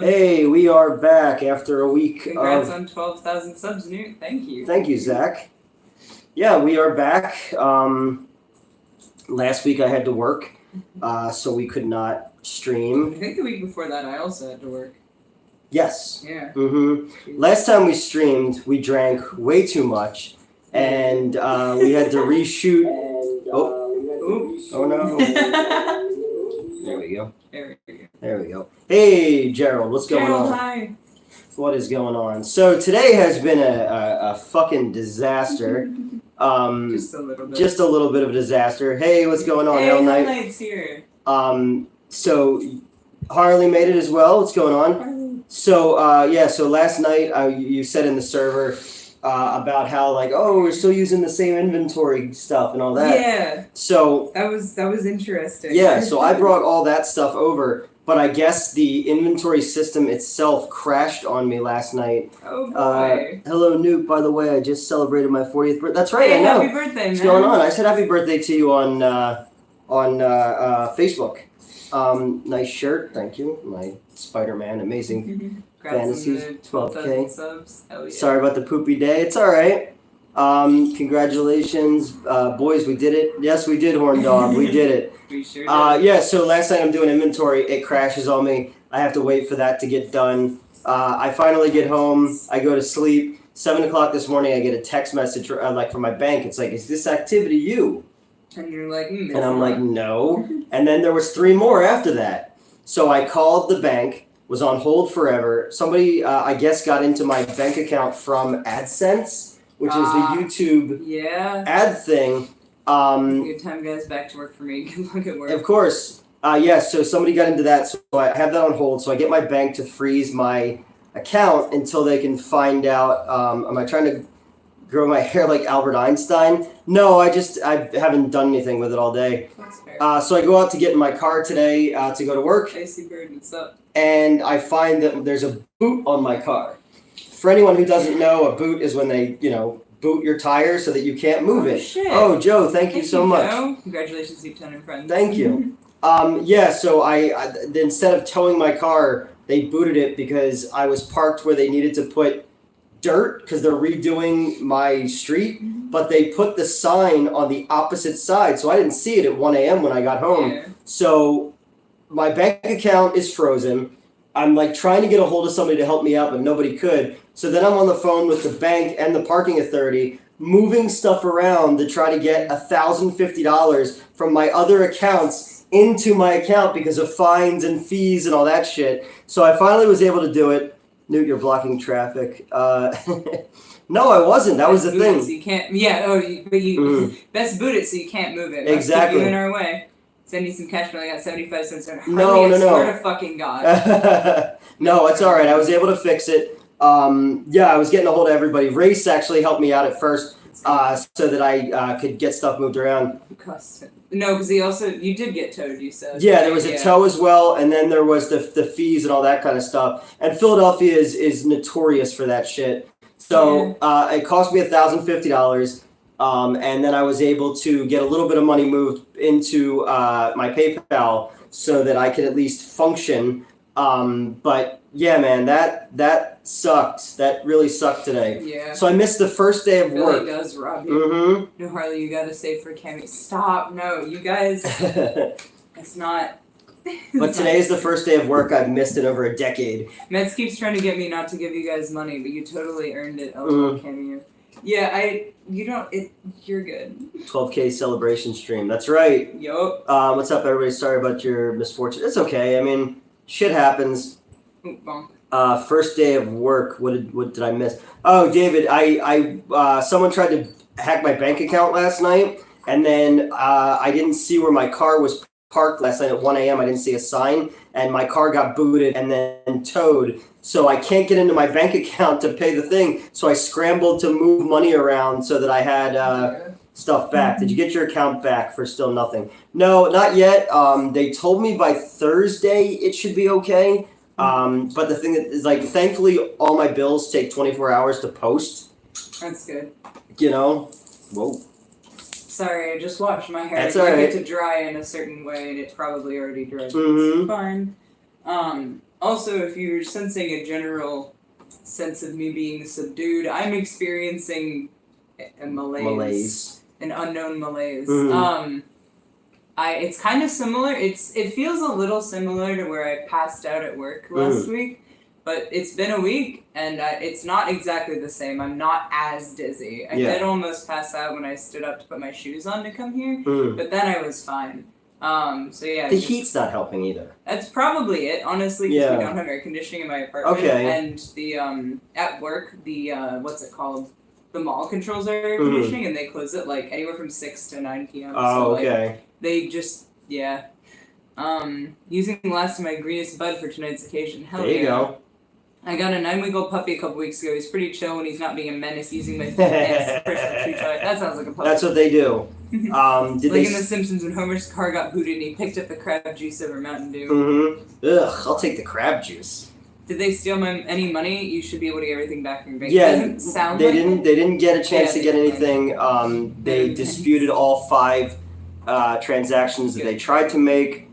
Hey, we are back after a week. Congrats on 12,000 subs, Newt. Thank you. Thank you, Zach. Yeah, we are back. Last week I had to work, so we could not stream. I think the week before that I also had to work. Yes. Yeah. Last time we streamed, we drank way too much, and we had to reshoot. Oh no. There we go. There we go. Hey, Gerald, what's going on? Hi. What is going on? So today has been a fucking disaster. Just a little bit. Just a little bit of a disaster. Hey, what's going on, Hey, Hell Knight? Hell Knight's here. So Harley made it as well. What's going on? Harley. So so last night you said in the server about how we're still using the same inventory stuff and all that. Yeah. So that was interesting. Yeah, so I brought all that stuff over, but I guess the inventory system itself crashed on me last night. Oh boy. Hello, Newt. By the way, I just celebrated my 40th birthday. That's right, hey, I know. Happy birthday, What's man. going on? I said happy birthday to you on Facebook. Nice shirt, thank you. My Spider-Man, amazing. Fantasies, 12K. Subs. Hell yeah. Sorry about the poopy day. It's all right. Congratulations, boys. We did it. Yes, we did, Horn Dog. We did it. We sure did. Yeah. So last night I'm doing inventory. It crashes on me. I have to wait for that to get done. I finally get home. I go to sleep. 7 o'clock this morning, I get a text message from my bank. It's like, "Is this activity you?" And you're like, and I'm like, "No." And then there was 3 more after that. So I called the bank. Was on hold forever. Somebody, I guess, got into my bank account from AdSense, which is the YouTube ad thing. Good time, guys. Back to work for me. Good luck at work. Of course. Yes, so somebody got into that, so I have that on hold. So I get my bank to freeze my account until they can find out, am I trying to grow my hair like Albert Einstein? No, I haven't done anything with it all day. That's fair. So I go out to get in my car today to go to work. Icy Bird, what's up? And I find that there's a boot on my car. For anyone who doesn't know, a boot is when they, boot your tire so that you can't move it. Shit. Oh, Joe, thank you so much. Joe. Congratulations, Deep Ton and friends. Thank you. So I instead of towing my car, they booted it because I was parked where they needed to put dirt because they're redoing my street, but they put the sign on the opposite side, so I didn't see it at 1 a.m. when I got home. Yeah. So my bank account is frozen. I'm trying to get a hold of somebody to help me out, but nobody could. So then I'm on the phone with the bank and the parking authority, moving stuff around to try to get $1,050 from my other accounts into my account because of fines and fees and all that shit. So I finally was able to do it. Newt, you're blocking traffic. No, I wasn't. That was the thing. So you can't. Yeah. But you best boot it so you can't move it. Exactly. Keep you in our way. Send you some cash, but I got 75 cents. No. I swear to fucking God. No, it's all right. I was able to fix it. I was getting a hold of everybody. Race actually helped me out at first, so that I could get stuff moved around. No, because you did get towed. You said. Yeah, there was a tow as well, and then there was the fees and all that kind of stuff. And Philadelphia is notorious for that shit. So it cost me $1,050. And then I was able to get a little bit of money moved into my PayPal so that I could at least function. But yeah, man, that sucked. That really sucked today. Yeah. So I missed the first day of work. It really does rob you. No, Harley, you gotta save for Cammy. Stop. No, you guys. It's not. But today is the first day of work I've missed in over a decade. Mets keeps trying to get me not to give you guys money, but you totally earned it. Cameo. Yeah, you're good. 12K celebration stream. That's right. Yup. What's up, everybody? Sorry about your misfortune. It's okay. I mean, shit happens. Ooh, bonk. First day of work. What did I miss? Oh, David, someone tried to hack my bank account last night, and then I didn't see where my car was parked last night at 1 a.m. I didn't see a sign, and my car got booted and then towed. So I can't get into my bank account to pay the thing. So I scrambled to move money around so that I had stuff back. Did you get your account back for still nothing? No, not yet. They told me by Thursday it should be okay. But the thing is, thankfully, all my bills take 24 hours to post. That's good. Whoa. Sorry, I just washed my hair. That's all right. Get to dry in a certain way, and it's probably already dried. Mm-hmm. It's fine. Also, if you're sensing a general sense of me being subdued, I'm experiencing a malaise. An unknown malaise. It's kind of similar. It feels a little similar to where I passed out at work last week, but it's been a week and it's not exactly the same. I'm not as dizzy. I did almost pass out when I stood up to put my shoes on to come here, but then I was fine. So yeah. The heat's not helping either. That's probably it, honestly, because we don't have air conditioning in my apartment. Okay. And the at work, the what's it called? The mall controls our air conditioning, and they close it like anywhere from 6 to 9 p.m. Oh, so, okay. They just using the last of my greenest bud for tonight's occasion. Hell there you go. I got a 9-week-old puppy a couple weeks ago. He's pretty chill when he's not being a menace using my hands. That sounds like a puppy. That's what they do. Did like in The Simpsons when Homer's car got booted and he picked up the crab juice over Mountain Dew. Ugh, I'll take the crab juice. Did they steal any money? You should be able to get everything back from your bank. Yeah, it doesn't sound they didn't get a chance to get anything. They They disputed all 5 transactions that they tried to make.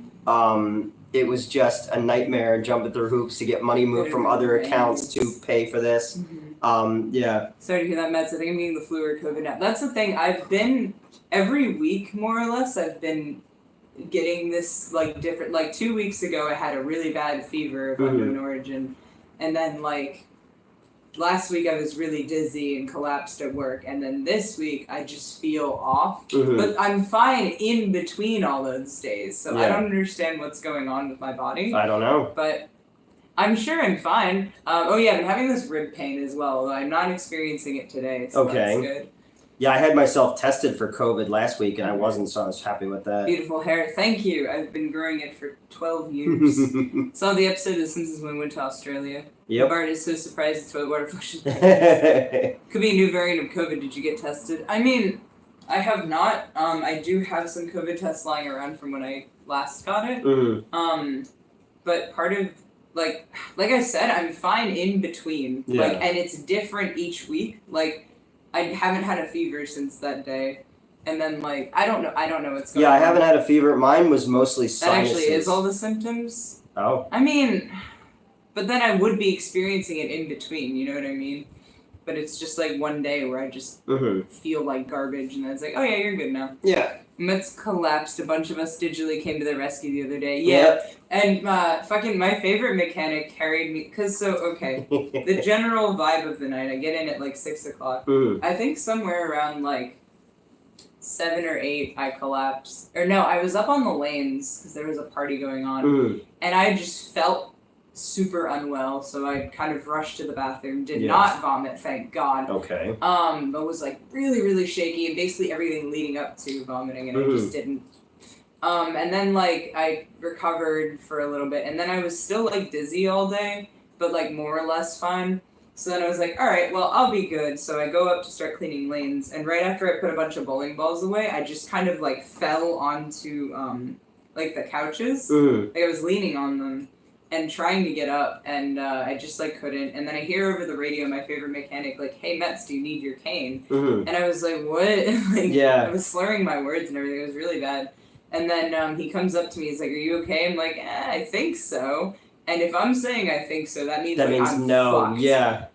It was just a nightmare jumping through hoops to get money moved from other accounts to pay for this. Yeah. Sorry to hear that, Mets. I think I'm getting the flu or COVID now. That's the thing. I've been every week, more or less. I've been getting this like different. Like 2 weeks ago, I had a really bad fever of unknown origin, and then like last week I was really dizzy and collapsed at work, and then this week I just feel off. But I'm fine in between all those days, so I don't understand what's going on with my body. I don't know. But I'm sure I'm fine. I'm having this rib pain as well, although I'm not experiencing it today, so that's good. Yeah, I had myself tested for COVID last week, and I wasn't, so I was happy with that. Beautiful hair. Thank you. I've been growing it for 12 years. Saw the episode of The Simpsons when we went to Australia. Yep. Bart is so surprised the toilet water flushes. Could be a new variant of COVID. Did you get tested? I mean, I have not. I do have some COVID tests lying around from when I last got it. But part of like I said, I'm fine in between. Yeah. And it's different each week. Like, I haven't had a fever since that day. And then, like, I don't know what's going on. Yeah, I haven't had a fever. Mine was mostly sinuses. That actually is all the symptoms. Oh. I mean, but then I would be experiencing it in between, you know what I mean? But it's just like one day where I just feel like garbage, and then it's like, oh yeah, you're good now. Yeah. Mets collapsed. A bunch of us digitally came to their rescue the other day. Yeah. And fucking my favorite mechanic carried me, the general vibe of the night, I get in at like 6 o'clock. I think somewhere around like 7 or 8 I collapsed. Or no, I was up on the lanes because there was a party going on. And I just felt super unwell, so I kind of rushed to the bathroom, did not vomit, thank God. Okay. But was like really, really shaky and basically everything leading up to vomiting, and I just didn't. And then like I recovered for a little bit, and then I was still like dizzy all day, but like more or less fine. So then I was like, all right, well, I'll be good. So I go up to start cleaning lanes, and right after I put a bunch of bowling balls away, I just kind of like fell onto like the couches. Like I was leaning on them and trying to get up, and I just like couldn't. And then I hear over the radio my favorite mechanic like, "Hey Mets, do you need your cane?" And I was like, "What?" I was slurring my words and everything. It was really bad. And then he comes up to me. He's like, "Are you okay?" I'm like, "I think so." And if I'm saying I think so, that means I'm no. fucked. Yeah.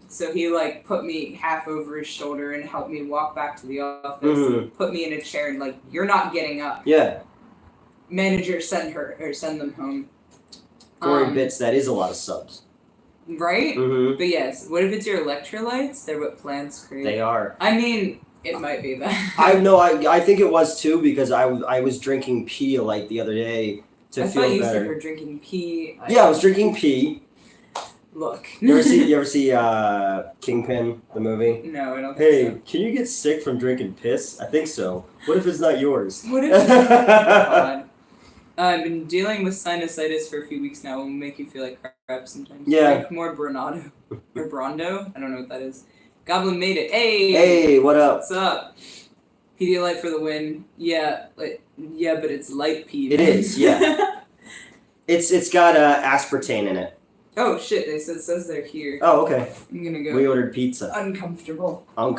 So he like put me half over his shoulder and helped me walk back to the office. And put me in a chair and like, "You're not getting up." Yeah. Manager, send them home. Gory bits, that is a lot of subs. Right? But yes, what if it's your electrolytes? They're what plants create. They are. I mean, it might be that. I think it was too, because I was drinking Pedialyte the other day to feel better. I thought you said you were drinking pee. Yeah, I was drinking pee. Look. You ever see Kingpin, the movie? No, I don't think so. Hey, can you get sick from drinking piss? I think so. What if it's not yours? What if it's God. I've been dealing with sinusitis for a few weeks now. It will make you feel like crap sometimes. Yeah. Like more Bronado. Or Brondo? I don't know what that is. Goblin made it. Hey! Hey, what up? What's up? Pedialyte for the win. Yeah, but it's light pee. It is, yeah. It's got aspartame in it. Oh shit, it says they're here. Oh, okay. I'm gonna go. We ordered pizza. Uncomfortable. I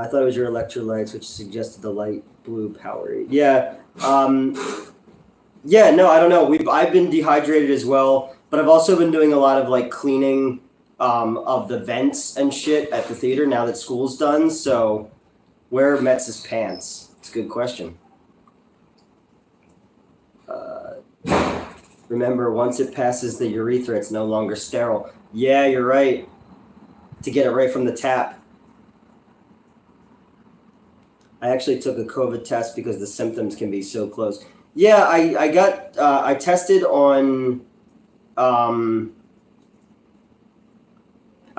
thought it was your electrolytes, which suggested the light blue Powerade. Yeah. Yeah, no, I don't know. I've been dehydrated as well, but I've also been doing a lot of like cleaning of the vents and shit at the theater now that school's done. So, where are Metz's pants? It's a good question. Remember, once it passes the urethra, it's no longer sterile. Yeah, you're right. To get it right from the tap. I actually took a COVID test because the symptoms can be so close. Yeah, I tested on. I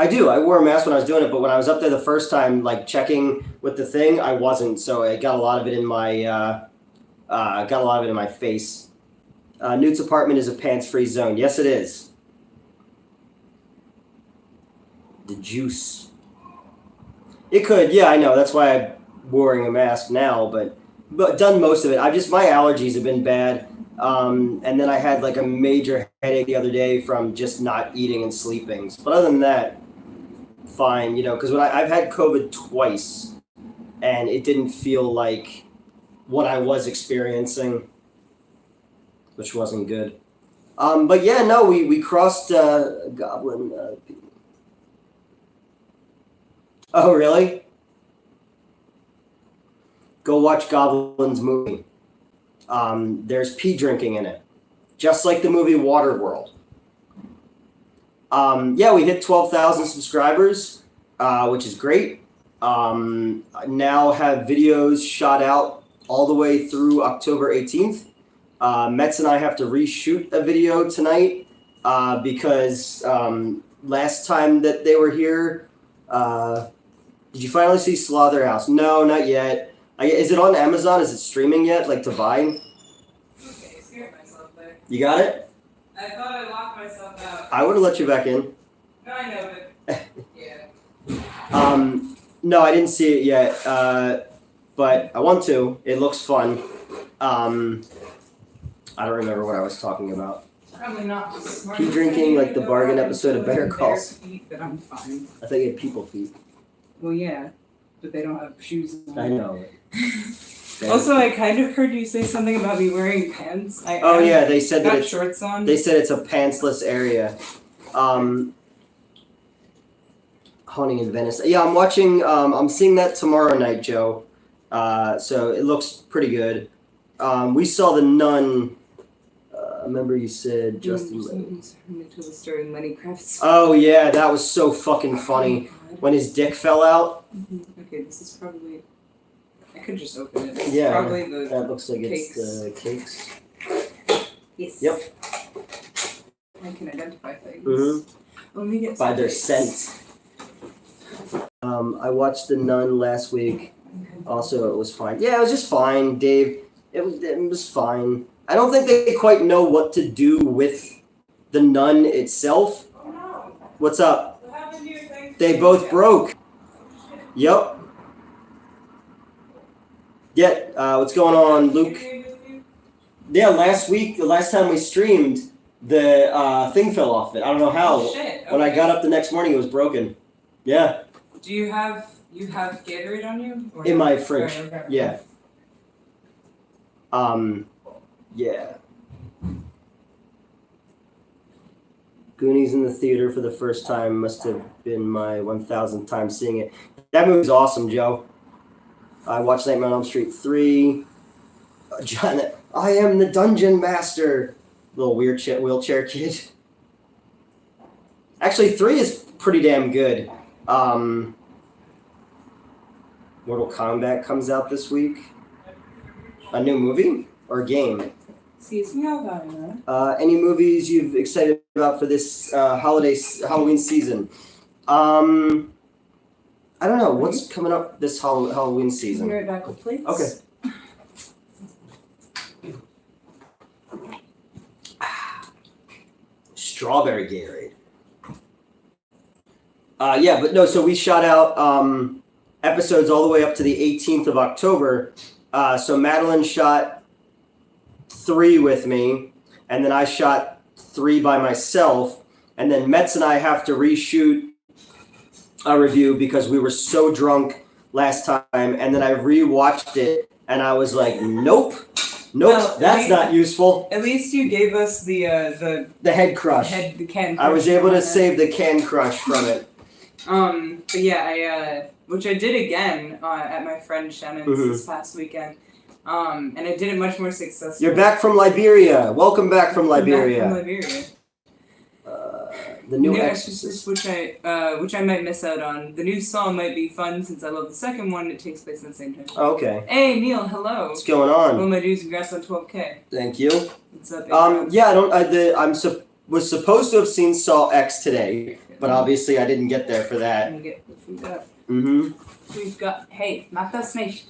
do. I wore a mask when I was doing it, but when I was up there the first time, like checking with the thing, I wasn't. So I got a lot of it in my face. Newt's apartment is a pants-free zone. Yes, it is. The juice. It could. Yeah, I know. That's why I'm wearing a mask now, but done most of it. My allergies have been bad. And then I had like a major headache the other day from just not eating and sleeping. But other than that, fine, because I've had COVID twice and it didn't feel like what I was experiencing, which wasn't good. But yeah, no, we crossed Goblin. Oh, really? Go watch Goblin's movie. There's pee drinking in it, just like the movie Waterworld. Yeah, we hit 12,000 subscribers, which is great. Now have videos shot out all the way through October 18th. Metz and I have to reshoot a video tonight because last time that they were here, did you finally see Slaughterhouse? No, not yet. Is it on Amazon? Is it streaming yet, like to buy? Okay, scared myself there. You got it? I thought I locked myself out. I would have let you back in. No, I know, but yeah. No, I didn't see it yet, but I want to. It looks fun. I don't remember what I was talking about. Probably not. Pee drinking, like the bargain episode of Better Call Saul. But I'm fine. I think you had people feet. Well, yeah, but they don't have shoes on. I know. Also, I kind of heard you say something about me wearing pants. Yeah, they said that it's shorts on. They said it's a pantsless area. Haunting in Venice. Yeah, I'm watching. I'm seeing that tomorrow night, Joe. So it looks pretty good. We saw The Nun. I remember you said Justin. Lenny Kravitz. Oh yeah, that was so fucking funny when his dick fell out. Mm-hmm. Okay, this is probably. I could just open it. It's yeah, probably the that looks like cakes. It's the cakes. Yes. Yep. I can identify things. Mm-hmm. Let me get by their cakes. scent. I watched The Nun last week. Also, it was fine. Yeah, it was just fine, Dave. It was fine. I don't think they quite know what to do with The Nun itself. Oh no. What's up? What happened to your thing? They both broke. Yep. Yeah, what's going on, Luke? Yeah, last week, the last time we streamed, the thing fell off it. I don't know how. Oh, shit. Okay. When I got up the next morning, it was broken. Yeah. Do you have Gatorade on you? Or In not? my fridge. Okay. Yeah. Yeah. Goonies in the theater for the first time must have been my 1,000th time seeing it. That movie's awesome, Joe. I watched Nightmare on Elm Street 3. John, I am the dungeon master. Little wheelchair kid. Actually, 3 is pretty damn good. Mortal Kombat comes out this week. A new movie or game? Excuse me, how about that? Any movies you've excited about for this Halloween season? I don't know. What's coming up this Halloween season? Right back with plates. Okay. Strawberry Gatorade. Yeah, but no, so we shot out episodes all the way up to the 18th of October. So Madeline shot 3 with me, and then I shot 3 by myself, and then Metz and I have to reshoot a review because we were so drunk last time, and then I rewatched it, and I was like, nope, Nope, Well, that's not useful. At least you gave us the head crush. the can. I was able to save the can crush from it. But yeah, I which I did again at my friend Shannon's this past weekend. And I did it much more successfully. You're back from Liberia. Welcome back from Liberia. Back from Liberia. The new Exorcist, which I might miss out on. The new song might be fun since I love the second one. It takes place at the same time. Okay. Hey Neil, hello. What's going on? Well, my dudes, congrats on 12K. Thank you. What's up? Yeah, was supposed to have seen Saw X today, but obviously I didn't get there for that. I'm gonna get the food up. We've got Mata Smash.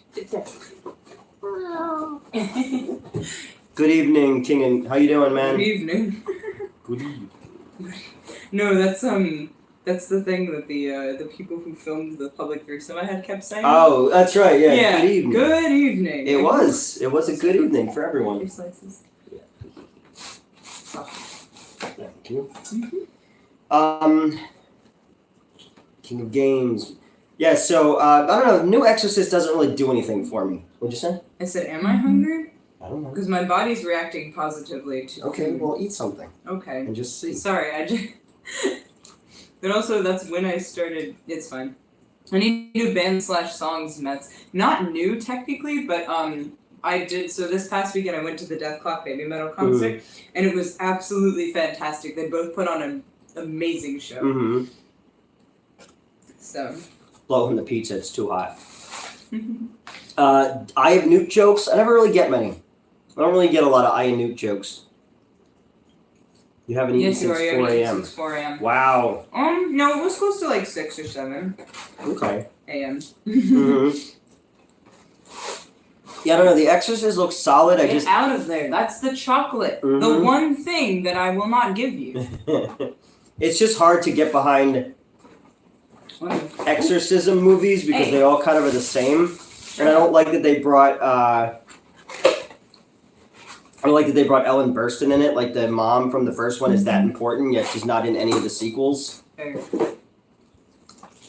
Good evening, King, and how you doing, man? Good evening. Good evening. No, that's the thing that the people who filmed the public threesome I had kept saying. Oh, that's right. Yeah. Good evening. Good evening. It was a good evening for everyone. Your slices. Thank you. King of Games. Yeah. So I don't know. New Exorcist doesn't really do anything for me. What'd you say? I said, am I hungry? I don't know. Because my body's reacting positively to Okay, food. well, eat something. Okay. And just see. Sorry, I just... But also, that's when I started... It's fine. I need new band/songs mets. Not new, technically, but I did... So this past weekend, I went to the Death Clock Baby Metal concert, and it was absolutely fantastic. They both put on an amazing show. So... Blowing the pizza, it's too hot. I have Newt jokes. I never really get many. I don't really get a lot of I and Newt jokes. You haven't eaten since 4 a.m. Since 4 a.m. Wow. No, it was close to like 6 or 7 Okay. a.m. Yeah, I don't know. The Exorcist looks solid. Get out of there. That's the chocolate. The one thing that I will not give you. It's just hard to get behind exorcism movies because they all kind of are the same. And I don't like that they brought Ellen Burstyn in it. Like the mom from the first one is that important, yet she's not in any of the sequels.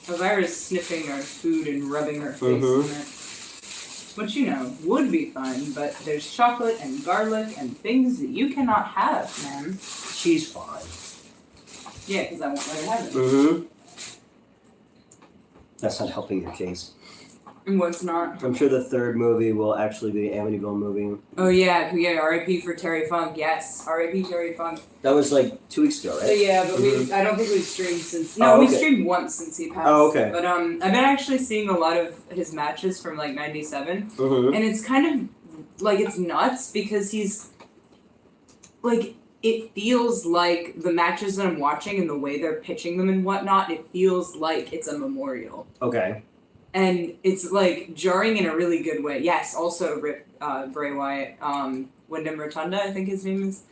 Elvira's sniffing our food and rubbing her face on it. Which, you know, would be fine, but there's chocolate and garlic and things that you cannot have, man. She's fine. Yeah, because I won't let her have it. That's not helping your case. And what's not? I'm sure the third movie will actually be an Amityville movie. Oh yeah, R.I.P. for Terry Funk. Yes, R.I.P. Terry Funk. That was like 2 weeks ago, right? Yeah, but I don't think we've streamed since. No, we streamed once since he passed. Oh, okay. But I've been actually seeing a lot of his matches from like '97, and it's kind of like it's nuts because he's like. It feels like the matches that I'm watching and the way they're pitching them and whatnot, it feels like it's a memorial. Okay. And it's like jarring in a really good way. Yes, also Rip Bray Wyatt, Wyndham Rotunda, I think his name is.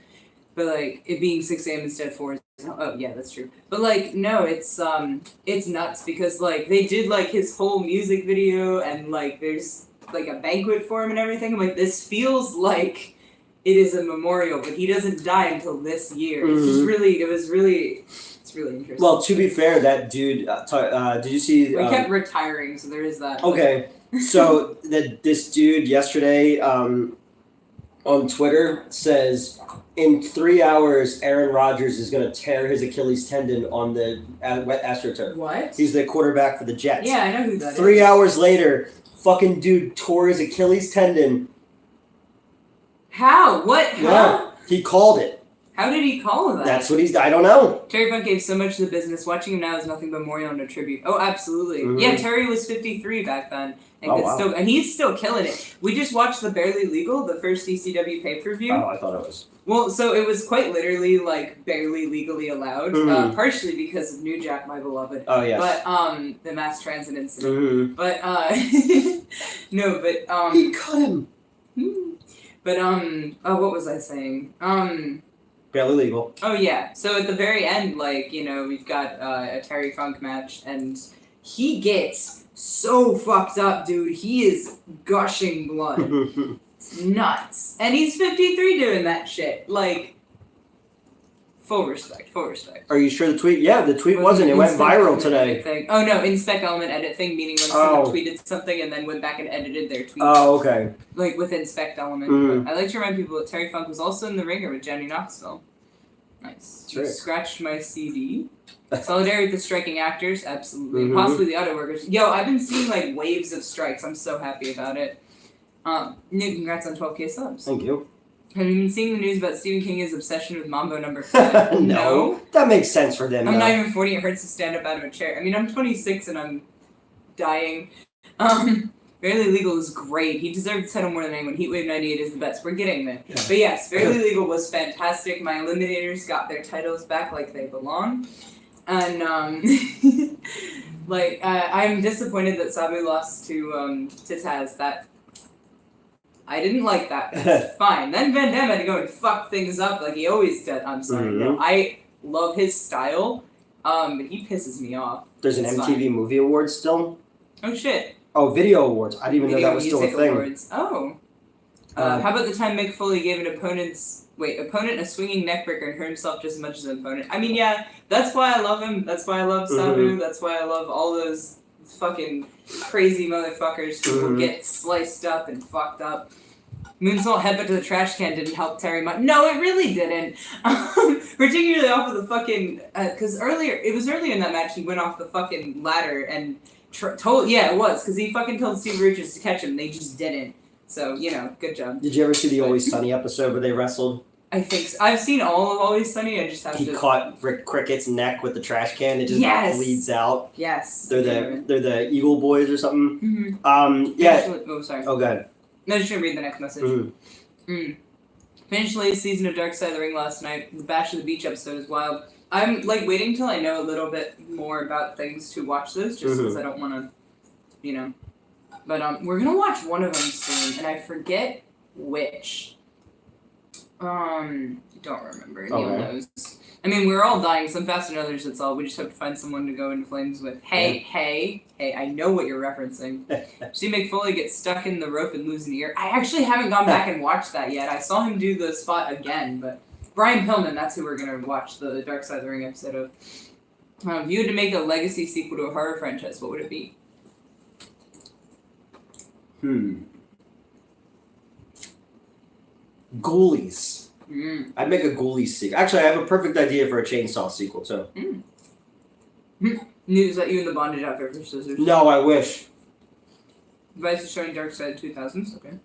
But like it being 6 a.m. instead of 4. Oh yeah, that's true. But like no, it's nuts because like they did like his whole music video and like there's like a banquet for him and everything. I'm like this feels like it is a memorial, but he doesn't die until this year. It's just really, it's really interesting. Well, to be fair, that dude, did you see? We kept retiring, so there is that. Okay, so this dude yesterday on Twitter says in 3 hours, Aaron Rodgers is going to tear his Achilles tendon on the AstroTurf. What? He's the quarterback for the Jets. Yeah, I know who that is. 3 hours later, fucking dude tore his Achilles tendon. How? What? How? Yeah, he called it. How did he call that? That's what I don't know. Terry Funk gave so much to the business. Watching him now is nothing but memorial and a tribute. Oh, absolutely. Yeah, Terry was 53 back then. And and he's still killing it. We just watched the Barely Legal, the first ECW pay-per-view. Oh, I thought it was. Well, so it was quite literally, like, barely legally allowed. Partially because of New Jack, my beloved. Oh, yes. But, the mass transit incident. But, no, but, He cut him. But, what was I saying? Barely Legal. Oh, yeah. So at the very end, like, you know, we've got a Terry Funk match, and he gets so fucked up, dude. He is gushing blood. It's nuts. And he's 53 doing that shit. Like, Full respect. Full respect. Are you sure the tweet? Yeah, the tweet wasn't. It went viral today. Thing. Oh no, inspect element edit thing, meaning when someone tweeted something and then went back and edited their tweet. Oh, okay. Like with inspect element. But I like to remind people that Terry Funk was also in The Ringer with Jenny Knoxville. Nice. You scratched my CD. Solidarity with the striking actors, absolutely. Possibly the auto workers. Yo, I've been seeing like waves of strikes. I'm so happy about it. Congrats on 12K subs. Thank you. Have you been seeing the news about Stephen King's obsession with Mambo Number 5? No. That makes sense for them. I'm not even 40. It hurts to stand up out of a chair. I mean, I'm 26 and I'm dying. Barely Legal is great. He deserved the title more than anyone. Heatwave 98 is the best. We're getting there. Yeah. But yes, Barely Legal was fantastic. My Eliminators got their titles back like they belong. And, I'm disappointed that Sabu lost to Taz. That I didn't like that. It's fine. Then Van Damme had to go and fuck things up like he always does. I'm sorry. No, I love his style, but he pisses me off. There's an MTV Movie Awards still? Oh, shit. Oh, Video Awards. I didn't even know that was still a thing. Awards. Oh. How about the time Mick Foley gave an opponent a swinging neckbreaker and hurt himself just as much as an opponent? I mean, yeah, that's why I love him. That's why I love Sabu. That's why I love all those fucking crazy motherfuckers who will get sliced up and fucked up. Moonsault headbutt to the trash can didn't help Terry much. No, it really didn't. Particularly off of the fucking... Because it was earlier in that match, he went off the fucking ladder and it was, because he fucking told Steve Richards to catch him, and they just didn't. So, good job. Did you ever see the Always Sunny episode where they wrestled? I think so. I've seen all of Always Sunny, I just have He caught Rick Crickett's neck with the trash can, it just bleeds out. Yes. They're the Eagle Boys or something. Sorry. Oh, go ahead. No, just gonna read the next message. Finished the latest season of Dark Side of the Ring last night. The Bash of the Beach episode is wild. I'm waiting till I know a little bit more about things to watch those, just because I don't want to, But we're gonna watch one of them soon, and I forget which. Don't remember. Neil knows. I mean, we're all dying. Some faster than others. That's all. We just have to find someone to go into flames with. Hey! I know what you're referencing. See Mick Foley get stuck in the rope and lose an ear. I actually haven't gone back and watched that yet. I saw him do the spot again, but Brian Pillman. That's who we're gonna watch the Dark Side of the Ring episode of. If you had to make a legacy sequel to a horror franchise, what would it be? Ghoulies. I'd make a Ghoulies sequel. Actually, I have a perfect idea for a Chainsaw sequel, too. News that you and the bondage outfit for scissors. No, I wish. Device is showing Dark Side 2000s. Okay.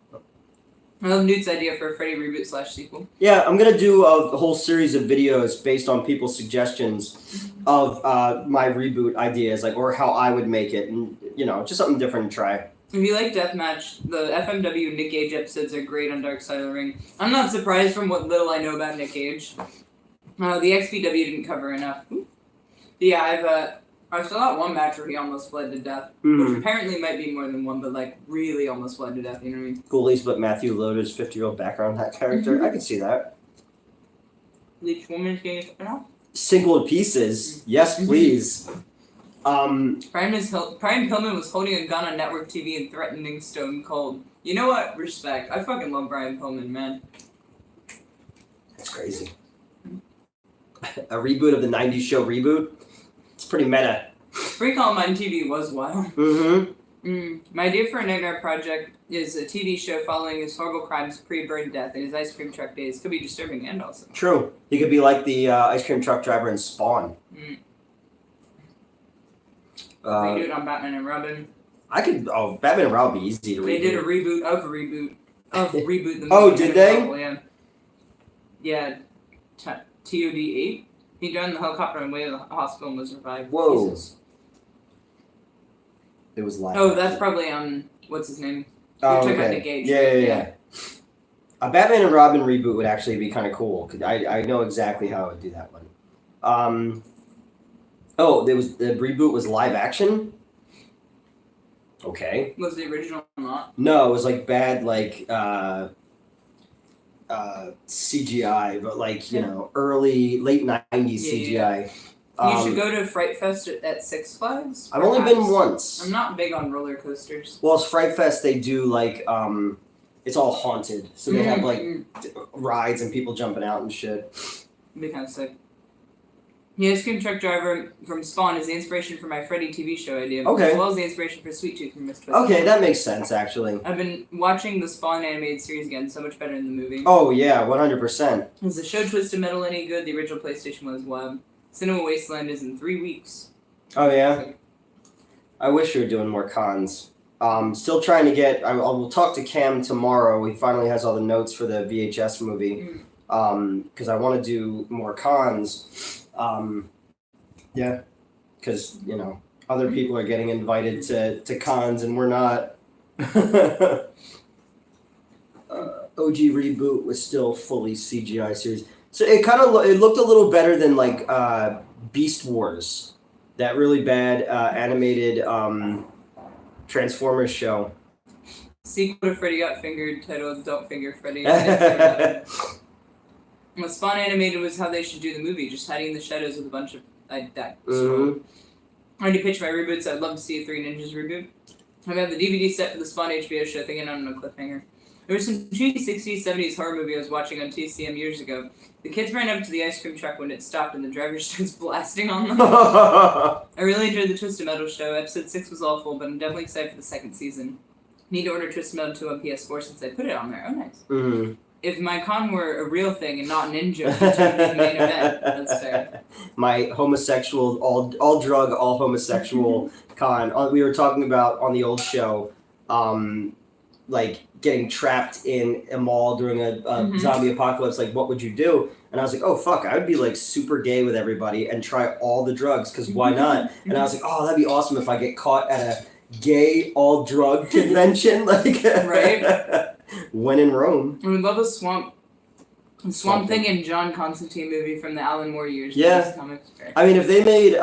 I love Newt's idea for a Freddy reboot / sequel. Yeah, I'm going to do a whole series of videos based on people's suggestions of my reboot ideas, or how I would make it, and, just something different to try. If you like Deathmatch, the FMW Nick Gage episodes are great on Dark Side of the Ring. I'm not surprised from what little I know about Nick Gage. The XPW didn't cover enough. Yeah, I saw that one match where he almost bled to death, which apparently might be more than one, but really almost bled to death, you know what I mean? Ghoulies, but Matthew Loder's 50-year-old background, that character. I can see that. Each woman's getting it off? Single pieces. Yes, please. Brian Pillman was holding a gun on network TV and threatening Stone Cold. You know what? Respect. I fucking love Brian Pillman, man. That's crazy. A reboot of the 90s show Reboot? It's pretty meta. Free Columbine TV was wild. My idea for a nightmare project is a TV show following his horrible crimes pre-bird death and his ice cream truck days. Could be disturbing and also. True. He could be like the ice cream truck driver in Spawn. They do it on Batman and Robin. Batman and Robin would be easy to reboot. They did a reboot of Reboot the movie. Oh, did they? Yeah. TOD8. He drowned in the helicopter on the way to the hospital and was revived. Whoa. Jesus. It was live. Oh, that's probably, what's his name? Oh, okay. Out Nick Gage. Yeah. A Batman and Robin reboot would actually be kind of cool. Cause I know exactly how I would do that one. The reboot was live action? Okay. Was the original not? No, it was bad, CGI, but early, late 90s CGI. You should go to Fright Fest at Six Flags. I've only been once. I'm not big on roller coasters. Well, it's Fright Fest, they do it's all haunted. So they have rides and people jumping out and shit. It'd be kind of sick. The ice cream truck driver from Spawn is the inspiration for my Freddy TV show idea, Okay. as well as the inspiration for Sweet Tooth from Miss Twisted. Okay, that makes sense, actually. I've been watching the Spawn animated series again, so much better than the movie. Oh, yeah, 100%. Is the show Twisted Metal any good? The original PlayStation one as well. Cinema Wasteland is in 3 weeks. Oh, yeah? I wish we were doing more cons. Still trying to get... We'll talk to Cam tomorrow. He finally has all the notes for the VHS movie. Because I want to do more cons. Yeah. Because, other people are getting invited to cons and we're not. OG Reboot was still fully CGI series. So it looked a little better than like Beast Wars. That really bad animated Transformers show. Sequel to Freddy Got Fingered titled Don't Finger Freddy. What Spawn animated was how they should do the movie, just hiding in the shadows with a bunch of that. I already pitched my reboots. I'd love to see a Three Ninjas reboot. I have the DVD set for the Spawn HBO show, thinking on a cliffhanger. There was some cheesy 60s, 70s horror movie I was watching on TCM years ago. The kids ran up to the ice cream truck when it stopped and the driver starts blasting on them. I really enjoyed the Twisted Metal show. Episode 6 was awful, but I'm definitely excited for the second season. Need to order Twisted Metal 2 on PS4 since I put it on there. Oh, nice. If my con were a real thing and not an in-joke, it would be the main event. That's fair. My homosexual, all drug, all homosexual con. We were talking about on the old show, like getting trapped in a mall during a zombie apocalypse. Like, what would you do? And I was like, oh, fuck, I would be like super gay with everybody and try all the drugs, because why not? And I was like, oh, that'd be awesome if I get caught at a gay all drug convention. Like, right? When in Rome. I would love a Swamp Thing and John Constantine movie from the Alan Moore years. Yeah. I mean, if they made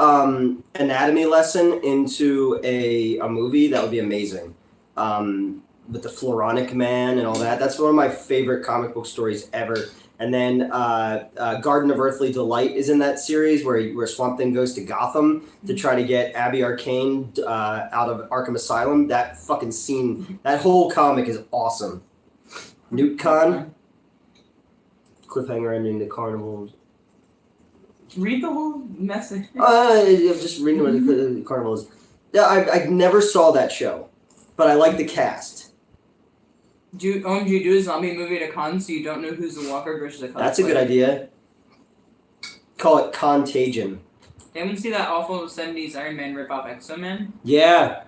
Anatomy Lesson into a movie, that would be amazing. With the Floronic Man and all that. That's one of my favorite comic book stories ever. And then Garden of Earthly Delight is in that series where Swamp Thing goes to Gotham to try to get Abby Arcane out of Arkham Asylum. That fucking scene, that whole comic is awesome. Newt Con. Cliffhanger ending to Carnival. Read the whole message. Just reading what the Carnival is. Yeah, I never saw that show, but I like the cast. Do you do a zombie movie at a con so you don't know who's the walker versus a cosplayer? That's a good idea. Call it Contagion. Anyone see that awful 70s Iron Man ripoff Exo Man? Yeah.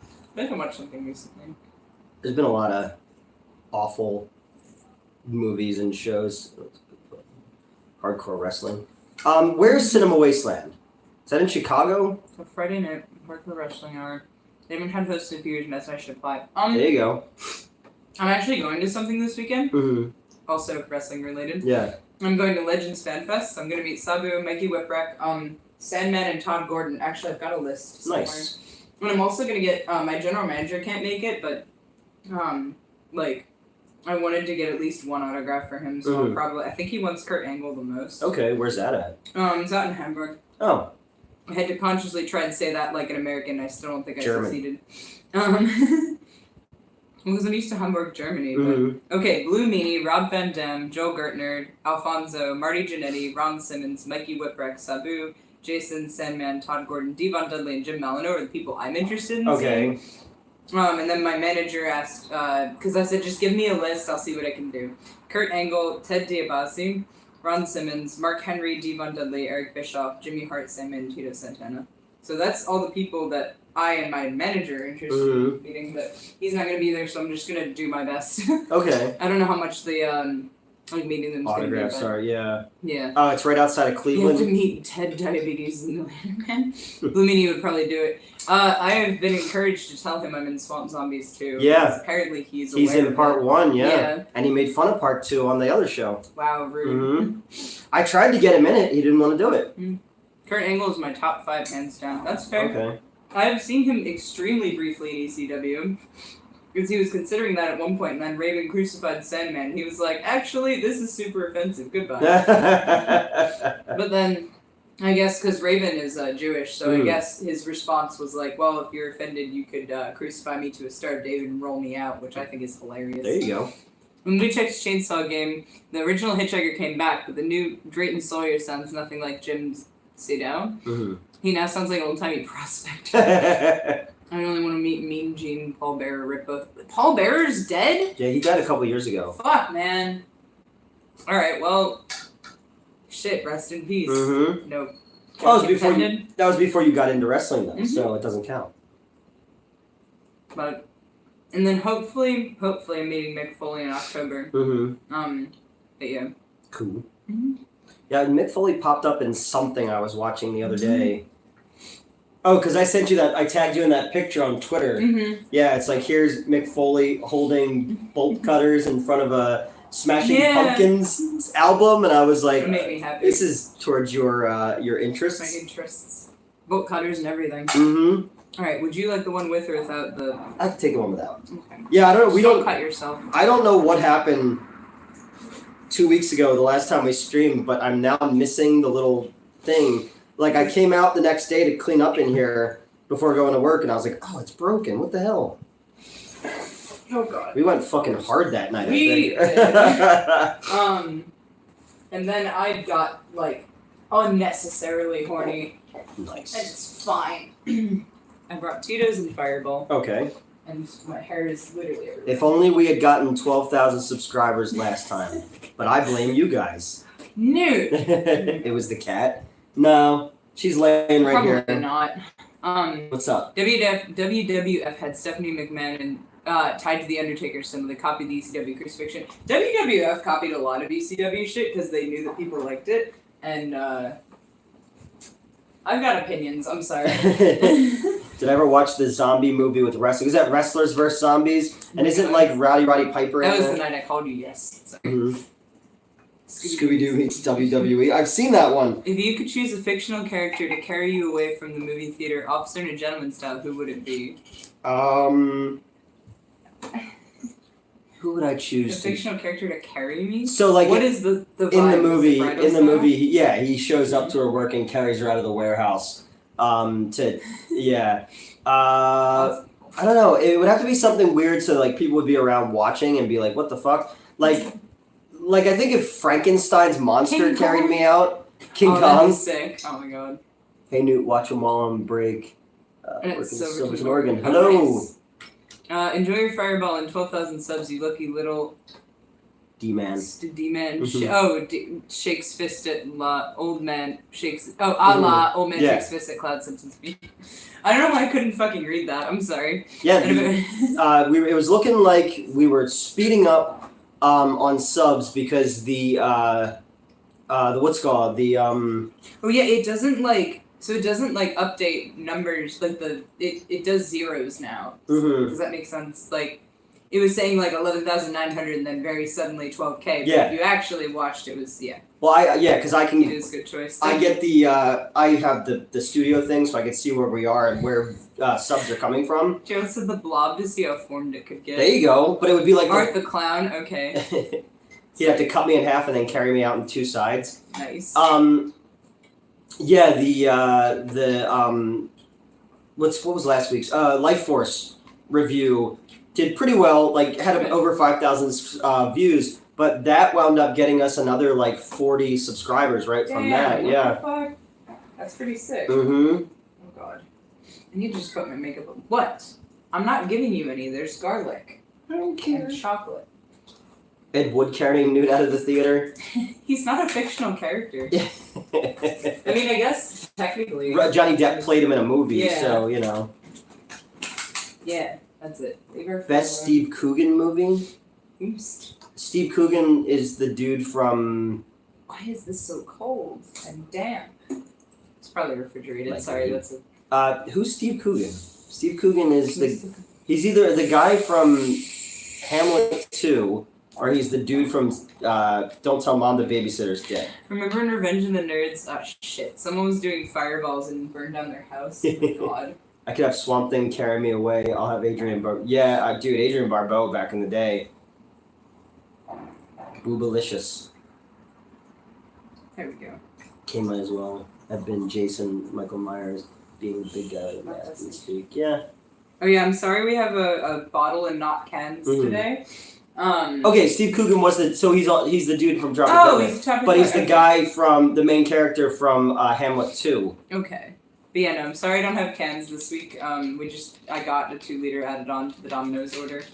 I think I watched something recently. There's been a lot of awful movies and shows. Hardcore wrestling. Where's Cinema Wasteland? Is that in Chicago? So Friday night, hardcore wrestling hour. They haven't had hosted in a few years, and that's I should apply. There you go. I'm actually going to something this weekend. Mm-hmm. Also wrestling related. Yeah. I'm going to Legends Fan Fest. I'm going to meet Sabu, Mikey Whipwreck, Sandman, and Todd Gordon. Actually, I've got a list somewhere. Nice. And I'm also going to get, my general manager can't make it, but, I wanted to get at least one autograph for him, so I'll probably, I think he wants Kurt Angle the most. Okay, where's that at? It's out in Hamburg. Oh. I had to consciously try and say that like an American. I still don't think I succeeded. Because I'm used to Hamburg, Germany. But, okay, Blue Meanie, Rob Van Dam, Joe Gertner, Alfonso, Marty Jannetty, Ron Simmons, Mikey Whipwreck, Sabu, Jason, Sandman, Todd Gordon, Devon Dudley, and Jim Malino are the people I'm interested in seeing. And then my manager asked, because I said, just give me a list, I'll see what I can do. Kurt Angle, Ted DiBiase, Ron Simmons, Mark Henry, Devon Dudley, Eric Bischoff, Jimmy Hart, Sandman, Tito Santana. So that's all the people that I and my manager are interested in meeting, but he's not going to be there, so I'm just going to do my best. Okay. I don't know how much the meeting them autographs are, yeah. Yeah. Oh, it's right outside of Cleveland. You have to meet Ted Diabetes and the Later Man. Blue Meanie would probably do it. I have been encouraged to tell him I'm in Swamp Zombies too. Yeah. Apparently he's in part 1, yeah. And he made fun of part 2 on the other show. Wow, rude. I tried to get him in it. He didn't want to do it. Kurt Angle is my top 5 hands down. That's fair. Okay. I have seen him extremely briefly in ECW. Because he was considering that at one point, and then Raven crucified Sandman. He was like, actually, this is super offensive. Goodbye. But then, I guess, because Raven is Jewish, so I guess his response was like, well, if you're offended, you could crucify me to a Star of David and roll me out, which I think is hilarious. There you go. When we checked Chainsaw Game, the original Hitchhiker came back, but the new Drayton Sawyer sounds nothing like Jim Sidow. Mm-hmm. He now sounds like an old-timey prospector. I only want to meet Mean Gene, Paul Bearer, rip both. Paul Bearer's dead? Yeah, he died a couple years ago. Fuck, man. Alright, well, shit, rest in peace. Mm-hmm. No. Well, that was before you got into wrestling, though, Mm-hmm. so it doesn't count. But, and then hopefully I'm meeting Mick Foley in October. Mm-hmm. But yeah. Cool. Mm-hmm. Yeah, Mick Foley popped up in something I was watching the other day. Oh, because I sent you that, I tagged you in that picture on Twitter. Mm-hmm. Yeah, it's like, here's Mick Foley holding bolt cutters in front of a Smashing Pumpkins album, and I was like, It made me happy. this is towards your interests. My interests. Bolt cutters and everything. Mm-hmm. Alright, would you like the one with or without the... I have to take the one without. Okay. Yeah, I don't know, Don't cut yourself. I don't know what happened 2 weeks ago, the last time we streamed, but I'm now missing the little thing. Like, I came out the next day to clean up in here before going to work, and I was like, oh, it's broken. What the hell? Oh, God. We went fucking hard that night, We I think. And then I got, like, unnecessarily horny. And Nice. it's fine. I brought Tito's and Fireball, Okay. and my hair is literally everywhere. If only we had gotten 12,000 subscribers last time. But I blame you guys. Nude! It was the cat? No. She's laying right Probably here. not. What's up? WWF had Stephanie McMahon tied to the Undertaker symbol. They copied the ECW crucifixion. WWF copied a lot of ECW shit because they knew that people liked it, and I've got opinions. I'm sorry. Did I ever watch the zombie movie with wrestling? Is that Wrestlers vs. Zombies? And isn't like Roddy Piper in That was it? the night I called you. Yes. Sorry. Mhm. Scooby-Doo meets WWE. I've seen that one. If you could choose a fictional character to carry you away from the movie theater, officer and a gentleman style, who would it be? Who would I A choose? fictional character to carry me? So like What is the vibe? in the Is it movie, bridal in the style? movie, he shows up to her work and carries her out of the warehouse. Yeah. I don't know. It would have to be something weird so like people would be around watching and be like, "What the fuck?" Like I think if Frankenstein's monster King carried Kong. me out, King Oh, that'd Kong. be sick. Oh my god. Hey Newt, watch them while I'm break. And Working it's Silverton, Oregon. Oh, Hello, nice. Enjoy your Fireball and 12,000 subs, you lucky little D-man. D-man. Mhm. Shakes fist at old man shakes. Oh, la old man Yeah. shakes fist at Cloud Simpson's feet. I don't know why I couldn't fucking read that. I'm sorry. Yeah, it was looking like we were speeding up on subs because the what's it called Oh yeah, it doesn't like. So it doesn't like update numbers like it does zeros now. Mhm. Does that make sense? Like it was saying like 11,900 and then very suddenly 12K. But Yeah. if you actually watched, it was Well, because I it can. was a good choice. I get I have the studio thing, so I can see where we are and where subs are coming from. Joe said the blob to see how formed it could get. There you go. But it would be like Art the clown. Okay, he'd have to cut me in half and then carry me out in two sides. nice. Yeah, what was last week's Life Force review did pretty well. Like had over 5,000 views, but that wound up getting us another like 40 subscribers right from that. what Yeah. the fuck? That's pretty sick. Mm-hmm. Oh god. I need to just put my makeup on. What? I'm not giving you any. There's garlic I don't and chocolate. Ed Wood carrying Newt out of the theater. He's not a fictional character. Yeah. I mean, I guess technically. Johnny Depp played him in a movie, Yeah. so you know. Yeah, that's it. Best Steve Coogan movie. Oops. Steve Coogan is the dude from. Why is this so cold and damp? It's probably refrigerated. Like Sorry, you. that's a. Who's Steve Coogan? Steve Coogan is he's either the guy from Hamlet 2, or he's the dude from Don't Tell Mom the Babysitter's Dead. Remember in Revenge of the Nerds? Oh shit! Someone was doing fireballs and burned down their house. Oh my god. I could have Swamp Thing carry me away. I'll have Adrian Yeah, dude, Adrian Barbeau back in the day. Boobalicious. There we go. Came as well. Have been Jason Michael Myers being the big guy that can speak. Yeah. Oh yeah, I'm sorry we have a bottle and not cans Mhm. today. Okay, Steve Coogan was he's the dude from Tropic Thunder. He's Tropic But he's the okay. guy from the main character from Hamlet 2. Okay. But yeah, no, I'm sorry I don't have cans this week. I got a 2-liter added on to the Domino's order.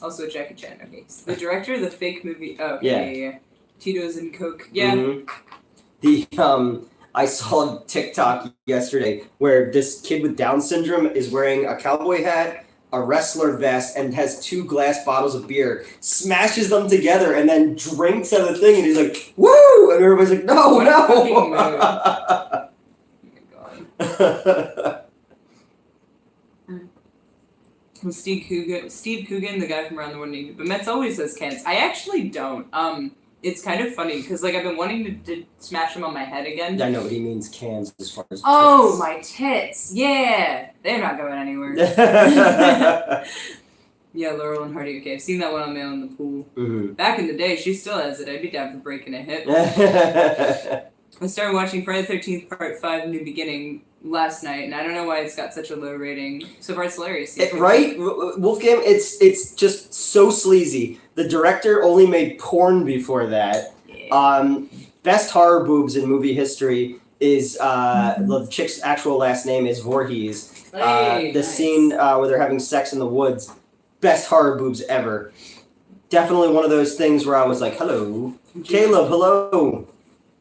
Also Jackie Chan. Okay. So the director of the fake movie. Oh, okay. Yeah. Tito's and Coke. Yeah. Mm-hmm. I saw TikTok yesterday where this kid with Down syndrome is wearing a cowboy hat, a wrestler vest, and has 2 glass bottles of beer, smashes them together, and then drinks out of the thing, and he's like, "Woo!" And everybody's like, "No, What no!" a fucking mood. Oh my god. Steve Coogan, the guy from Around the World in 80, but Mets always says cans. I actually don't. It's kind of funny because like I've been wanting to smash them on my head again. I know what he means, cans as far as. Oh, tits. my tits! Yeah, they're not going anywhere. Yeah, Laurel and Hardy. Okay, I've seen that one on Mail in the Pool. Mm-hmm. Back in the day, she still has it. I'd be down for breaking a hip. I started watching Friday the 13th Part 5 New Beginning last night, and I don't know why it's got such a low rating. So far, it's hilarious. Right? Wolfgang, it's just so sleazy. The director only made porn before that. Yeah. Best horror boobs in movie history is the chick's actual last name is Voorhees. Nice. Scene where they're having sex in the woods. Best horror boobs ever. Definitely one of those things where I was like, hello. Caleb, hello.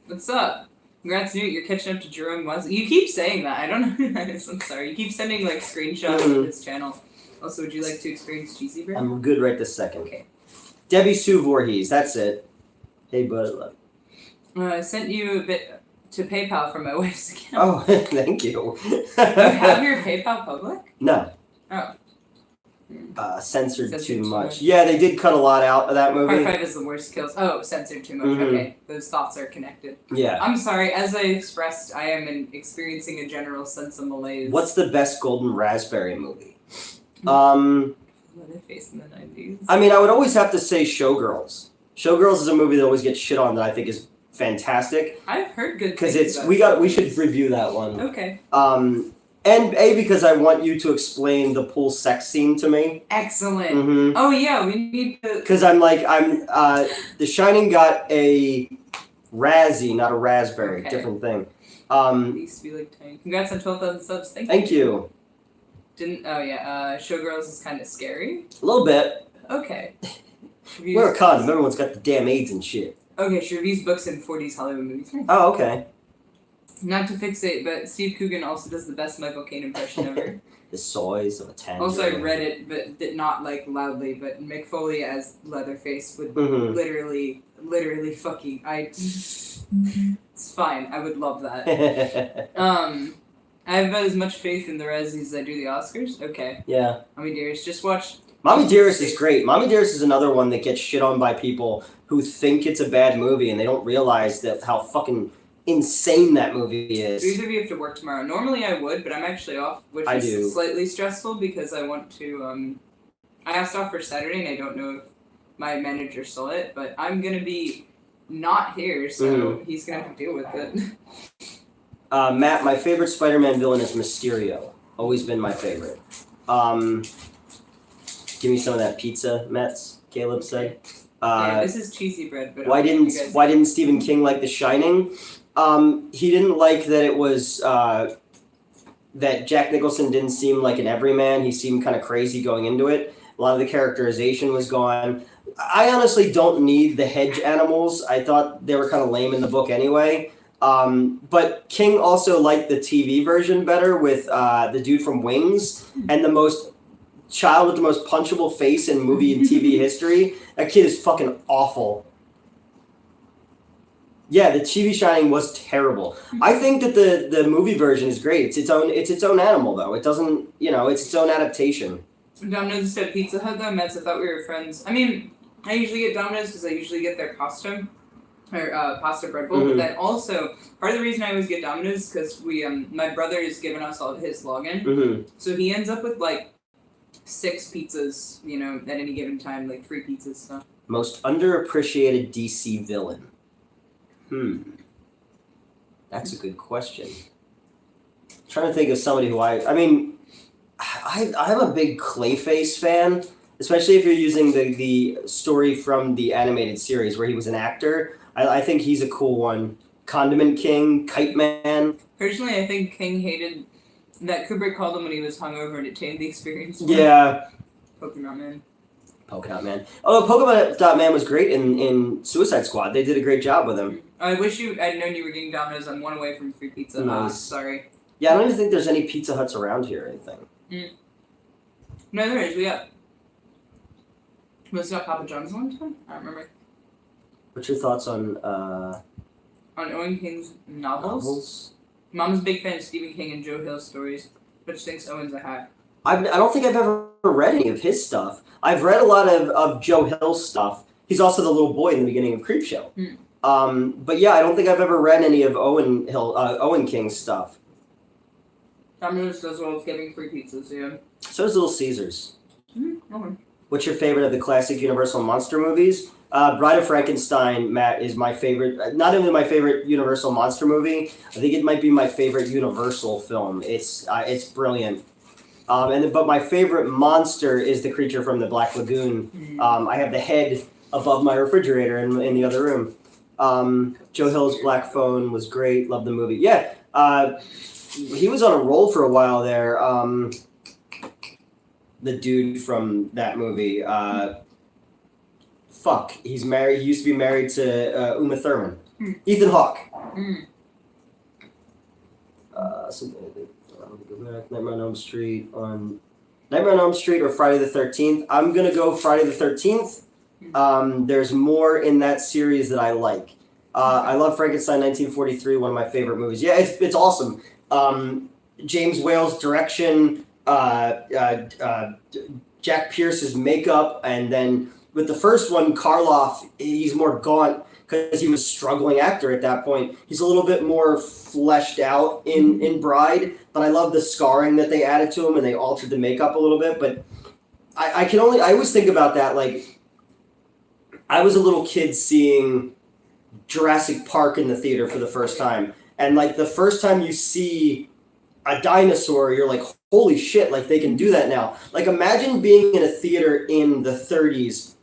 What's up? Congrats, Newt. You're catching up to Jerome Wesley. You keep saying that. I don't know who that is. I'm sorry. You keep sending like screenshots of his channel. Also, would you like to experience cheesy bread? I'm good right this second. Okay. Debbie Sue Voorhees. That's it. Hey, bud. I sent you a bit to PayPal from my wife's account. Oh, thank you. You have your PayPal public? No. Oh. Censored too much. Yeah, they did cut a lot out of that movie. Part 5 is the worst kills. Oh, censored too much. Mm-hmm. Okay, those thoughts are connected. Yeah. I'm sorry. As I expressed, I am experiencing a general sense of malaise. What's the best Golden Raspberry movie? What they faced in the 90s. I mean, I would always have to say Showgirls. Showgirls is a movie that always gets shit on that I think is fantastic. I've heard good because things it's about we should review that one. Okay. And because I want you to explain the pool sex scene to me. Excellent. Mm-hmm. Oh yeah, we need to. Because The Shining got a Razzie, not a raspberry. Okay. Different thing. It used to be like tiny. Congrats on 12,000 subs. Thank you. Showgirls is kind of scary. A little bit. Okay. Wear a condom. Everyone's got the damn AIDS and shit. Okay, she reviews books and 40s Hollywood movies. Oh, okay. Not to fixate, but Steve Coogan also does the best Michael Caine impression ever. The soys of a 10. Also, I read it, but did not like loudly. But Mick Foley as Leatherface would Mm-hmm. literally fucking. It's fine. I would love that. I have about as much faith in the Razzies as I do the Oscars. Okay. Yeah. Mommy Dearest, just watch. Mommy Dearest is great. Mommy Dearest is another one that gets shit on by people who think it's a bad movie and they don't realize that how fucking insane that movie is. Either of you have to work tomorrow. Normally I would, but I'm actually off, which is slightly stressful because I want to. I asked off for Saturday and I don't know if my manager saw it, but I'm gonna be not here, so he's gonna have to deal with it. Matt, my favorite Spider-Man villain is Mysterio. Always been my favorite. Give me some of that pizza, Mets. Caleb said. Yeah, this is cheesy bread, but why didn't Stephen King like The Shining? He didn't like that it was that Jack Nicholson didn't seem like an everyman. He seemed kind of crazy going into it. A lot of the characterization was gone. I honestly don't need the hedge animals. I thought they were kind of lame in the book anyway. But King also liked the TV version better with the dude from Wings and the child with the most punchable face in movie and TV history. That kid is fucking awful. Yeah, the TV Shining was terrible. I think that the movie version is great. It's its own animal though. It doesn't, it's its own adaptation. Domino's instead of Pizza Hut though, Mets. I thought we were friends. I mean, I usually get Domino's because I usually get their pasta. Or pasta bread bowl, but then also part of the reason I always get Domino's is because my brother has given us all his login, so he ends up with like 6 pizzas, at any given time, like free pizzas. So. Most underappreciated DC villain. That's a good question. I'm trying to think of somebody who I'm a big Clayface fan. especially if you're using the story from the animated series where he was an actor. I think he's a cool one. Condiment King, Kite Man. Personally, I think King hated that Kubrick called him when he was hungover and it tamed the experience. Yeah. Pokemon Man. Pokemon Man. Oh, Pokemon Man was great in Suicide Squad. They did a great job with him. I wish I'd known you were getting Domino's. I'm one away from free pizza. Nice. Sorry. Yeah, I don't even think there's any Pizza Huts around here or anything. No, there is. We got Papa John's one time? I don't remember. What's your thoughts on Owen King's novels? Mom's a big fan of Stephen King and Joe Hill stories, but she thinks Owen's a hack. I don't think I've ever read any of his stuff. I've read a lot of Joe Hill's stuff. He's also the little boy in the beginning of Creepshow. But yeah, I don't think I've ever read any of Owen King's stuff. Domino's does well with giving free pizzas, yeah. So does Little Caesars. Okay. What's your favorite of the classic Universal monster movies? Bride of Frankenstein, Matt, is my favorite. Not only my favorite Universal monster movie, I think it might be my favorite Universal film. It's brilliant. But my favorite monster is the creature from the Black Lagoon. I have the head above my refrigerator in the other room. Joe Hill's Black Phone was great. Love the movie. Yeah, he was on a roll for a while there. The dude from that movie. He's married. He used to be married to Uma Thurman. Ethan Hawke. Nightmare on Elm Street or Friday the 13th. I'm gonna go Friday the 13th. There's more in that series that I like. I love Frankenstein 1943, one of my favorite movies. Yeah, it's awesome. James Whale's direction, Jack Pierce's makeup, and then with the first one, Karloff, he's more gaunt because he was a struggling actor at that point. He's a little bit more fleshed out in Bride, but I love the scarring that they added to him and they altered the makeup a little bit. But I always think about that, like, I was a little kid seeing Jurassic Park in the theater for the first time. And, like, the first time you see a dinosaur, you're like, holy shit, like, they can do that now. Like, imagine being in a theater in the 30s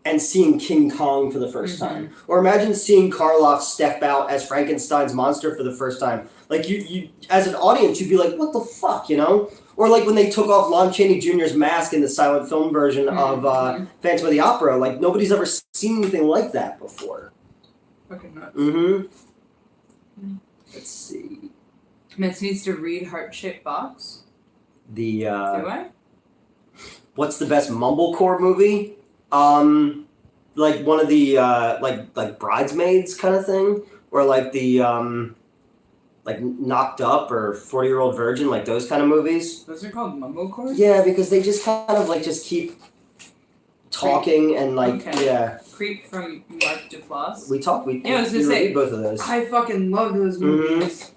and seeing King Kong for the first time. Or imagine seeing Karloff step out as Frankenstein's monster for the first time. Like, you as an audience, you'd be like, what the fuck, you know? Or like when they took off Lon Chaney Jr.'s mask in the silent film version of Phantom of the Opera. Like, nobody's ever seen anything like that before. Fucking nuts. Let's see. Mets needs to read Heart-Shaped Box. Do I? What's the best mumblecore movie? Like one of the like Bridesmaids kind of thing, or like the like Knocked Up or 40-Year-Old Virgin, like those kind of movies. Those are called mumblecore? Yeah, because they just kind of like just keep talking and like yeah. Creep from Mark Duplass. I was gonna say both of those. I fucking love those movies.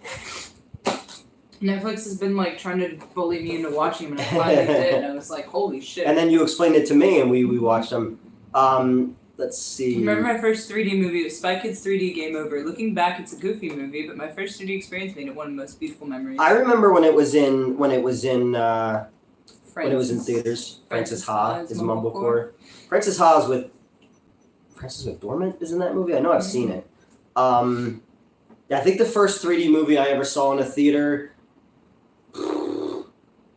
Netflix has been like trying to bully me into watching them, and I finally did, and I was like, holy shit. And then you explained it to me, and we watched them. Let's see. Remember my first 3D movie? It was Spy Kids 3D Game Over. Looking back, it's a goofy movie, but my first 3D experience made it one of the most beautiful memories. I remember when it was in theaters. Francis Ha is Mumblecore. Francis Ha is with Francis McDormand is in that movie. I know I've seen it. I think the first 3D movie I ever saw in a theater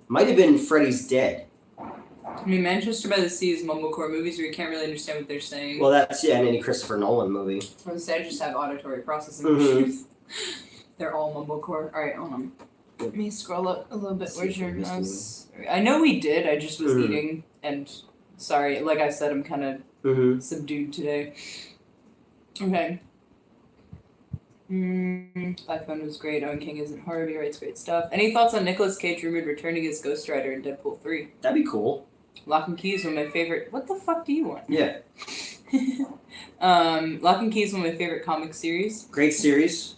might have been Freddy's Dead. I mean, Manchester by the Sea is mumblecore movies where you can't really understand what they're saying. Well, that's, and any Christopher Nolan movie. I just have auditory processing issues. They're all mumblecore. Alright, hold on. Let me scroll up a little bit. Where's your mouse? I know we did, I just was eating, and sorry, like I said, I'm kind of subdued today. Okay. Black Phone was great. Owen King isn't horror, he writes great stuff. Any thoughts on Nicolas Cage rumored returning as Ghost Rider in Deadpool 3? That'd be cool. Lock and Key is one of my favorite... What the fuck do you want? Yeah. Lock and Key is one of my favorite comic series. Great series.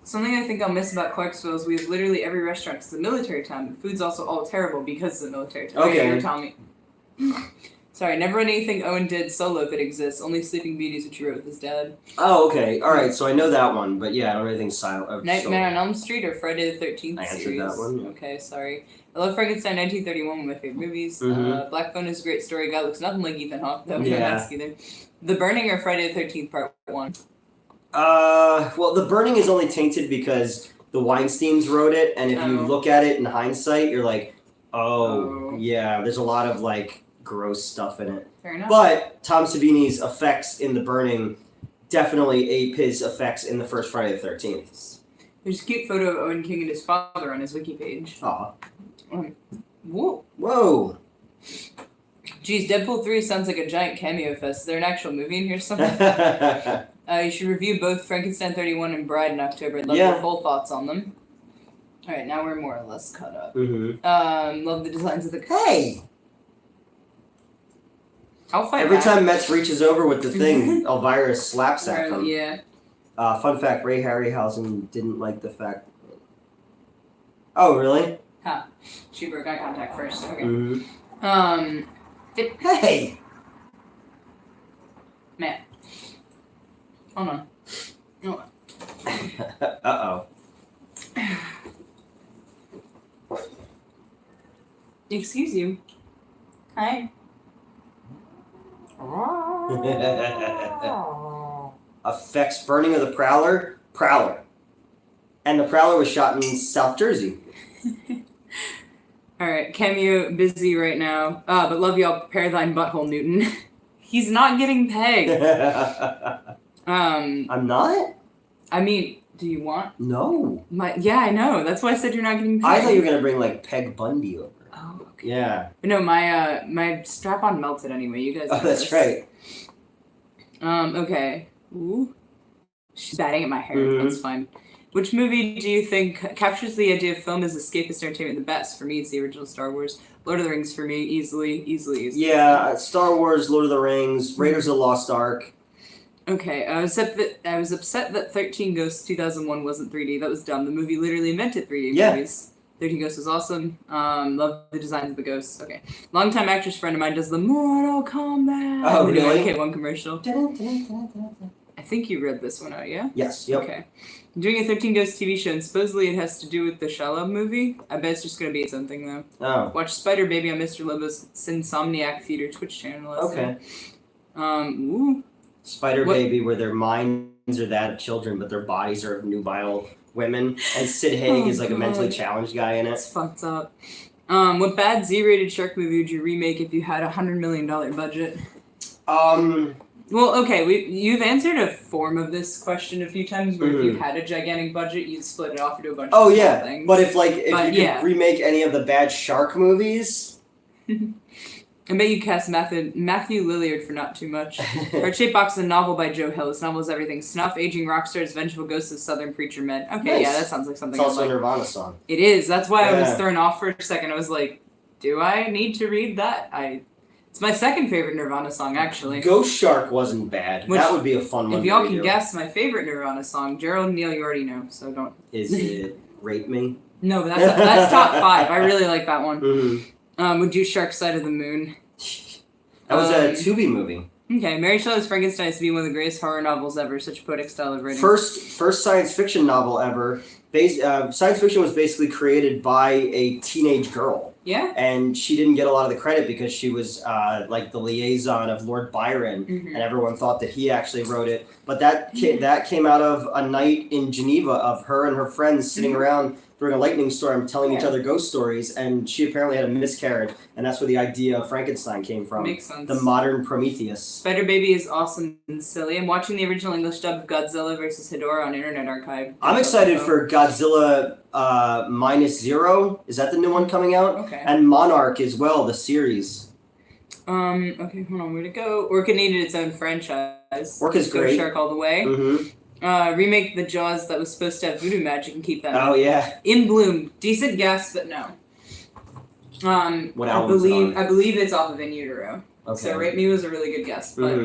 Something I think I'll miss about Clarksville is we have literally every restaurant. It's a military town, but food's also all terrible because it's a military town. Okay. You were telling me. Sorry, never read anything Owen did solo if it exists. Only Sleeping Beauty is what you wrote with his dad. Oh, okay. All right. So I know that one, but yeah, I don't know anything silent. Nightmare on Elm Street or Friday the 13th I answered series? that one. Okay, sorry. I love Frankenstein 1931, one of my favorite movies. Mhm. Black Phone is a great story. Guy looks nothing like Ethan Hawke, though. Yeah. Don't ask either. The Burning or Friday the 13th Part 1? Well, The Burning is only tainted because the Weinsteins wrote it, and if you Oh. look at it in hindsight, you're like, Oh. yeah, there's a lot of like gross stuff in it. Fair enough. But Tom Savini's effects in The Burning definitely ape his effects in the first Friday the 13th. There's a cute photo of Owen King and his father on his wiki page. Aw. Whoa. Whoa. Geez, Deadpool 3 sounds like a giant cameo fest. Is there an actual movie in here somewhere? You should review both Frankenstein 31 and Bride in October. I'd love your full thoughts on them. Alright, now we're more or less caught up. Mm-hmm. Love the designs of the... Hey! I'll fight Every back. time Metz reaches over with the thing, Elvira slaps at him. Yeah. Fun fact, Ray Harryhausen didn't like the fact... Oh, really? She broke eye contact first. Okay. Mm-hmm. Hey! Man. Hold on. Uh-oh. Excuse you. Hi. Effects burning of the Prowler? Prowler. And the Prowler was shot in South Jersey. Alright, Cameo busy right now. But love y'all, prepare thine butthole, Newton. He's not getting pegged. I'm not? I mean, do you want? No. Yeah, I know. That's why I said you're not getting pegged. I thought you were going to bring, like, Peg Bundy over. Oh, okay. Yeah. But no, my strap-on melted anyway. You guys know that's this. right. Okay. Ooh. She's batting at my hair. Mhm. That's fine. Which movie do you think captures the idea of film as escapist entertainment the best? For me, it's the original Star Wars. Lord of the Rings for me, easily. Yeah, Star Wars, Lord of the Rings, Raiders of the Lost Ark. Okay, I was upset that 13 Ghosts 2001 wasn't 3D. That was dumb. The movie literally invented 3D movies. 13 Ghosts was awesome. Love the designs of the ghosts. Okay. Longtime actress friend of mine does the Mortal Kombat. Oh, really? K1 commercial. I think you read this one out, yeah? Yes, yep. Okay. I'm doing a 13 Ghosts TV show, and supposedly it has to do with the Shallow movie. I bet it's just going to be its own thing, though. Oh. Watch Spider Baby on Mr. Lobo's Insomniac Theater Twitch channel. Okay. Ooh. Spider Baby, where their minds are that of children, but their bodies are of nubile women. And Sid Haig is like a mentally challenged guy in it. It's fucked up. What bad Z-rated shark movie would you remake if you had $100 million budget? Well, okay, you've answered a form of this question a few times where if you had a gigantic budget, you'd split it off into a bunch of small things. But if you could remake any of the bad shark movies... I bet you cast Matthew Lillard for not too much. Heart-Shaped Box is a novel by Joe Hill. This novel is everything. Snuff, Aging Rock Stars, Vengeful Ghosts of Southern Preacher Men. Okay, nice. Yeah, that sounds like something It's also I'd a like. Nirvana song. It is. That's why I was thrown off for a second. I was like, do I need to read that? It's my second favorite Nirvana song, actually. Ghost Shark wasn't bad. That would be a fun one. If y'all can guess my favorite Nirvana song, Gerald and Neil, you already know, so don't. Is it Rape Me? No, but that's top 5. I really like that one. Mm-hmm. Would do Shark Side of the Moon. That was a Tubi movie. Okay, Mary Shelley's Frankenstein is to be one of the greatest horror novels ever. Such a poetic style of writing. First science fiction novel ever. Science fiction was basically created by a teenage girl. Yeah. And she didn't get a lot of the credit because she was like the liaison of Lord Byron, and everyone thought that he actually wrote it. But that came out of a night in Geneva of her and her friends sitting around during a lightning storm telling each other ghost stories, and she apparently had a miscarriage, and that's where the idea of Frankenstein came from. Makes sense. The modern Prometheus. Spider Baby is awesome and silly. I'm watching the original English dub of Godzilla vs. Hedorah on Internet Archive. I'm excited for Godzilla -0. Is that the new one coming out? Okay. And Monarch as well, the series. Okay, hold on, where'd it go? Orca needed its own franchise. Orca's Go great. Shark all the way. Mm-hmm. Remake the Jaws that was supposed to have voodoo magic and keep that. Oh yeah. In Bloom, decent guess, but no. What I album's believe it's off of In Utero. Okay. So Rape Me was a really good guess, but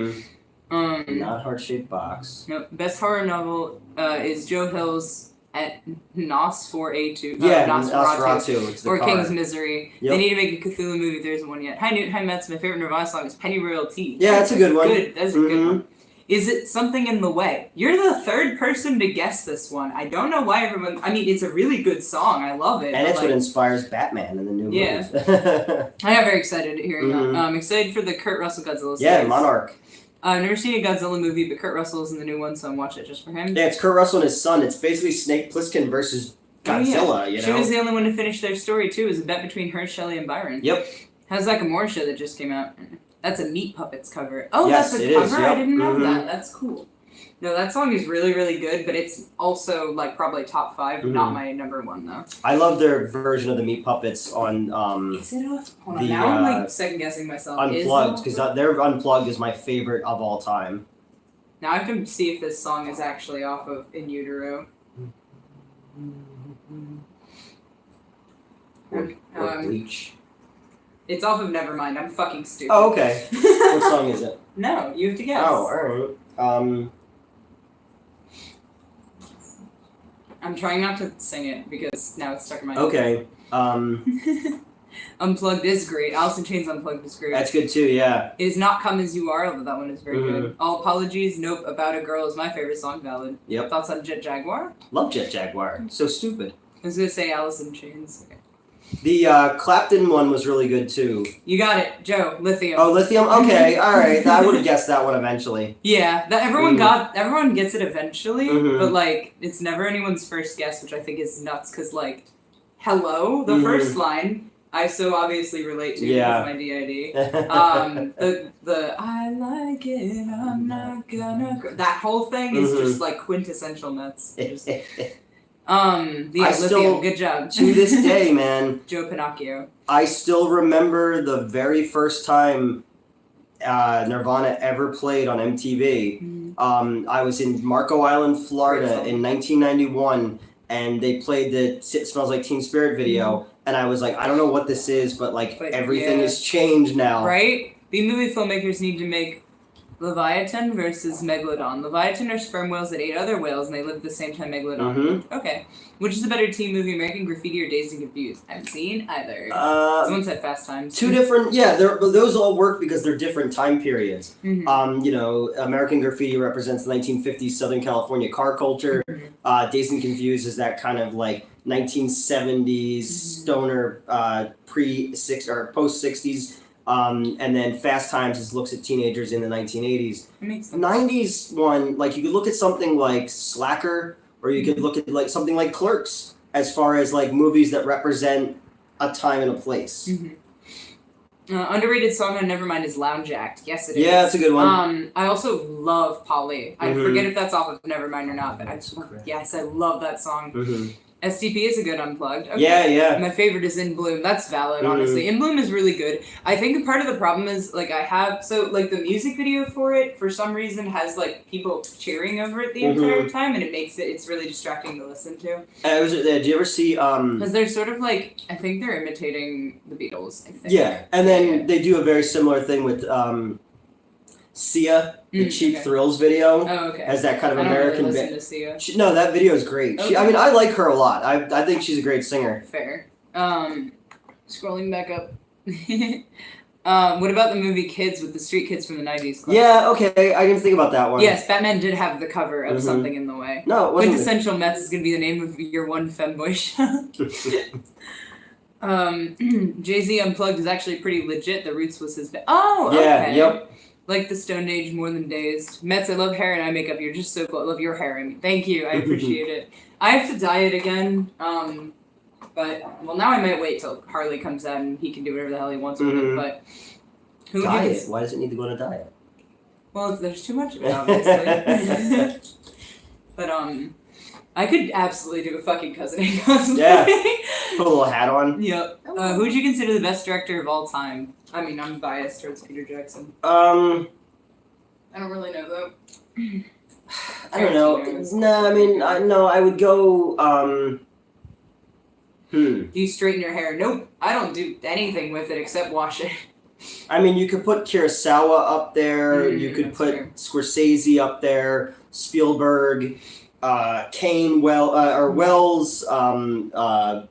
Not Heart-Shaped Box. no. Best horror novel is Joe Hill's at Nos 4A2. Yeah, Nosferatu. It's the Or car. King's Misery. Yep. They need to make a Cthulhu movie if there isn't one yet. Hi Newt, hi Mets. My favorite Nirvana song is Pennyroyal Tea. Yeah, that's a good one. Good, that's a good one. Is it Something in the Way? You're the third person to guess this one. I don't know why everyone... I mean, it's a really good song. I love it. And it's what inspires Batman in the new movies. I got very excited hearing that. I'm excited for the Kurt Russell Godzilla series. Yeah, Monarch. I've never seen a Godzilla movie, but Kurt Russell's in the new one, so I'm watching it just for him. Yeah, it's Kurt Russell and his son. It's basically Snake Plissken versus Godzilla, you know? She was the only one to finish their story, too. It was a bet between her, Shelley, and Byron. Yep. How's that Gamora show that just came out? That's a Meat Puppets cover. Oh, yes, that's the it cover? is, yep. I didn't know that. That's cool. No, that song is really, really good, but it's also, like, probably top 5, not my number 1, though. I love their version of the Meat Puppets on, Is it off? Hold on, now I'm, like, second-guessing myself. Unplugged, because their Unplugged is my favorite of all time. Now I can see if this song is actually off of In Utero. Or Bleach. It's off of Nevermind. I'm fucking stupid. Oh, okay. What song is it? No, you have to guess. Oh, alright. I'm trying not to sing it because now it's stuck in my head. Okay. Unplugged is great. Alice in Chains Unplugged is great. That's good too, yeah. It is Not Come As You Are, although that one is very good. All Apologies, Nope, About a Girl is my favorite song ballad. Yep. Thoughts on Jet Jaguar? Love Jet Jaguar. So stupid. I was gonna say Alice in Chains. Okay. The Clapton one was really good too. You got it, Joe. Lithium. Oh, Lithium? Okay, alright. I would have guessed that one eventually. Yeah, that everyone gets it eventually, but like it's never anyone's first guess, which I think is nuts. Cause like, hello, the first line I so obviously relate to because my DID. The I like it, I'm not gonna. That whole thing is just like quintessential Mets. Lithium, good job. To this day, man. Joe Pinocchio. I still remember the very first time Nirvana ever played on MTV. I was in Marco Island, Florida in 1991, and they played the It Smells Like Teen Spirit video, and I was like, I don't know what this is, but everything has changed now. Right? B-movie filmmakers need to make Leviathan versus Megalodon. Leviathan are sperm whales that ate other whales, and they lived at the same time Megalodon. Okay. Which is a better teen movie, American Graffiti or Dazed and Confused? I haven't seen either. Someone said Fast Times. Two different, those all work because they're different time periods. You know, American Graffiti represents the 1950s Southern California car culture. Dazed and Confused is that kind of like 1970s stoner post-60s. And then Fast Times looks at teenagers in the 1980s. That makes sense. 90s one, like you could look at something like Slacker, or you could look at like something like Clerks, as far as like movies that represent a time and a place. Underrated song on Nevermind is Lounge Act. Yes, it is. Yeah, that's a good one. I also love Polly. I forget if that's off of Nevermind or not, but I love that song. SDP is a good Unplugged. Okay. Yeah. My favorite is In Bloom. That's valid, honestly. In Bloom is really good. I think part of the problem is, like, the music video for it, for some reason, has, like, people cheering over it the entire time, and it's really distracting to listen to. Did you ever see, Because they're sort of, like, I think they're imitating the Beatles, I think. Yeah, and then they do a very similar thing with, Sia, the Cheap Thrills video. Oh, okay. Has that kind of I don't American really listen to Sia. No, that video is great. Okay. I like her a lot. I think she's a great singer. Fair. Scrolling back up. What about the movie Kids with the street kids from the 90s? Class? Yeah, okay. I didn't think about that one. Yes, Batman did have the cover of Something in the Way. No, it wasn't. Quintessential Mets is going to be the name of your one femboy show. Jay-Z Unplugged is actually pretty legit. The Roots was his... Oh, okay. Yeah, yep. Like the Stone Age more than Dazed. Mets, I love hair and eye makeup. You're just so cool. I love your hair. Thank you. I appreciate it. I have to dye it again. But now I might wait till Harley comes out and he can do whatever the hell he wants with it. But diet? Why does it need to go on a diet? Well, there's too much of it, obviously. But I could absolutely do a fucking Cousin A cosplay. Yeah. Put a little hat on. Yep. Who would you consider the best director of all time? I mean, I'm biased towards Peter Jackson. I don't really know though. I don't know. No, I mean, I would go. Do you straighten your hair? Nope. I don't do anything with it except wash it. I mean, you could put Kurosawa up there. You could put Scorsese up there. Spielberg. Kane, Wells, I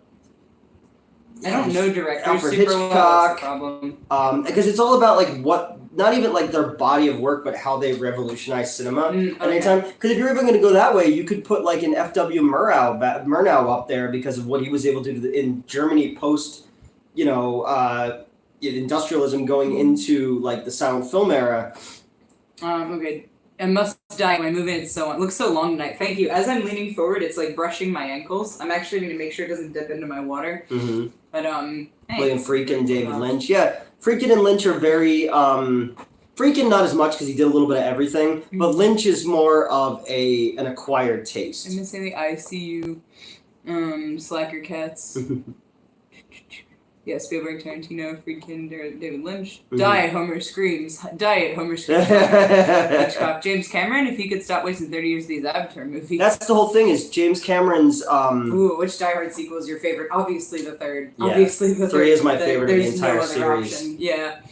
don't know directors Alfred super well. That's the problem. because it's all about like not even like their body of work, but how they revolutionized cinema at any time. Because if you're even going to go that way, you could put like an F.W. Murnau up there because of what he was able to do in Germany post, industrialism going into like the silent film era. Okay. I must die when I move in. It looks so long tonight. Thank you. As I'm leaning forward, it's like brushing my ankles. I'm actually going to make sure it doesn't dip into my water. Mm-hmm. But hey, William Friedkin, David Lynch. Yeah, Friedkin and Lynch are very Friedkin not as much because he did a little bit of everything, but Lynch is more of an acquired taste. I'm gonna say the ICU, Slacker Cats. Yeah, Spielberg, Tarantino, Friedkin, David Lynch. Mm-hmm. Die, Homer screams. Die, Homer screams. Hitchcock. James Cameron, if he could stop wasting 30 years of these Avatar movies. That's the whole thing, is James Cameron's... Ooh, which Die Hard sequel is your favorite? Obviously the third. Yeah. Obviously the third. 3 is my favorite of the entire series. Option. Yeah.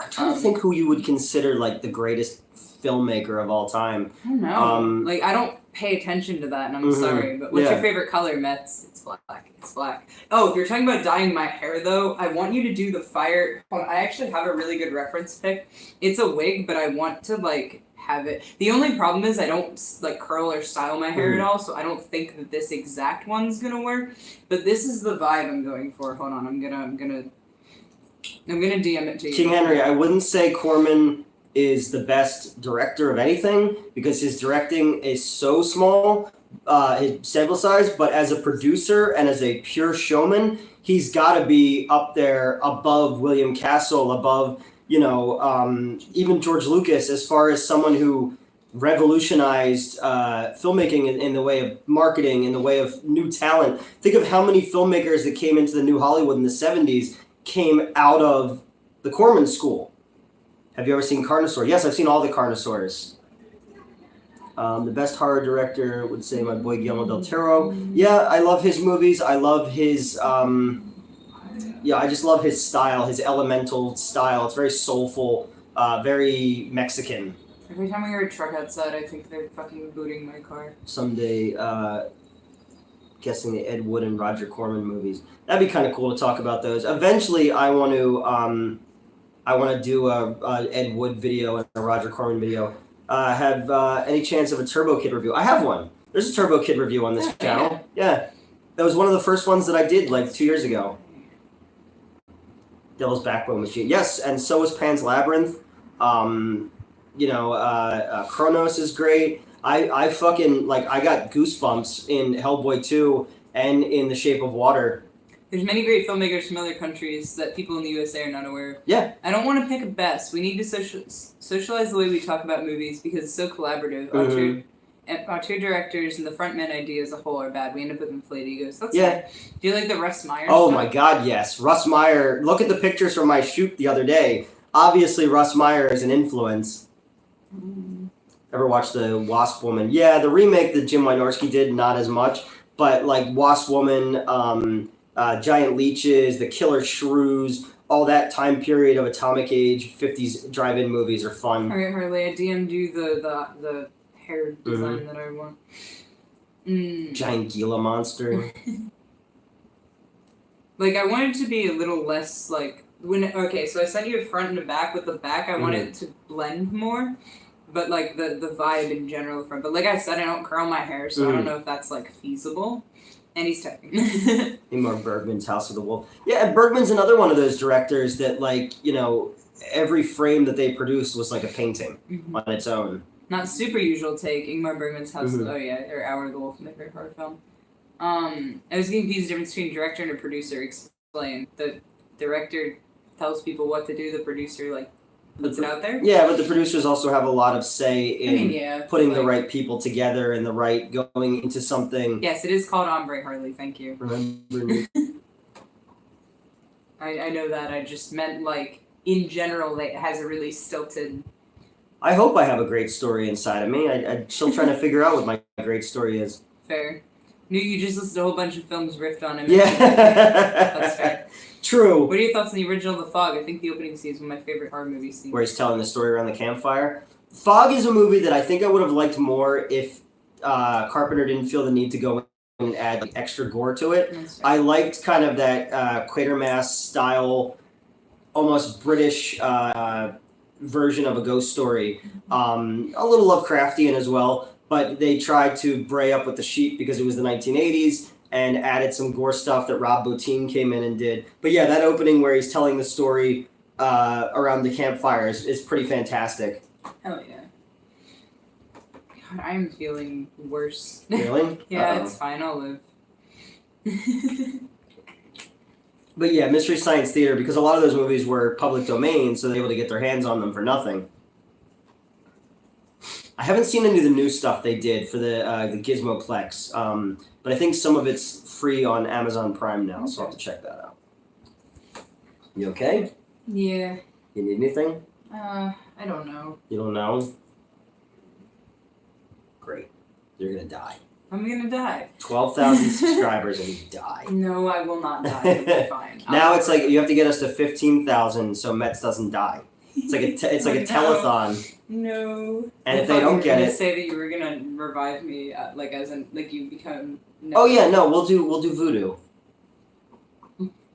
I'm trying to think who you would consider, like, the greatest filmmaker of all time. I don't know. I don't pay attention to that, and I'm sorry, but what's your favorite color, Mets? It's black. It's black. Oh, if you're talking about dyeing my hair, though, I want you to do the fire... I actually have a really good reference pic. It's a wig, but I want to, have it... The only problem is I don't, curl or style my hair at all, so I don't think that this exact one's gonna work, but this is the vibe I'm going for. Hold on, I'm gonna DM it to you. King Henry, I wouldn't say Corman is the best director of anything because his directing is so small, his sample size, but as a producer and as a pure showman, he's got to be up there above William Castle, above, even George Lucas, as far as someone who revolutionized filmmaking in the way of marketing, in the way of new talent. Think of how many filmmakers that came into the new Hollywood in the 70s came out of the Corman School. Have you ever seen Carnosaur? Yes, I've seen all the Carnosaurs. The best horror director would say my boy Guillermo del Toro. Yeah, I love his movies. I love his... I just love his style, his elemental style. It's very soulful, very Mexican. Every time I hear a truck outside, I think they're fucking booting my car. Someday, guessing the Ed Wood and Roger Corman movies. That'd be kind of cool to talk about those. Eventually, I want to do a Ed Wood video and a Roger Corman video. Have any chance of a Turbo Kid review? I have one. There's a Turbo Kid review on this channel. Yeah. That was one of the first ones that I did 2 years ago. Devil's Backbone Machine. Yes, and so was Pan's Labyrinth. Kronos is great. I fucking, I got goosebumps in Hellboy 2 and in The Shape of Water. There's many great filmmakers from other countries that people in the USA are not aware of. Yeah. I don't want to pick a best. We need to socialize the way we talk about movies because it's so collaborative. Auteur directors and the frontman idea as a whole are bad. We end up with inflated egos. That's fine. Do you like the Russ Meyer stuff? My God, yes. Russ Meyer. Look at the pictures from my shoot the other day. Obviously, Russ Meyer is an influence. Ever watched The Wasp Woman? Yeah, the remake that Jim Wynorski did, not as much. But Wasp Woman... Giant Leeches, The Killer Shrews, all that time period of Atomic Age 50s drive-in movies are fun. Alright, Harley, I DM'd you the hair design that I want. Giant Gila monster. I wanted to be a little less, so I sent you a front and a back. With the back, I wanted it to blend more, but, the vibe in general front. But like I said, I don't curl my hair, so I don't know if that's, feasible. And he's typing. Ingmar Bergman's House of the Wolf. Yeah, and Bergman's another one of those directors that, every frame that they produced was like a painting on its own. Not super usual take. Ingmar Bergman's House of or Hour of the Wolf, my favorite horror film. I was getting confused the difference between director and a producer. Explain. The director tells people what to do, the producer, puts it out there? Yeah, but the producers also have a lot of say in putting the right people together and going into something. Yes, it is called Ombre, Harley. Thank you. Remember me. I know that. I just meant, in general, it has a really stilted... I hope I have a great story inside of me. I'm still trying to figure out what my great story is. Fair. You just listed a whole bunch of films riffed on him. Yeah. That's fair. True. What are your thoughts on the original The Fog? I think the opening scene is one of my favorite horror movie scenes. Where he's telling the story around the campfire. Fog is a movie that I think I would have liked more if Carpenter didn't feel the need to go and add like, extra gore to it. That's I liked kind of that Quatermass style, almost British version of a ghost story. A little Lovecraftian as well, but they tried to bray up with the sheep because it was the 1980s and added some gore stuff that Rob Bottin came in and did. But yeah, that opening where he's telling the story around the campfire is pretty fantastic. Hell yeah. God, I'm feeling worse. Really? Yeah, it's fine. I'll live. But yeah, Mystery Science Theater, because a lot of those movies were public domain, so they're able to get their hands on them for nothing. I haven't seen any of the new stuff they did for the Gizmoplex, but I think some of it's free on Amazon Prime now, so I'll have to check that out. You okay? Yeah. You need anything? I don't know. You don't know? Great. You're gonna die. I'm gonna die. 12,000 subscribers and you die. No, I will not die. It'll be fine. Now it's like you have to get us to 15,000 so Mets doesn't die. It's like a telethon. No. And if they don't get it, say that you were gonna revive me, like as in like you become. No. Oh yeah, no, we'll do voodoo.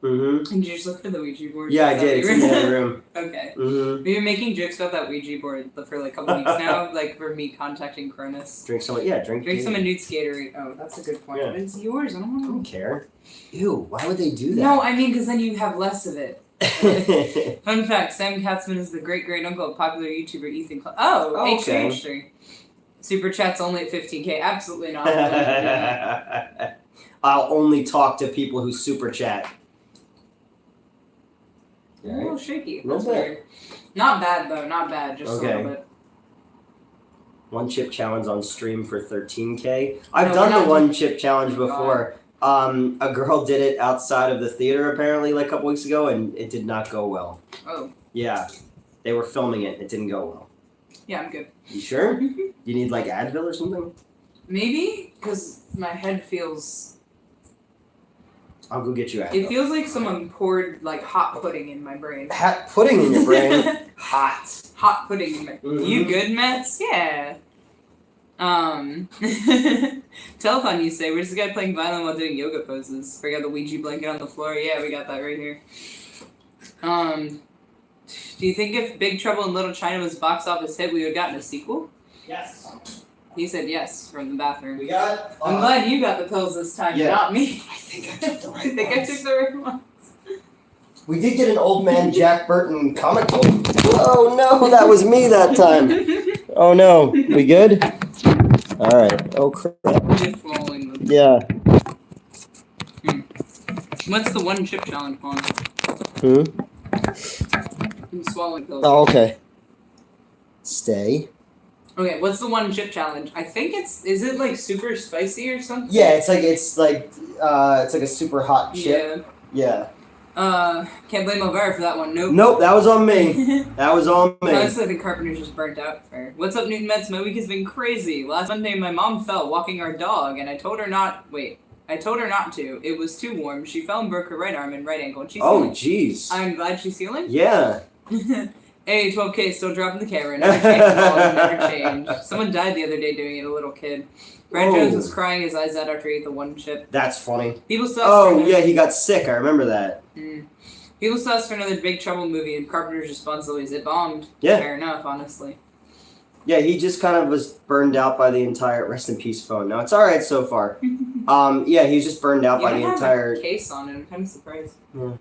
Mm-hmm. And you just look for the Ouija board? Yeah, I did. It's in the other room. Okay. Mm-hmm. We've been making jokes about that Ouija board for like a couple weeks now, like for me contacting Cronus. Drink some. Drink some Newt Skater. Oh, that's a good point. Yeah. But it's yours. I don't I want don't care. Ew, why would they do that? No, I mean because then you have less of it. Fun fact: Sam Katzman is the great uncle of popular YouTuber Ethan. Okay. H3. Super chat's only at 15K. Absolutely not. I'll only talk to people who super chat. A little shaky. A little That's bit. weird. Not bad though. Not bad. Just Okay. a little bit. One chip challenge on stream for 13K. I've No, done we're the not one chip challenge Oh, before. A girl did it outside of the theater apparently like a couple weeks ago, and it did not go well. Oh. Yeah, they were filming it. It didn't go well. Yeah, I'm good. You sure? You need like Advil or something? Maybe because my head feels. I'll go get you Advil. It feels like someone poured like hot pudding in my brain. Hot pudding in your brain. Hot. Hot pudding in my. Mhm. You good, Mets? Yeah. Telethon, you say, where's the guy playing violin while doing yoga poses? We got the Ouija blanket on the floor. Yeah, we got that right here. Do you think if Big Trouble in Little China was box office hit, we would have gotten a sequel? Yes. He said yes from the bathroom. We got. I'm glad you got the pills this time, Yeah. not me. I think I took the right I think I took the right one. We did get an old man Jack Burton comic book. Oh no, that was me that time. Oh no, we good? All right. Oh crap. Just swallowing them. Yeah. What's the one chip challenge on? I'm swallowing pills. Oh, okay. Stay. Okay, what's the one chip challenge? I think is it like super spicy or something? Yeah, it's like a super hot chip. Yeah. Can't blame Elvira for that one. Nope. Nope, that was on me. That was on me. Honestly, I think Carpenter's just burnt out. Fair. What's up, Newton Mets? My week has been crazy. Last Monday, my mom fell walking our dog, and I told her not to. It was too warm. She fell and broke her right arm and right ankle, and she's Oh, healing. jeez. I'm glad she's healing. Yeah. Hey, 12K, still dropping the camera. Never change the volume, never change. Someone died the other day doing it, a little kid. Brad Whoa. Jones was crying his eyes out after he ate the one chip. That's funny. People still Oh, yeah, he got sick. I remember that. People still ask for another Big Trouble movie, and Carpenter's response always, it bombed. Yeah. Fair enough, honestly. Yeah, he just kind of was burned out by the entire rest in peace phone. No, it's all right so far. Yeah, he was just burned out by the entire a case on it. I'm kind of surprised. Yeah.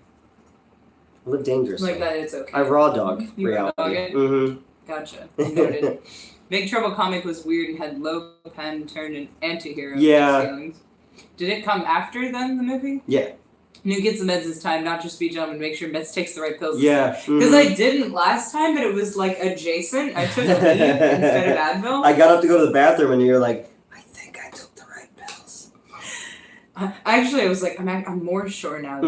I live dangerously. Like that, it's okay. I raw dog You raw reality. dog it? Mm-hmm. Gotcha. Noted. Big Trouble comic was weird and had low pen turned an anti-hero. Yeah. Feelings. Did it come after then, the movie? Yeah. New gets the meds this time, not just be gentlemen. Make sure Meds takes the right pills. Yeah. Because I didn't last time, but it was like adjacent. I took leave instead of Advil. I got up to go to the bathroom and you're like, I think I took the right pills. Actually, I was like, I'm more sure now,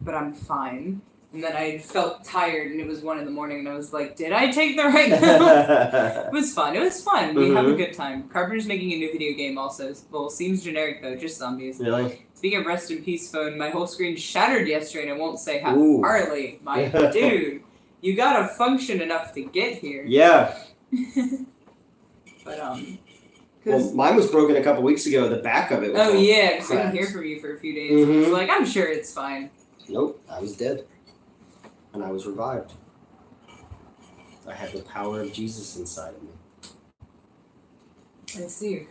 but I'm fine. And then I felt tired, and it was 1 a.m, and I was like, did I take the right pills? It was fun. It was fun. We have a good time. Carpenter's making a new video game also. Well, seems generic, though. Just zombies. Really? Speaking of rest in peace phone, my whole screen shattered yesterday, and I won't say how. Ooh. Harley, my dude, you gotta function enough to get here. Yeah. But, Well, mine was broken a couple weeks ago. The back of it was Oh, yeah, because I didn't cracked. hear from you for a few days. I was like, I'm sure it's fine. Nope, I was dead. And I was revived. I had the power of Jesus inside of me. I see.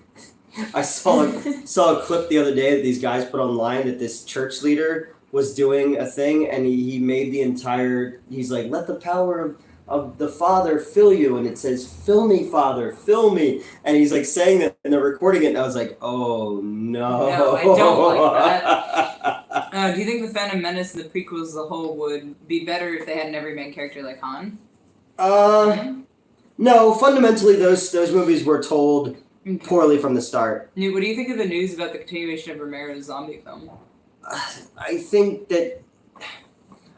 I saw a clip the other day that these guys put online that this church leader was doing a thing, and he made the entire, he's like, let the power of the Father fill you, and it says, fill me, Father, fill me, and he's like saying that, and they're recording it, and I was like, oh no. No, I don't like that. Do you think the Phantom Menace and the prequels as a whole would be better if they had an everyman character like Han? No, fundamentally those movies were told poorly from the start. Newt, what do you think of the news about the continuation of Romero's zombie film? I think that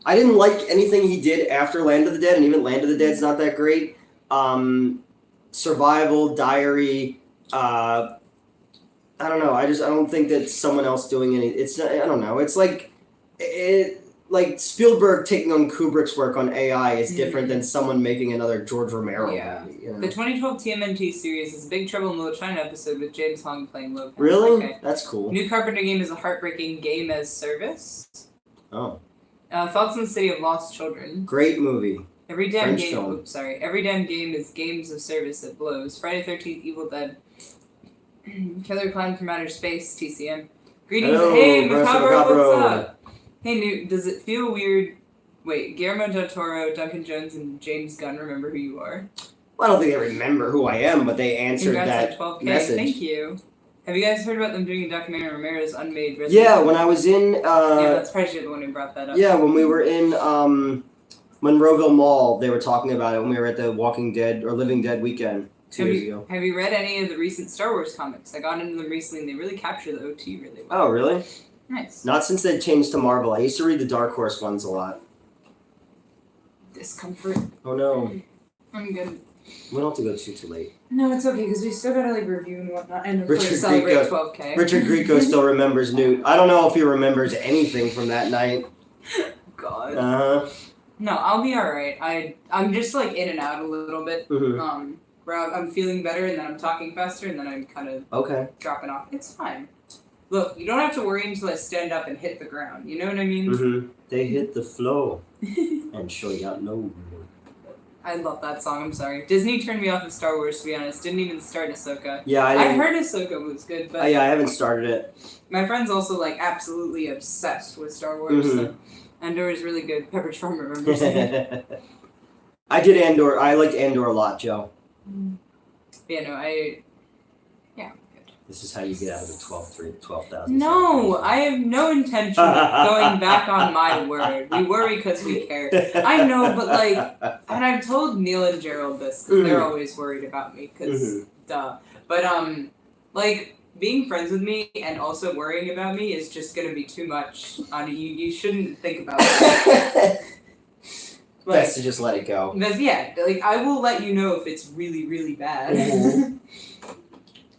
I didn't like anything he did after Land of the Dead, and even Land of the Dead's not that great. Survival, Diary, I don't know. I don't think that someone else doing any. It's I don't know. It's like Spielberg taking on Kubrick's work on AI is different than someone making another George Romero movie. You know? The 2012 TMNT series is a Big Trouble in Little China episode with James Hong playing Logan. Really? Okay. That's cool. New Carpenter game is a heartbreaking game as service. Oh. Thoughts on the City of Lost Children. Great movie. Every damn French game. film. Oops, sorry. Every damn game is games of service that blows. Friday 13th, Evil Dead. Killer Clown from Outer Space. TCM. Greetings. Hello, hey, Bros Macabro, what's Macabro. up? Hey, Newt. Does it feel weird? Wait, Guillermo del Toro, Duncan Jones, and James Gunn remember who you are? Well, I don't think they remember who I am, but they answered Congrats that on 12K. message. Thank you. Have you guys heard about them doing a documentary on Romero's unmade Resident Yeah, Evil? when I was in. Yeah, that's probably the one who brought that up. Yeah, when we were in Monroeville Mall, they were talking about it when we were at the Walking Dead or Living Dead weekend 2 years ago. Have you read any of the recent Star Wars comics? I got into them recently and they really capture the OT really well. Oh, really? Nice. Not since they changed to Marvel. I used to read the Dark Horse ones a lot. Discomfort. Oh no, I'm good. we don't have to go too late. No, it's okay because we still gotta like review and whatnot and of Richard course celebrate Grieco. 12K. Richard Grieco still remembers Newt. I don't know if he remembers anything from that night. God. Uh-huh. No, I'll be alright. I'm just like in and out a little bit. Mhm. Where I'm feeling better and then I'm talking faster and then I'm kind of Okay. dropping off. It's fine. Look, you don't have to worry until I stand up and hit the ground. You know what I mean? Mm-hmm. They hit the flow and show you no. I love that song. I'm sorry. Disney turned me off of Star Wars, to be honest. Didn't even start Ahsoka. Yeah, I heard Ahsoka was good, but yeah, I haven't started it. my friend's also like absolutely obsessed with Star Wars. So Andor is really good. Pepperidge Farm remembers it. I did Andor. I liked Andor a lot, Joe. Yeah, no, yeah, good. This is how you get out of the 12,000. No, I have no intention of going back on my word. We worry because we care. I know, but like, and I've told Neil and Gerald this because they're always worried about me because duh. But like being friends with me and also worrying about me is just gonna be too much. You shouldn't think about it. Best to just let it go. Because yeah, like I will let you know if it's really, really bad.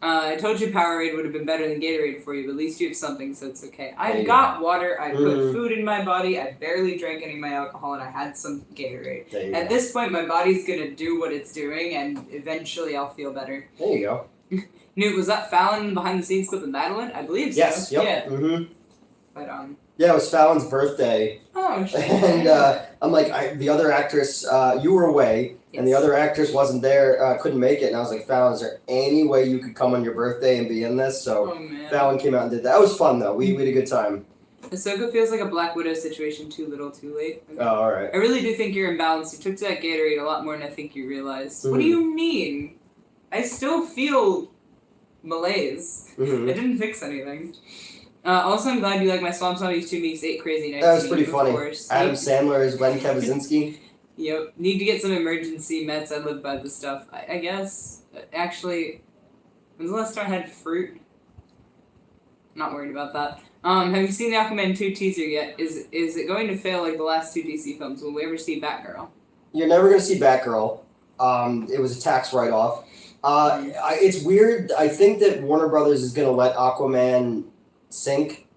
I told you Powerade would have been better than Gatorade for you, but at least you have something, so it's okay. I've got water, I put food in my body, I barely drank any of my alcohol, and I had some Gatorade. At this point, my body's gonna do what it's doing, and eventually I'll feel better. There you go. Newt, was that Fallon behind the scenes clip with Madeline? I believe so. Yes, yep. Yeah. Mm-hmm. But yeah, it was Fallon's birthday. Oh shit. And I'm like, the other actress, you were away, and the other actress wasn't there, couldn't make it, and I was like, Fallon, is there any way you could come on your birthday and be in this? So Fallon came out and did that. It was fun though. We had a good time. Ahsoka feels like a Black Widow situation, too little, too late. Okay. Oh, alright. I really do think you're imbalanced. You took to that Gatorade a lot more than I think you realized. What do you mean? I still feel malaise. It didn't fix anything. Also, I'm glad you like my Swamp Zombies 2 Weeks 8 Crazy Nights. That was pretty funny. Course. Adam Sandler is Len Kaczynski. Yep. Need to get some emergency meds. I live by the stuff. I guess. Actually, when's the last time I had fruit? Not worried about that. Have you seen the Aquaman 2 teaser yet? Is it going to fail like the last two DC films? Will we ever see Batgirl? You're never going to see Batgirl. It was a tax write-off. It's weird. I think that Warner Brothers is going to let Aquaman sink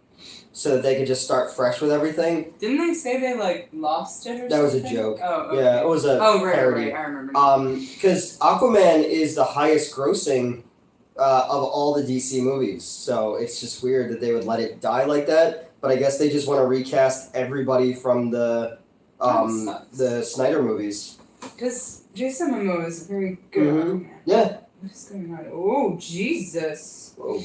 so that they could just start fresh with everything. Didn't they say they like lost it or something? That was a joke. Oh, okay. Yeah, it was a parody. Right, I remember. Because Aquaman is the highest grossing of all the DC movies. So it's just weird that they would let it die like that. But I guess they just want to recast everybody from the Snyder movies. Because Jason Momoa is a very good Aquaman. Yeah. What's going on? Oh, Jesus. Whoa.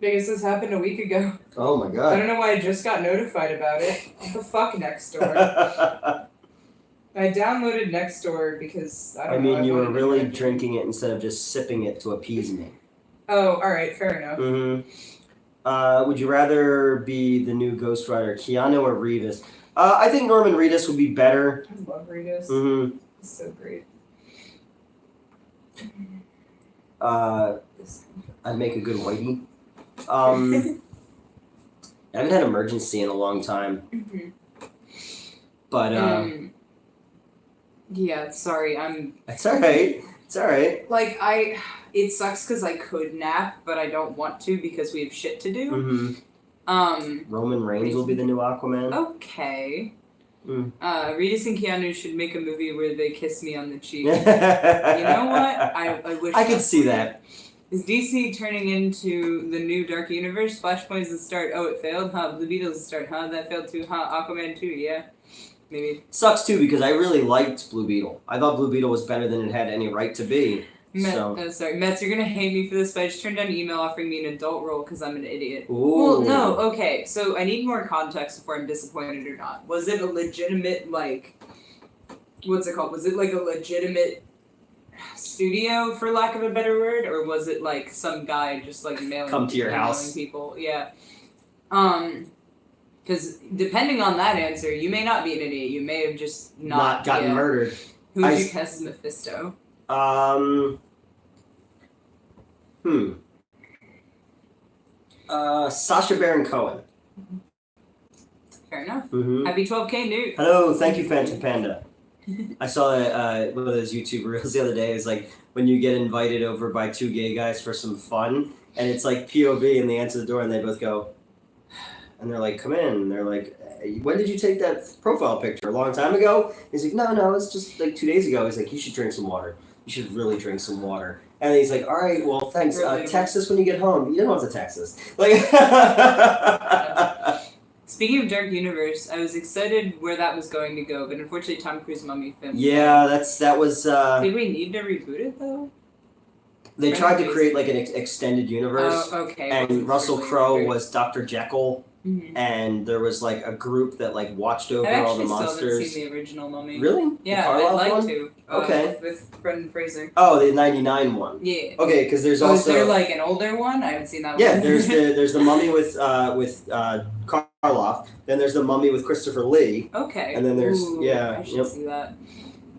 I guess this happened a week ago. Oh my I god. don't know why I just got notified about it. What the fuck, Nextdoor? I downloaded Nextdoor because I don't know. I mean, you were wanted to really drink it. drinking it instead of just sipping it to appease me. Oh, alright, fair enough. Would you rather be the new Ghost Rider, Keanu or Revis? I think Norman Reedus would be better. I love Reedus. It's so great. I'd make a good Whitey. I haven't had Emergency in a long time. But, yeah, sorry, it's alright. It's alright. like, it sucks because I could nap, but I don't want to because we have shit to do. Roman Reigns will be the new Aquaman. Okay. Reedus and Keanu should make a movie where they kiss me on the cheek. You You know what? I wish I could see that. Is DC turning into the new Dark Universe? Flashpoint's the start. Oh, it failed? Huh. Blue Beetle's the start. Huh. That failed too. Huh. Aquaman 2. Yeah. Maybe. Sucks too because I really liked Blue Beetle. I thought Blue Beetle was better than it had any right to be. Sorry, Mets, you're gonna hate me for this, but I just turned down an email offering me an adult role because I'm an idiot. Ooh. Well, no, okay, so I need more context before I'm disappointed or not. Was it a legitimate, like, what's it called? Was it like a legitimate studio, for lack of a better word, or was it like some guy just like Come to your house. people? Yeah. Because depending on that answer, you may not be an idiot. You may have just not gotten murdered. Who would you cast as Mephisto? Sacha Baron Cohen. Fair enough. Mm-hmm. Happy 12K, Newt. Hello, thank you, Phantom Panda. I saw one of those YouTube reels the other day. It's like when you get invited over by two gay guys for some fun, and it's like POV, and they answer the door, and they both go, and they're like, "Come in." And they're like, hey, "When did you take that profile picture? A long time ago?" He's like, "No, it's just like 2 days ago." He's like, "You should drink some water. You should really drink some water." And he's like, "All right, well, thanks. Text us when you get home." You don't have to text us. Like. Speaking of Dark Universe, I was excited where that was going to go, but unfortunately Tom Cruise Mummy film. Yeah, that was. Did we need to reboot it though? They tried to create like an extended universe. Oh, okay. And Russell Crowe was Dr. Jekyll, and there was like a group that like watched over all the monsters. I actually still haven't seen the original Mummy. Really? Yeah, I'd like to. Okay. With Brendan Fraser. Oh, the '99 one. Yeah. Okay, because there's also. Is there like an older one? I haven't seen that one. Yeah, there's the Mummy with Karloff. Then there's the Mummy with Christopher Lee. Okay. And then there's I should see that.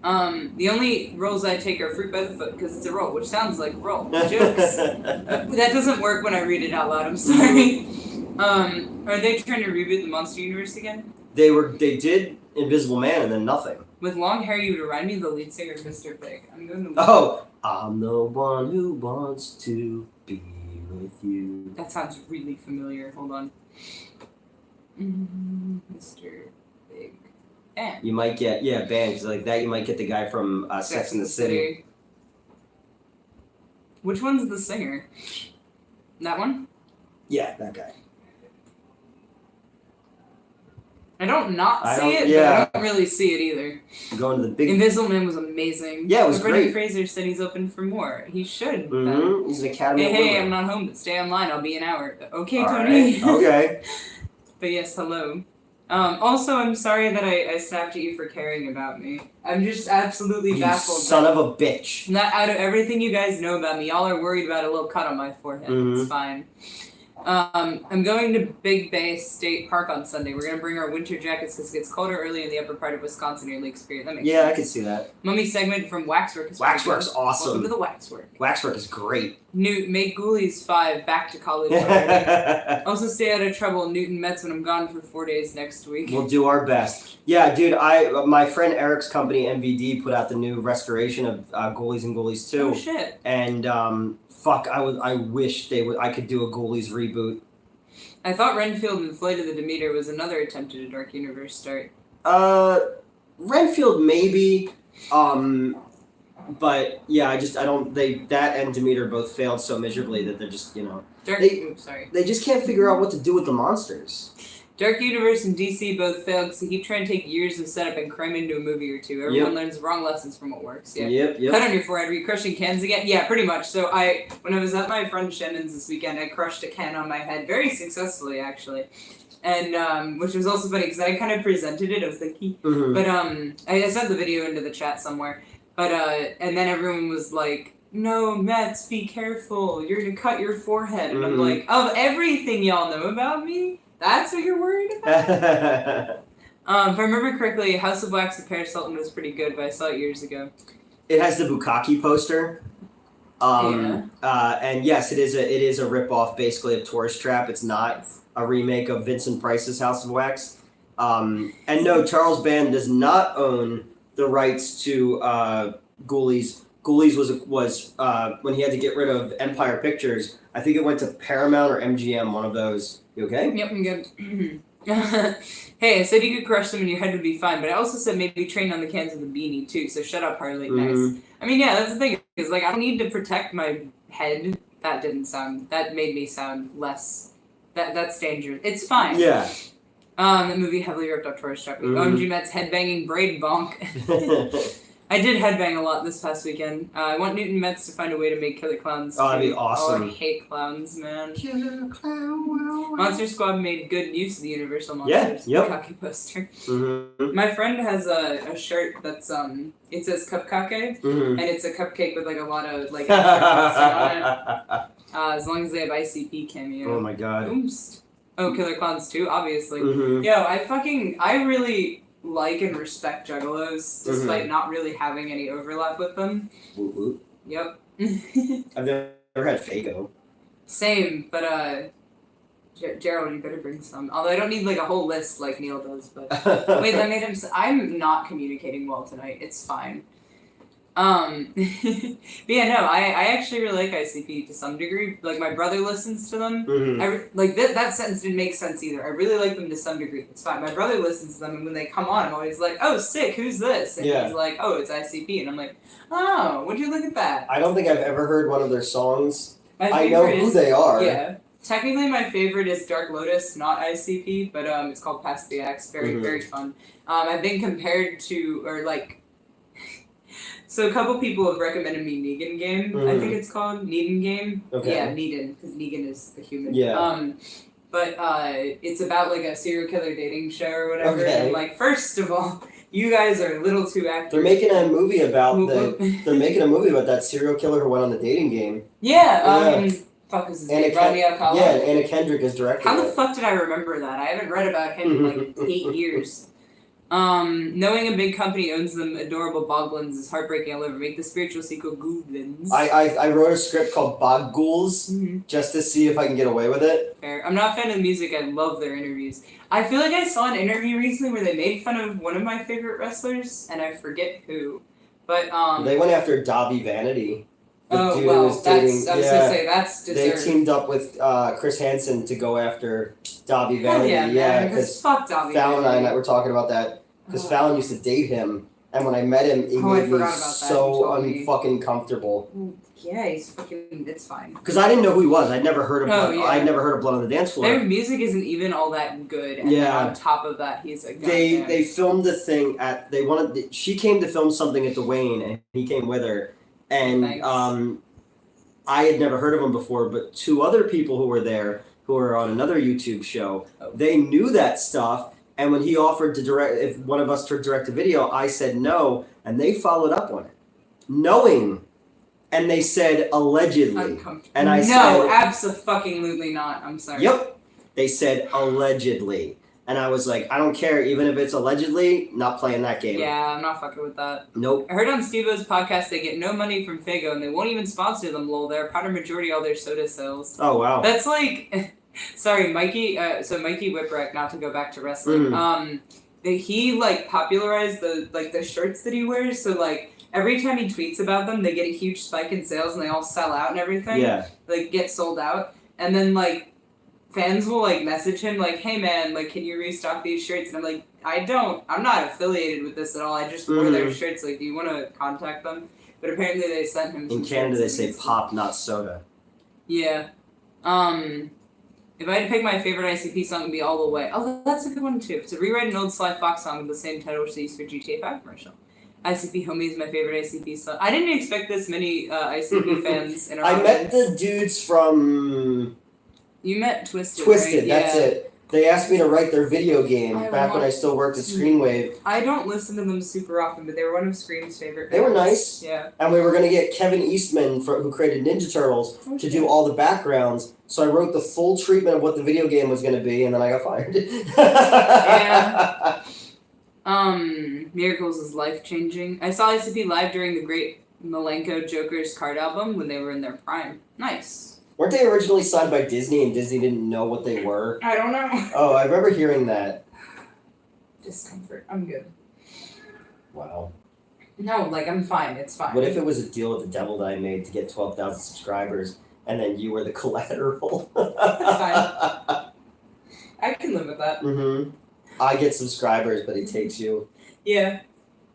The only rolls I take are fruit by the foot because it's a roll, which sounds like roll. Jokes. That doesn't work when I read it out loud. I'm sorry. Are they trying to reboot the Monster Universe again? They did Invisible Man and then nothing. With long hair, you would remind me of the lead singer of Mr. Big. I'm going to. Oh, I'm the one who wants to be with you. That sounds really familiar. Hold on. Mr. Big. Band. You might get bands like that. You might get the guy from Sex and the City. Which one's the singer? That one? Yeah, that guy. I don't see it, but I don't really see it either. Going to the big. Invisible Man was amazing. Yeah, it was Brendan great. Fraser said he's open for more. He should. Mm-hmm. He's an Academy Award. Hey, I'm not home, but stay online. I'll be an hour. Okay, All Tony. Right. Okay. But yes, hello. Also, I'm sorry that I snapped at you for caring about me. I'm just absolutely baffled. Son of a bitch. Not out of everything you guys know about me, y'all are worried about a little cut on my forehead. It's fine. I'm going to Big Bay State Park on Sunday. We're going to bring our winter jackets because it gets colder early in the upper part of Wisconsin near Lake Superior. That makes sense. I can see that. Mummy segment from Waxwork. Waxwork's awesome. Welcome to the Waxwork. Waxwork is great. Newt, make Ghoulies 5 back to college already. Also stay out of trouble, Newton Mets, when I'm gone for 4 days next week. We'll do our best. Yeah, dude, my friend Eric's company, MVD, put out the new restoration of Ghoulies and Ghoulies 2. Oh, shit. And, I wish I could do a Ghoulies reboot. I thought Renfield and Flight of the Demeter was another attempt at a Dark Universe start. Renfield maybe. But yeah, I don't. That and Demeter both failed so miserably that they're just Sorry. they just can't figure out what to do with the monsters. Dark Universe and DC both failed because they keep trying to take years of setup and cram into a movie or two. Everyone learns wrong lessons from what works. Yeah. Yep. Cut on your forehead. Are you crushing cans again? Yeah, pretty much. So when I was at my friend Shannon's this weekend, I crushed a can on my head very successfully, actually. And which was also funny because I kind of presented it. I was like, but I sent the video into the chat somewhere. But and then everyone was like, "No, Mets, be careful. You're gonna cut your forehead." And I'm like, of everything y'all know about me, that's what you're worried about? If I remember correctly, House of Wax of Paris Hilton was pretty good, but I saw it years ago. It has the Bukkake poster. And yes, it is a ripoff basically of Tourist Trap. It's not a remake of Vincent Price's House of Wax. And no, Charles Band does not own the rights to Ghoulies. Ghoulies was when he had to get rid of Empire Pictures. I think it went to Paramount or MGM, one of those. You okay? Yep, I'm good. Hey, I said you could crush them and your head would be fine, but I also said maybe train on the cans of the beanie too, so shut up, Harley. Nice. I mean, yeah, that's the thing, is like, I don't need to protect my head. That made me sound less, that's dangerous. It's fine. Yeah. The movie heavily ripped off Tourist Trap. OMG Mets headbanging braid bonk. I did headbang a lot this past weekend. I want Newton Mets to find a way to make Killer Clowns. Oh, that'd be awesome. Oh, I hate clowns, man. Killer Clown. Monster Squad made good use of the Universal Monsters Bukkake poster. My friend has a shirt that's it says cupcake, and it's a cupcake with like a lot of like extra frosting on it. As long as they have ICP cameo. Oh my god. Oops. Oh, Killer Clowns too, obviously. Yo, I really like and respect Juggalos, despite not really having any overlap with them. Woot woot. Yep. I've never had Fago. Same, but Gerald, you better bring some. Although I don't need like a whole list like Neil does, but wait, that made him. I'm not communicating well tonight. It's fine. But yeah, no, I actually really like ICP to some degree. Like, my brother listens to them. That sentence didn't make sense either. I really like them to some degree. It's fine. My brother listens to them, and when they come on, I'm always like, "Oh, sick, who's this?" And he's like, "Oh, it's ICP," and I'm like, "Oh, would you look at that?" I don't think I've ever heard one of their songs. I know who they are. Yeah. Technically, my favorite is Dark Lotus, not ICP, but it's called Pass the Axe. Very, very fun. I've been compared to, or like, so a couple people have recommended me Negan Game, I think it's called. Negan Game. Okay. Yeah, Negan, because Negan is the human. Yeah. But it's about like a serial killer dating show or whatever. Okay. And like, first of all, you guys are a little too active. They're making a movie about that serial killer who went on the dating game. Yeah. Fuck is his name? Rodney Alcala? Yeah, and Anna Kendrick is directing How the fuck did I remember that? I haven't read about him in like 8 years. Knowing a big company owns them adorable boglins is heartbreaking all over. Make the spiritual sequel Goblins. I wrote a script called Bog Ghouls just to see if I can get away with it. Fair. I'm not a fan of the music. I love their interviews. I feel like I saw an interview recently where they made fun of one of my favorite wrestlers, and I forget who. But they went after Davi Vanity. Oh well, I was gonna say that's deserved. They teamed up with Chris Hansen to go after Davi Vanity. Yeah, because fuck Davi. Fallon and I were talking about that. Because Fallon used to date him, and when I met him, he made me so unfucking comfortable. Yeah, he's fucking. It's fine. Because I didn't know who he was. I'd never heard of. I'd never heard of Blood on the Dance Floor. Their music isn't even all that good. And then on top of that, he's a. They filmed the thing at. They wanted. She came to film something at the Wayne, and he came with her, and I had never heard of him before. But two other people who were there, who were on another YouTube show, they knew that stuff. And when he offered to direct, if one of us to direct a video, I said no, and they followed up on it, knowing, and they said allegedly, and I said no, abso-fucking-lutely not. I'm sorry. Yep, they said allegedly, and I was like, I don't care, even if it's allegedly, not playing that game. Yeah, I'm not fucking with that. Nope. I heard on Steve-O's podcast they get no money from Fago, and they won't even sponsor them. Lol, they're a powder majority of all their soda sales. Oh wow. That's like. Sorry, Mikey. So Mikey Whipwreck, not to go back to wrestling. He like popularized the shirts that he wears. So like every time he tweets about them, they get a huge spike in sales and they all sell out and everything. Yeah. Like get sold out, and then like fans will like message him like, "Hey man, like can you restock these shirts?" And I'm like, I'm not affiliated with this at all. I just wore their shirts. Like, do you want to contact them? but apparently they sent him. In Canada, they say pop, not soda. Yeah. If I had to pick my favorite ICP song, it'd be All the Way. Oh, that's a good one too. It's a rewrite an old Sly Fox song with the same title which they used for GTA 5 commercial. ICP Homie is my favorite ICP song. I didn't expect this many ICP fans in our I met audience. the dudes from You met Twisted, Twisted, right? that's it. They asked me to write their video game I back when I still worked at Screenwave. I don't listen to them super often, but they were one of Scream's favorite They were bands. nice. Yeah. And we were going to get Kevin Eastman, who created Ninja Turtles, to do all the backgrounds. So I wrote the full treatment of what the video game was going to be, and then I got fired. Yeah. Miracles is life-changing. I saw ICP live during the Great Malenko Joker's card album when they were in their prime. Nice. Weren't they originally signed by Disney and Disney didn't know what they were? I don't know. Oh, I remember hearing that. Discomfort. I'm good. Wow. No, like, I'm fine. It's fine. What if it was a deal with the devil that I made to get 12,000 subscribers and then you were the collateral? That's fine. I can live with that. Mm-hmm. I get subscribers, but he takes you. Yeah.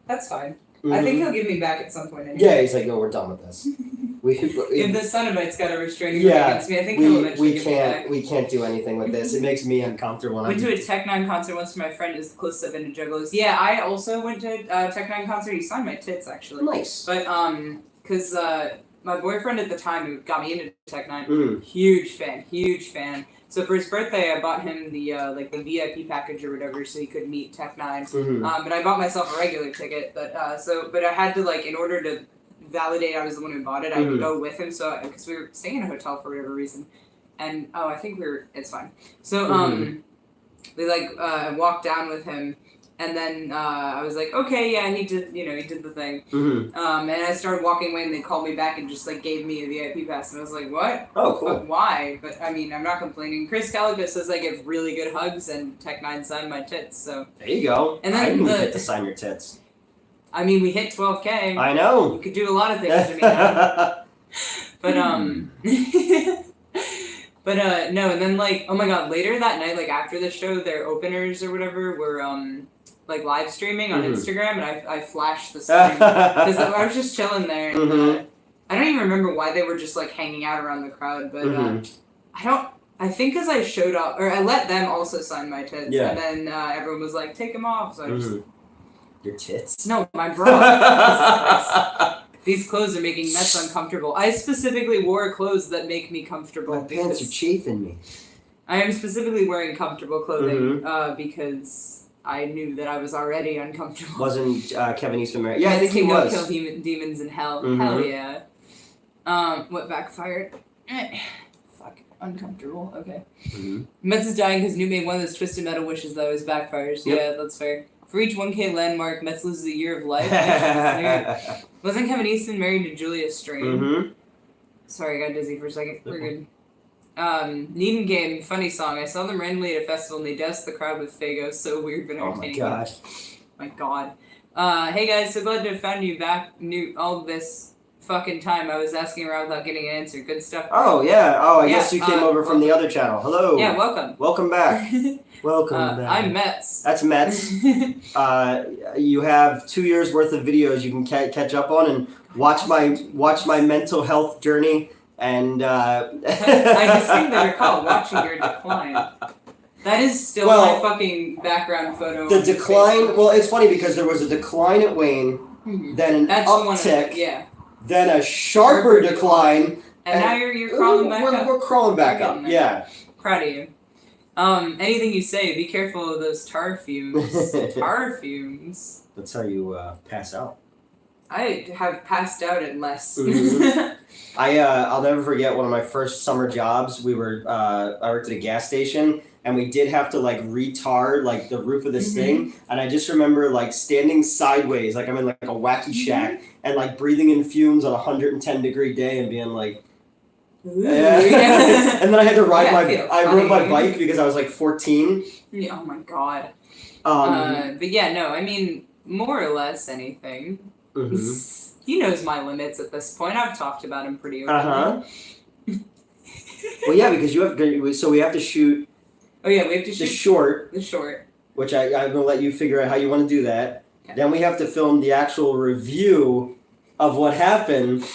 That's fine. Mm-hmm. I think he'll give me back at some point anyway. Yeah, he's like, no, we're done with this. If the Sonobite's got a restraining order against me, I think he'll eventually give me back. We can't do anything with this. It makes me uncomfortable. Went to a Tech Nine concert once for my friend. Is the closest I've been to Juggalos. Yeah, I also went to a Tech Nine concert. He signed my tits actually. Nice. But cause my boyfriend at the time who got me into Tech Nine, huge fan. So for his birthday, I bought him the the VIP package or whatever, so he could meet Tech Nine. Mm-hmm. But I bought myself a regular ticket. But I had to in order to validate I was the one who bought it, I would go with him. So because we were staying in a hotel for whatever reason, and I think it's fine. So we walked down with him. And then I was like, okay, yeah, he did the thing. Mm-hmm. And I started walking away, and they called me back and just gave me a VIP pass, and I was like, what? Oh, cool. But why? But I mean, I'm not complaining. Chris Calica says I give really good hugs, and Tech Nine signed my tits, so. There you go. And then I didn't get to sign your tits. I mean, we hit 12K. I know. You could do a lot of things to me now. But But no, and then oh my god, later that night, after the show, their openers or whatever were live streaming on Instagram, and I flashed the stream because I was just chilling there. And, I don't even remember why they were just hanging out around the crowd, but I think because I showed up, or I let them also sign my tits, and then everyone was like, "Take them off." So I just your tits? No, my bra. These clothes are making Mets uncomfortable. I specifically wore clothes that make me comfortable. My pants are chafing me. I am specifically wearing comfortable clothing because I knew that I was already uncomfortable. Wasn't Kevin Eastman married? Yeah, I think he was. Kill demons in hell. Hell yeah. What backfired? Fuck. Uncomfortable. Okay. Mets is dying because New made one of those twisted metal wishes that always backfires. Yep. Yeah, that's fair. For each 1K landmark, Mets loses a year of life. Wasn't Kevin Eastman married to Julia Strain? Sorry, I got dizzy for a second. We're good. Needin' Game, funny song. I saw them randomly at a festival and they doused the crowd with Faygo. So weird but entertaining. Oh my gosh. My god. Hey guys, so glad to have found you back all this fucking time. I was asking around without getting an answer. Good stuff. Oh, yeah. Oh, I guess you came over from the other channel. Hello. Yeah, welcome. Welcome back. Welcome back. I'm Mets. That's Mets. You have 2 years worth of videos you can catch up on and watch my mental health journey. And I distinctly recall watching your decline. That is still my fucking background photo. The decline. Well, it's funny because there was a decline at Wayne, then an uptick, then a sharper decline, and now you're crawling back up. We're crawling back up. Yeah. Proud of you. Anything you say, be careful of those tar fumes. Tar fumes. That's how you pass out. I have passed out at less. I'll never forget one of my first summer jobs. I worked at a gas station, and we did have to retard the roof of this thing. And I just remember standing sideways, I'm in a wacky shack, and breathing in fumes on a 110-degree day, and being like. Yeah. And then I had to ride rode my bike because I was 14. Yeah, oh my god. But yeah, no, I mean more or less anything. He knows my limits at this point. I've talked about him pretty openly. Well, yeah, because we have to shoot. Oh yeah, we have to shoot the short. Which I'm gonna let you figure out how you want to do that. Okay. Then we have to film the actual review of what happened.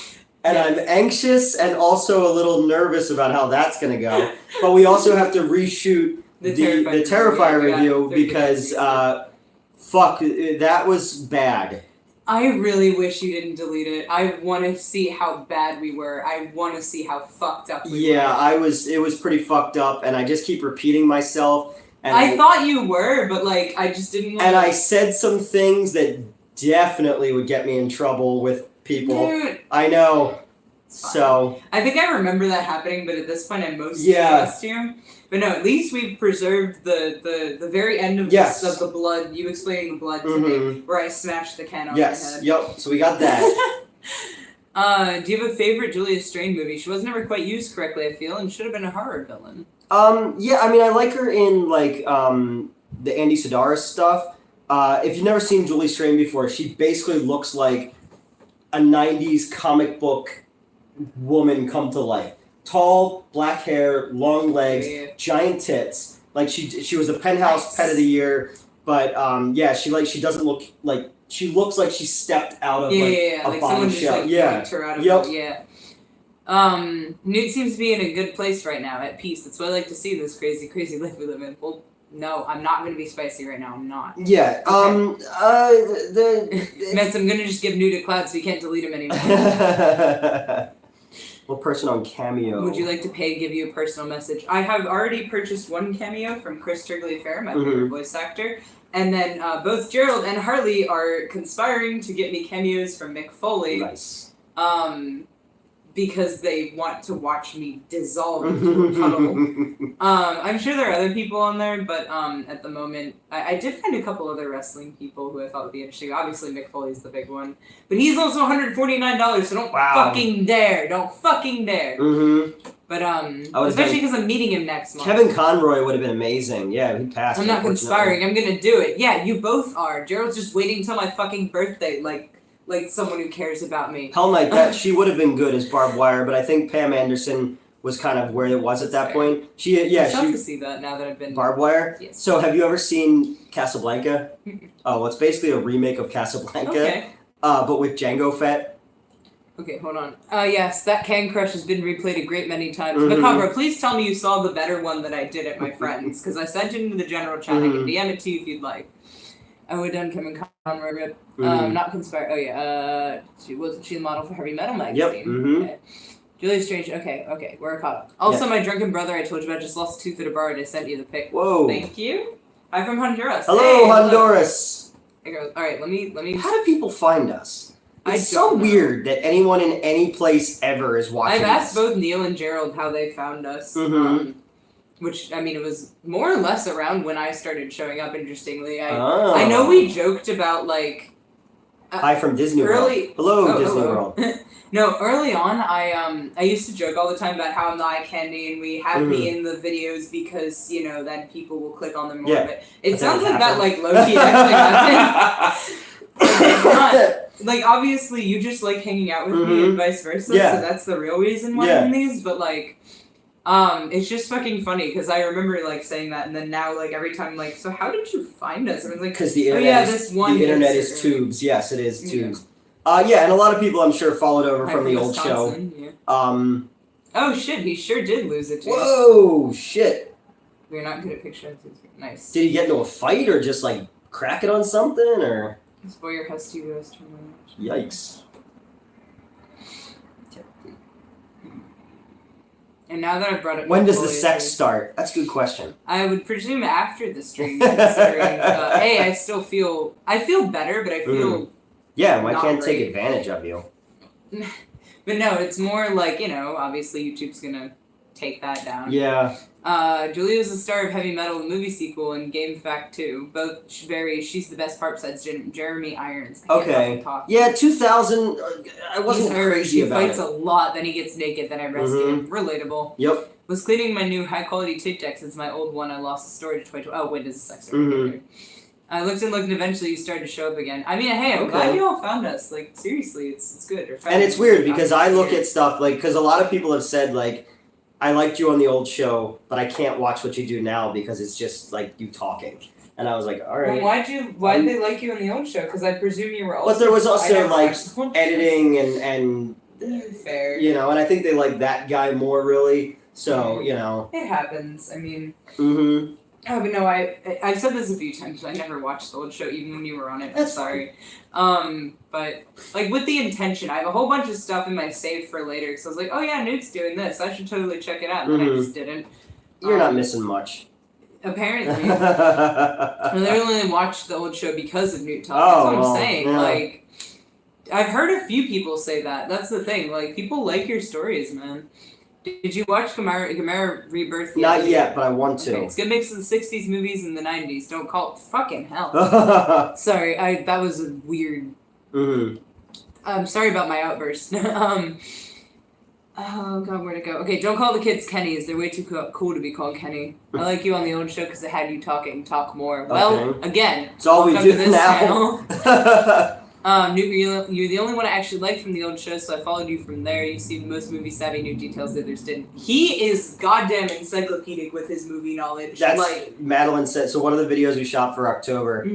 And I'm anxious and also a little nervous about how that's going to go. But we also have to reshoot the Terrifier review because, fuck, that was bad. I really wish you didn't delete it. I want to see how bad we were. I want to see how fucked up we were. Yeah, it was pretty fucked up, and I just keep repeating myself. And I thought you were, but, like, I just didn't want And I said some things that definitely would get me in trouble with people. Dude. I know. So I think I remember that happening, but at this point I mostly trust you. But no, at least we've preserved the very end of of the blood, you explaining the blood to me, where I smashed the can on my head. Yep, so we got that. Do you have a favorite Julia Strain movie? She was never quite used correctly, I feel, and should have been a horror villain. Yeah, I mean, I like her in, like, the Andy Sedaris stuff. If you've never seen Julia Strain before, she basically looks like a 90s comic book woman come to life. Tall, black hair, long legs, giant tits. Like she was a Penthouse Pet of the Year, but she doesn't look like she looks like she stepped out of a bombshell. Her out of Newt seems to be in a good place right now, at peace. That's what I like to see, this crazy, crazy life we live in. Well, no, I'm not going to be spicy right now. I'm not. Yeah. Mets, I'm going to just give Newt a cloud so you can't delete him anymore. What person on Cameo? Would you like to pay to give you a personal message? I have already purchased one cameo from Chris Turgley-Fair, my favorite voice actor. And then both Gerald and Harley are conspiring to get me cameos from Mick Foley. Nice. Because they want to watch me dissolve into a puddle. I'm sure there are other people on there, but at the moment, I did find a couple other wrestling people who I thought would be interesting. Obviously, Mick Foley's the big one. But he's also $149, so don't fucking dare. Don't fucking dare. But, especially because I'm meeting him next month. Kevin Conroy would have been amazing. Yeah, he passed. I'm not conspiring. I'm gonna do it. Yeah, you both are. Gerald's just waiting till my fucking birthday, like someone who cares about me. Hell Knight, that she would have been good as Barbed Wire, but I think Pam Anderson was kind of where it was at that point. I'd love to see that now that I've been Barbed Wire. Yes. So have you ever seen Casablanca? Well, it's basically a remake of Casablanca, but with Django Fett. Okay, hold on. Yes, that Can Crush has been replayed a great many times. Macabre, please tell me you saw the better one that I did at my friend's, because I sent it into the general chat. I can DM it to you if you'd like. I would have done Kevin Conroy rip. Not conspire. Oh yeah. Wasn't she the model for Heavy Metal magazine? Okay. Julia Strange. Okay. We're caught up. Also, my drunken brother I told you about just lost a tooth at a bar, and I sent you the pic. Whoa. Thank you. I'm from Honduras. Hello, Honduras. Hey, girls. All right. Let me. How do people find us? It's so weird that anyone in any place ever is watching. I've asked both Neil and Gerald how they found us. Which, I mean, it was more or less around when I started showing up, interestingly. I know we joked about, like... Hi from Disney World. Hello, Disney World. No, early on, I used to joke all the time about how I'm the eye candy, and we have me in the videos because, you know, then people will click on them more. Yeah. But it sounds like that, like, low-key actually happened. Like, obviously, you just like hanging out with me and vice versa, so that's the real reason why I'm in these, but, like... it's just fucking funny because I remember like saying that, and then now like every time like, so how did you find us? I was like, because the internet, the internet is tubes. Yes, it is tubes. And a lot of people I'm sure followed over from the old show. Oh shit, he sure did lose it too. Whoa, shit. We're not good at pictures. Nice. Did he get into a fight or just like crack it on something or? This boy has to Yikes. And now that I've brought it, when does the sex start? That's a good question. I would presume after the stream, considering, hey, I feel better, but I feel I can't take advantage of you. But no, it's more like, you know, obviously YouTube's gonna take that down. Yeah. Julia's the star of Heavy Metal, the movie sequel, and Game Fact 2. Both she's the best part besides Jeremy Irons. Yeah, 2000, I wasn't crazy about it. He fights a lot, then he gets naked, then I rescue him. Relatable. Yep. Was cleaning my new high-quality tape deck since my old one I lost the storage 2012. Oh, wait, does the sex start? I looked and eventually you started to show up again. I mean, hey, I'm glad you all found us. Like, seriously, it's good. And it's weird, because I look at stuff, like, because a lot of people have said, like, I liked you on the old show, but I can't watch what you do now because it's just like you talking. And I was like, all right. Well, why'd they like you on the old show? Because I presume you were also. But there was I also never like watched the old editing and fair. you know, and I think they like that guy more really. So you know, it happens. I mean. Mm-hmm. Oh, but no, I've said this a few times. I never watched the old show, even when you were on it. That's I'm sorry. But like with the intention, I have a whole bunch of stuff in my save for later. Because I was like, oh yeah, Newt's doing this. I should totally check it out. And then I just didn't. You're not missing much. Apparently, I literally watched the old show because of Newt Talk. That's what I'm saying. Yeah. Like, I've heard a few people say that. That's the thing. Like, people like your stories, man. Did you watch Gamera Rebirth? Not yet, but I want to. Okay, it's a good mix of the 60s movies and the 90s. Don't call it fucking hell. Sorry, that was a weird... I'm sorry about my outburst. Oh god, where'd it go? Okay, don't call the kids Kennys. They're way too cool to be called Kenny. I like you on the old show because I had you talk more. Well, again, it's all we do now. Newt, you're the only one I actually liked from the old show, so I followed you from there. You see most movie savvy new details the others didn't. He is goddamn encyclopedic with his movie knowledge. That's like Madeline said. So one of the videos we shot for October,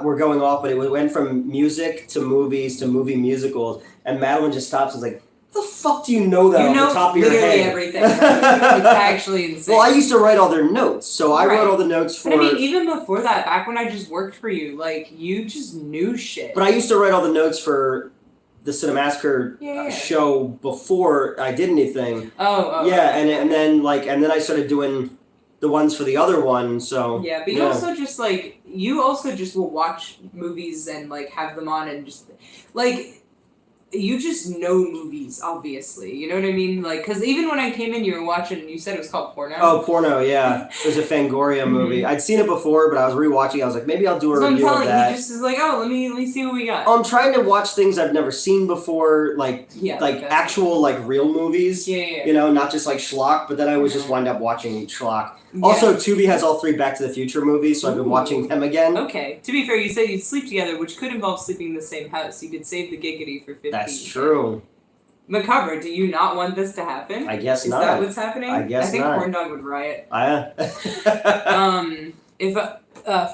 we're going off, but it went from music to movies to movie musicals, and Madeline just stops and is like, "The fuck do you know that off the top of your head?" You know literally everything. It's actually insane. Well, I used to write all their notes, so I wrote all the notes for... But I mean, even before that, back when I just worked for you, like, you just knew shit. But I used to write all the notes for the Cinemassacre show before I did anything. Yeah, and then I started doing the ones for the other one, so... Yeah, but you also just, like, will watch movies and, like, have them on and just, like... You just know movies, obviously. You know what I mean? Like, because even when I came in, you were watching, and you said it was called Porno. Oh, Porno, yeah. It was a Fangoria movie. I'd seen it before, but I was rewatching. I was like, maybe I'll do a review of that. I'm telling you, he just is like, oh, let me see what we got. I'm trying to watch things I've never seen before, like actual, like, real movies. Yeah. You know, not just, like, schlock, but then I always just wind up watching schlock. Also, Tubi has all 3 Back to the Future movies, so I've been watching them again. Okay. To be fair, you said you'd sleep together, which could involve sleeping in the same house. You could save the giggity for 15. That's true. Macabre, do you not want this to happen? I guess not. Is that what's happening? I guess not. I think Corn Dog would riot.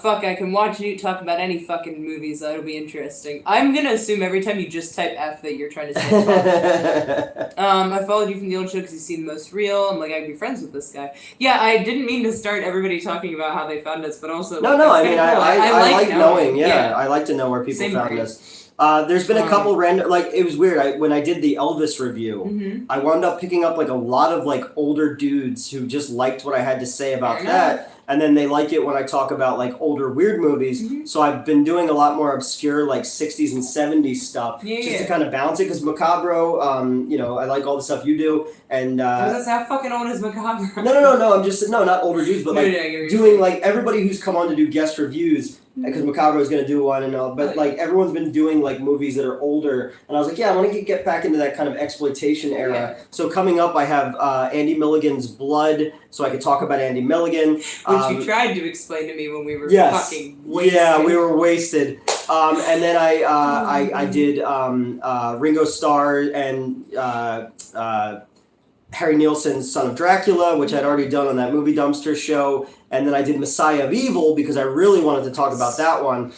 Fuck, I can watch you talk about any fucking movies. That'll be interesting. I'm gonna assume every time you just type F that you're trying to say I followed you from the old show because you seem the most real. I'm like, I'd be friends with this guy. Yeah, I didn't mean to start everybody talking about how they found us, but also... No, I mean, I like knowing. Yeah, I like to know where people found us. There's been a couple random, like, it was weird. When I did the Elvis review, I wound up picking up, like, a lot of, like, older dudes who just liked what I had to say about that. And then they like it when I talk about, like, older weird movies. So I've been doing a lot more obscure, like, 60s and 70s stuff. Just to kind of balance it. Because Macabro, you know, I like all the stuff you do. And, how fucking old is Macabro? No. I'm just, not older dudes, but, like, doing, like, everybody who's come on to do guest reviews. Because Macabro is going to do one and all, but like everyone's been doing like movies that are older, and I was like, I want to get back into that kind of exploitation era. So coming up, I have Andy Milligan's Blood, so I could talk about Andy Milligan, which you tried to explain to me when we were fucking wasted. Yeah, we were wasted. And then I did Ringo Starr and Harry Nilsson's Son of Dracula, which I'd already done on that Movie Dumpster show. And then I did Messiah of Evil because I really wanted to talk about that one.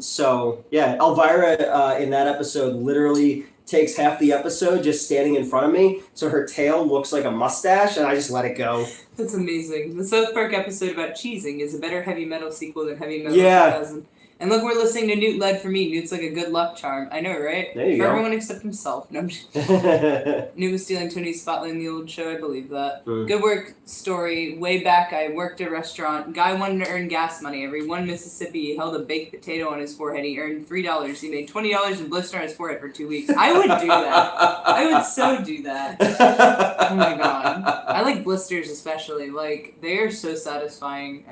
So, yeah, Elvira in that episode literally takes half the episode just standing in front of me. So her tail looks like a mustache, and I just let it go. That's amazing. The South Park episode about cheesing is a better heavy metal sequel than Heavy Metal 2000. And look, we're listening to Newt Led for me. Newt's like a good luck charm. I know, right? There you for go. Everyone except himself. No, I'm just... Newt was stealing Tony's spotlight in the old show. I believe that. Good work story. Way back, I worked at a restaurant. Guy wanted to earn gas money. Every one Mississippi, he held a baked potato on his forehead. He earned $3. He made $20 in blister on his forehead for 2 weeks. I would do that. I would so do that. Oh my god. I like blisters especially. Like, they are so satisfying.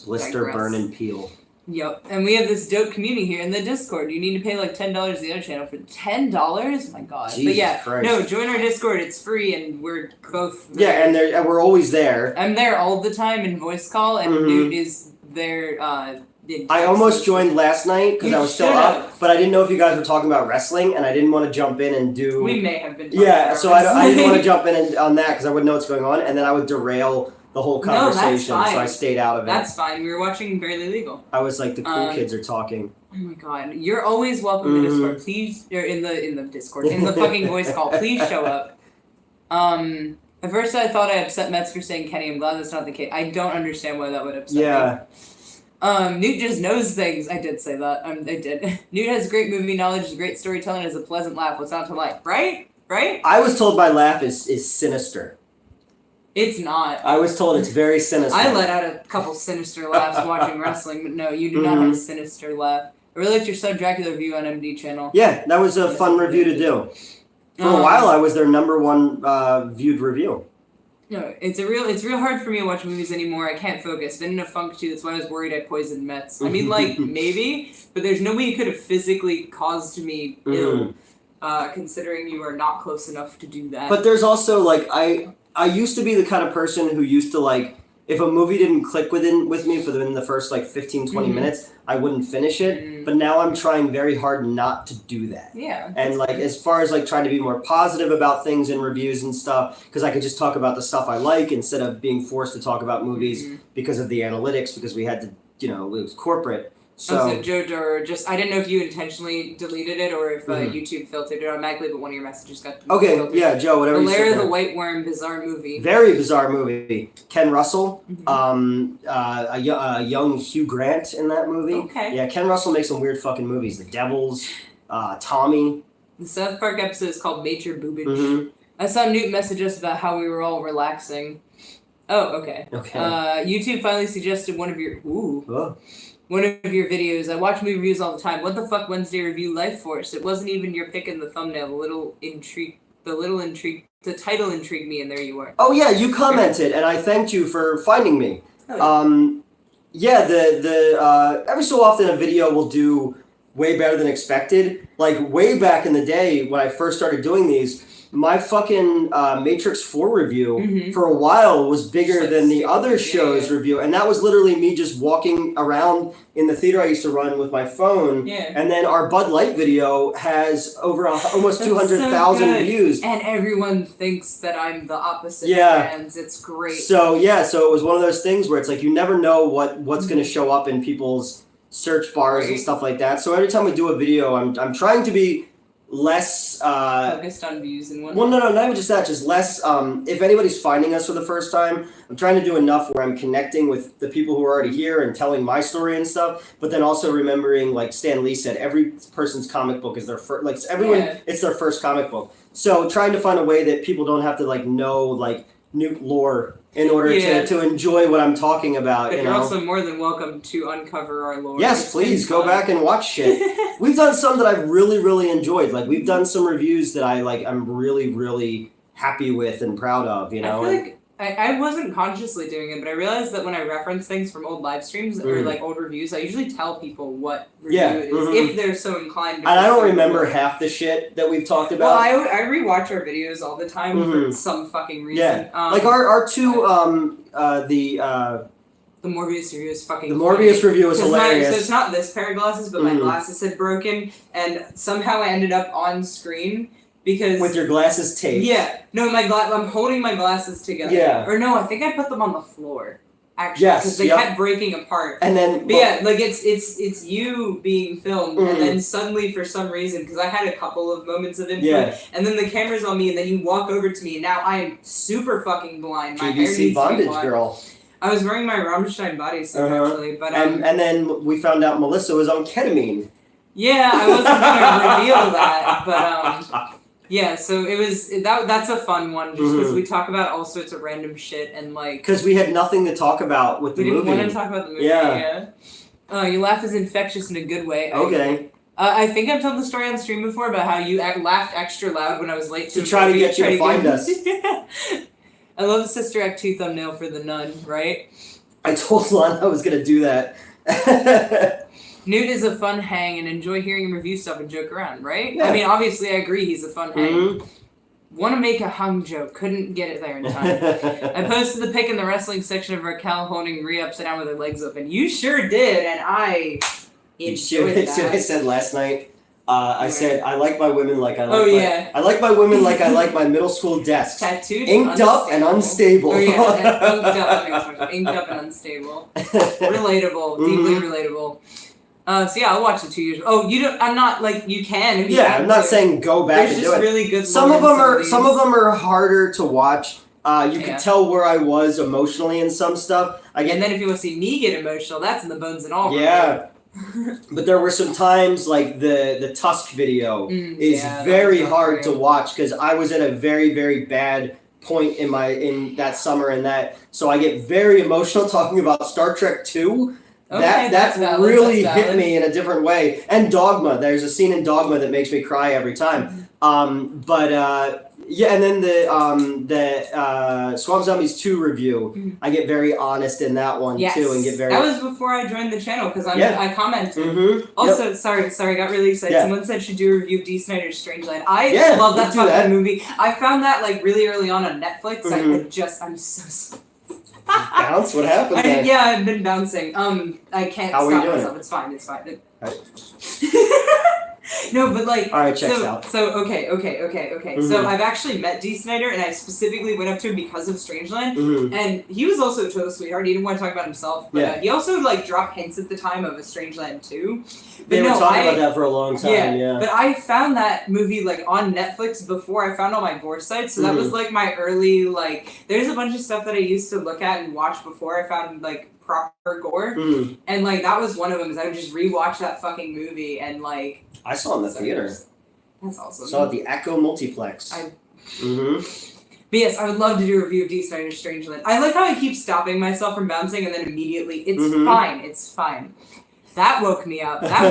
Blister, burn, and peel. Yep, and we have this dope community here in the Discord. You need to pay like $10 the other channel for $10. My God! Jesus but yeah, Christ. No, join our Discord. It's free, and we're both there. Yeah, and we're always there. I'm there all the time in voice call, and Newt is there. I almost joined last night because I was still up, but I didn't know if you guys were talking about wrestling, and I didn't want to jump in and do. We may have been. Yeah, so I didn't want to jump in on that because I wouldn't know what's going on, and then I would derail the whole No, that's conversation, so fine. I stayed out of it. That's fine. We were watching Barely Legal. I was like, the cool kids are talking. Oh my god, you're always welcome to Discord. Please, or in the Discord, in the fucking voice call. Please show up. At first I thought I upset Mets for saying Kenny. I'm glad that's not the case. I don't understand why that would upset me. Newt just knows things. I did say that. I did. Newt has great movie knowledge, great storytelling, has a pleasant laugh. What's not to like? Right? Right? I was told my laugh is sinister. It's not. I was told it's very sinister. I let out a couple sinister laughs watching wrestling, but no, you do not have a sinister laugh. I really liked your Sub Dracula review on MD channel. Yeah, that was a fun review to do. For a while, I was their #1 viewed review. No, it's real hard for me to watch movies anymore. I can't focus. Been in a funk too. That's why I was worried I poisoned Mets. I mean, like maybe, but there's no way you could have physically caused me ill, considering you are not close enough to do that. But there's also like I used to be the kind of person who used to like, if a movie didn't click with me within the first like 15-20 minutes, I wouldn't finish it. But now I'm trying very hard not to do that. Yeah. And like as far as like trying to be more positive about things in reviews and stuff, because I could just talk about the stuff I like instead of being forced to talk about movies because of the analytics, because we had to, it was corporate. So Joe, I didn't know if you intentionally deleted it or if YouTube filtered it automatically, but one of your messages got filtered. Yeah, Joe, whatever you said. Lair of the White Worm, bizarre movie. Very bizarre movie. Ken Russell, a young Hugh Grant in that movie. Okay. Yeah, Ken Russell makes some weird fucking movies. The Devils, Tommy. The South Park episode is called Major Boobage. I saw Newt message us about how we were all relaxing. Oh, okay. Okay. YouTube finally suggested one of your videos. I watch movie reviews all the time. What the fuck, Wednesday review Life Force? It wasn't even your pick in the thumbnail. The title intrigued me, and there you are. Oh yeah, you commented, and I thanked you for finding me. Oh, yeah. The every so often a video will do way better than expected. Like way back in the day when I first started doing these, my fucking Matrix 4 review for a while was bigger than the other show's review. And that was literally me just walking around in the theater I used to run with my phone. Yeah. And then our Bud Light video has over almost 200,000 views. And everyone thinks that I'm the opposite of fans. It's great. So it was one of those things where it's like you never know what's going to show up in people's search bars and stuff like that. So every time we do a video, I'm trying to be less focused on views and whatnot. Well, no, not even just that, just less if anybody's finding us for the first time, I'm trying to do enough where I'm connecting with the people who are already here and telling my story and stuff, but then also remembering, like Stan Lee said, every person's comic book is their first, like everyone, it's their first comic book. So trying to find a way that people don't have to like know like Newt lore in order to enjoy what I'm talking about. But you're also more than welcome to uncover our lore. Yes, please go back and watch shit. We've done some that I've really, really enjoyed. Like we've done some reviews that I'm really, really happy with and proud of. I feel like I wasn't consciously doing it, but I realized that when I reference things from old live streams or like old reviews, I usually tell people what review it is if they're so inclined. And I don't remember half the shit that we've talked about. Well, I rewatch our videos all the time for some fucking reason. Yeah, like our two the Morbius review is fucking The Morbius review was hilarious. So it's not this pair of glasses, but my glasses had broken, and somehow I ended up on screen because... With your glasses taped. Yeah. No, I'm holding my glasses together. Yeah. Or no, I think I put them on the floor, actually, because they kept breaking apart. And then... But yeah, like, it's you being filmed, and then suddenly, for some reason, because I had a couple of moments of input, and then the camera's on me, and then you walk over to me, and now I am super fucking blind. My hair needs to be bondage blind. Girl. I was wearing my Rammstein bodysuit actually, but and then we found out Melissa was on ketamine. Yeah, I wasn't gonna reveal that, but yeah. So it was that's a fun one just because we talk about all sorts of random shit and like because we had nothing to talk about with the movie. We didn't want to talk about the movie. Yeah. Your laugh is infectious in a good way. Okay. I think I've told the story on stream before about how you laughed extra loud when I was late to try to get you to find us. I love the Sister Act 2 thumbnail for The Nun, right? I told Lon I was going to do that. Newt is a fun hang and enjoy hearing him review stuff and joke around, right? Yeah. I mean, obviously I agree he's a fun hang. Want to make a hung joke, couldn't get it there in time. I posted the pic in the wrestling section of Raquel holding Rhea upside down with her legs open. You sure did, and I enjoyed that. I said last night, I said I like my women like I like. Oh, yeah. I like my women like I like my middle school desks. Tattooed, inked up and unstable. Oh yeah, inked up and unstable. Relatable, deeply relatable. So yeah, I'll watch the 2 years. Oh, you don't. I'm not like you can. If you Yeah, I'm not saying go back There's and do just it. really good. Some of them are harder to watch. You can tell where I was emotionally in some stuff. And then if you want to see me get emotional, that's in the bones and all. Yeah. But there were some times like the Tusk video is very hard to watch because I was at a very, very bad point in that summer and that, so I get very emotional talking about Star Trek 2. Okay, that valid, really hit me in a different way. And Dogma, there's a scene in Dogma that makes me cry every time. Yeah, and then the Swamp Zombies 2 review, I get very honest in that one too, and get very. That was before I joined the channel because I commented. Also, sorry, got really excited. Someone said should do a review of D. Snyder's Strangeland. I love that fucking movie. I found that like really early on Netflix. I'm so. Bounce? What happened then? Yeah, I've been bouncing. I can't stop myself. It's fine. No, but like, all right, checks out. So okay. So I've actually met D. Snyder, and I specifically went up to him because of Strangeland, and he was also a total sweetheart. He didn't want to talk about himself, but he also like dropped hints at the time of a Strangeland 2. They were talking about that for a long time. Yeah, but I found that movie like on Netflix before I found all my gore sites, so that was like my early like. There's a bunch of stuff that I used to look at and watch before I found like proper gore, and like that was one of them. Is I would just rewatch that fucking movie and like. I saw it in the theater. That's awesome. Saw it at the Echo Multiplex. But yes, I would love to do a review of D. Snyder's Strangeland. I like how I keep stopping myself from bouncing and then immediately, it's fine. That woke me up. I'm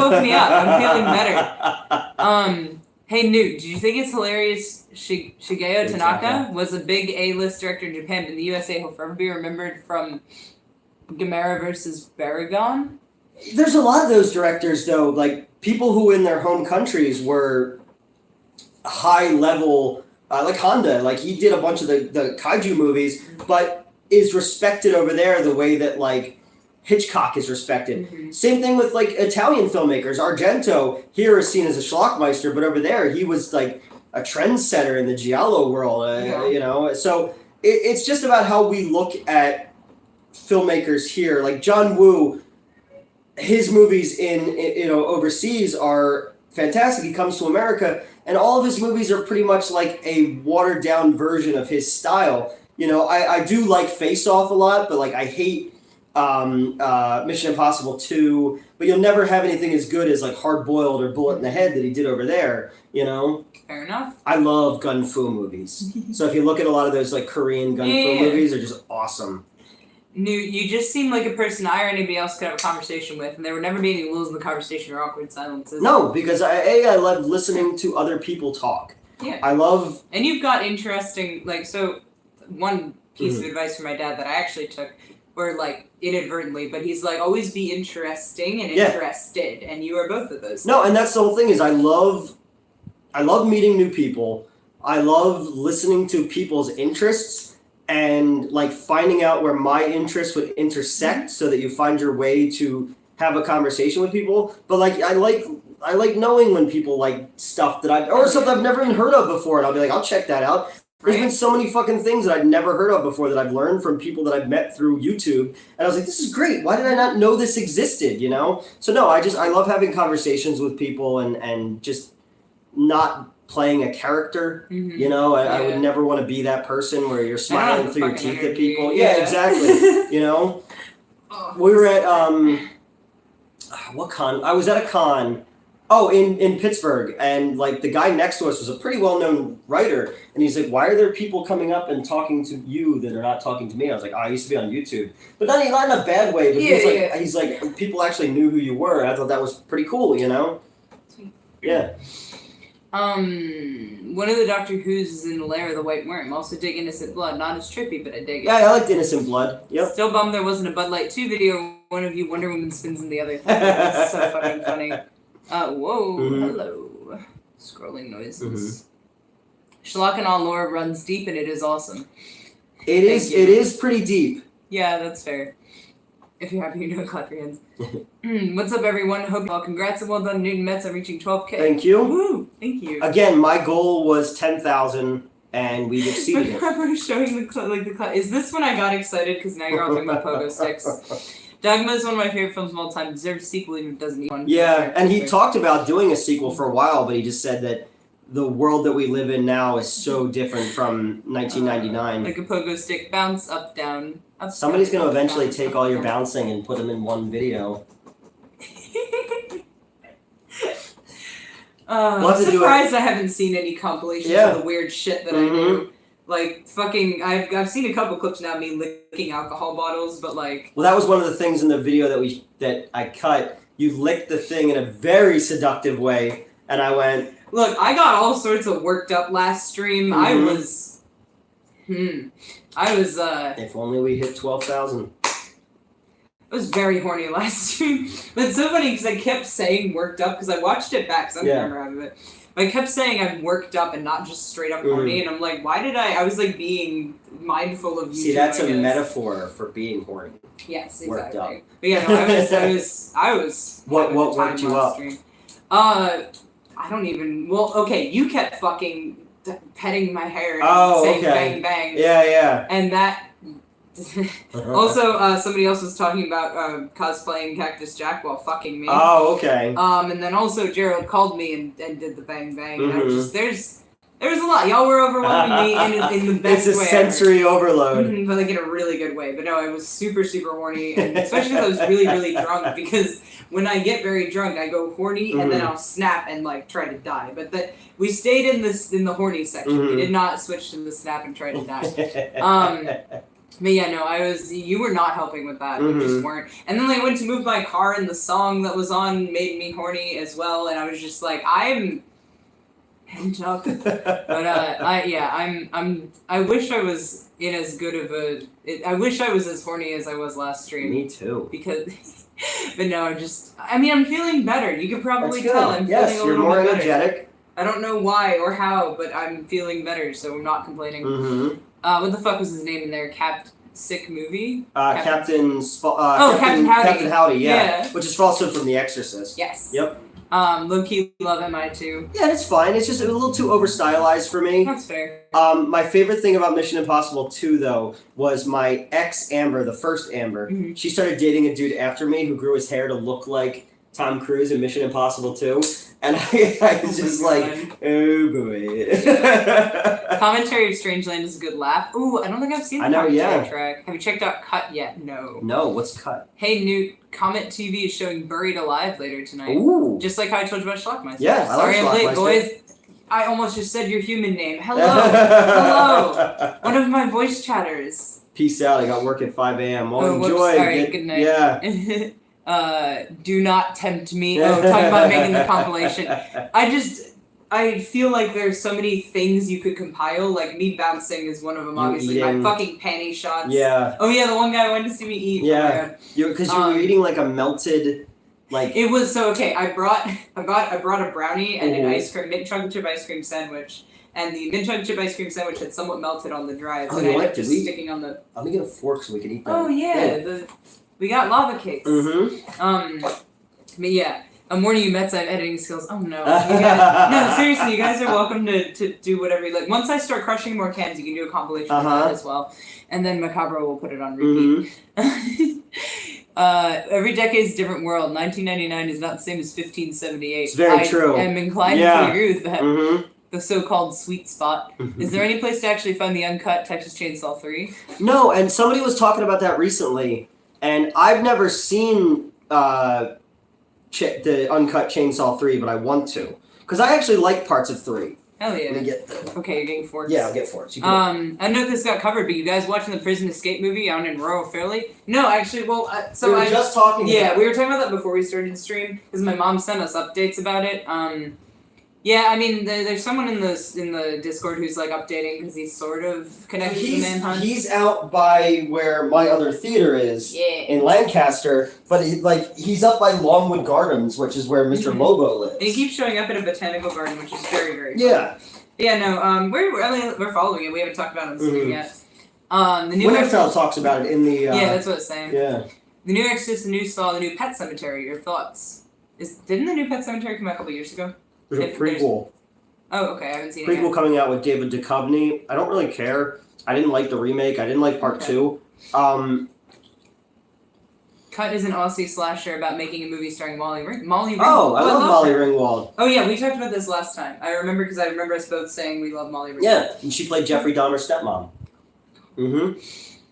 feeling better. Hey, Newt, did you think it's hilarious Shigeo Tanaka was a big A-list director in Japan, but in the USA he'll forever be remembered from Gamera vs. Baragon? There's a lot of those directors, though, like people who in their home countries were high level, like Honda, like he did a bunch of the kaiju movies, but is respected over there the way that like Hitchcock is respected. Same thing with like Italian filmmakers. Argento here is seen as a schlockmeister, but over there he was like a trendsetter in the giallo world, you know. So it's just about how we look at filmmakers here. Like John Woo, his movies in overseas are fantastic. He comes to America, and all of his movies are pretty much like a watered down version of his style. You know, I do like Face Off a lot, but like I hate Mission Impossible 2. But you'll never have anything as good as like Hard Boiled or Bullet in the Head that he did over there. You know. Fair enough. I love gun fu movies. So if you look at a lot of those like Korean gun fu movies, they're just awesome. Newt, you just seem like a person I or anybody else could have a conversation with, and there would never be any rules in the conversation or awkward silences. No, because I love listening to other people talk. Yeah. I love... And you've got interesting, like, so one piece of advice from my dad that I actually took, or like, inadvertently, but he's like, always be interesting and interested, and you are both of those. No, and that's the whole thing is I love meeting new people. I love listening to people's interests, and like finding out where my interests would intersect so that you find your way to have a conversation with people. But like I like knowing when people like stuff that or something I've never even heard of before, and I'll be like, I'll check that out. There's been so many fucking things that I've never heard of before that I've learned from people that I've met through YouTube, and I was like, this is great. Why did I not know this existed, you know? So no, I love having conversations with people and just not playing a character, you know. I would never want to be that person where you're smiling through your teeth at people. Yeah, exactly. You know, we were at what con? I was at a con. Oh, in Pittsburgh, and like the guy next to us was a pretty well-known writer, and he's like, "Why are there people coming up and talking to you that are not talking to me?" I was like, "Oh, I used to be on YouTube," but not in a bad way. But he's like, people actually knew who you were. And I thought that was pretty cool, you know. Yeah. One of the Doctor Who's is in the Lair of the White Worm. Also dig Innocent Blood. Not as trippy, but I dig it. Yeah, I liked Innocent Blood. Yep. Still bummed there wasn't a Bud Light 2 video. One of you Wonder Woman spins in the other thing. That's so fucking funny. Whoa, hello. Scrolling noises. Schlock and all lore runs deep, and it is awesome. It is pretty deep. Yeah, that's fair. If you're happy, you know, clap your hands. What's up, everyone? Hope you all congrats and well done, Newton Mets, on reaching 12K. Thank you. Woo! Thank you. Again, my goal was 10,000, and we've exceeded it. I'm showing the is this when I got excited? Because now you're all talking about pogo sticks. Dogma is one of my favorite films of all time. Deserves a sequel, even if it doesn't need one. Yeah, and he talked about doing a sequel for a while, but he just said that the world that we live in now is so different from 1999. Like a pogo stick, bounce, up, down, up. Somebody's down, going to up, eventually down, take up, all your down. bouncing and put them in one video. I'm surprised I haven't seen any compilations of the weird shit that I do. Like, fucking, I've seen a couple clips now of me licking alcohol bottles, but like... Well, that was one of the things in the video that I cut. You licked the thing in a very seductive way, and I went... Look, I got all sorts of worked up last stream. I was... If only we hit 12,000. I was very horny last stream. But it's so funny because I kept saying worked up because I watched it back because I don't remember half of it. But I kept saying I'm worked up and not just straight up horny, and I'm like, why did I was like being mindful of you. See, that's a metaphor for being horny. Yes, exactly. Worked up. But yeah, no, I was What worked you up? Stream. I don't even. Well, okay, you kept fucking petting my hair and saying bang bang. Yeah. And that. Also, somebody else was talking about cosplaying Cactus Jack while fucking me. Oh, okay. And then also Gerald called me and did the bang bang. And I just there's a lot. Y'all were overwhelming me in the best way. It's a sensory overload. But like in a really good way. But no, I was super horny, and especially because I was really drunk. Because when I get very drunk, I go horny and then I'll snap and like try to die. But we stayed in the horny section. We did not switch to the snap and try to die. But yeah, no, you were not helping with that. You just weren't. And then like, I went to move my car and the song that was on made me horny as well. And I was just like, I'm pent up. But I wish I was in as good of I wish I was as horny as I was last stream. Me too. Because, but no, I'm feeling better. You can probably tell I'm feeling a little you're more bit energetic. Better. I don't know why or how, but I'm feeling better, so I'm not complaining. What the fuck was his name in there? Sick movie? Captain Howdy. Captain Howdy, yeah. Which is also from The Exorcist. Yes. Yep. Low-key love MI2. Yeah, it's fine. It's just a little too over-stylized for me. That's fair. My favorite thing about Mission Impossible 2, though, was my ex Amber, the first Amber. She started dating a dude after me who grew his hair to look like Tom Cruise in Mission Impossible 2. And I was just like, oh boy. Commentary of Strangeland is a good laugh. Ooh, I don't think I've seen the commentary track. Have you checked out Cut yet? No. No, what's Cut? Hey Newt, Comet TV is showing Buried Alive later tonight. Ooh. Just like how I told you about Schlockmeister. Yeah, Sorry I'm late, boys. I almost just said your human name. Hello. Hello. One of my voice chatters. Peace out. I got work at 5 a.m. Well, enjoy. Sorry, good night. Yeah. Do not tempt me. Oh, talking about making the compilation. I feel like there's so many things you could compile. Like me bouncing is one of them. Obviously, my fucking panty shots. Yeah. Oh yeah, the one guy went to see me eat. Yeah. Because you were eating like a melted, like. It was so okay. I brought a brownie and an ice cream, mint chocolate chip ice cream sandwich. And the mint chocolate chip ice cream sandwich had somewhat melted on the drive, and I ended up just sticking on the. Let me get a fork so we can eat that. Oh yeah, we got lava cakes. But yeah, I'm warning you, Mets, I have editing skills. Oh no. No, seriously, you guys are welcome to do whatever you like. Once I start crushing more cans, you can do a compilation of that as well. And then Macabro will put it on repeat. Every decade is a different world. 1999 is not the same as 1578. It's very true. I am inclined to agree with that. The so-called sweet spot. Is there any place to actually find the uncut Texas Chainsaw 3? No, and somebody was talking about that recently, and I've never seen the uncut Chainsaw 3, but I want to. Because I actually like parts of 3. Hell yeah. Let me get the... Okay, you're getting forks. Yeah, I'll get forks. You I don't know if this got covered, but you guys watching the Prison Escape movie out in Rural Fairleigh? No, actually, well, we were just talking about it. We were talking about that before we started the stream, because my mom sent us updates about it. Yeah, I mean, there's someone in the Discord who's like updating because he's sort of connected to Manhunt. He's out by where my other theater is in Lancaster, but he's up by Longwood Gardens, which is where Mr. Lobo lives. And he keeps showing up in a botanical garden, which is very, very fun. Yeah. Yeah, no, we're following it. We haven't taled about it on the stream yet. The new Winterfell talks about it in the... yeah, that's what it's saying. Yeah. The new Exorcist, the new Saw, the new Pet Cemetery. Your thoughts? Didn't the new Pet Cemetery come out a couple years ago? There's a prequel. Oh, okay. I haven't seen it Prequel yet. coming out with David Duchovny. I don't really care. I didn't like the remake. I didn't like part 2. Cut is an Aussie slasher about making a movie starring Molly Ringwald. Oh, I love Molly her. Ringwald. Oh yeah, we talked about this last time. I remember because I remember us both saying we love Molly Ringwald. Yeah, and she played Jeffrey Dahmer's stepmom.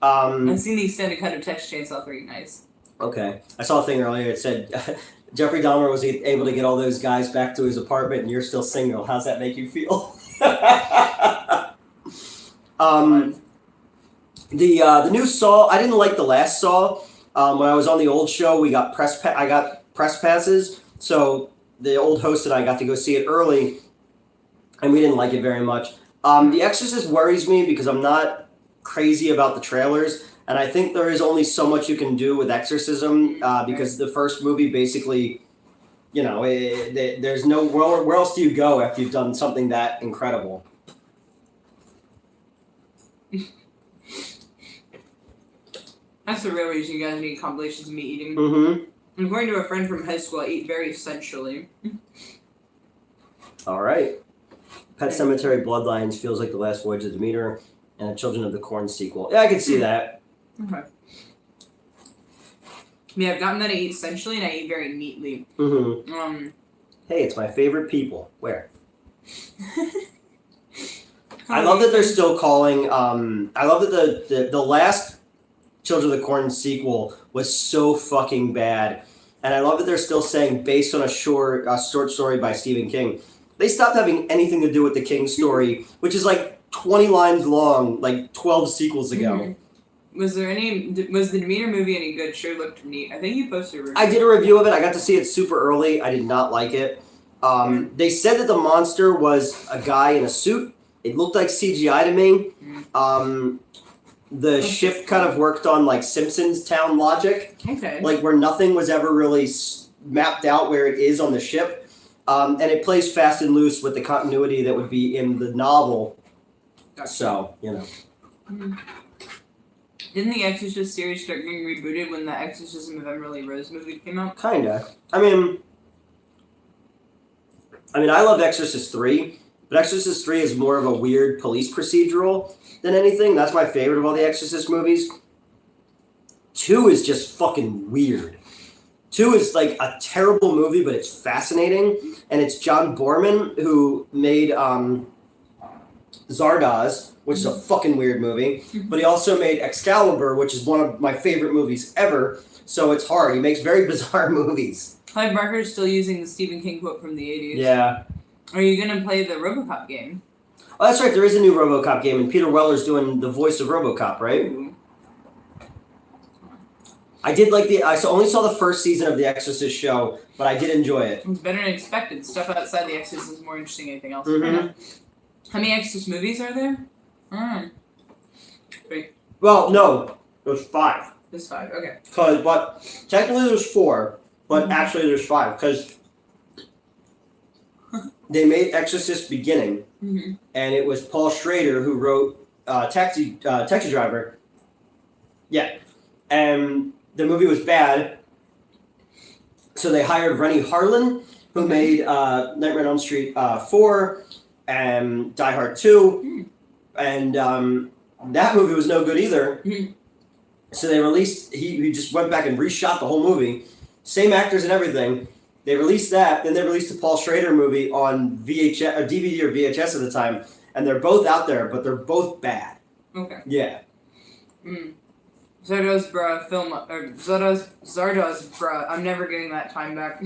I've seen the extended cut of Texas Chainsaw 3. Nice. Okay. I saw a thing earlier that said Jeffrey Dahmer was able to get all those guys back to his apartment and you're still single. How's that make you feel? The new Saw, I didn't like the last Saw. When I was on the old show, I got press passes, so the old host and I got to go see it early, and we didn't like it very much. The Exorcist worries me because I'm not crazy about the trailers, and I think there is only so much you can do with exorcism because the first movie basically, there's no where else do you go after you've done something that incredible? That's the real reason you guys need compilations of me eating. Mm-hmm. According to a friend from high school, I eat very sensually. All right. Pet Cemetery Bloodlines feels like The Last Voyage of Demeter and a Children of the Corn sequel. Yeah, I can see that. Okay. Yeah, I've gotten that I eat sensually and I eat very neatly. Mm-hmm. Hey, it's my favorite people. Where? I love that they're still calling. I love that the last Children of the Corn sequel was so fucking bad, and I love that they're still saying based on a short story by Stephen King. They stopped having anything to do with the King story, which is like 20 lines long, like 12 sequels ago. Mm-hmm. Was the Demeter movie any good? Sure looked neat. I think you posted a review. I did a review of it. I got to see it super early. I did not like it. They said that the monster was a guy in a suit. It looked like CGI to me. The shift kind of worked on like Simpsons Town logic. Okay. Like where nothing was ever really mapped out where it is on the ship. And it plays fast and loose with the continuity that would be in the novel. Gotcha. So, Didn't the Exorcist series start getting rebooted when the Exorcism of Emily Rose movie came out? Kinda. I mean, I love Exorcist 3, but Exorcist 3 is more of a weird police procedural than anything. That's my favorite of all the Exorcist movies. 2 is just fucking weird. 2 is like a terrible movie, but it's fascinating. And it's John Borman who made Zardoz, which is a fucking weird movie. But he also made Excalibur, which is one of my favorite movies ever. So it's hard. He makes very bizarre movies. Clive Barker is still using the Stephen King quote from the 80s. Yeah. Are you going to play the RoboCop game? Oh, that's right. There is a new RoboCop game, and Peter Weller's doing the voice of RoboCop, right? Ooh. I did like I only saw the first season of The Exorcist show, but I did enjoy it. It's better than expected. Stuff outside The Exorcist is more interesting than anything else. Mm-hmm. How many Exorcist movies are there? 3. Well, no. There's 5. There's 5, okay. But technically there's 4, but actually there's 5, because they made Exorcist Beginning, and it was Paul Schrader who wrote Taxi Driver. Yeah. And the movie was bad, so they hired Rennie Harlan, who made Nightmare on Elm Street 4 and Die Hard 2, and that movie was no good either. So they released, he just went back and reshot the whole movie, same actors and everything. They released that, then they released the Paul Schrader movie on VHS or DVD or VHS at the time, and they're both out there, but they're both bad. Okay. Yeah. Zardoz bruh film or Zardoz bruh. I'm never getting that time back.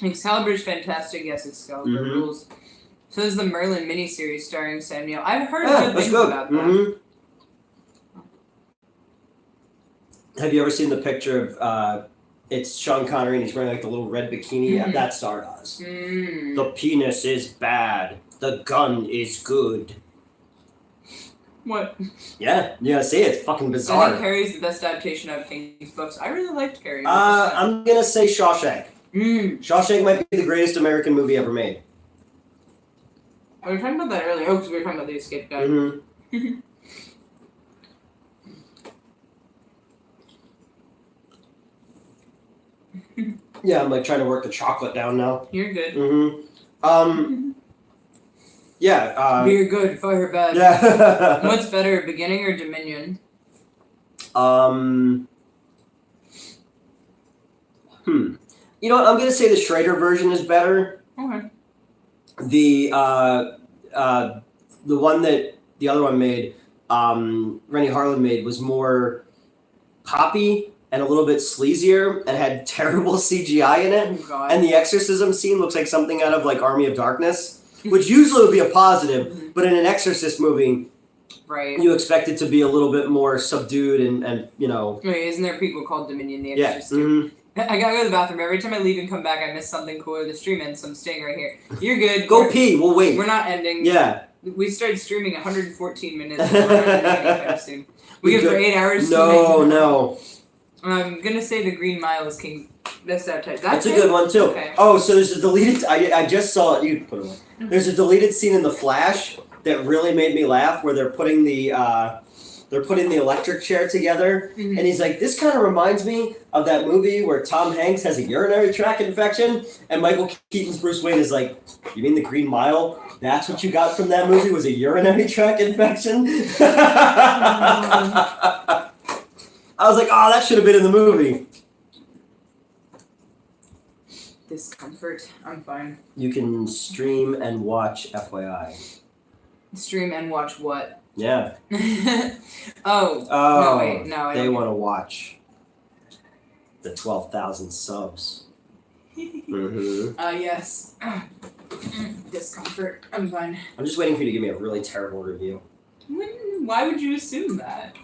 Excalibur's fantastic. Yes, Excalibur rules. So is the Merlin miniseries starring Sam Neill. I've heard good things about that. Have you ever seen the picture of it's Sean Connery and he's wearing like the little red bikini? That's Zardoz. The penis is bad. The gun is good. What? Yeah, you gotta see it. It's fucking bizarre. I think Carrie's the best adaptation of King's books. I really liked Carrie. I'm gonna say Shawshank. Shawshank might be the greatest American movie ever made. We were talking about that earlier. Oh, because we were talking about the escape guy. Yeah, I'm like trying to work the chocolate down now. You're good. Yeah. Beer good, fire bad. Yeah. What's better, Beginning or Dominion? You know what? I'm gonna say the Schrader version is better. Okay. The one that the other one made, Rennie Harlan made, was more poppy and a little bit sleazier and had terrible CGI in it. Oh, God. And the exorcism scene looks like something out of like Army of Darkness, which usually would be a positive, but in an Exorcist movie, right, you expect it to be a little bit more subdued and you know. Wait, isn't there a prequel called Dominion the Yeah. Exorcist? I gotta go to the bathroom. Every time I leave and come back, I miss something cool or the stream ends, so I'm staying right here. You're good. Go pee. We'll wait. We're not ending. Yeah. We started streaming 114 minutes. So we're not ending anytime soon. We get for 8 hours. No. I'm gonna say The Green Mile is King. Best adaptation. That's a good one too. Okay. Oh, so there's a deleted. I just saw it. You can put it away. There's a deleted scene in The Flash that really made me laugh, where they're putting the electric chair together, and he's like, "This kind of reminds me of that movie where Tom Hanks has a urinary tract infection," and Michael Keaton's Bruce Wayne is like, "You mean The Green Mile? That's what you got from that movie, was a urinary tract infection?" I was like, "Oh, that should have been in the movie." Discomfort. I'm fine. You can stream and watch, FYI. Stream and watch what? Yeah. Oh. Oh. No, wait. No, I they don't. want to watch the 12,000 subs. Yes. Discomfort. I'm fine. I'm just waiting for you to give me a really terrible review. Why would you assume that?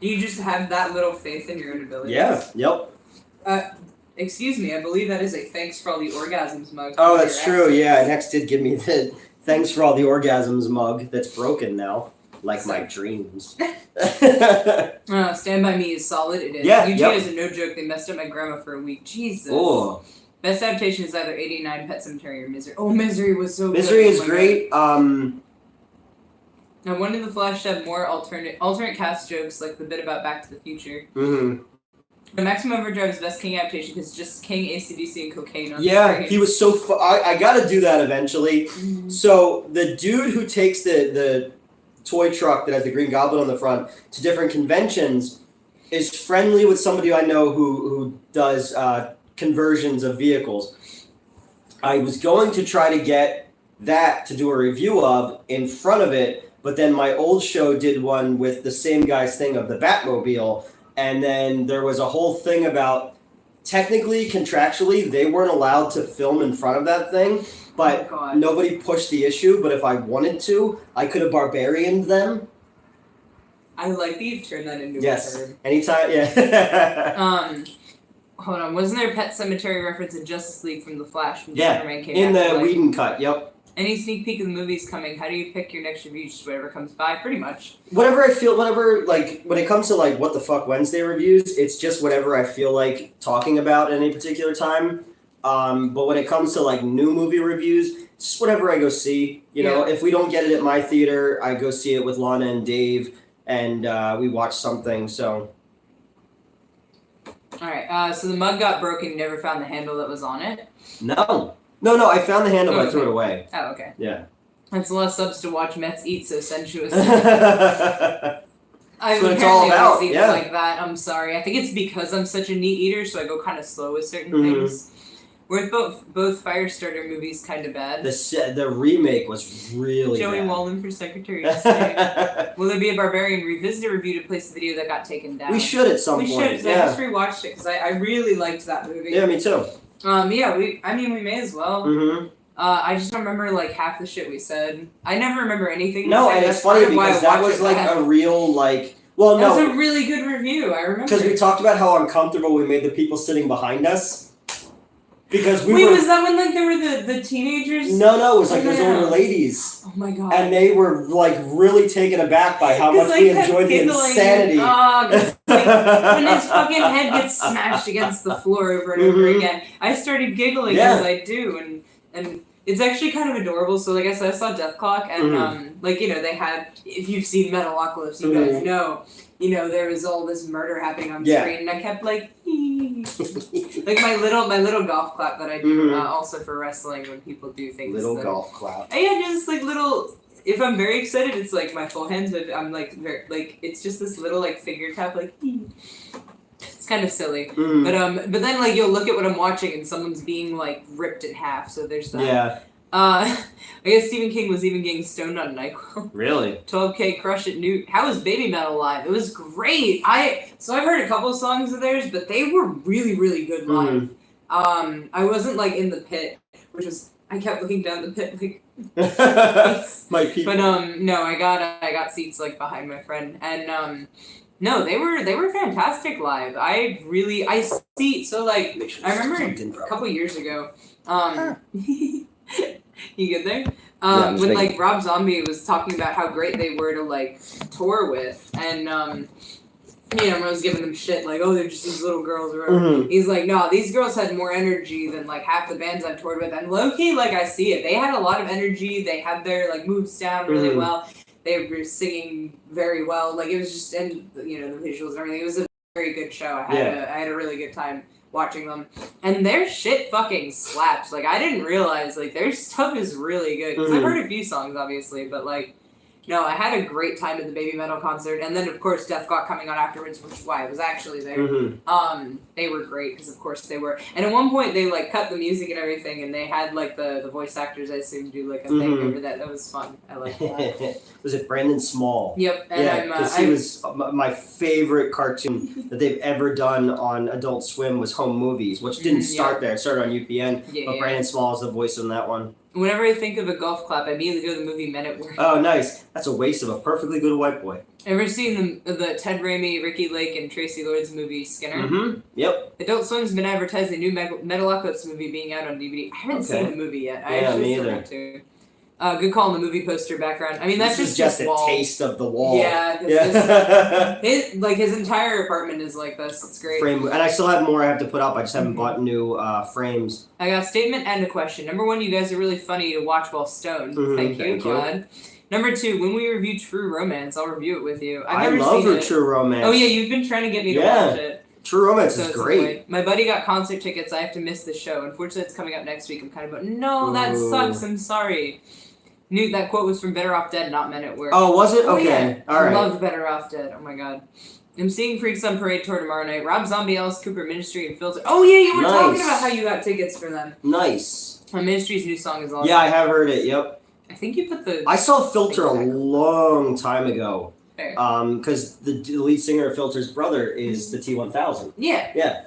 You just have that little faith in your own abilities. Yeah. Yep. Excuse me, I believe that is a thanks for all the orgasms mug. Oh, that's true. Yeah, Hex did give me the thanks for all the orgasms mug that's broken now. Like my dreams. Stand By Me is solid. It is. Yeah, UG is a no joke. They messed up my grandma for a week. Jesus. Oh. Best adaptation is either 89, Pet Sematary, or Misery. Oh, Misery was so Misery good. is great. I wanted The Flash to have more alternate cast jokes, like the bit about Back to the Future. The Maximum Overdrive's best King adaptation is just King, AC/DC, and cocaine on Yeah, screen. he was so I gotta do that eventually. So the dude who takes the toy truck that has the Green Goblin on the front to different conventions is friendly with somebody I know who does conversions of vehicles. I was going to try to get that to do a review of in front of it, but then my old show did one with the same guy's thing of the Batmobile, and then there was a whole thing about technically, contractually, they weren't allowed to film in front of that thing, but nobody pushed the issue. But if I wanted to, I could have barbarianed them. I like that you've turned that into a term. Anytime, yeah. Hold on, wasn't there a Pet Sematary reference in Justice League from The Flash when Superman came in back the Whedon cut, yep. Any sneak peek of the movies coming? How do you pick your next review? Just whatever comes by, pretty much. Whatever, like, when it comes to, like, What the Fuck Wednesday reviews, it's just whatever I feel like talking about at any particular time. But when it comes to, like, new movie reviews, it's just whatever I go see. You know, if we don't get it at my theater, I go see it with Lana and Dave, and we watch something, so... Alright, so the mug got broken, you never found the handle that was on it? No, I found the handle, but I threw it away. Oh, okay. Yeah. That's less subs to watch Mets eat so sensuous. That's what it's all about, eat like that, I'm sorry. I think it's because I'm such a neat eater, so I go kind of slow with certain things. Were both Firestarter movies kind of bad? The remake was really Joey bad. Wallen for Secretary of State. Will there be a Barbarian Revisited review to place the video that got taken down? We should at some point. We should, because I just rewatched it, because I really liked that movie. Yeah, me too. We may as well. I just don't remember, like, half the shit we said. I never remember anything. No, and it's funny because that was, like, a real, like... Well, no. That was a really good review, I remember. Because we talked about how uncomfortable we made the people sitting behind us. Because we was that when, like, there were the teenagers? No, it was, like, those older ladies. Oh, my God. And they were, like, really taken aback by how much we enjoyed the insanity. When his fucking head gets smashed against the floor over and over again, I started giggling as I do, and it's actually kind of adorable. So, like I said, I saw Death Clock, and, like, you know, they had, if you've seen Metalocalypse, you guys know, there was all this murder happening on screen, and I kept, like, Like my little golf clap that I do also for wrestling when people do things. Little golf clap. Yeah, just like little. If I'm very excited, it's like my full hands. But I'm like very like it's just this little like finger tap like. It's kind of silly, but then like you'll look at what I'm watching and someone's being like ripped in half. So there's that. Yeah. I guess Stephen King was even getting stoned on NyQuil. Really? 12K Crush It Newt. How was Baby Metal live? It was great. I've heard a couple songs of theirs, but they were really, really good live. I wasn't like in the pit, which was I kept looking down the pit like my people. But no, I got seats like behind my friend. And no, they were fantastic live. I see so like I remember a couple years ago. You good there? When like Rob Zombie was talking about how great they were to like tour with, and I was giving them shit like, oh, they're just these little girls or whatever. He's like, no, these girls had more energy than like half the bands I've toured with, and low key, like I see it. They had a lot of energy. They had their like moves down really well. They were singing very well. Like it was just, and the visuals and everything. It was a very good show. I had a really good time watching them, and their shit fucking slaps. Like I didn't realize like their stuff is really good because I've heard a few songs obviously, but like no, I had a great time at the Baby Metal concert, and then of course Death Got coming on afterwards, which is why I was actually there. They were great because of course they were, and at one point they like cut the music and everything, and they had like the voice actors I assume do like a thing over that. That was fun. I liked that. Was it Brandon Small? Yep. And yeah, because he was my favorite cartoon that they've ever done on Adult Swim was Home Movies, which didn't start there. It started on UPN, but Brandon Small is the voice on that one. Whenever I think of a golf clap, I immediately go to the movie Men at Work. Oh, nice. That's a waste of a perfectly good white boy. Ever seen the Ted Raimi, Ricky Lake, and Tracy Lords movie Skinner? Yep. Adult Swim's been advertising a new Metalocalypse movie being out on DVD. I haven't seen the movie yet. I actually still want to. Good call on the movie poster background. I mean, that's this just a wall. Taste of the wall. Yeah. His entire apartment is like this. It's great. Frame, and I still have more I have to put up. I just haven't bought new frames. I got a statement and a question. Number one, you guys are really funny to watch while stoned. Thank you, Claude. Number two, when we review True Romance, I'll review it with you. I love True Romance. Oh yeah, you've been trying to get me to watch it. True Romance is great. My buddy got concert tickets. I have to miss the show. Unfortunately, it's coming up next week. I'm kind of no, that sucks. I'm sorry. Newt, that quote was from Better Off Dead, not Men at Work. Oh, was it? Okay. Yeah. All right. I loved Better Off Dead. Oh my god. I'm seeing Freaks on Parade tour tomorrow night. Rob Zombie, Alice Cooper, Ministry, and Filter. Oh yeah, you were talking about how you got tickets for them. Nice. Ministry's new song is awesome. Yeah, I have heard it. Yep. I think you put the. I saw Filter a long time ago. Fair. Because the lead singer of Filter's brother is the T-1000. Yeah. Yeah.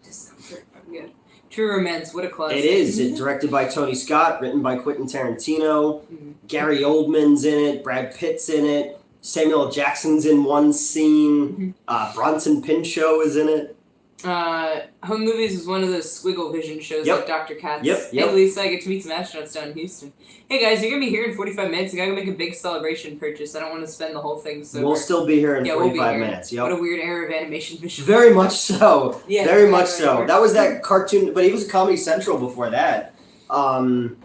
Discomfort. I'm good. True Romance, what a classic. It is. It's directed by Tony Scott, written by Quentin Tarantino. Gary Oldman's in it. Brad Pitt's in it. Samuel L. Jackson's in one scene. Bronson Pinchot is in it. Home Movies was one of those squiggle vision shows like Dr. Katz. Hey Lisa, I get to meet some astronauts down in Houston. Hey guys, you're going to be here in 45 minutes. I got to make a big celebration purchase. I don't want to spend the whole thing sober. We'll still be here in 45 minutes. Yep. What a weird era of animation vision. Very much so. Yeah, very much so. That was that cartoon, but he was Comedy Central before that. You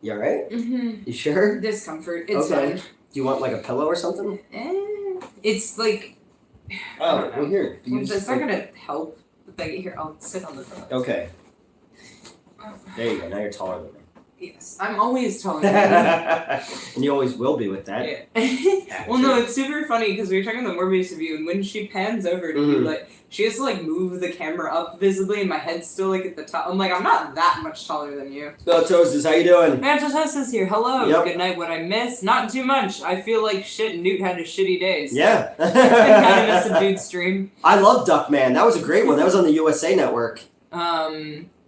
alright? You sure? Discomfort. It's okay. fine. Do you want like a pillow or something? It's like... Oh, well here. It's not gonna help. But here, I'll sit on the toilet. Okay. There you go. Now you're taller than me. Yes, I'm always taller than you. And you always will be with that. Yeah. Well, no, it's super funny because we were talking about the Morbius review, and when she pans over to you, like, she has to like move the camera up visibly, and my head's still like at the top. I'm like, I'm not that much taller than you. Toasters, how you doing? Mantos is here. Hello. Yep. Good night. What I missed? Not too much. I feel like shit. Newt had a shitty day. So yeah. I kind of missed a dude stream. I love Duckman. That was a great one. That was on the USA Network.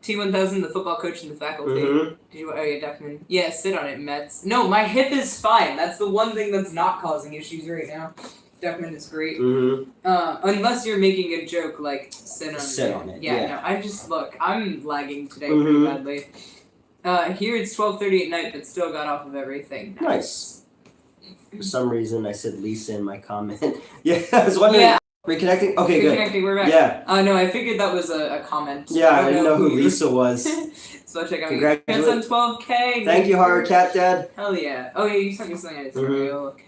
T-1000, the football coach and the faculty. Did you? Oh yeah, Duckman. Yeah, sit on it, Mets. No, my hip is fine. That's the one thing that's not causing issues right now. Duckman is great. Unless you're making a joke like sit on it. Yeah, no, I just look. I'm lagging today pretty badly. Here it's 12:30 at night, but still got off of everything. Nice. For some reason, I said Lisa in my comment. Yeah, I was wondering. Yeah. Reconnecting? Okay, good. Reconnecting, we're back. Yeah. No, I figured that was a comment. Yeah, I didn't know who Lisa was. So check out Congratulations on 12K. Thank you, Horror Cat Dad. Hell yeah. Oh yeah, you sent me something I didn't see. Look.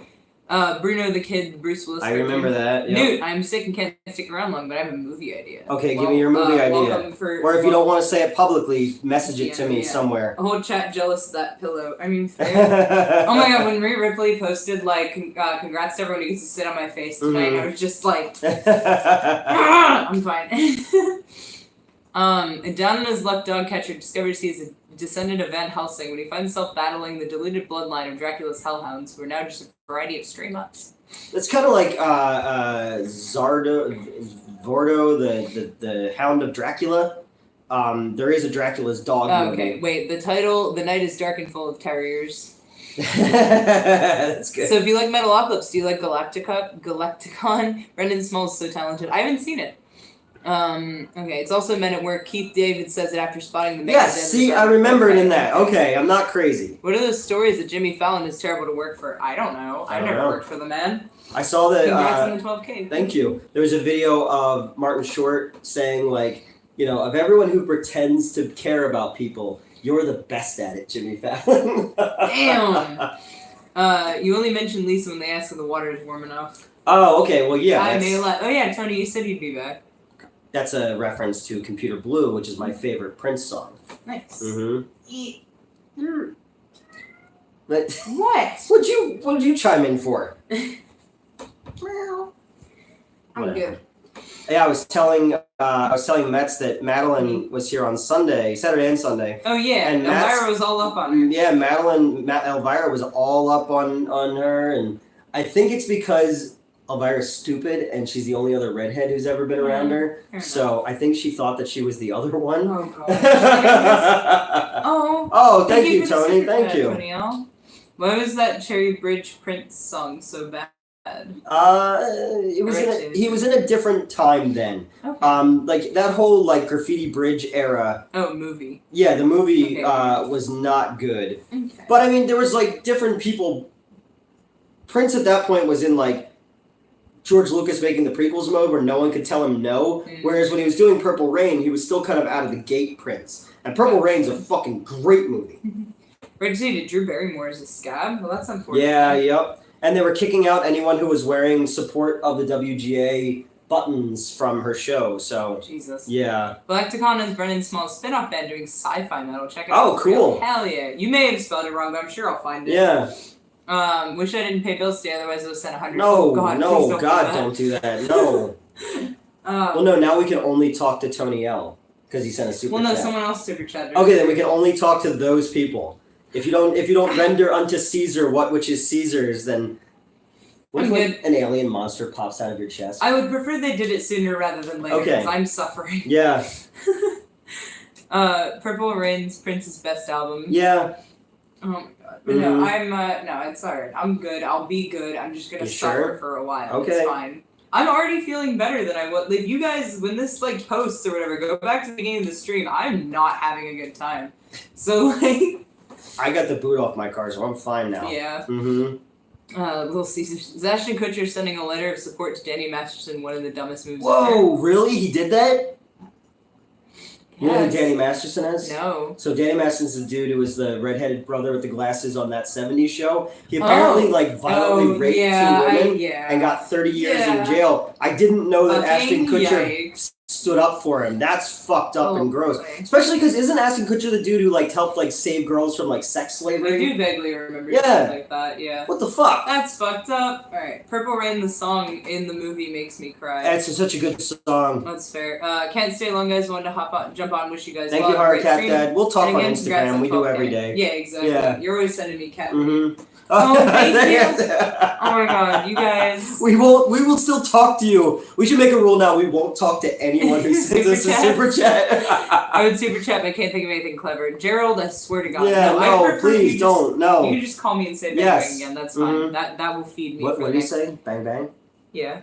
Bruno the Kid, Bruce Willis. I remember that. Yep. Newt, I'm sick and can't stick around long, but I have a movie idea. Okay, give me your movie idea. Or if you don't want to say it publicly, message it to me somewhere. A whole chat jealous of that pillow. I mean, fair. Oh my god, when Rhea Ripley posted, like, congrats to everyone who gets to sit on my face tonight, I was just like, I'm fine. Down in his luck, dog catcher discovers he is a descendant of Van Helsing when he finds himself battling the diluted bloodline of Dracula's hellhounds, who are now just a variety of stray mutts. It's kind of like Vordo, the Hound of Dracula. There is a Dracula's dog movie. Okay, wait. The title: The Night is Dark and Full of Terriers. That's good. So if you like Metalocalypse, do you like Galacticon? Brendan Small's so talented. I haven't seen it. Okay, it's also Men at Work. Keith David says it after spotting the Yes, see, I remember it in that. Okay, I'm not crazy. What are those stories that Jimmy Fallon is terrible to work for? I don't know. I've never worked for the man. I saw the... Congrats on the 12K. Thank you. There was a video of Martin Short saying, like, you know, of everyone who pretends to care about people, you're the best at it, Jimmy Fallon. Damn! You only mentioned Lisa when they asked if the water is warm enough. Oh, okay, well, yeah. Oh yeah, Tony, you said you'd be back. That's a reference to Computer Blue, which is my favorite Prince song. Nice. Mm-hmm. But What? What'd you chime in for? Well, I'm Whatever. good. Yeah, I was telling Mets that Madeline was here on Saturday and Sunday. Oh yeah, And Elvira was all up on her. Yeah, Elvira was all up on her, and I think it's because Elvira's stupid and she's the only other redhead who's ever been around her. So I think she thought that she was the other one. Oh god. Oh, thank you, Tony. Thank you. Why was that Cherry Bridge Prince song so bad? He was in a different time then. Okay. Like that whole like Graffiti Bridge era. Oh, movie. Yeah, the movie was not good. Okay. But I mean, there was like different people. Prince at that point was in like George Lucas making the prequels mode where no one could tell him no. Whereas when he was doing Purple Rain, he was still kind of out of the gate Prince. And Purple Rain's a fucking great movie. Right, so you did Drew Barrymore as a scab? Well, that's unfortunate. Yeah, yep. And they were kicking out anyone who was wearing support of the WGA buttons from her show, so... Jesus. Yeah. Galacticon is Brendan Small's spin-off band doing sci-fi metal. Check it out. Oh, cool. Hell yeah. You may have spelled it wrong, but I'm sure I'll find it. Yeah. Wish I didn't pay bills today, otherwise I would send 100. No, oh, God, don't do that. No. Well, no, now we can only talk to Tony L. Because he sent a super chat. Well, no, someone else super chatted. Okay, then we can only talk to those people. If you don't render unto Caesar which is Caesar's, then what if like, an alien monster pops out of your chest? I would prefer they did it sooner rather than later because I'm suffering. Yeah. Purple Rain's Prince's best album. Yeah. Oh my god. But no, no, it's alright. I'm good. I'll be good. I'm just gonna suffer for a while. Okay. It's fine. I'm already feeling better than I was. Like, you guys, when this, like, posts or whatever, go back to the beginning of the stream, I'm not having a good time. So, like... I got the boot off my car, so I'm fine now. Yeah. Mm-hmm. Little Caesar. Is Ashton Kutcher sending a letter of support to Danny Masterson, one of the dumbest moves Whoa, really? He did that? Yes. You know who Danny Masterson is? No. So Danny Masterson's the dude who was the redheaded brother with the glasses on that 70s show. He apparently violently raped two women and got 30 years in jail. I didn't know that Ashton Kutcher stood up for him. That's fucked up and gross. Boy. Especially because isn't Ashton Kutcher the dude who helped save girls from sex slavery? I do vaguely remember something like that, yeah. What the fuck? That's fucked up. Alright. Purple Rain, the song in the movie, makes me cry. That's such a good song. That's fair. Can't stay long, guys. Wanted to jump on, wish you guys Thank you, Hard Cat Dad. We'll talk on Instagram. We do every day. Yeah, exactly. Yeah. You're always sending me cat. Mm-hmm. Oh, thank you. Oh my god, you guys. We will still talk to you. We should make a rule now. We won't talk to anyone who sends us a super chat. I would super chat, but I can't think of anything clever. Gerald, I swear to God. Yeah, no, please don't. No. You can just call me and say bang bang again. That's fine. Mm-hmm. That will feed me. What do you say? Bang bang? Yeah.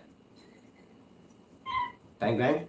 Bang bang?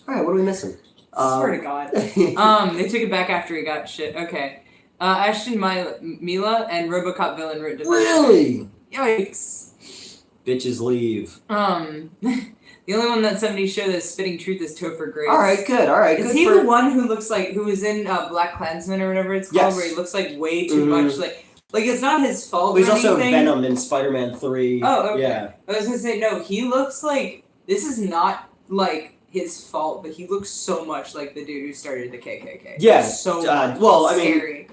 Alright, what are we missing? Swear to God. They took it back after he got shit. Okay. Ashton Mila and RoboCop villain wrote defense. Really? Yikes. Bitches leave. The only one that 70s show that's spitting truth is Topher Grace. Alright, good. Alright, good. Is he the one who looks like, who was in Black Klansman or whatever it's called, where he looks like way too much like, Like, it's not his fault. He's or also anything. Venom in Spider-Man 3. Oh, okay. Yeah. I was gonna say, no, he looks like, this is not, like, his fault, but he looks so much like the dude who started the KKK. Yeah. So well, I mean, scary.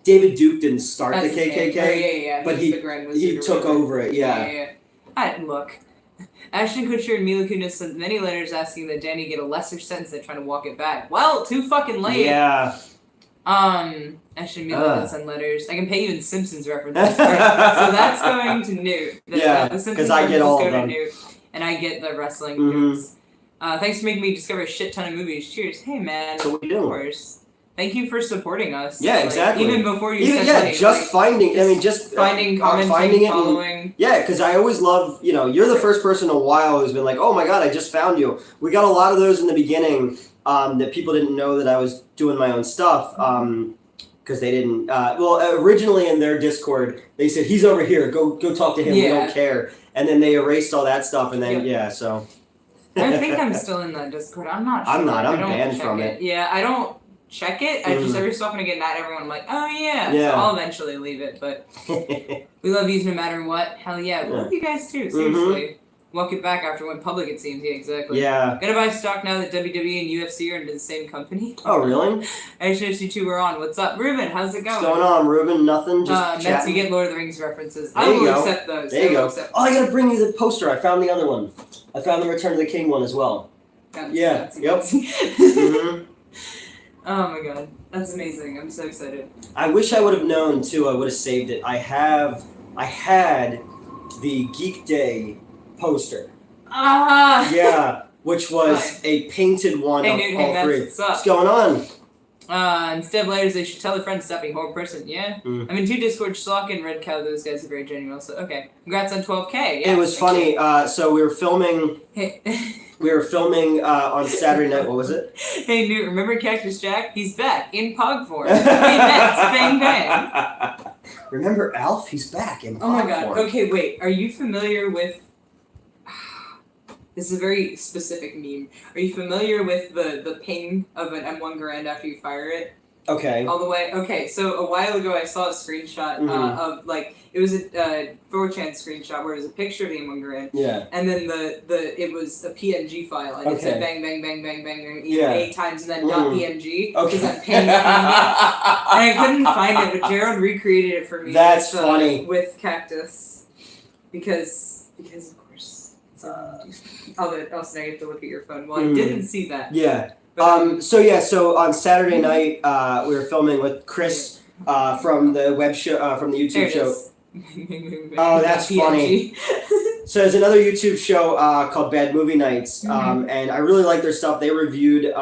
David Duke didn't start That's the his name. KKK, Oh, yeah. but He's the Grand Wizard he or took whatever. over it, yeah. Alright, look. Ashton Kutcher and Mila Kunis sent many letters asking that Danny get a lesser sentence than trying to walk it back. Well, too fucking late. Yeah. Ashton and Mila didn't send letters. I can pay you in Simpsons references. So that's going to Newt. Yeah, the Simpsons 'cause I get references all go of to them. Newt, and I get the wrestling Mhm. jokes. Thanks for making me discover a shit ton of movies. Cheers. Hey, man. So what we Of do? course. Thank you for supporting us. Yeah, Like, exactly. Even before you Even, sent yeah, money, just like, finding. I mean, just finding, commenting, finding it. following. Yeah, because I always love. You're the first person in a while who's been like, "Oh my god, I just found you." We got a lot of those in the beginning that people didn't know that I was doing my own stuff. Because they didn't. Originally in their Discord, they said he's over here. Go talk to him. We don't care. And then they erased all that stuff. And then so. I think I'm still in that Discord. I'm not sure. I'm not. I'm I don't banned check from it. Yeah, I don't check it. I just every so often I get mad at everyone. I'm like, oh yeah. Yeah. So I'll eventually leave it. But we love you no matter what. Hell yeah. We love you guys too. Seriously. Walk it back after went public, it seems. Yeah, exactly. Yeah. Gonna buy stock now that WWE and UFC are into the same company. Oh, really? Actually, you two are on. What's up, Ruben? How's it going? What's going on, Ruben? Nothing. Just Mets, you chatting. get Lord of the Rings references. There I you will go. accept those. There you go. Accept Oh, I gotta bring you the poster. I found the other one. I found the Return of the King one as well. Yeah. Yep. Mhm. Oh my god, that's amazing! I'm so excited. I wish I would have known too. I would have saved it. I had the Geek Day poster. Ah. Yeah, which was a painted one Hey, of dude, all hey, three. Mets, what's up? What's going on? Instead of letters, they should tell their friends to stop being a horrible person. Yeah. Mm. I'm in 2 Discord, Schlock and Red Cow. Those guys are very genuine. So okay, congrats on 12K. Yeah, It was funny. So we were filming. Hey. We were filming on Saturday night. What was it? Hey, Newt, remember Cactus Jack? He's back in Pog form. Hey, Mets, bang bang. Remember Alf? He's back in. Oh my Pog god. form. Okay, wait. Are you familiar with? This is a very specific meme. Are you familiar with the ping of an M1 Garand after you fire it? Okay. All the way. Okay, so a while ago I saw a screenshot of like it was a 4chan screenshot where it was a picture of the M1 Garand. Yeah. And then it was a PNG file and it said bang bang bang bang bang bang 8 times and then .png because I'm pinging it. And I couldn't find it, but Gerald recreated it for me. That's funny. With Cactus because of course. Also now you have to look at your phone. Well, I didn't see that. Yeah. But, So on Saturday night, we were filming with Chris from the web show, from the YouTube show. Oh, that's funny. So there's another YouTube show called Bad Movie Nights, and I really like their stuff. They reviewed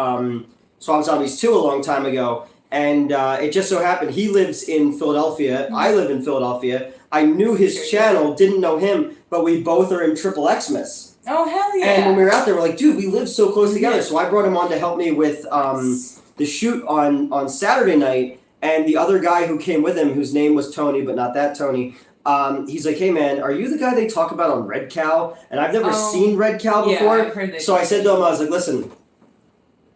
Swamp Zombies 2 a long time ago, and it just so happened he lives in Philadelphia. I live in Philadelphia. I knew his channel, didn't know him, but we both are in Triple Xmas. Oh, hell yeah. And when we were out there, we're like, dude, we live so close together. So I brought him on to help me with the shoot on Saturday night. And the other guy who came with him, whose name was Tony, but not that Tony, he's like, hey, man, are you the guy they talk about on Red Cow? And I've never seen Red Cow before. Yeah, I've heard that. So I said to him, I was like, listen,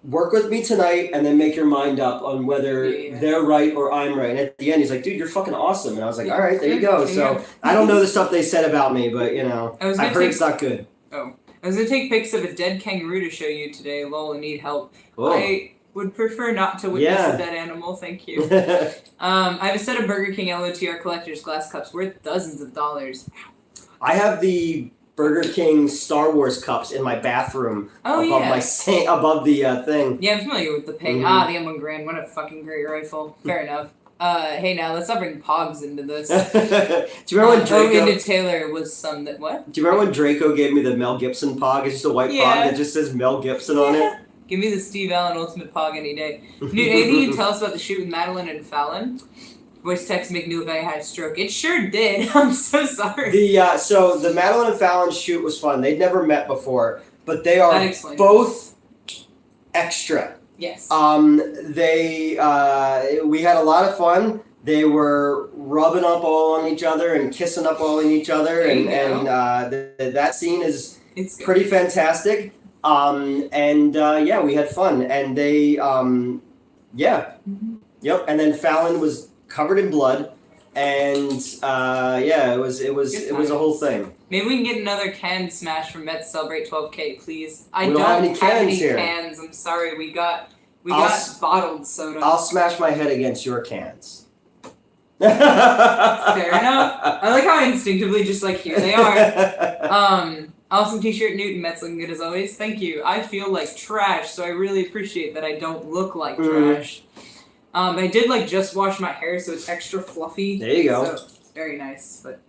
work with me tonight and then make your mind up on whether they're right or I'm right. And at the end, he's like, dude, you're fucking awesome. And I was like, all right, there you go. So I don't know the stuff they said about me, but, I heard it's not good. Oh. I was going to take pics of a dead kangaroo to show you today. Lol, I need help. Whoa. I would prefer not to witness a dead animal, thank you. I have a set of Burger King LOTR collector's glass cups worth dozens of dollars. I have the Burger King Star Wars cups in my bathroom above the thing. Yeah, I'm familiar with the ping. The M1 Grand, what a fucking great rifle. Fair enough. Hey now, let's not bring Pogs into this. Do you remember when Draco... into Taylor was some that, what? Do you remember when Draco gave me the Mel Gibson Pog? It's just a white Pog that just says Mel Gibson on it. Give me the Steve Allen Ultimate Pog any day. Dude, anything you can tell us about the shoot with Madeline and Fallon? Voice text make knew if I had a stroke. It sure did. I'm so sorry. So the Madeline and Fallon shoot was fun. They'd never met before, but they are both extra. Yes. We had a lot of fun. They were rubbing up all on each other and kissing up all on each other, and that scene is pretty fantastic. We had fun, and they, yep. And then Fallon was covered in blood, and yeah, it was a whole thing. Maybe we can get another can smash from Mets Celebrate 12K, please. I We don't have any cans here. cans. I'm sorry. We got bottled soda. I'll smash my head against your cans. Fair enough. I like how I instinctively just like, here they are. Awesome t-shirt, Newton. Mets looking good as always. Thank you. I feel like trash, so I really appreciate that I don't look like trash. I did like just wash my hair, so it's extra fluffy. There you go. So it's very nice, but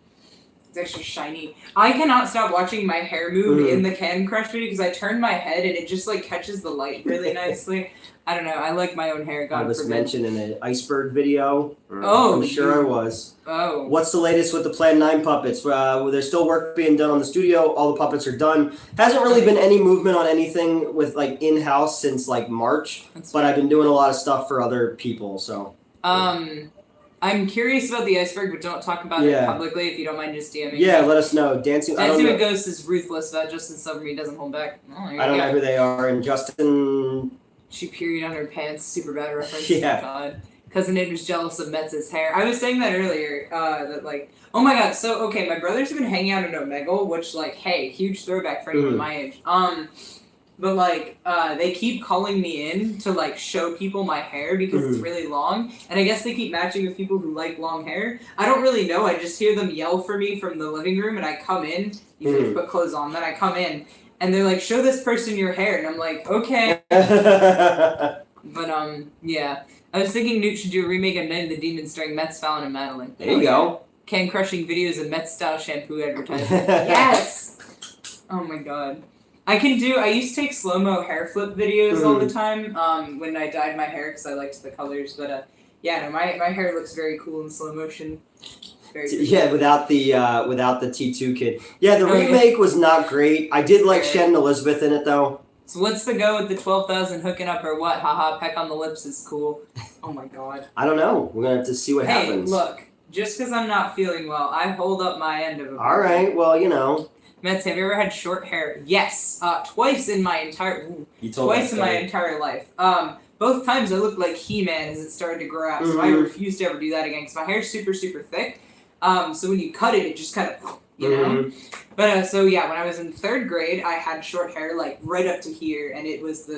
it's extra shiny. I cannot stop watching my hair move in the Can Crush video because I turn my head and it just like catches the light really nicely. I don't know. I like my own hair. God I was forbid. mentioned in the iceberg video. Oh, I'm sure I was. Oh. What's the latest with the Plan 9 puppets? There's still work being done on the studio. All the puppets are done. Hasn't really been any movement on anything with like in-house since like March. But I've been doing a lot of stuff for other people. So. I'm curious about the iceberg, but don't talk about it publicly if you don't mind just DMing me. Yeah, let us know. Dancing with Ghosts is ruthless. That Justin Silvermead doesn't hold back. I don't know who they are. And Justin. She period on her pants. Super bad reference. Yeah. Oh God. Cousin Nate was jealous of Metz's hair. I was saying that earlier. That like, oh my God. So okay, my brothers have been hanging out in Omegle, which like, hey, huge throwback for anyone my age. But like, they keep calling me in to like show people my hair because it's really long, and I guess they keep matching with people who like long hair. I don't really know. I just hear them yell for me from the living room, and I come in. Usually put clothes on. Then I come in, and they're like, "Show this person your hair," and I'm like, "Okay." But yeah. I was thinking Newt should do a remake of Night of the Demons starring Mets, Fallon, and Madeline. There you go. Can crushing videos of Mets style shampoo advertising. Yes. Oh my God. I used to take slow-mo hair flip videos all the time when I dyed my hair because I liked the colors. But yeah, no, my hair looks very cool in slow motion. Very yeah, without the T2 kid. Yeah, the remake was not great. I did like Shannon Elizabeth in it though. So what's the go with the 12,000 hooking up or what? Haha, peck on the lips is cool. Oh my God. I don't know. We're gonna have to see what happens. Hey, look, just because I'm not feeling well, I hold up my end of it. All right, well, you know. Mets, have you ever had short hair? Yes, twice in my entire life. Both times I looked like He-Man as it started to grow out, so I refused to ever do that again because my hair's super, super thick. So when you cut it, it just kind of, you know. But so yeah, when I was in 3rd grade, I had short hair like right up to here, and it was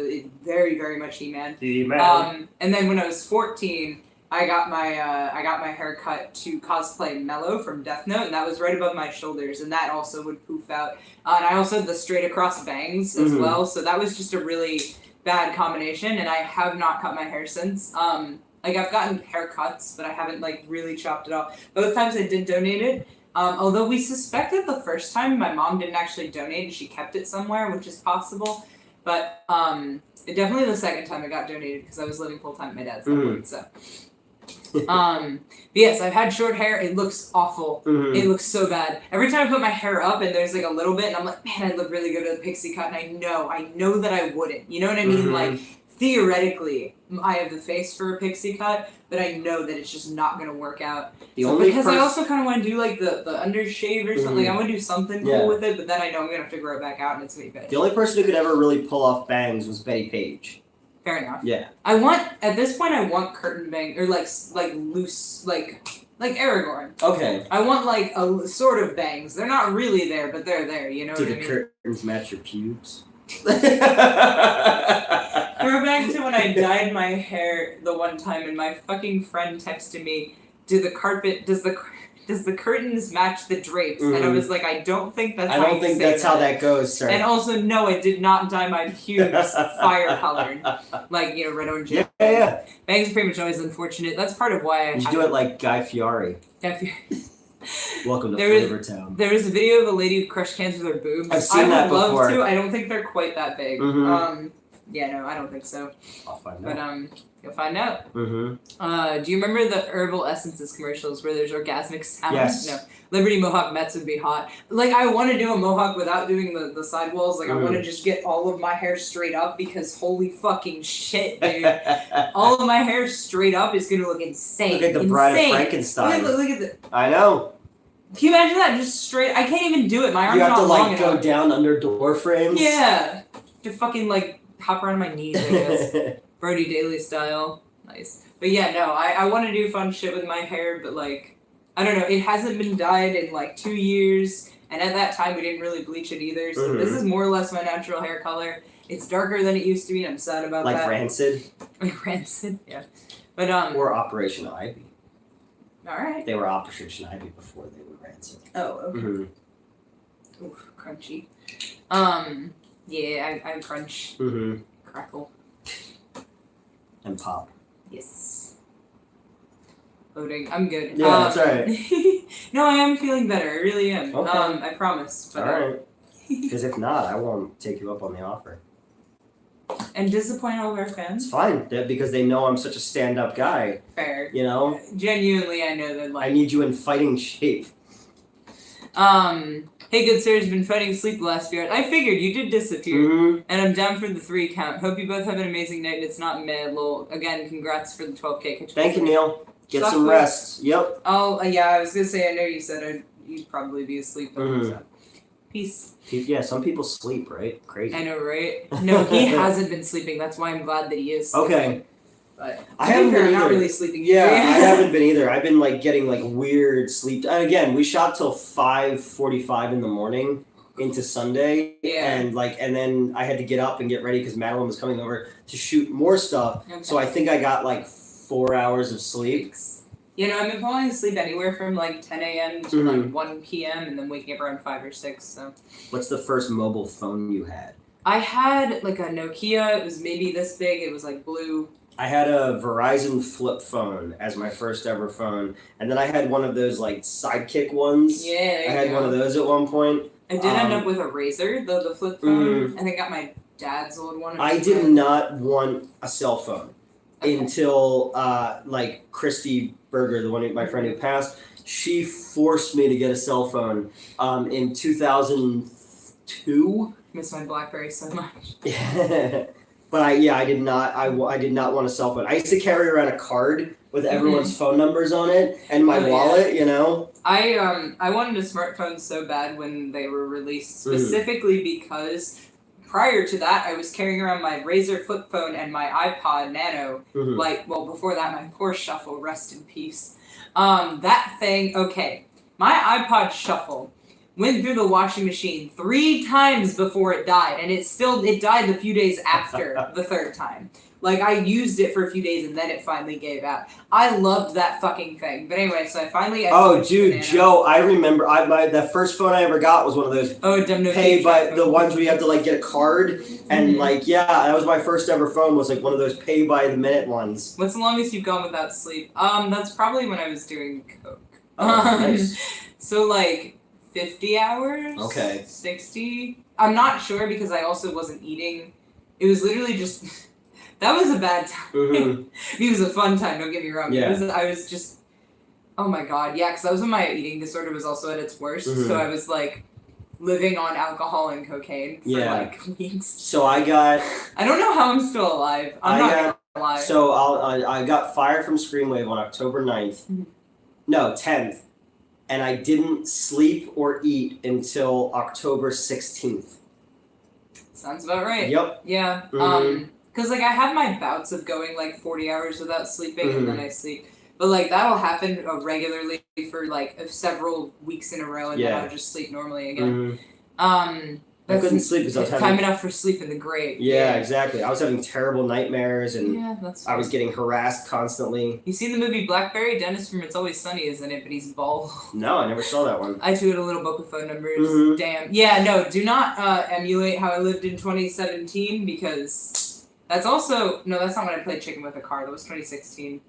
very, very much He-Man. And then when I was 14. I got my hair cut to cosplay Mello from Death Note, and that was right above my shoulders, and that also would poof out. And I also had the straight across bangs as well, so that was just a really bad combination, and I have not cut my hair since. Like I've gotten haircuts, but I haven't like really chopped it off. Both times I did donate it. Although we suspected the first time my mom didn't actually donate and she kept it somewhere, which is possible. But definitely the second time it got donated because I was living full time at my dad's point, so. But yes, I've had short hair. It looks awful. It looks so bad. Every time I put my hair up and there's like a little bit, and I'm like, man, I'd look really good with a pixie cut, and I know that I wouldn't. You know what I mean? Like theoretically, I have the face for a pixie cut, but I know that it's just not gonna work out. Because I also kind of want to do like the undershave or something. I want to do something cool with it, but then I know I'm gonna have to grow it back out, and it's gonna be bad. The only person who could ever really pull off bangs was Betty Page. Fair enough. Yeah. At this point I want curtain bang or like loose like Aragorn. Okay. I want like a sort of bangs. They're not really there, but they're there. You know what I mean? Do the curtains match your pubes? Throw back to when I dyed my hair the one time, and my fucking friend texted me, "Does the curtains match the drapes?" And I was like, I don't think that's how that goes, sir. And also, no, I did not dye my pubes fire colored. Like, you know, red, orange. Yeah. Bangs are pretty much always unfortunate. That's part of why you should do it like Guy Fieri. Welcome to Flavortown. There was a video of a lady who crushed cans with her boobs. I've seen that before. I would love to. I don't think they're quite that big. Yeah, no, I don't think so. I'll find out. But you'll find out. Do you remember the herbal essences commercials where there's orgasmic sounds? Yes. No. Liberty Mohawk Mets would be hot. Like, I want to do a mohawk without doing the sidewalls. Like, I want to just get all of my hair straight up because holy fucking shit, dude. All of my hair straight up is going to look insane. Look at the Bride of Frankenstein. Look at the... I know. Can you imagine that? Just straight... I can't even do it. My arm's not long enough. You have to, like, go down under door frames? Yeah. To fucking, like, hop around my knees, I guess. Brody Daly style. Nice. But yeah, no, I want to do fun shit with my hair, but, like... I don't know. It hasn't been dyed in like 2 years, and at that time we didn't really bleach it either. So this is more or less my natural hair color. It's darker than it used to be, and I'm sad about that. Like rancid. Like rancid, yeah. But Or Operation Ivy. All right. They were Operation Ivy before they were rancid. Oh, okay. Mm-hmm. Ooh, crunchy. Yeah, I crunch. Mm-hmm. Crackle. And pop. Yes. Loading. I'm good. Yeah, that's alright. No, I am feeling better. I really am. Okay. I promise. But, Alright. Because if not, I won't take you up on the offer. And disappoint all of our It's fans. fine, because they know I'm such a stand-up guy. Fair. You know? Genuinely, I know that, I like... need you in fighting shape. Hey, good sir, has been fighting sleep the last few hours. I figured you did disappear. Mm-hmm. And I'm down for the 3 count. Hope you both have an amazing night. It's not mad, lol. Again, congrats for the 12K. Catch Thank you, Neil. Get Suck some with- rest. Yep. Oh, yeah, I was gonna say, I know you said you'd probably be asleep. So. Peace. Yeah, some people sleep, right? Crazy. I know, right? No, he hasn't been sleeping. That's why I'm glad that he is sleeping. Okay. But I haven't I'm been not either. really sleeping. Yeah, either. I haven't been either. I've been like getting like weird sleep. And again, we shot till 5:45 in the morning into Sunday, Yeah. and then I had to get up and get ready because Madeline was coming over to shoot more stuff. Okay. So I think I got like 4 hours of sleep. You know, I've been falling asleep anywhere from like 10 a.m. to like 1 p.m. and then waking up around 5 or 6. So What's the first mobile phone you had? I had like a Nokia. It was maybe this big. It was like blue. I had a Verizon flip phone as my first ever phone, and then I had one of those like sidekick ones. Yeah, there you I had go. one of those at one point. I did end up with a Razor, the flip phone. I think I got my dad's old one. I did not want a cell phone until like Christy Berger, my friend who passed, she forced me to get a cell phone in 2002. Miss my BlackBerry so much. But I did not. I did not want a cell phone. I used to carry around a card with everyone's phone numbers on it and my wallet. You know. I wanted a smartphone so bad when they were released, specifically because prior to that I was carrying around my Razr flip phone and my iPod Nano. Before that my Porsche Shuffle, rest in peace. That thing. Okay, my iPod Shuffle went through the washing machine 3 times before it died, and it died a few days after the 3rd time. Like, I used it for a few days, and then it finally gave out. I loved that fucking thing. But anyway, so I finally... Joe, I remember, the first phone I ever got was one of those pay by the ones where you have to, like, get a card, and, that was my first ever phone, was, like, one of those pay by the minute ones. What's the longest you've gone without sleep? That's probably when I was doing coke. Nice. So, like... 50 hours? Okay. 60? I'm not sure because I also wasn't eating. It was literally just... that was a bad time. It was a fun time, don't get me wrong. Yeah. I was just... Oh my god, yeah, because that was when my eating disorder was also at its worst. So I was, like, living on alcohol and cocaine for, like, weeks. So I got... I don't know how I'm still alive. I'm not gonna lie. So I got fired from Screenwave on October 9th. No, 10th. And I didn't sleep or eat until October 16th. Sounds about right. Yep. Yeah. Because, like, I have my bouts of going, like, 40 hours without sleeping, and then I sleep. But, like, that'll happen regularly for, like, several weeks in a row, and then I'll just sleep normally again. I couldn't sleep because I was having... Time enough for sleep in the grave. Yeah, exactly. I was having terrible nightmares, and I was getting harassed constantly. You seen the movie Blackberry? Dennis from It's Always Sunny is in it, but he's bald. No, I never saw that one. I tweeted a little book with phone numbers. Damn. Yeah, no, do not emulate how I lived in 2017, because that's also... No, that's not when I played Chicken with a Car. That was 2016.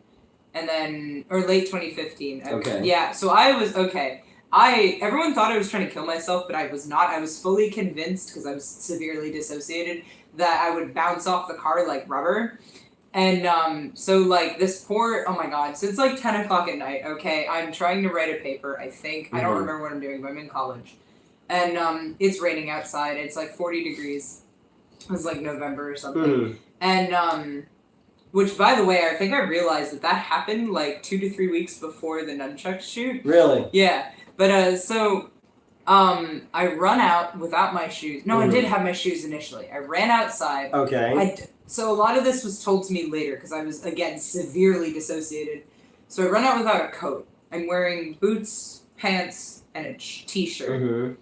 And then... Or late 2015. Okay. Yeah, so I was... Okay. Everyone thought I was trying to kill myself, but I was not. I was fully convinced, because I was severely dissociated, that I would bounce off the car like rubber. And, so, like, this poor... Oh, my God. So it's, like, 10 o'clock at night, okay? I'm trying to write a paper, I think. I don't remember what I'm doing, but I'm in college. And, it's raining outside. It's, like, 40 degrees. It was, like, November or something. And, which, by the way, I think I realized that happened, like, 2 to 3 weeks before the nunchuck shoot. Really? Yeah. But, I run out without my shoes. No, I did have my shoes initially. I ran outside. Okay. So a lot of this was told to me later, because I was, again, severely dissociated. So I run out without a coat. I'm wearing boots, pants, and a t-shirt. Mm-hmm.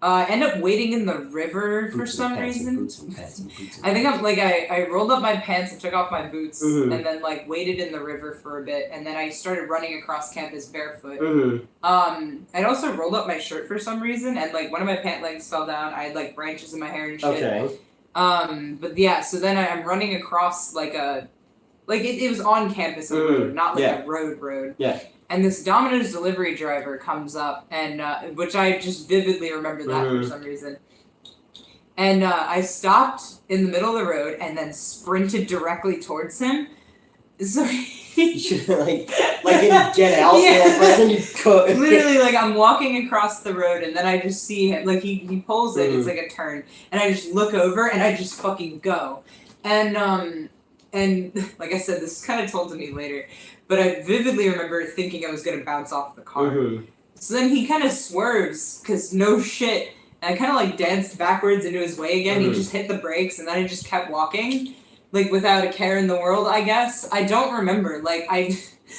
I end up wading in the river for some reason. Boots and pants and boots and I think I'm like I rolled up my pants and took off my boots Mhm. and then like waded in the river for a bit and then I started running across campus barefoot. Mm-hmm. I'd also rolled up my shirt for some reason and like one of my pant legs fell down. I had like branches in my hair and shit. Okay. But yeah, so then I'm running across like it was on campus a road, not like yeah. a road. Yeah. And this Domino's delivery driver comes up, and which I just vividly remember that for some reason. And I stopped in the middle of the road and then sprinted directly towards him. So You should like get out there, but then you could. Literally, like I'm walking across the road, and then I just see him. Like he pulls it. It's like a turn, and I just look over, and I just fucking go. And like I said, this is kind of told to me later. But I vividly remember thinking I was going to bounce off the car. Mm-hmm. So then he kind of swerves, because no shit. And I kind of like danced backwards into his way again. He just hit the brakes, and then I just kept walking. Like without a care in the world, I guess. I don't remember.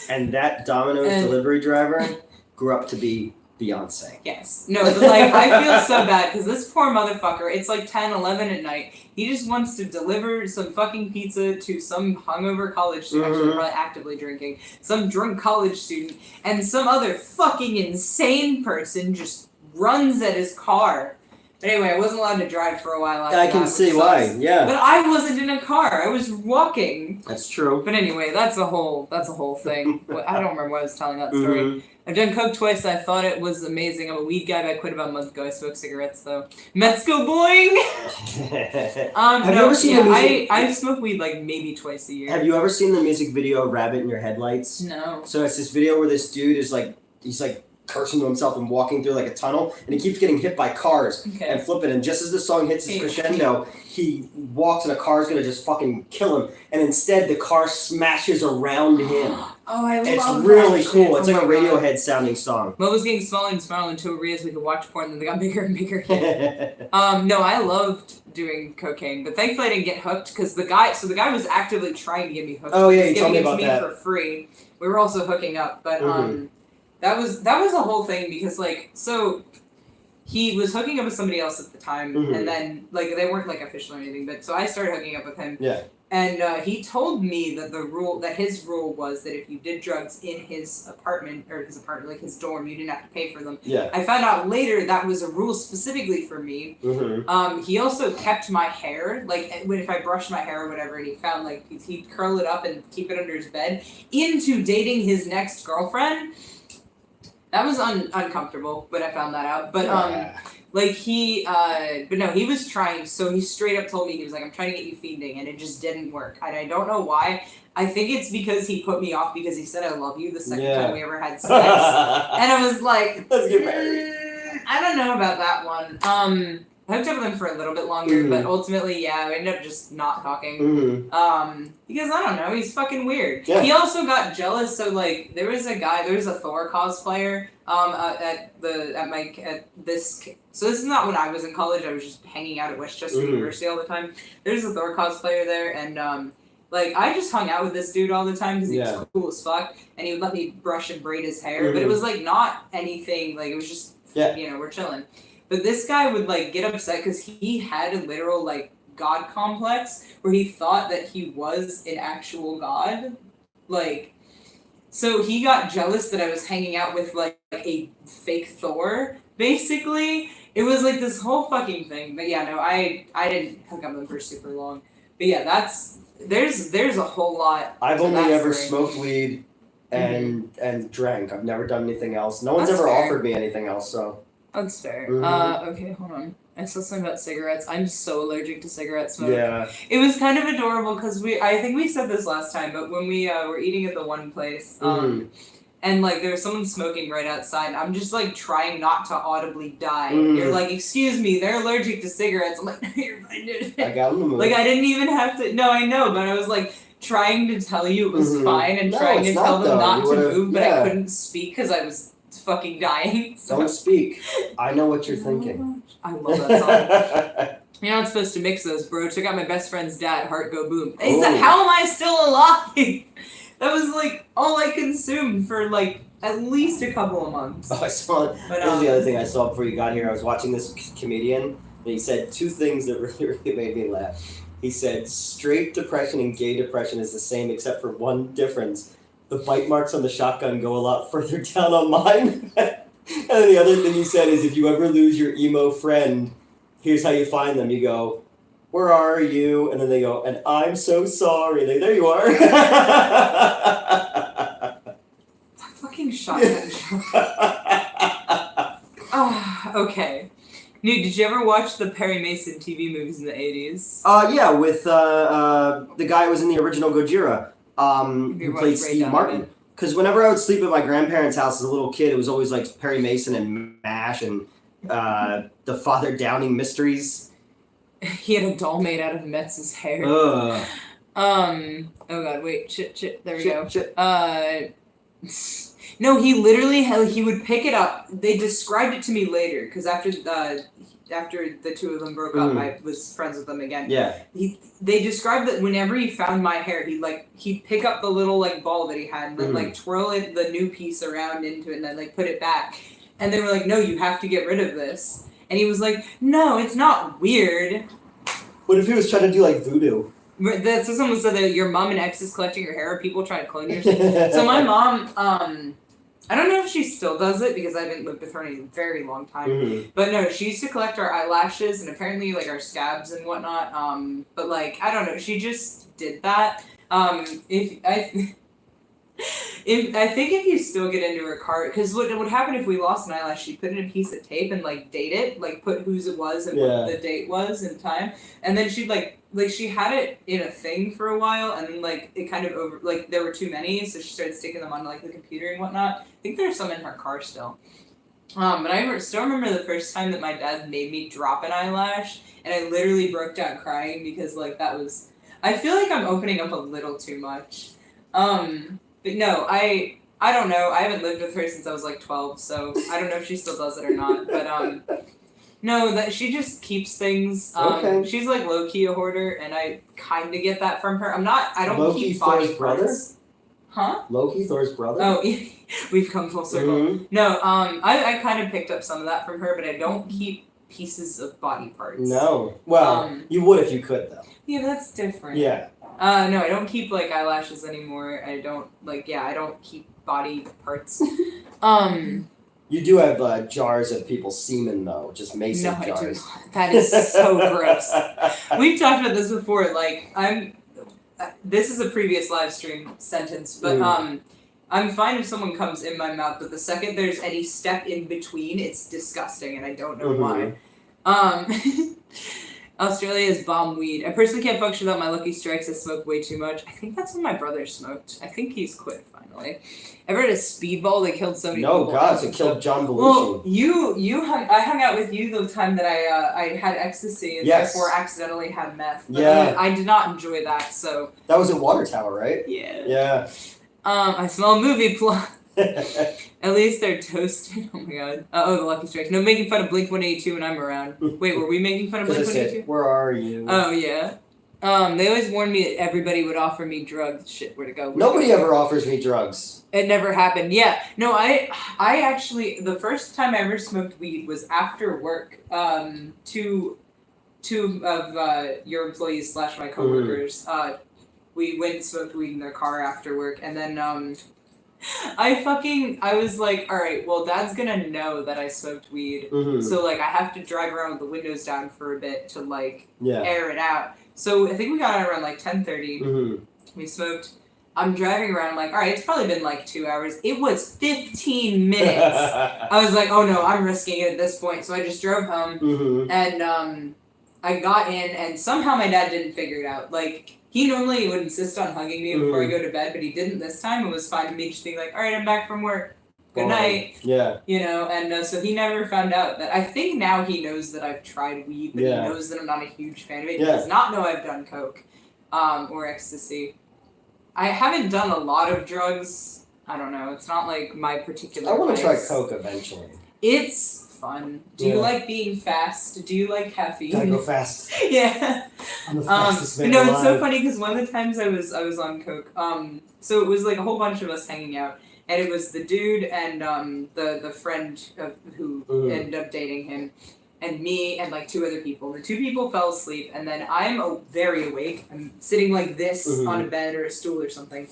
And that Domino's delivery driver grew up to be Beyonce. Yes. No, but like, I feel so bad because this poor motherfucker, it's like 10, 11 at night. He just wants to deliver some fucking pizza to some hungover college student, actually probably actively drinking, some drunk college student, and some other fucking insane person just runs at his car. But anyway, I wasn't allowed to drive for a while after I can that, see why, yeah. But I wasn't in a car. I was walking. That's true. But anyway, that's a whole thing. I don't remember why I was telling that story. I've done coke twice. I thought it was amazing. I'm a weed guy, but I quit about a month ago. I smoke cigarettes though. Let's go, boing! Have you ever seen the music? I smoke weed like maybe twice a year. Have you ever seen the music video "Rabbit in Your Headlights"? No. So it's this video where this dude is he's cursing to himself and walking through like a tunnel, and he keeps getting hit by cars and flipping. And just as the song hits its crescendo, he walks and a car's gonna just fucking kill him. And instead, the car smashes around him. Oh, I love that. It's really cool. Shit. It's like a Radiohead sounding song. What was getting smaller and smaller until we realized we could watch porn, and then they got bigger and bigger. No, I loved doing cocaine, but thankfully I didn't get hooked because the guy was actively trying to get me hooked. Oh yeah, he you told me He about was giving it to that. me for free. We were also hooking up, but that was a whole thing because so he was hooking up with somebody else at the time, and then like they weren't like official or anything, but so I started hooking up with him. Yeah. And he told me that his rule was that if you did drugs in his apartment, like his dorm, you didn't have to pay for them. Yeah. I found out later that was a rule specifically for me. He also kept my hair, like if I brushed my hair or whatever, and he found like he'd curl it up and keep it under his bed, into dating his next girlfriend. That was uncomfortable, but I found that out. But but no, he was trying. So he straight up told me, he was like, "I'm trying to get you fiending," and it just didn't work. And I don't know why. I think it's because he put me off because he said, "I love you" the second time we ever had sex, and I was like, "Let's get married." I don't know about that one. I hooked up with him for a little bit longer, but ultimately, yeah, we ended up just not talking. Because I don't know, he's fucking weird. Yeah. He also got jealous, so like there was a Thor cosplayer so this is not when I was in college, I was just hanging out at Westchester University all the time. There's a Thor cosplayer there, and like I just hung out with this dude all the time because he was cool as fuck, and he would let me brush and braid his hair, but it was like not anything, like it was just we're chilling. But this guy would like get upset because he had a literal like god complex where he thought that he was an actual god. Like, so he got jealous that I was hanging out with like a fake Thor, basically. It was like this whole fucking thing. But yeah, no, I didn't hook up with him for super long. But yeah, there's a whole lot. I've only ever smoked weed and drank. I've never done anything else. No one's ever offered me anything else, so. That's fair. Okay, hold on. I saw something about cigarettes. I'm so allergic to cigarette smoke. Yeah. It was kind of adorable because I think we said this last time, but when we were eating at the one place, and like there was someone smoking right outside, and I'm just like trying not to audibly die. You're like, excuse me, they're allergic to cigarettes. I'm like, no, you're fine, dude. I got them. Like I didn't even have to. No, I know, but I was like trying to tell you it was fine and trying to tell them not to move, but I couldn't speak because I was fucking dying. So. Don't speak. I know what you're thinking. I love that song. You're not supposed to mix those, bro. Took out my best friend's dad. Heart go boom. He said, "How am I still alive?" That was like all I consumed for like at least a couple of months. Oh, I saw. But, Here's the other thing I saw before you got here. I was watching this comedian, and he said two things that really made me laugh. He said straight depression and gay depression is the same, except for one difference. The bite marks on the shotgun go a lot further down on mine. And then the other thing he said is, if you ever lose your emo friend, here's how you find them. You go, where are you? And then they go, and I'm so sorry. They, there you are. Fucking shotgun. Oh, okay. Dude, did you ever watch the Perry Mason TV movies in the 80s? Yeah, with the guy who was in the original Gojira, who played Steve Martin. Because whenever I would sleep at my grandparents' house as a little kid, it was always like Perry Mason and MASH and the Father Downing Mysteries. He had a doll made out of Metz's hair. Ugh. Oh god, wait, shit, there we go. Shit. No, he literally, he would pick it up. They described it to me later, because after the two of them broke up, I was friends with them again. Yeah. They described that whenever he found my hair, he'd pick up the little like ball that he had and then twirl it, the new piece around into it and then put it back. And they were like, no, you have to get rid of this. And he was like, no, it's not weird. What if he was trying to do like voodoo? So someone said that your mom and ex is collecting your hair. Are people trying to clone your shit? So my mom, I don't know if she still does it because I haven't lived with her in a very long time. But no, she used to collect our eyelashes and apparently like our scabs and whatnot. But like, I don't know, she just did that. I think if you still get into her cart, because what would happen if we lost an eyelash, she'd put in a piece of tape and like date it, like put whose it was and what the date was and time, and then she'd like she had it in a thing for a while, and then like it kind of over, like there were too many, so she started sticking them on like the computer and whatnot. I think there's some in her car still. But I still remember the first time that my dad made me drop an eyelash, and I literally broke down crying because like that was, I feel like I'm opening up a little too much. But no, I don't know. I haven't lived with her since I was like 12, so I don't know if she still does it or not. But no, that she just keeps things. She's like low key a hoarder, and I kind of get that from her. I don't Loki, keep body Thor's parts. Brother? Huh? Loki, Thor's brother? Oh, we've come full circle. No, I kind of picked up some of that from her, but I don't keep pieces of body parts. No. Well, you would if you could, though. Yeah, but that's different. Yeah. No, I don't keep, like, eyelashes anymore. I don't, like, I don't keep body parts. You do have jars of people's semen, though, just mason jars. No, I do not. That is so gross. We've talked about this before, like, this is a previous live stream sentence, but, I'm fine if someone comes in my mouth, but the second there's any step in between, it's disgusting, and I don't know why. Australia is bomb weed. I personally can't function without my Lucky Strikes. I smoke way too much. I think that's when my brother smoked. I think he's quit finally. Ever had a speedball that killed so many people? No, God, it killed John Belushi. Well, I hung out with you the time that I had ecstasy and therefore accidentally had meth. But I did not enjoy that, so. That was in Water Tower, right? Yeah. Yeah. I smell a movie plot. At least they're toasted. Oh my god. The Lucky Strikes. No making fun of Blink-182 when I'm around. Wait, were we making fun of Blink-182? Where are you? Oh, yeah. They always warned me that everybody would offer me drugs. Shit, where'd it go? Nobody ever offers me drugs. It never happened. Yeah. No, I actually, the first time I ever smoked weed was after work. Two of your employees / my coworkers, we went and smoked weed in their car after work, and then, I was like, alright, well, Dad's gonna know that I smoked weed, so, like, I have to drive around with the windows down for a bit to, like, air it out. So, I think we got out around, like, 10:30. We smoked. I'm driving around, I'm like, alright, it's probably been, like, 2 hours. It was 15 minutes! I was like, oh no, I'm risking it at this point, so I just drove home, and, I got in, and somehow my dad didn't figure it out. Like, he normally would insist on hugging me before I go to bed, but he didn't this time. It was fine to me just being like, all right, I'm back from work. Good night. Yeah. You know, and so he never found out that. I think now he knows that I've tried weed, but he knows that I'm not a huge fan of it. He does not know I've done coke or ecstasy. I haven't done a lot of drugs. I don't know. It's not like my particular I want to try vice. coke eventually. It's fun. Do you like being fast? Do you like caffeine? Gotta go fast. Yeah. I'm the fastest man No, alive. it's so funny because one of the times I was on coke, so it was like a whole bunch of us hanging out, and it was the dude and the friend who ended up dating him, and me and like 2 other people. The 2 people fell asleep, and then I'm very awake. I'm sitting like this on a bed or a stool or something,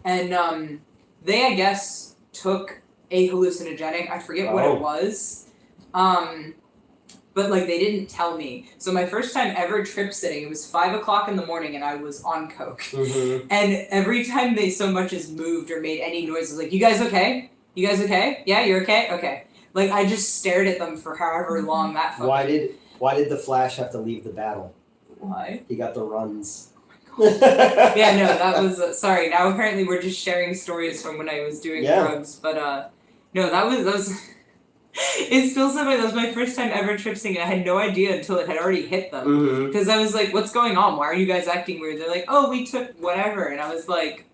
and they, I guess, took a hallucinogenic. I forget what it was. But like they didn't tell me. So my first time ever trip sitting, it was 5 o'clock in the morning, and I was on coke. And every time they so much as moved or made any noise, I was like, "You guys okay? You guys okay? Yeah, you're okay? Okay." Like I just stared at them for however long that. Why did the Flash have to leave the battle? Why? He got the runs. Yeah, no, that was sorry. Now apparently we're just sharing stories from when I was doing drugs, but no, that was. It's still so funny. That was my first time ever trip singing. I had no idea until it had already hit them. Because I was like, "What's going on? Why are you guys acting weird?" They're like, "Oh, we took whatever," and I was like,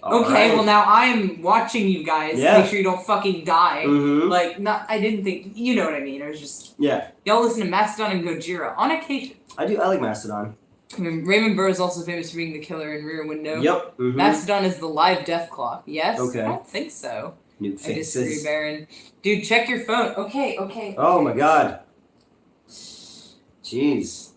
"Okay, well now I'm watching you guys. Make sure you don't fucking die." Like, I didn't think. You know what I mean? I was just y'all listen to Mastodon and Gojira on occasion. I do. I like Mastodon. I mean, Raymond Burr is also famous for being the killer in Rear Window. Yep. Mastodon is the live death clock. Yes. Okay. I don't think so. New I disagree, Baron. Dude, check your phone. Okay. Oh my god. Jeez.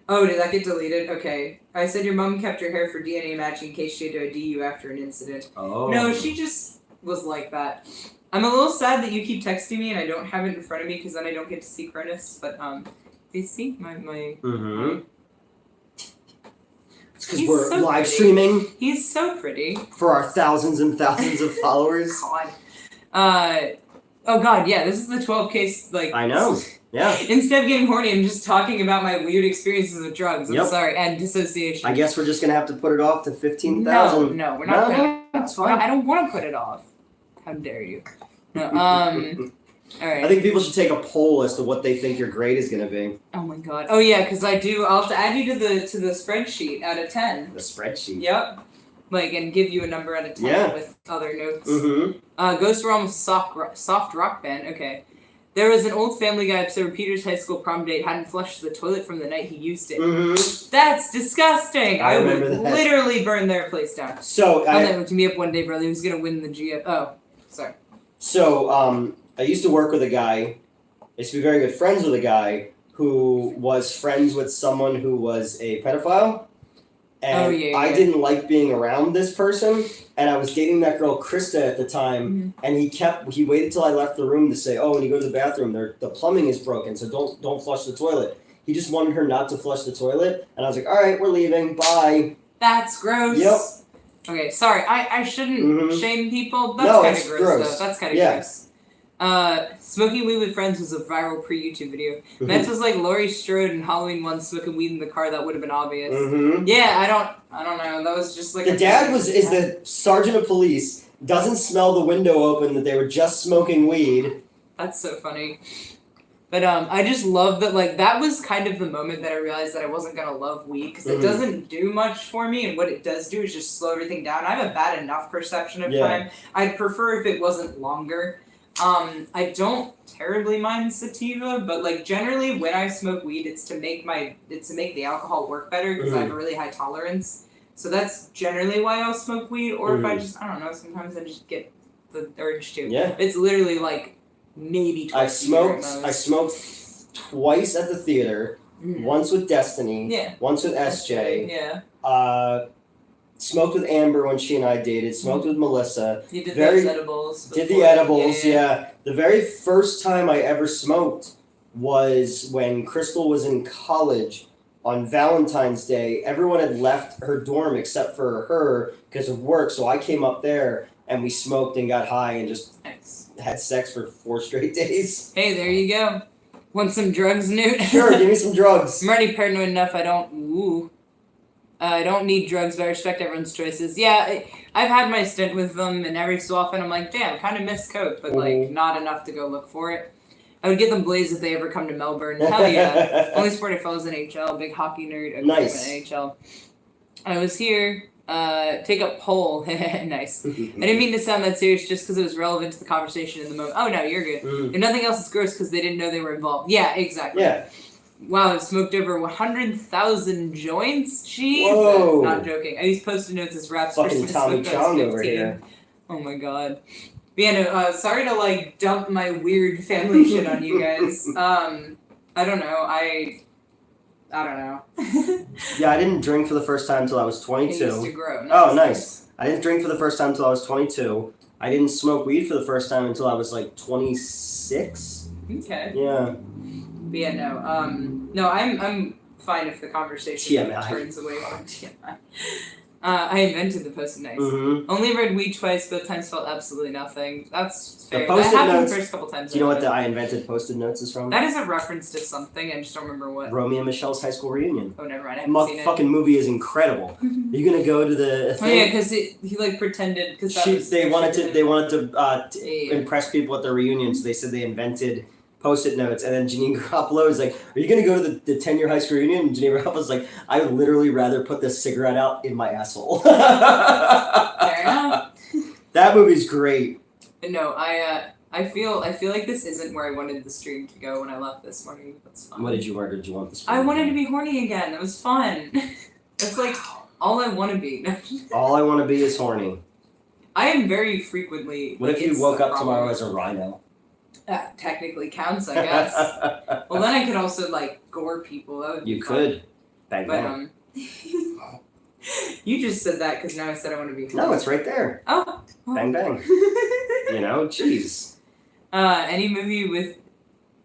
Oh, did that get deleted? Okay. I said your mom kept her hair for DNA matching in case she had to ID you after an incident. Oh. No, she just was like that. I'm a little sad that you keep texting me and I don't have it in front of me because then I don't get to see Cronus. But, you see my It's because we're so live streaming. He's so pretty. For our thousands and thousands of followers. God. Oh god, yeah, this is the 12K, like... I know, yeah. Instead of getting horny, I'm just talking about my weird experiences with drugs. I'm sorry, and dissociation. I guess we're just gonna have to put it off to 15,000. No, we're not putting it off. That's fine. I don't want to put it off. How dare you. No, alright. I think people should take a poll as to what they think your grade is gonna be. Oh my god. Oh yeah, because I'll have to add you to the spreadsheet out of 10. The spreadsheet? Yep. Like, and give you a number out of 10 with other notes. Ghost Realm soft rock band. Okay. There was an old Family Guy episode where Peter's high school prom date hadn't flushed the toilet from the night he used it. That's disgusting. I would literally burn their place down. So that looked me up one day, brother. Who's gonna win the GF? Oh, sorry. So I used to work with a guy. I used to be very good friends with a guy who was friends with someone who was a pedophile. And I didn't like being around this person, and I was dating that girl Krista at the time, and he waited till I left the room to say, "Oh, when you go to the bathroom, the plumbing is broken, so don't flush the toilet." He just wanted her not to flush the toilet, and I was like, "All right, we're leaving, bye." That's gross. Yep. Okay, sorry, I shouldn't shame people. That's kind of gross though. That's kind of gross. Smoking weed with friends was a viral pre-YouTube video. Mets was like Laurie Strode in Halloween 1 smoking weed in the car. That would have been obvious. Yeah, I don't know. That was just like the dad is the sergeant of police. Doesn't smell the window open that they were just smoking weed. That's so funny. But I just love that. Like that was kind of the moment that I realized that I wasn't gonna love weed because it doesn't do much for me, and what it does do is just slow everything down. I have a bad enough perception of time. I'd prefer if it wasn't longer. I don't terribly mind sativa, but like generally when I smoke weed, it's to make the alcohol work better because I have a really high tolerance. So that's generally why I'll smoke weed, or if I don't know, sometimes I just get the urge to. Yeah. It's literally like maybe twice. I smoked twice at the theater. Once with Destiny. Yeah. Once with SJ. Yeah. Smoked with Amber when she and I dated. Smoked with Melissa. You did those edibles. Did the edibles, yeah. The very first time I ever smoked was when Crystal was in college on Valentine's Day. Everyone had left her dorm except for her because of work, so I came up there and we smoked and got high and just had sex for 4 straight days. Hey, there you go. Want some drugs, Newt? Sure, give me some drugs. I'm already paranoid enough. I don't need drugs, but I respect everyone's choices. Yeah, I've had my stint with them, and every so often I'm like, damn, kind of miss coke, but like not enough to go look for it. I would get them blazed if they ever come to Melbourne. Hell yeah. Only sport I follow is NHL, big hockey nerd. Nice. NHL. I was here, take up poll. Nice. I didn't mean to sound that serious just because it was relevant to the conversation in the moment. Oh no, you're good. If nothing else, it's gross because they didn't know they were involved. Yeah, exactly. Yeah. wow, I've smoked over 100,000 joints? Jesus! Whoa. Not joking. I used Post-it notes as wraps for Fucking Christmas Tommy when I was Chong 15. over here. Oh my god. But yeah, no, sorry to, like, dump my weird family shit on you guys. I don't know. I don't know. Yeah, I didn't drink for the first time until I was It 22. used to grow. Oh, nice. I didn't drink for the first time until I was 22. I didn't smoke weed for the first time until I was like 26. Okay. Yeah. But yeah, no, I'm fine if the conversation TMI. turns away from TMI. I invented the Post-it notes. Mm-hmm. Only read weed twice, both times felt absolutely nothing. That's fair. The Post-it That happened notes- the first couple times. Do you know what the I invented Post-it notes is from? That is a reference to something, I just don't remember what. Romeo and Michelle's high school reunion. Oh, never mind, I haven't seen it. Fucking movie is incredible. Are you gonna go to the Oh thing? yeah, because he like pretended because They wanted to impress people at their reunion, so they said they invented Post-it notes, and then Janine Garofalo is like, "Are you gonna go to the 10-year high school reunion?" And Janine Garofalo's like, "I would literally rather put this cigarette out in my asshole." Fair enough. That movie's great. No, I feel like this isn't where I wanted the stream to go when I left this morning. That's fine. What did you want? Did you want this? I wanted to be horny again. That was fun. That's like all I want to be. All I want to be is horny. I am very frequently. What if you it's woke a up tomorrow problem. as a rhino? That technically counts, I guess. Well, then I could also like gore people. That would be You fun. could. Bang But bang. you just said that because now I said I want to be. Horny. No, it's right there. Oh. Bang bang. You know, jeez. Any movie with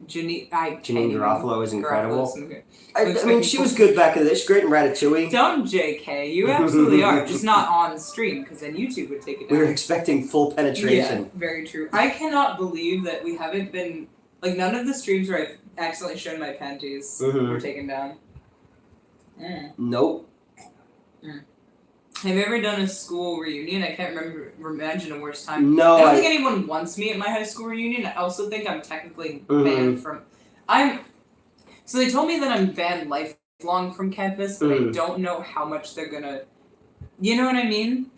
Janine Garofalo is incredible. Garofalo's I mean, she was good back in the day. She's great in Ratatouille. Don't JK, you absolutely are. Just not on stream, because then YouTube would take it We down. were expecting full penetration. Yeah, very true. I cannot believe that we haven't been, like, none of the streams where I've accidentally shown my panties were taken down. Nope. Have you ever done a school reunion? I can't imagine a worse time. No. I don't think anyone wants me at my high school reunion. I also think I'm technically banned from... So they told me that I'm banned lifelong from campus, but I don't know how much they're gonna... You know what I mean?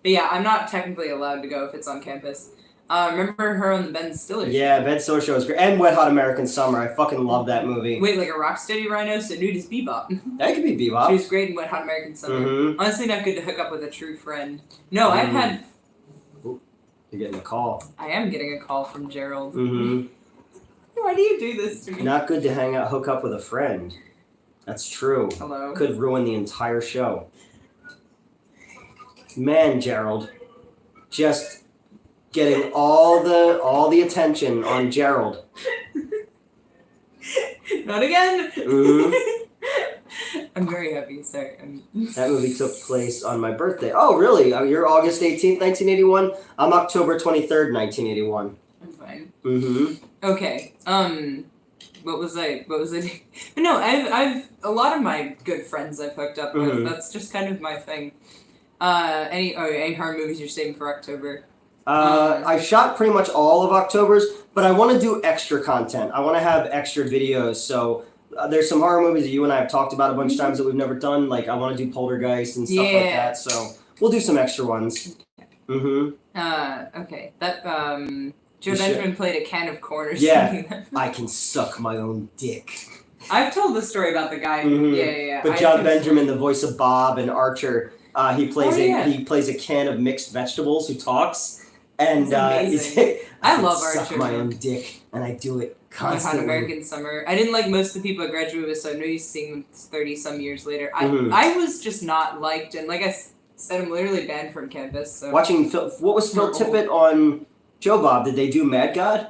But yeah, I'm not technically allowed to go if it's on campus. Remember her on the Ben Stiller show? Yeah, Ben Stiller show is great. And Wet Hot American Summer. I fucking love that movie. Wait, like a Rocksteady Rhino? So nude is Bebop. That could be Bebop. She was great in Wet Hot American Summer. Honestly, not good to hook up with a true friend. No, I've had... Ooh, you're getting a call. I am getting a call from Gerald. Mm-hmm. Why do you do this to me? Not good to hook up with a friend. That's true. Hello. Could ruin the entire show. Man, Gerald. Just getting all the attention on Gerald. Not again! Mm-hmm. I'm very happy, sorry. That movie took place on my birthday. Oh, really? You're August 18th, 1981? I'm October 23rd, 1981. I'm fine. Mm-hmm. Okay. What was I doing? But no, I've a lot of my good friends I've hooked up with. That's just kind of my thing. Any horror movies you're saving for October? I shot pretty much all of October's, but I want to do extra content. I want to have extra videos, so there's some horror movies that you and I have talked about a bunch of times that we've never done. Like, I want to do Poltergeist and stuff like that, so we'll do some extra ones. Mm-hmm. Okay. That, Joe Benjamin played a can of corn or Yeah. something. I can suck my own dick. I've told the story about the guy. Yeah. But John Benjamin, the voice of Bob and Archer, he plays he plays a can of mixed vegetables who talks, and I love suck Archer. my own dick, and I do it constantly. Hot American Summer. I didn't like most of the people I graduated with, so I'm really seeing them 30-some years later. I was just not liked, and like I said, I'm literally banned from campus. So. Watching what was Phil Tippett on Joe Bob? Did they do Mad God?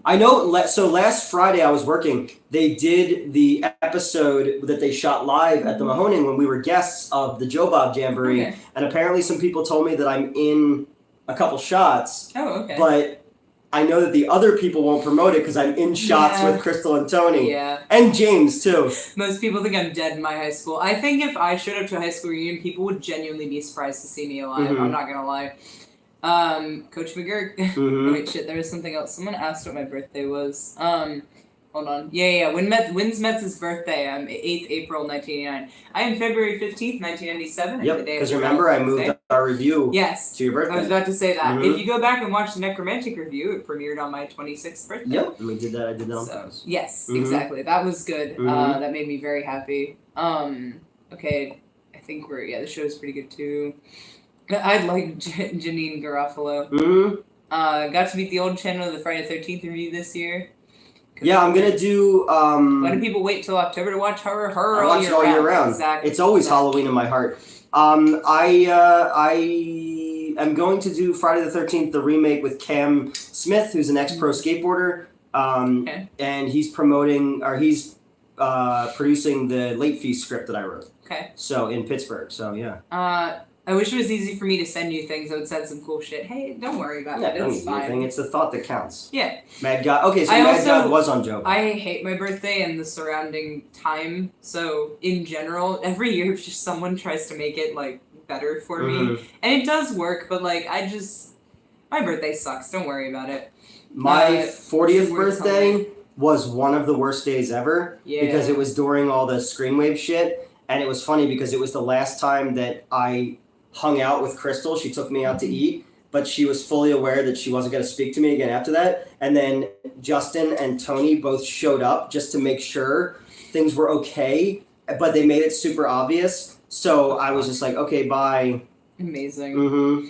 I know. So last Friday I was working. They did the episode that they shot live at the Mahoning when we were guests of the Joe Bob Jamboree, and apparently some people told me that I'm in a couple shots. Oh, okay. But I know that the other people won't promote it because I'm in shots with Crystal and Tony. Yeah. And James, too. Most people think I'm dead in my high school. I think if I showed up to a high school reunion, people would genuinely be surprised to see me alive. I'm not gonna lie. Coach McGurk. Wait, shit, there was something else. Someone asked what my birthday was. Hold on. Yeah. When's Mets' birthday? I'm 8th April 1989. I am February 15th, 1997. Yep, because remember I moved our review to your birthday. I was about to say that. If you go back and watch the Necromantic review, it premiered on my 26th birthday. Yep, and we did that. I did that on purpose. Yes, exactly. That was good. That made me very happy. Okay, I think the show's pretty good too. I like Janine Garofalo. Got to meet the old channel of the Friday the 13th review this year. Yeah, I'm gonna do. Why do people wait till October to watch horror? Horror all year round. Exactly. It's always Halloween in my heart. I am going to do Friday the 13th, the remake with Cam Smith, who's an ex-pro skateboarder. And he's producing the Late Fee script that I wrote. Okay. So in Pittsburgh. So yeah. I wish it was easy for me to send you things. I would send some cool shit. Hey, don't worry about it. It's fine. Anything. It's the thought that counts. Yeah. Mad God. Okay, so Mad God was on Joe. I hate my birthday and the surrounding time. So in general, every year just someone tries to make it like better for me, and it does work. But like, my birthday sucks. Don't worry about it. My 40th birthday was one of the worst days ever because it was during all the Screenwave shit, and it was funny because it was the last time that I hung out with Crystal. She took me out to eat, but she was fully aware that she wasn't going to speak to me again after that. And then Justin and Tony both showed up just to make sure things were okay, but they made it super obvious. So I was just like, okay, bye. Amazing.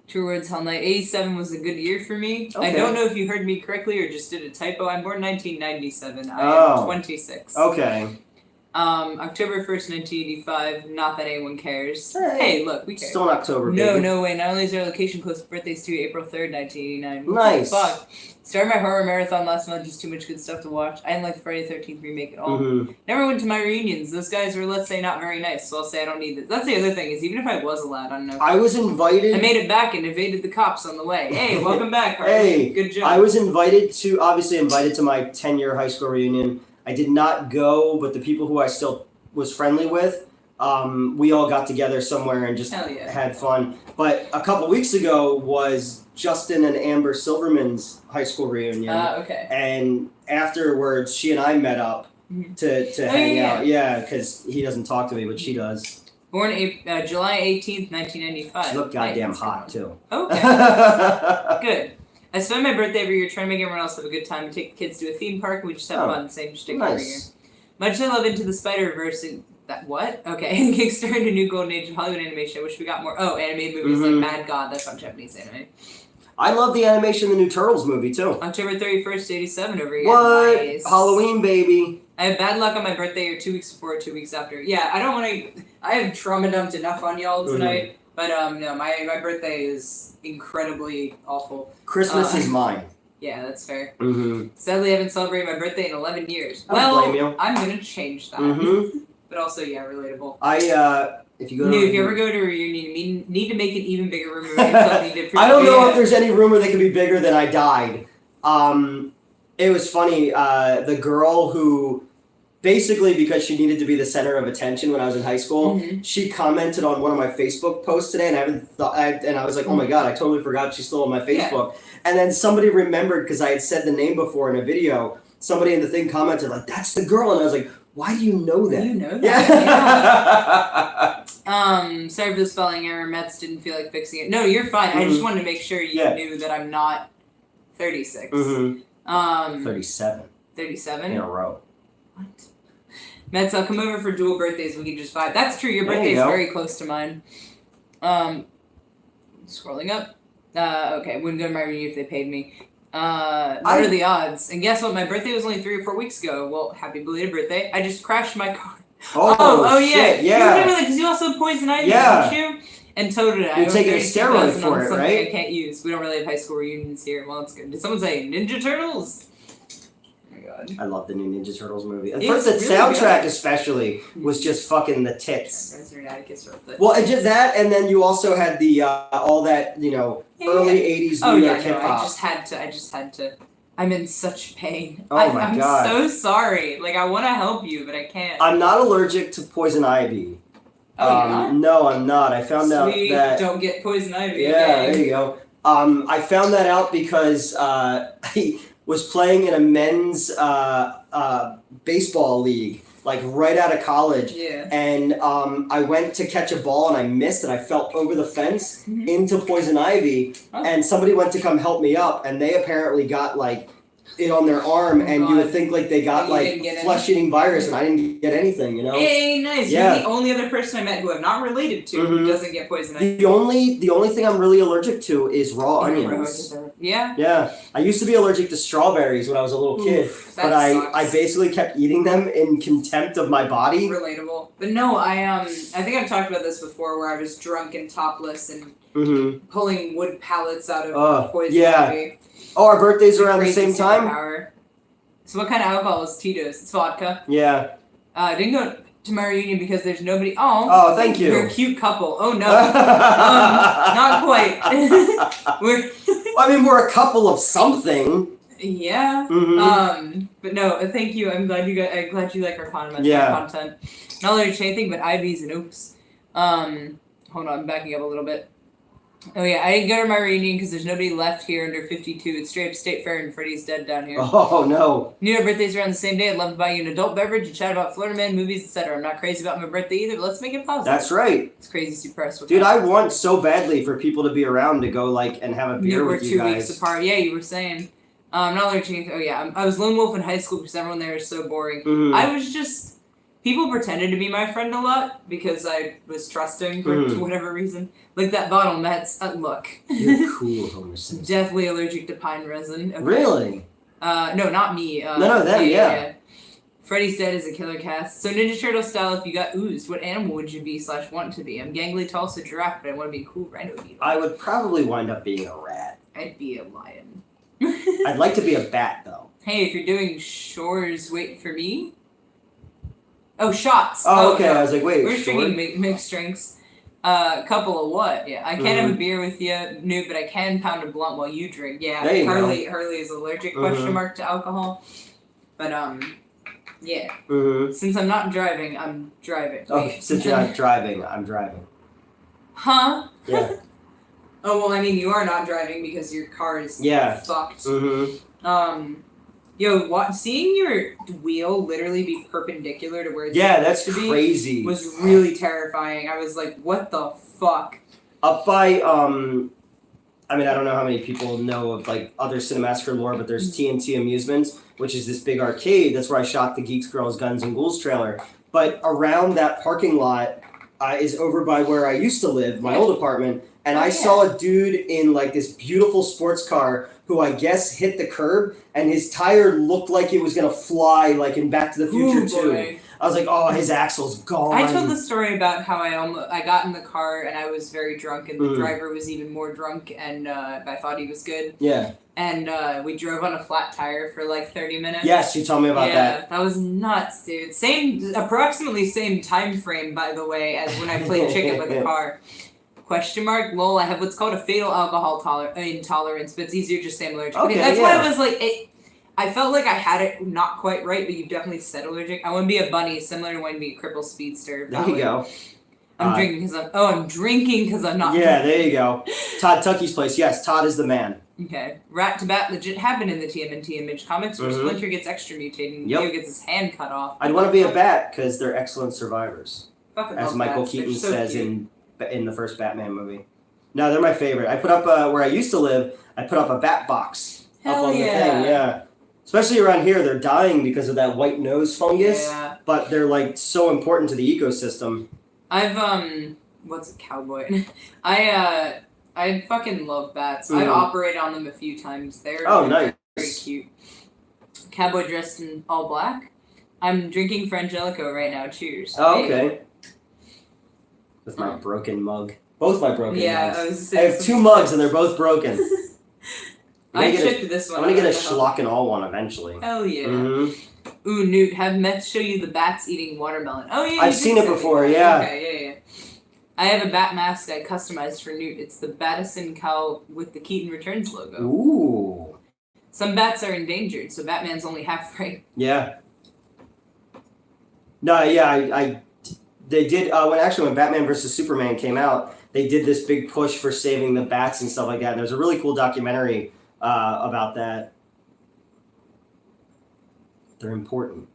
True Words Hell Night. 87 was a good year for me. Okay. I don't know if you heard me correctly or just did a typo. I'm born 1997. I am 26. Okay. October 1st, 1985, not that anyone cares. Hey, look, we care. Still in October, baby. No way. Not only is our location close to birthdays too, April 3rd, 1989. Nice. Fuck. Started my horror marathon last month, just too much good stuff to watch. I didn't like the Friday the 13th remake at all. Never went to my reunions. Those guys were, let's say, not very nice, so I'll say I don't need this. That's the other thing, is even if I was allowed, I don't know. I was invited. I made it back and evaded the cops on the way. Hey, welcome back, Harvey. Hey, good job. I was invited to my 10-year high school reunion. I did not go, but the people who I still was friendly with, we all got together somewhere and just had fun. But a couple weeks ago was Justin and Amber Silverman's high school reunion. Okay. And afterwards, she and I met up to hang out. Yeah, because he doesn't talk to me, but she does. Born July 18th, 1995. She looked goddamn hot, too. Okay. Good. I spend my birthday every year trying to make everyone else have a good time and take the kids to a theme park, and we just have fun. Same shtick every year. Much I love Into the Spider-Verse and that what? Okay. And kickstarted a new golden age of Hollywood animation. I wish we got more animated movies like Mad God, that's on Japanese anime. I love the animation of the new Turtles movie too. October 31st, 87 over here. What? Nice. Halloween, baby. I have bad luck on my birthday or 2 weeks before or 2 weeks after. Yeah, I don't wanna I have trauma dumped enough on y'all tonight. But no, my birthday is incredibly awful. Christmas is mine. Yeah, that's fair. Sadly, I haven't celebrated my birthday in 11 years. I don't blame you. I'm gonna change that. But also, yeah, relatable. If you ever go to a reunion, you need to make an even bigger room. I don't know if there's any rumor that can be bigger than I died. It was funny. The girl who, basically because she needed to be the center of attention when I was in high school, she commented on one of my Facebook posts today, and I was like, oh my god, I totally forgot she's still on my Facebook. Yeah. And then somebody remembered because I had said the name before in a video. Somebody in the thing commented like, "That's the girl," and I was like, "Why do you know that?" You know that. Yeah. Sorry for the spelling error. Mets didn't feel like fixing it. No, you're fine. I just wanted to make sure you knew that I'm not 36. 37. 37 in a row. What? Mets, I'll come over for dual birthdays. We can just vibe. That's true. Your birthday is very close to mine. Scrolling up. Okay, wouldn't go to my reunion if they paid me. What are the odds? And guess what? My birthday was only 3 or 4 weeks ago. Well, happy belated birthday. I just crashed my car. Oh yeah. Shit, yeah. You remember that because you also have poison ivy, don't you? And so did I. You're taking a steroid for it, right? I can't use. We don't really have high school reunions here. Well, that's good. Did someone say Ninja Turtles? God. I love the new Ninja Turtles movie. And first, the soundtrack especially was just fucking the tits. Well, and just that, and then you also had the all that early '80s New York hip hop. I just had to. I'm in such pain. Oh my god! I'm so sorry. Like I want to help you, but I can't. I'm not allergic to poison ivy. Oh, you're not? No, I'm not. I found out that don't get poison ivy. Yeah, okay. there you go. I found that out because I was playing in a men's baseball league, like right out of college. Yeah. And I went to catch a ball and I missed and I fell over the fence Mhm. into poison ivy. Oh. And somebody went to come help me up and they apparently got like it on their arm, Oh, and God. you would think like they got And you like didn't get flesh-eating virus, and I didn't get anything, you know. Hey, nice. Yeah. You're the only other person I met who I'm not related to Mhm. who doesn't get poison ivy. The only thing I'm really allergic to is raw onions. Yeah. Yeah, I used to be allergic to strawberries when I was a little kid, Oof, but that I sucks. basically kept eating them in contempt of my body. Relatable. But no, I think I've talked about this before, where I was drunk and topless and Mm-hmm. pulling wood pallets out of poison yeah. ivy. Oh, our birthdays are around the Crazy same time? superpower. So what kind of alcohol is Tito's? It's vodka. Yeah. I didn't go to my reunion because there's nobody. Oh, thank you. You're a cute couple. Oh no. Not quite. I mean, we're a couple of something. Yeah. Mm-hmm. But no, thank you. I'm glad you like our content. Not allergic to anything but IVs and oops. Hold on, I'm backing up a little bit. Oh yeah, I didn't go to my reunion because there's nobody left here under 52. It's straight up State Fair and Freddy's dead down here. Oh no. New Year birthdays around the same day. I'd love to buy you an adult beverage and chat about Florida Man, movies, etc. I'm not crazy about my birthday either, but let's make it positive. That's right. It's crazy super. Dude, I want so badly for people to be around to go like and have a beer We're with you 2 guys. weeks apart. Yeah, you were saying. Not allergic. Oh yeah, I was lone wolf in high school because everyone there is so boring. Mhm. I was just. People pretended to be my friend a lot because I was trusting for whatever reason. Like that bottle, Mets. Look. You're cool, Homer Simpson. Definitely allergic to pine resin. Okay. Really? No, not me. No, them, yeah. Freddy's Dead is a killer cast. So Ninja Turtle style, if you got oozed, what animal would you be / want to be? I'm gangly, tall, so giraffe, but I want to be a cool rhino beetle. I would probably wind up being a rat. I'd be a lion. I'd like to be a bat, though. Hey, if you're doing chores, wait for me. Oh, shots. Oh, okay. No. I was like, wait, We're sure? drinking mixed drinks. Couple of what? Yeah, I can't have a beer with you, Newt, but I can pound a blunt while you drink. Yeah, There you Hurley is allergic question mark to alcohol. But yeah. Since I'm not driving, I'm driving. Oh, Wait, since you're not driving, I'm driving. Huh? Yeah. Oh well, I mean you are not driving because your car is fucked. Yo, seeing your wheel literally be perpendicular to where it's that's supposed to crazy. be was really terrifying. I was like, what the fuck? Up by I mean, I don't know how many people know of like other Cinemassacre lore, but there's TNT Amusements, which is this big arcade. That's where I shot the Geeks, Girls, Guns, and Ghouls trailer. But around that parking lot is over by where I used to live, my old apartment, and I saw a dude in like this beautiful sports car who I guess hit the curb, and his tire looked like it was gonna fly like in Back to the Future 2. I was like, oh, his axle's gone. I told the story about how I got in the car and I was very drunk and the driver was even more drunk and I thought he was good. Yeah. And we drove on a flat tire for like 30 minutes. Yes, you told me about that. Yeah, that was nuts, dude. Approximately same time frame, by the way, as when I played chicken with the car. Question mark, lol, I have what's called a fatal alcohol intolerance, but it's easier to just say I'm allergic. Okay, that's why I was like, I felt like I had it not quite right, but you definitely said allergic. I want to be a bunny, similar to when be a cripple speedster. There you go. I'm drinking because I'm not. Yeah, there you go. Todd Tucky's place. Yes, Todd is the man. Okay. Rat to Bat legit happened in the TMNT Image comics where Splinter gets extra mutated and Leo gets his hand cut off. I'd want to be a bat because they're excellent survivors. Fucking as love Michael bats. Keaton So says cute. in the first Batman movie. No, they're my favorite. I put up, where I used to live, I put up a bat box up on the thing. Yeah. Especially around here, they're dying because of that white nose fungus. Yeah. But they're like so important to the ecosystem. I've what's a cowboy? I fucking love bats. I've operated on them a few times. They're nice. Very cute. Cowboy dressed in all black. I'm drinking Frangelico right now. Cheers. Oh, okay. With my broken mug. Both my broken mugs. I have 2 mugs and they're both broken. I shipped this one. I'm gonna get a schlock and all one eventually. Hell yeah. Ooh, Newt, have Mets show you the bats eating watermelon. Oh yeah, I've seen it before, yeah. Okay, yeah. I have a bat mask I customized for Newt. It's the Battison cowl with the Keaton Returns logo. Ooh. Some bats are endangered, so Batman's only half right. Yeah. No, yeah, they did, when Batman vs. Superman came out, they did this big push for saving the bats and stuff like that. And there's a really cool documentary about that. They're important.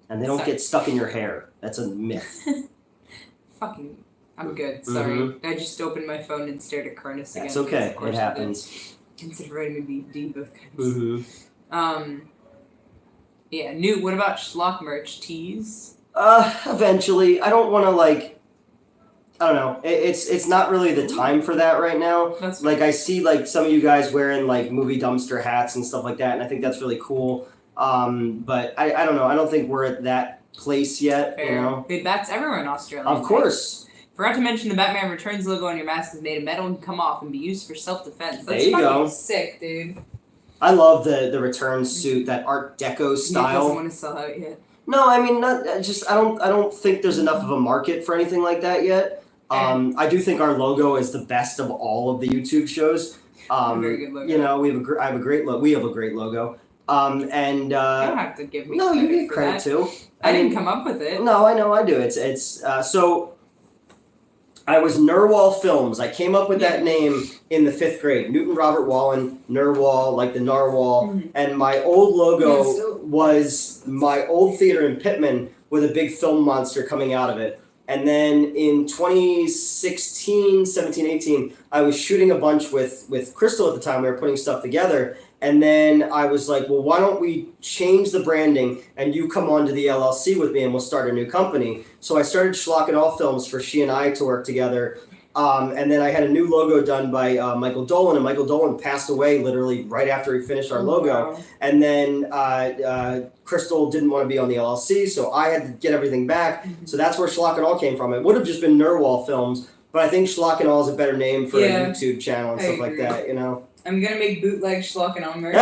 And they don't get stuck in your hair. That's a myth. Fucking, I'm good. Sorry. I just opened my phone and stared at Cronus again. That's okay. It happens. Consider vitamin B, both kinds. Yeah, Newt, what about schlock merch tees? Eventually. I don't want to, like, I don't know. It's not really the time for that right now. That's like, I see, like, some of you guys wearing, like, movie dumpster hats and stuff like that, and I think that's really cool. But I don't know. I don't think we're at that place yet, Fair. you know? Big bats everywhere in Australia. Of course. Forgot to mention the Batman Returns logo on your mask is made of metal and can come off and be used for self-defense. That's There you fucking go. sick, dude. I love the return suit, that Art Deco He style. doesn't want to sell out yet. No, I mean, not just I don't think there's enough of a market for anything like that yet. I do think our logo is the best of all of the YouTube shows. Very good logo. You know, we have a great logo. And you don't have to give me no, credit you get for credit that. too. I didn't come up with it. No, I know I do. It's so. I was Nerwall Films. I came up with that name in the 5th grade. Newton Robert Wallen, Nerwall, like the narwhal. And my old logo was my old theater in Pittman with a big film monster coming out of it. And then in 2016, 17, 18, I was shooting a bunch with Crystal at the time. We were putting stuff together. And then I was like, well, why don't we change the branding and you come on to the LLC with me and we'll start a new company. So I started Schlock and All Films for she and I to work together. And then I had a new logo done by Michael Dolan, and Michael Dolan passed away literally right after he finished our logo. Wow. And then Crystal didn't want to be on the LLC, so I had to get everything back. So that's where Schlock and All came from. It would have just been Nerwall Films, but I think Schlock and All is a better name for a YouTube channel and stuff like that, you know? I'm gonna make bootleg Schlock and All merch.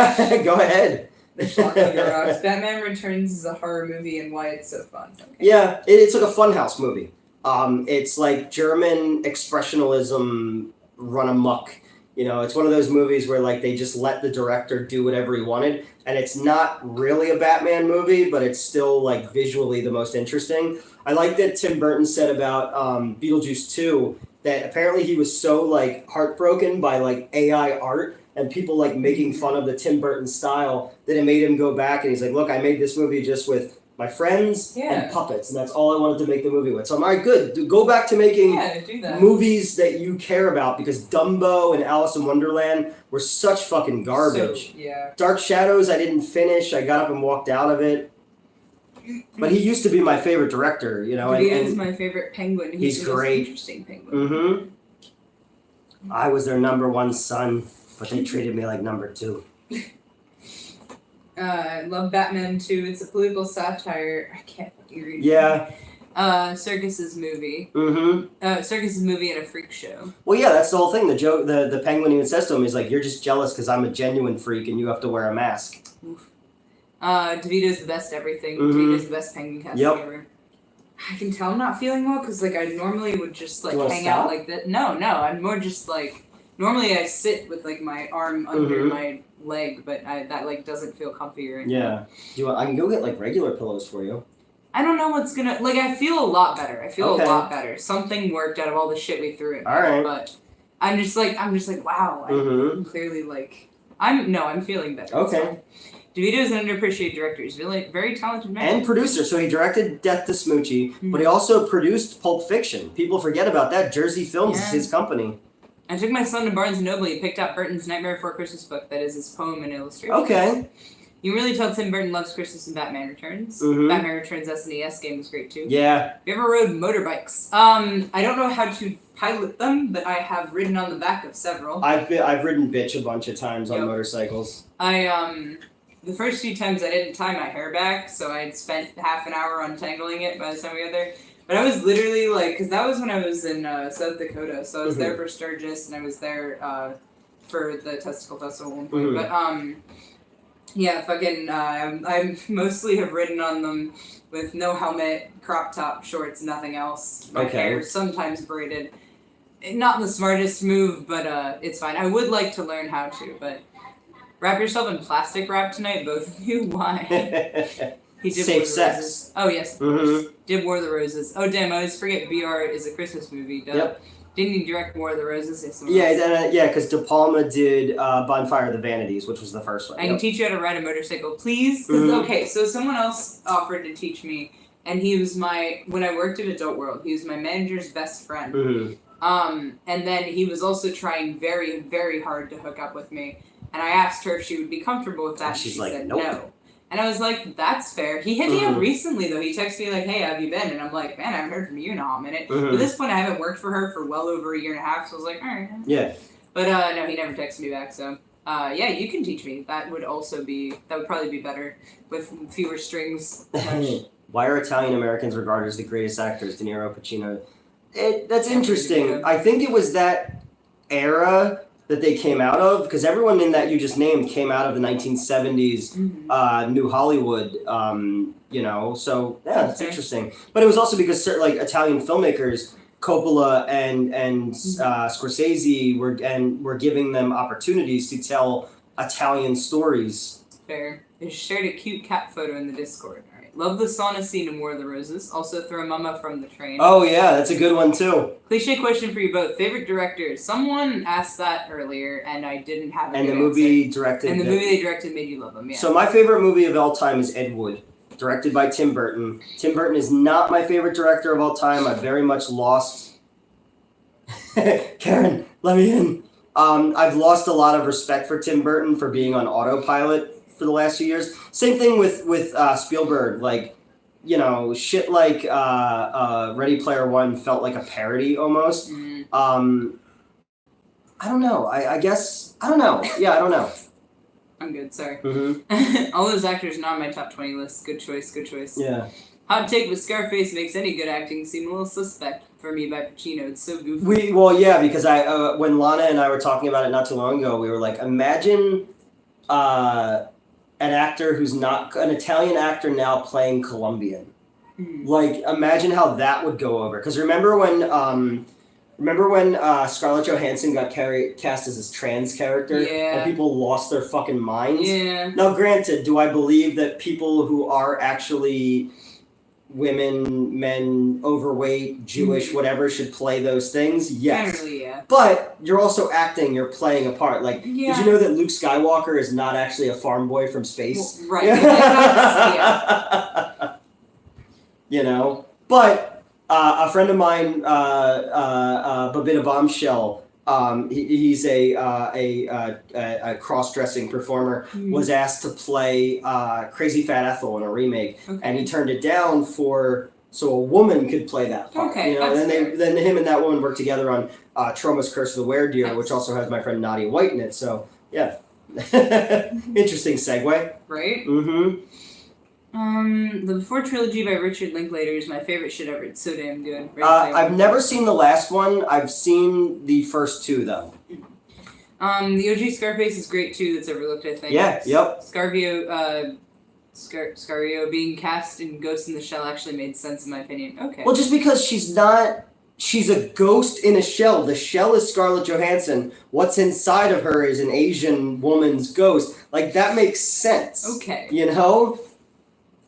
Go ahead. Schlock and All. Batman Returns is a horror movie and why it's so fun. Okay. Yeah, it's like a funhouse movie. It's like German expressionism run amok. You know, it's one of those movies where like they just let the director do whatever he wanted, and it's not really a Batman movie, but it's still like visually the most interesting. I like that Tim Burton said about Beetlejuice 2 that apparently he was so like heartbroken by like AI art and people like making fun of the Tim Burton style that it made him go back, and he's like, look, I made this movie just with my friends and puppets, and that's all I wanted to make the movie with. So I'm all right, good. Go back to making movies that you care about, because Dumbo and Alice in Wonderland were such fucking garbage. So, Dark Shadows I didn't finish. I got up and walked out of it. But he used to be my favorite director, you know. He is my favorite penguin. He's the great. Most interesting penguin. I was their number 1 son, but they treated me like number 2. I love Batman 2. It's a political satire. I can't fucking read it. Yeah. Circus's movie. Mm-hmm. Circus's movie and a freak show. Well, yeah, that's the whole thing. The joke, the penguin even says to him, he's like, "You're just jealous because I'm a genuine freak and you have to wear a mask." Oof. DeVito's the best everything. DeVito's the best penguin casting ever. I can tell I'm not feeling well because like I normally would just like hang out like that. No, I'm more just like normally I sit with like my arm under my leg, but that like doesn't feel comfy or anything. Yeah. Do you want? I can go get like regular pillows for you. I don't know what's gonna like. I feel a lot better. I feel a lot better. Something worked out of all the shit we threw at me. All right. But I'm just like wow. I'm clearly like I'm feeling better. Okay. DeVito is an underappreciated director. He's really very talented man. And producer. So he directed Death to Smoochie, but he also produced Pulp Fiction. People forget about that. Jersey Films is his company. I took my son to Barnes & Noble. He picked out Burton's Nightmare Before Christmas book. That is his poem and illustration. Okay. You can really tell Tim Burton loves Christmas and Batman Returns. Batman Returns SNES game was great too. Yeah. Have you ever rode motorbikes? I don't know how to pilot them, but I have ridden on the back of several. I've ridden bitch a bunch of times on motorcycles. The first few times I didn't tie my hair back, so I had spent half an hour untangling it by the time we got there. But I was literally like, because that was when I was in South Dakota, so I was there for Sturgis, and I was there for the Testicle Festival at one point. But yeah, fucking, I mostly have ridden on them with no helmet, crop top, shorts, nothing else. My hair sometimes braided. Not the smartest move, but it's fine. I would like to learn how to, but wrap yourself in plastic wrap tonight, both of you. Why? He did Safe War sex. The Roses. Oh yes. Did War of the Roses. Oh damn! I always forget BR is a Christmas movie. Duh. Yep. Didn't he direct War of the Roses? Because De Palma did Bonfire of the Vanities, which was the first one. I can teach you how to ride a motorcycle, please. 'Cause, okay, so someone else offered to teach me, and he was when I worked at Adult World, he was my manager's best friend. And then he was also trying very, very hard to hook up with me. And I asked her if she would be comfortable with that, and she like, said nope. no. And I was like, that's fair. He hit me up recently, though. He texted me like, hey, how have you been? And I'm like, man, I haven't heard from you in a hot minute. At this point, I haven't worked for her for well over a year and a half, so I was like, all right. Yeah. But no, he never texted me back, so... yeah, you can teach me. That would probably be better with fewer strings. Why are Italian Americans regarded as the greatest actors? De Niro, Pacino. That's interesting. I think it was that era that they came out of, because everyone in that you just named came out of the 1970s New Hollywood, so yeah, that's interesting. But it was also because certain, like, Italian filmmakers, Coppola and Scorsese were giving them opportunities to tell Italian stories. Fair. They shared a cute cat photo in the Discord. All right. Love the sauna scene in War of the Roses. Also throw Mama from the train. Oh yeah, that's a good one too. Cliche question for you both. Favorite directors? Someone asked that earlier, and I didn't have And the movie directed. And the movie they directed made you love them. Yeah. So my favorite movie of all time is Ed Wood, directed by Tim Burton. Tim Burton is not my favorite director of all time. I've very much lost... Karen, let me in. I've lost a lot of respect for Tim Burton for being on autopilot for the last few years. Same thing with Spielberg. Like, shit like Ready Player One felt like a parody almost. I don't know. I guess... I don't know. Yeah, I don't know. I'm good, sorry. All those actors not on my top 20 list. Good choice, good choice. Yeah. Hot take, but Scarface makes any good acting seem a little suspect for me by Pacino. It's so goofy. Because when Lana and I were talking about it not too long ago, we were like, imagine an actor who's not an Italian actor now playing Colombian. Like, imagine how that would go over. Because remember when Scarlett Johansson got cast as this trans character? Yeah. And people lost their fucking minds? Yeah. Now, granted, do I believe that people who are actually women, men, overweight, Jewish, whatever, should play those things? Yes. Generally, yeah. But you're also acting, you're playing a part. Like, yeah. Did you know that Luke Skywalker is not actually a farm boy from space? Well, right. Yeah. But a friend of mine, Babita Bombshell, he's a cross-dressing performer, was asked to play Crazy Fat Ethel in a remake, and he turned it down so a woman could play that part. Okay, and then him and that woman worked together on Troma's Curse of the Were-Deer, which also has my friend Nadia White in it. So yeah, interesting segue. Right. The Before trilogy by Richard Linklater is my favorite shit ever. It's so damn good. I've never seen the last one. I've seen the first two, though. The OG Scarface is great, too. That's overlooked, I think. Yeah, yep. Scario being cast in Ghost in the Shell actually made sense, in my opinion. Okay. Well, just because she's a ghost in a shell. The shell is Scarlett Johansson. What's inside of her is an Asian woman's ghost. Like, that makes sense. Okay.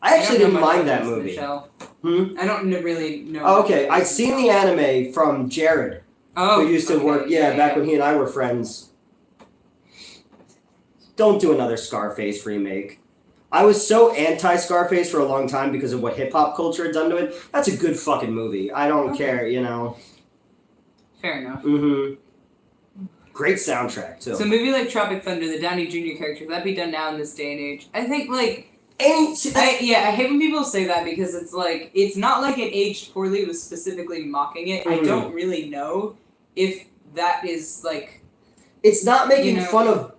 I actually didn't mind that movie. I don't really know. Oh, okay, I'd seen the anime from Jared, who used to work, back when he and I were friends. Don't do another Scarface remake. I was so anti-Scarface for a long time because of what hip-hop culture had done to it. That's a good fucking movie. I don't care, Fair enough. Great soundtrack, too. So a movie like Tropic Thunder, the Downey Jr. character, could that be done now in this day and age? I think, I hate when people say that because it's like, it's not like it aged poorly, it was specifically mocking it. I don't really know if that is like... It's not making fun of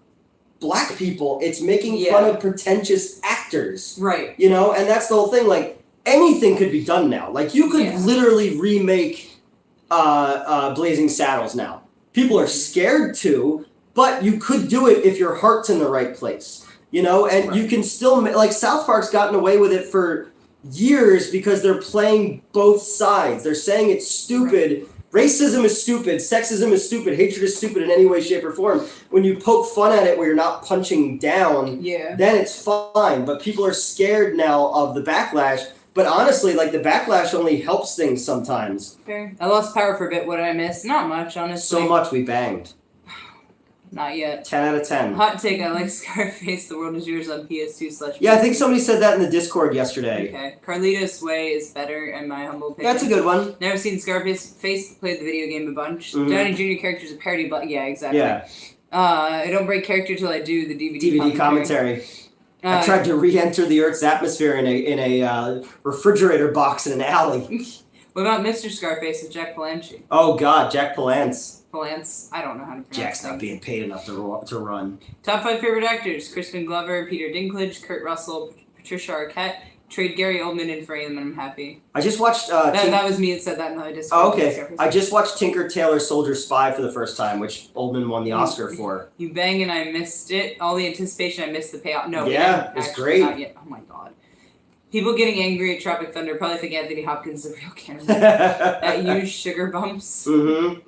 black people, it's making fun of pretentious actors. Right. And that's the whole thing, like, anything could be done now. Like, you could literally remake Blazing Saddles now. People are scared to, but you could do it if your heart's in the right place. And you can still... Like, South Park's gotten away with it for years because they're playing both sides. They're saying it's stupid. Right. Racism is stupid. Sexism is stupid. Hatred is stupid in any way, shape, or form. When you poke fun at it where you're not punching down, then it's fine. But people are scared now of the backlash But honestly, like, the backlash only helps things sometimes. Fair. I lost power for a bit. What did I miss? Not much, honestly. So much we banged. Not yet. 10 out of 10. Hot take, I like Scarface, The World Is Yours on PS2/PS3. Yeah, I think somebody said that in the Discord yesterday. Okay. Carlito's Way is better, in my humble opinion. That's a good one. Never seen Scarface. Face played the video game a bunch. Mhm. Downey Jr. character's a parody, but yeah, exactly. Yeah. I don't break character till I do the DVD commentary. I tried to re-enter the Earth's atmosphere in a refrigerator box in an alley. What about Mr. Scarface with Jack Palance? Oh God, Jack Palance. Palance? I don't know how to pronounce Jack's not things. being paid enough to run. Top 5 favorite actors: Crispin Glover, Peter Dinklage, Kurt Russell, Patricia Arquette. Trade Gary Oldman in for him, and I'm happy. I just watched. That was me that said that in the Discord. Oh, okay. I just watched Tinker Tailor Soldier Spy for the first time, which Oldman won the Oscar for. You bang and I missed it. All the anticipation, I missed the payoff. No, yeah, it's great. Not yet. Oh my god. People getting angry at Tropic Thunder probably think Anthony Hopkins is a real candidate. That used sugar bumps. Mm-hmm.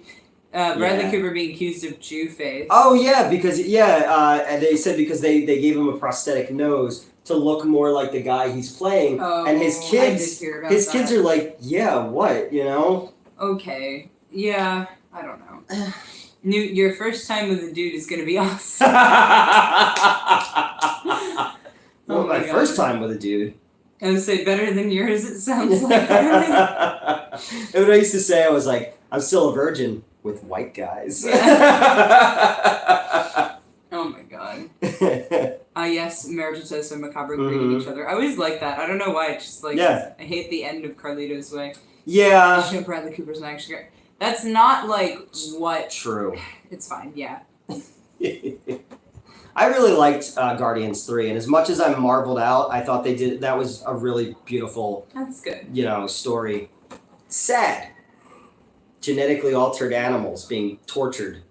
Bradley Cooper being accused of Jew face. Oh yeah, because and they said because they gave him a prosthetic nose to look more like the guy he's playing, and his kids are like, yeah, what, you know? Okay, yeah, I don't know. Your first time with a dude is gonna be awesome. Well, my first time with a dude. I would say better than yours. It sounds like. And what I used to say, I was like, I'm still a virgin with white guys. Oh my god. Yes, Meritus and Macabre greeting each other. I always like that. I don't know why. It's just like, I hate the end of Carlito's Way. Yeah. Bradley Cooper's not actually great. That's not like what. True. It's fine, yeah. I really liked Guardians 3, and as much as I marveled out, I thought that was a really beautiful, that's good, story. Sad. Genetically altered animals being tortured.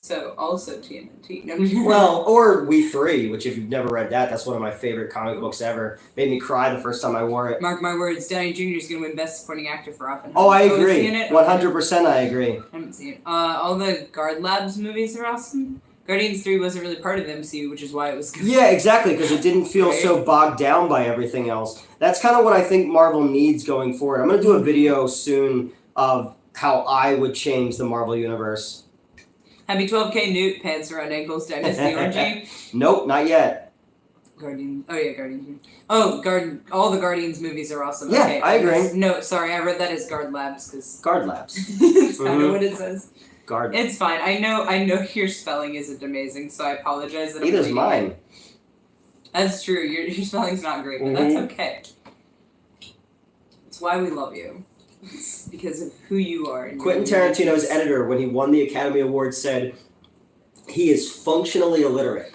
So, also TMNT. No. Well, or We Three, which if you've never read that, that's one of my favorite comic books ever. Made me cry the first time I wore it. Mark my words, Downey Jr. is going to win Best Supporting Actor for Oppenheimer. Oh, I agree. 100% I agree. I haven't seen it. All the Guard Labs movies are awesome. Guardians 3 wasn't really part of the MCU, which is why it was good. Yeah, exactly, because it didn't feel so bogged down by everything else. That's kind of what I think Marvel needs going forward. I'm going to do a video soon of how I would change the Marvel Universe. Happy 12K Newt, pants around ankles, did I miss the orgy? Nope, not yet. Guardians. Oh yeah, Guardians. Oh, all the Guardians movies are awesome. Yeah, okay, I agree. No, sorry, I read that as Guard Labs because Guard Labs. That's kind of what it says. Guard. It's fine. I know your spelling isn't amazing, so I apologize. That Neither's mine. That's true. Your spelling's not great, but that's okay. It's why we love you. It's because of who you are. Quentin Tarantino's editor, when he won the Academy Award, said he is functionally illiterate.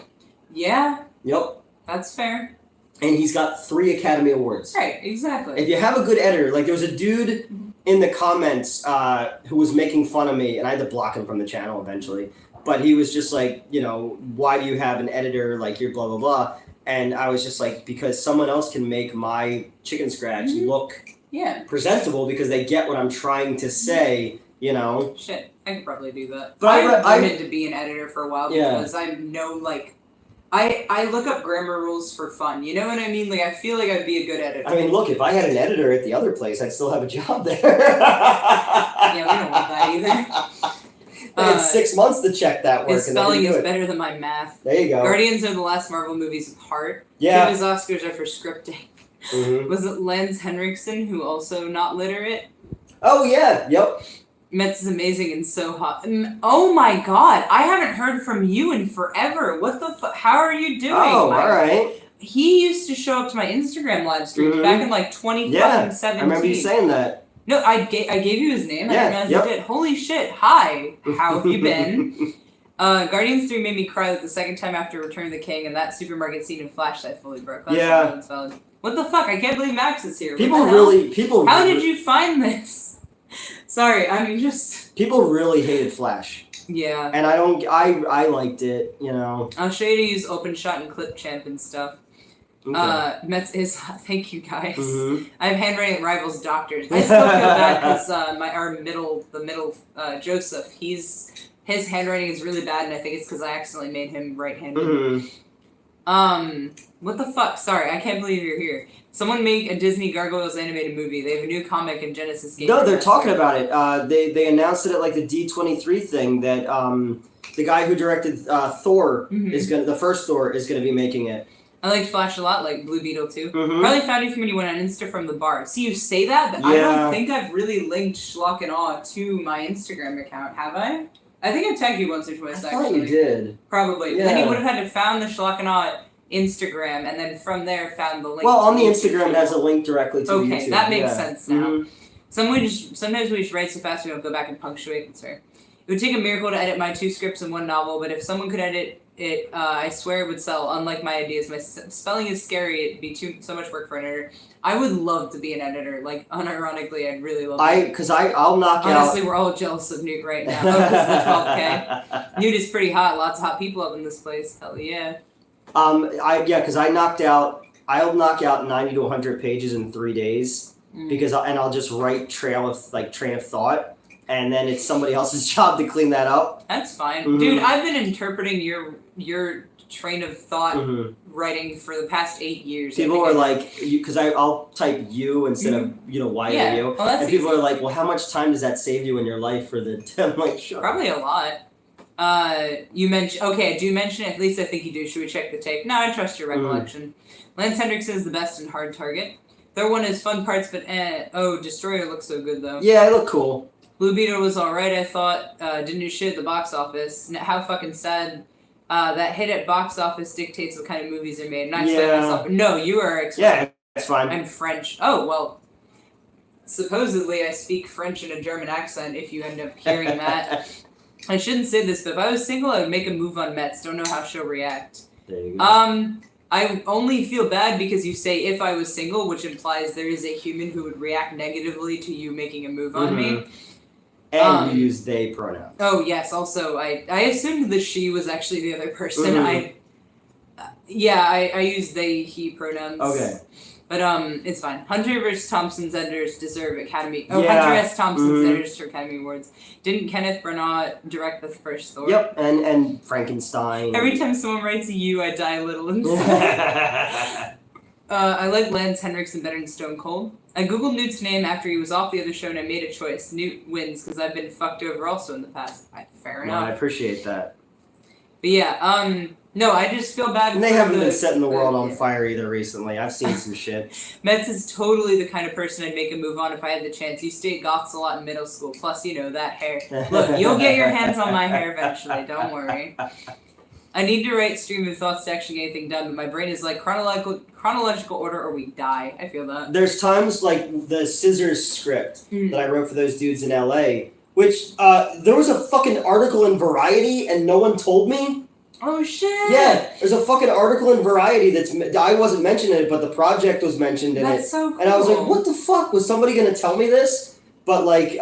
Yeah. Yep. That's fair. And he's got 3 Academy Awards. Right, exactly. If you have a good editor, like there was a dude in the comments who was making fun of me, and I had to block him from the channel eventually, but he was just like, why do you have an editor, like you're blah, blah, blah. And I was just like, because someone else can make my chicken scratch look presentable because they get what I'm trying to say, Shit, I could probably do that. But I wanted to be an editor for a while because I know, like, I look up grammar rules for fun. You know what I mean? Like, I feel like I'd be a good editor. I mean, look, if I had an editor at the other place, I'd still have a job there. Yeah, we don't want that either. I had 6 months to check that work. His spelling is better than my math. There you go. Guardians are the last Marvel movies with heart. Yeah. His Oscars are for scripting. Mm-hmm. Was it Lance Henriksen, who also not literate? Oh, yeah. Yep. Metz is amazing and so hot. Oh my god, I haven't heard from you in forever. What the fuck? How are you doing? Oh, alright. He used to show up to my Instagram live streams back in like 2017. I remember you saying that. No, I gave you his name. I didn't realize you did. Holy shit. Hi. How have you been? Guardians 3 made me cry like the second time after Return of the King, and that supermarket scene in Flash that fully broke. That's valid. What the fuck? I can't believe Max is here. How did you find this? Sorry, I mean just... People really hated Flash. Yeah. And I liked it, I'll show you to use OpenShot and Clipchamp and stuff. Okay. Metz is... Thank you, guys. Mm-hmm. I have handwriting that rivals doctors. I still feel bad because the middle Joseph, his handwriting is really bad, and I think it's because I accidentally made him right-handed. Mm-hmm. What the fuck? Sorry, I can't believe you're here. Someone make a Disney Gargoyles animated movie. They have a new comic in Genesis game. No, they're talking about it. They announced it at like the D23 thing that the guy who directed Thor the first Thor is gonna be making it. I like Flash a lot, like Blue Beetle too. Mm-hmm. Probably found you from when you went on Insta from the bar. See, you say that, but I don't think I've really linked Schlock and Awe to my Instagram account, have I? I think I've tagged you once or twice, I thought you did. Probably. Yeah. Then you would have had to found the Schlock and Awe Instagram, and then from there found the link. Well, on the Instagram, it has a link directly to YouTube. Okay, that makes sense now. Sometimes we just write so fast we don't go back and punctuate. Sorry. It would take a miracle to edit my 2 scripts in one novel, but if someone could edit it, I swear it would sell. Unlike my ideas, my spelling is scary. It'd be so much work for an editor. I would love to be an editor. Like, unironically, I'd really love it. Because I'll knock out... Honestly, we're all jealous of Newt right now. Oh, because the 12K. Newt is pretty hot. Lots of hot people up in this place. Hell yeah. Because I'll knock out 90 to 100 pages in 3 days because I'll just write train of thought, and then it's somebody else's job to clean that up. That's fine, dude. I've been interpreting your train of thought writing for the past 8 years. People are like, because I'll type you instead of Y-O-U, and people are like, well, how much time does that save you in your life for the? I'm like, sure. Probably a lot. You mentioned, okay, do mention it, at least I think you do. Should we check the tape? No, I trust your recollection. Lance Hendrickson is the best in Hard Target. Third one is fun parts, but Destroyer looks so good, though. Yeah, it looked cool. Blue Beetle was alright, I thought. Didn't do shit at the box office. How fucking sad. That hit at box office dictates what kind of movies are made. And I explained myself. No, you are Yeah, that's fine. I'm French. Oh, well. Supposedly I speak French in a German accent, if you end up hearing that. I shouldn't say this, but if I was single, I would make a move on Mets. Don't know how she'll react. There you go. I only feel bad because you say if I was single, which implies there is a human who would react negatively to you making a move on me. And you use they pronouns. Oh, yes. Also, I assumed the she was actually the other person. I use they, he pronouns. Okay. But it's fine. Hunter vs. Thompson's editors deserve Academy. Hunter S. Thompson's editors to Academy Awards. Didn't Kenneth Branagh direct the first Thor? Yep, and Frankenstein. Every time someone writes a U, I die a little inside. I like Lance Henriksen better than Stone Cold. I googled Newt's name after he was off the other show, and I made a choice. Newt wins because I've been fucked over also in the past. Fair enough. I appreciate that. But yeah, no, I just feel bad. And they haven't been setting the world on fire either recently. I've seen some shit. Metz is totally the kind of person I'd make a move on if I had the chance. You stayed goths a lot in middle school. Plus, that hair. Look, you'll get your hands on my hair eventually. Don't worry. I need to write stream of thoughts to actually get anything done, but my brain is like chronological order or we die. I feel that. There's times like the Scissors script that I wrote for those dudes in LA, which there was a fucking article in Variety and no one told me. Oh shit! Yeah, there's a fucking article in Variety I wasn't mentioning it, but the project was mentioned in it. That's so cool. And I was like, what the fuck? Was somebody gonna tell me this? But like,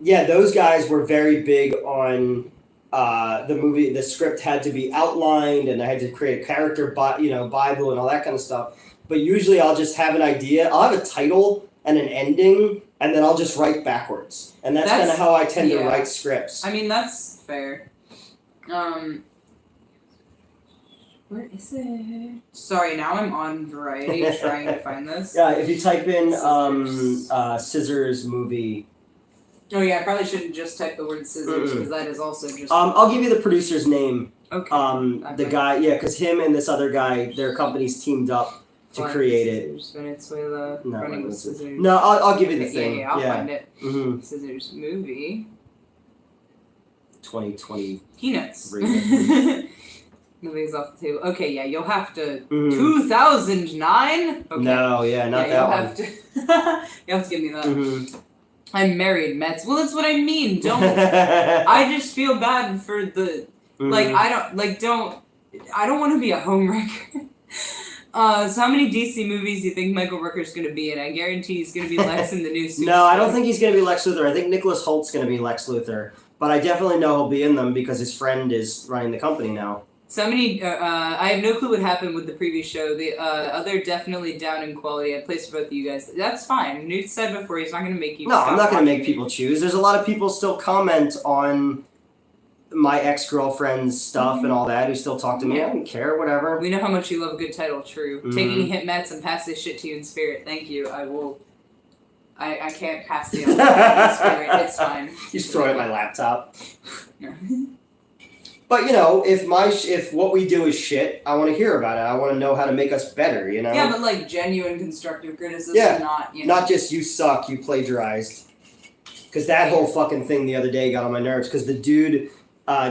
those guys were very big on the movie. The script had to be outlined, and I had to create a character, Bible, and all that kind of stuff. But usually, I'll just have an idea. I'll have a title and an ending, and then I'll just write backwards. And that's kind of how I tend to write scripts. I mean, that's fair. Where is it? Sorry, now I'm on Variety trying to find this. Yeah, if you type in Scissors movie. Oh yeah, I probably shouldn't just type the word scissors because that is also just. I'll give you the producer's name. Okay. The guy, because him and this other guy, their companies teamed up to create it. Venezuela running with scissors. No, I'll give you the thing. Yeah, I'll find it. Scissors movie. 2020. Peanuts. Moving's off the table. Okay, yeah, you'll have to. 2009. Okay. No, not that one. You have to give me that. I'm married, Mets. Well, that's what I mean. Don't. I just feel bad for the. I don't want to be a homewrecker. So how many DC movies do you think Michael Rooker's going to be in? I guarantee he's going to be Lex in the new suit. No, I don't think he's going to be Lex Luthor. I think Nicholas Holt's going to be Lex Luthor. But I definitely know he'll be in them because his friend is running the company now. So many, I have no clue what happened with the previous show. The other definitely down in quality. I placed for both of you guys. That's fine. Newt said before he's not going to make you. No, I'm not going to make people choose. There's a lot of people still comment on my ex-girlfriend's stuff and all that, who still talk to me. I don't care, whatever. We know how much you love a good title, true. Taking hit mets and pass this shit to you in spirit. Thank you. I will. I can't pass the other in spirit. It's fine. You just throw it at my laptop. No. But if what we do is shit, I want to hear about it. I want to know how to make us better. Yeah, but like genuine constructive criticism, not not just you suck, you plagiarized. Because that whole fucking thing the other day got on my nerves. Because the dude,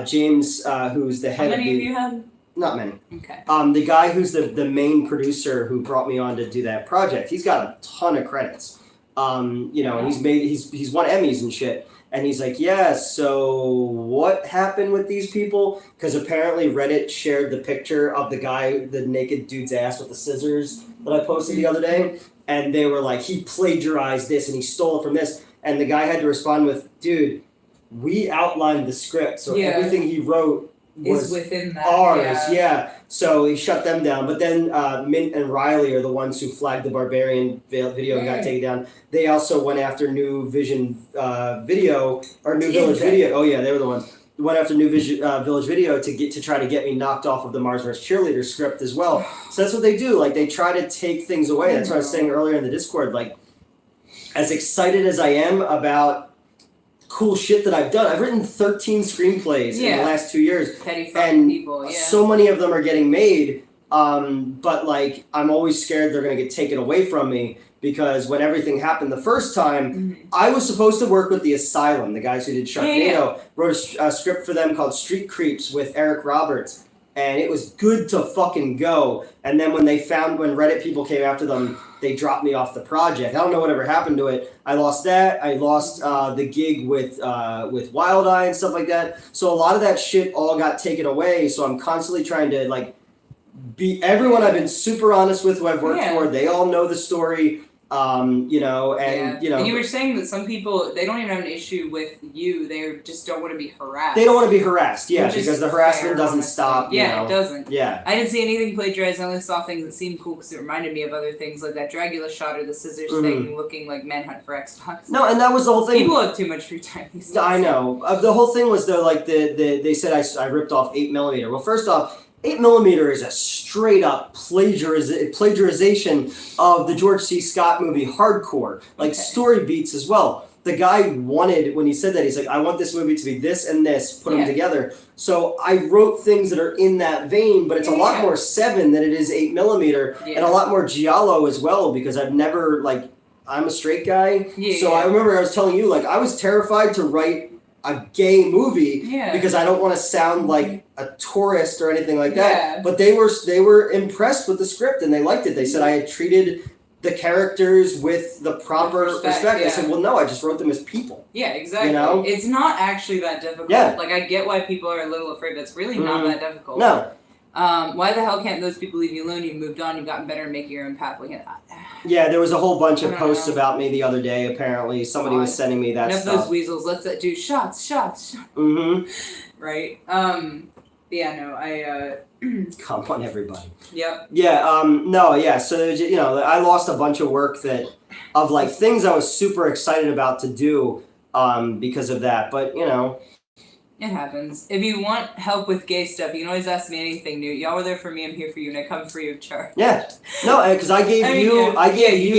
James, who's the head How many of you had? Not many. Okay. The guy who's the main producer who brought me on to do that project, he's got a ton of credits. And he's won Emmys and shit. And he's like, yeah, so what happened with these people? Because apparently Reddit shared the picture of the guy, the naked dude's ass with the scissors that I posted the other day. And they were like, he plagiarized this and he stole it from this. And the guy had to respond with, dude, we outlined the script. So everything he wrote was within that, ours. Yeah. So he shut them down. But then Mint and Riley are the ones who flagged the Barbarian video and got taken down. They also went after New Vision Video or New Village Video. Oh yeah, they were the ones. Went after New Vision Village Video to try to get me knocked off of the Mars vs. Cheerleader script as well. So that's what they do. Like they try to take things away. That's what I was saying earlier in the Discord. Like as excited as I am about cool shit that I've done, I've written 13 screenplays in the last 2 years. Petty fucking people, so many of them are getting made. But like I'm always scared they're gonna get taken away from me. Because when everything happened the first time, I was supposed to work with the Asylum, the guys who did Sharknado. Wrote a script for them called Street Creeps with Eric Roberts. And it was good to fucking go. And then when Reddit people came after them, they dropped me off the project. I don't know whatever happened to it. I lost that. I lost the gig with Wild Eye and stuff like that. So a lot of that shit all got taken away. So I'm constantly trying to like be everyone I've been super honest with who I've worked for. They all know the story. And you were saying that some people, they don't even have an issue with you, they just don't want to be harassed. They don't want to be harassed, because the harassment doesn't stop. It doesn't. Yeah. I didn't see anything plagiarized, I only saw things that seemed cool because it reminded me of other things like that Dragula shot or the scissors thing looking like Manhunt for Xbox. No, and that was the whole thing. People have too much free time these days. I know. The whole thing was though, like they said I ripped off 8mm. Well, first off, 8mm is a straight up plagiarization of the George C. Scott movie Hardcore, like story beats as well. The guy wanted, when he said that, he's like, I want this movie to be this and this, put them together. So I wrote things that are in that vein, but it's a lot more 7 than it is 8mm, and a lot more giallo as well, because I've never, like, I'm a straight guy. So I remember I was telling you, like, I was terrified to write a gay movie because I don't want to sound like a tourist or anything like that. But they were impressed with the script and they liked it. They said I had treated the characters with the proper respect. I said, well, no, I just wrote them as people. Yeah, exactly. It's not actually that difficult. Like I get why people are a little afraid, but it's really not that difficult. No. Why the hell can't those people leave you alone? You've moved on, you've gotten better and making your own path. Yeah, there was a whole bunch of posts about me the other day, apparently. Somebody was sending me that stuff. Enough those weasels, let's do shots. Mm-hmm. Right? Comp on everybody. Yep. Yeah, so there's, I lost a bunch of work of like things I was super excited about to do because of that, but it happens. If you want help with gay stuff, you can always ask me anything new. Y'all were there for me, I'm here for you, and I come free of charge. Yeah. No, because I gave you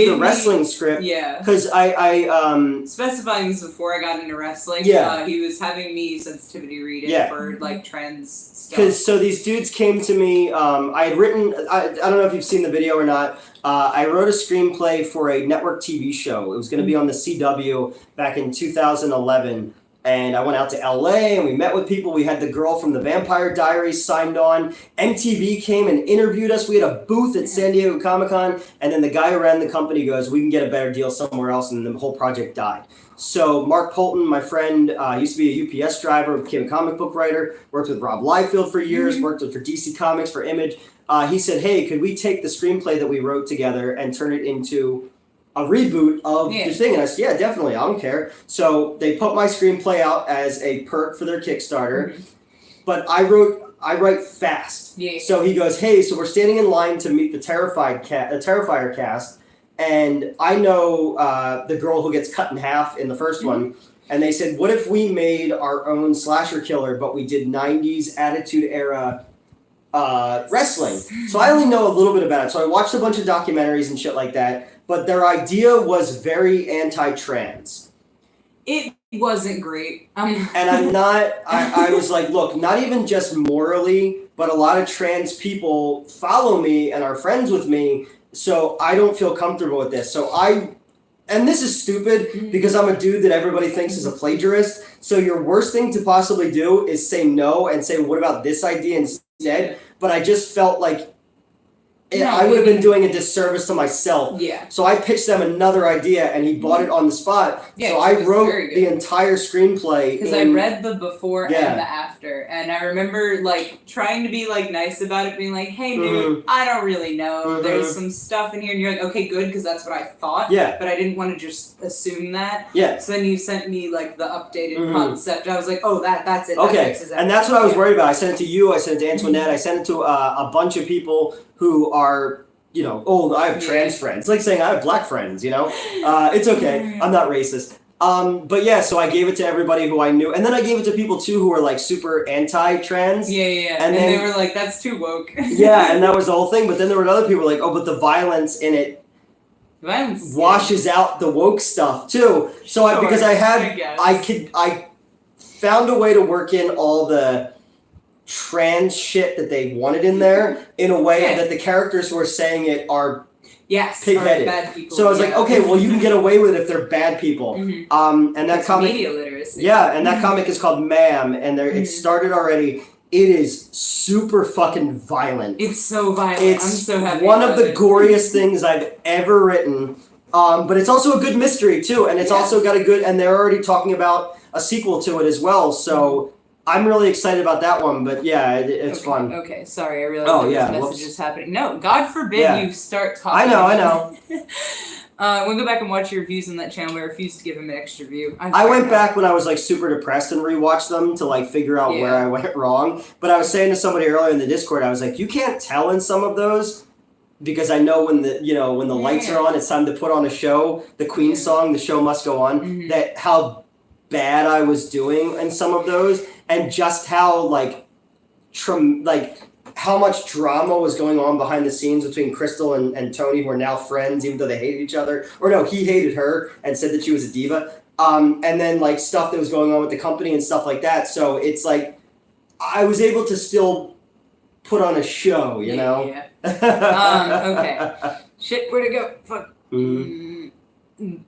the wrestling script. Yeah. Because I specifying this before I got into wrestling. Yeah. He was having me sensitivity read it for like trends stuff. Because so these dudes came to me. I had written. I don't know if you've seen the video or not. I wrote a screenplay for a network TV show. It was going to be on the CW back in 2011. And I went out to LA and we met with people. We had the girl from the Vampire Diaries signed on. MTV came and interviewed us. We had a booth at San Diego Comic-Con. And then the guy who ran the company goes, we can get a better deal somewhere else. And the whole project died. So Mark Polton, my friend, used to be a UPS driver, became a comic book writer, worked with Rob Liefeld for years, worked for DC Comics, for Image. He said, hey, could we take the screenplay that we wrote together and turn it into a reboot of this thing? And I said, yeah, definitely, I don't care. So they put my screenplay out as a perk for their Kickstarter, but I write fast. So he goes, hey, so we're standing in line to meet the Terrifier cast, and I know the girl who gets cut in half in the first one, and they said, what if we made our own slasher killer, but we did 90s Attitude Era wrestling? So I only know a little bit about it. So I watched a bunch of documentaries and shit like that, but their idea was very anti-trans. It wasn't great. And I'm not, I was like, look, not even just morally, but a lot of trans people follow me and are friends with me, so I don't feel comfortable with this. So and this is stupid because I'm a dude that everybody thinks is a plagiarist. So your worst thing to possibly do is say no and say, what about this idea instead? But I just felt like I would have been doing a disservice to myself. Yeah. So I pitched them another idea, and he bought it on the spot. Yeah, so I wrote the entire screenplay. Because I read the before and the after, and I remember like trying to be like nice about it, being like, "Hey, dude, I don't really know. There's some stuff in here," and you're like, "Okay, good," because that's what I thought. Yeah. But I didn't want to just assume that. Yeah. So then you sent me like the updated concept. I was like, "Oh, that's it." Okay. And that's what I was worried about. I sent it to you. I sent it to Antoinette. I sent it to a bunch of people who are, you know, I have trans friends. It's like saying I have black friends, you know? It's okay. I'm not racist. But yeah, so I gave it to everybody who I knew. And then I gave it to people, too, who were, like, super anti-trans. Yeah. And then, they were like, that's too woke. Yeah, and that was the whole thing. But then there were other people like, oh, but the violence in it washes out the woke stuff, too. So I found a way to work in all the trans shit that they wanted in there in a way that the characters who are saying it are pig-headed. Bad people. So I was like, okay, well, you can get away with it if they're bad people. And that comic, media literacy. Yeah, and that comic is called Ma'am, and it started already. It is super fucking violent. It's so violent. It's I'm so happy. One of the goriest things I've ever written. But it's also a good mystery too, and it's also got a good. And they're already talking about a sequel to it as well. So. I'm really excited about that one, but yeah, it's fun. Okay, sorry, I realized this message is happening. No, God forbid you start talking. I know. We'll go back and watch your reviews on that channel. I refused to give him an extra view. I went back when I was like super depressed and rewatched them to like figure out where I went wrong. But I was saying to somebody earlier in the Discord, I was like, you can't tell in some of those because I know when the lights are on, it's time to put on a show. The Queen song, "The Show Must Go On," that how bad I was doing in some of those. And just how how much drama was going on behind the scenes between Crystal and Tony, who are now friends, even though they hated each other. Or no, he hated her and said that she was a diva. And then like stuff that was going on with the company and stuff like that. So it's like I was able to still put on a show, you know. Yeah. Okay. Shit, where'd it go? Fuck.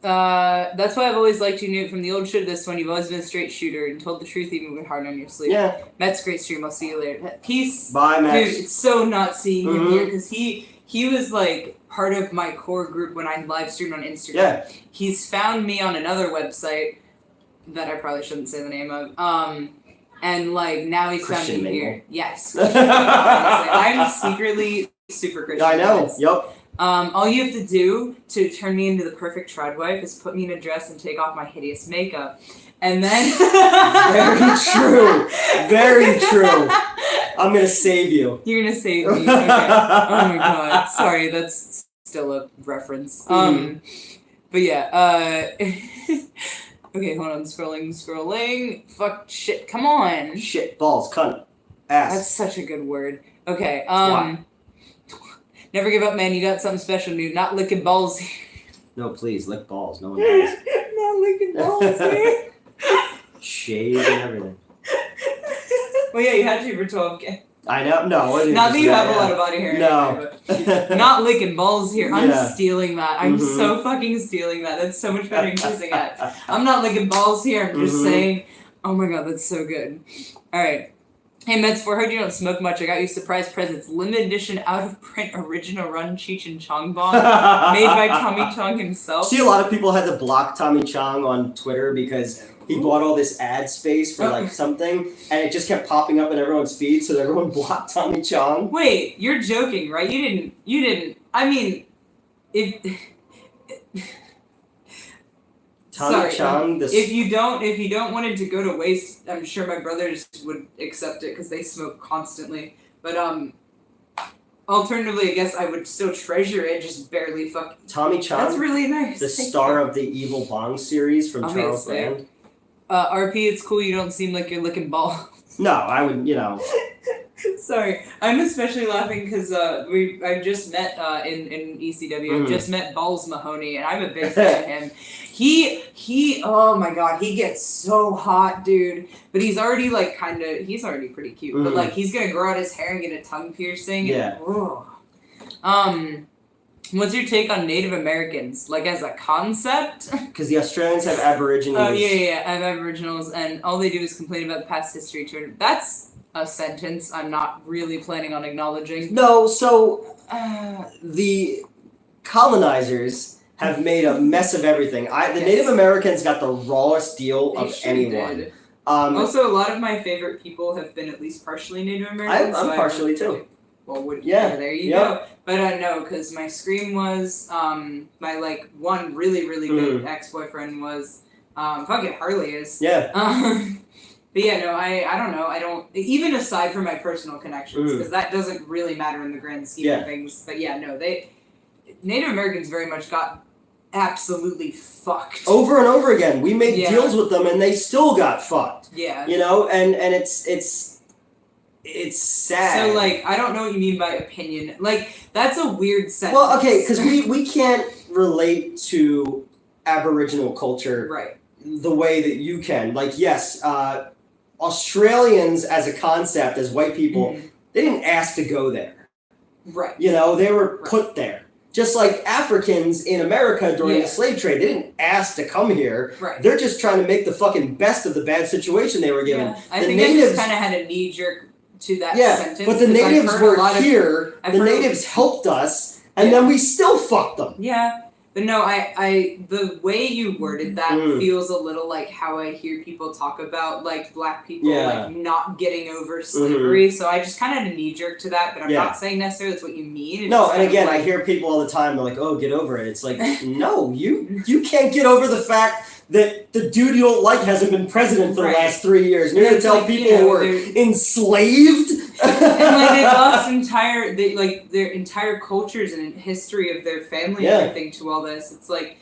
That's why I've always liked you, Newt. From the old show to this one, you've always been a straight shooter and told the truth even when hard on your sleeve. Yeah. Matt's great stream. I'll see you later. Peace. Bye, Matt. Dude, it's so not seeing him here because he was like part of my core group when I live streamed on Instagram. Yeah. He's found me on another website that I probably shouldn't say the name of. And like now he's found me here. Yes. I'm secretly super Christian. I know. Yep. All you have to do to turn me into the perfect trad wife is put me in a dress and take off my hideous makeup. And then... Very true. Very true. I'm going to save you. You're going to save me. Okay. Oh my god. Sorry, that's still a reference. But yeah, okay, hold on. Scrolling. Fuck, shit, come on. Shit, balls, cunt, ass. That's such a good word. Okay, Why? Never give up, man. You got something special, dude. Not licking balls here. No, please, lick balls. No one does. Not licking balls here. Shave and everything. Well, yeah, you had to for 12K. I know. No. Not that you have a lot of body hair. No. Anyway, but not licking balls here. I'm stealing that. I'm so fucking stealing that. That's so much better than kissing it. I'm not licking balls here. I'm just saying. Oh my god, that's so good. All right. Hey, Meds4, heard you don't smoke much. I got you surprise presents. Limited edition, out-of-print, original run Cheech and Chong bong made by Tommy Chong himself. See, a lot of people had to block Tommy Chong on Twitter because he bought all this ad space for like something, and it just kept popping up in everyone's feed, so everyone blocked Tommy Chong. Wait, you're joking, right? You didn't. I mean, if... Tommy Chong, if you don't want it to go to waste, I'm sure my brothers would accept it because they smoke constantly. But alternatively, I guess I would still treasure it, just barely fucking. Tommy Chan, That's really nice. the star of the Evil Bong series from Charles Obviously. Band. RP, it's cool. You don't seem like you're licking balls. No, I would, Sorry, I'm especially laughing because I've just met in ECW. I've just met Balls Mahoney, and I'm a big fan of him. He oh my god, he gets so hot, dude. But he's already like he's already pretty cute. But like he's gonna grow out his hair and get a tongue piercing. Yeah. And, what's your take on Native Americans, like as a concept? Because the Australians have Aborigines. Oh yeah, I have Aboriginals, and all they do is complain about the past history. That's a sentence I'm not really planning on acknowledging. No, so the colonizers have made a mess of everything. The Native Americans got the rawest deal of anyone. Did. Also, a lot of my favorite people have been at least partially Native American. I'm partially too. Well, there you Yep. go. But no, because my Scream was my like one really good ex-boyfriend was fucking Harley is. Yeah. But yeah, no, I don't know. I don't even aside from my personal connections because that doesn't really matter in the grand scheme of things. But yeah, no, Native Americans very much got absolutely fucked over and over again. We made deals with them and they still got fucked. Yeah. And it's sad. So like I don't know what you mean by opinion. Like that's a weird sentence. Well, okay, because we can't relate to Aboriginal culture right the way that you can. Like yes, Australians as a concept, as white people, they didn't ask to go there. Right. They were put there. Just like Africans in America during the slave trade, they didn't ask to come here. Right. They're just trying to make the fucking best of the bad situation they were given. Yeah. I think I just kind of had a knee-jerk to that sentence. But the natives were here, the natives helped us, and then we still fucked them. Yeah. But no, the way you worded that feels a little like how I hear people talk about like black people like not getting over slavery. So I just kind of had a knee jerk to that, but I'm not saying necessarily that's what you mean. It's no, and again, I hear people all the time. They're like, "Oh, get over it." It's like, no, you can't get over the fact that the dude you don't like hasn't been president for the last 3 years. And you're gonna tell people who were enslaved. And like they lost their entire cultures and history of their family and everything to all this. It's like,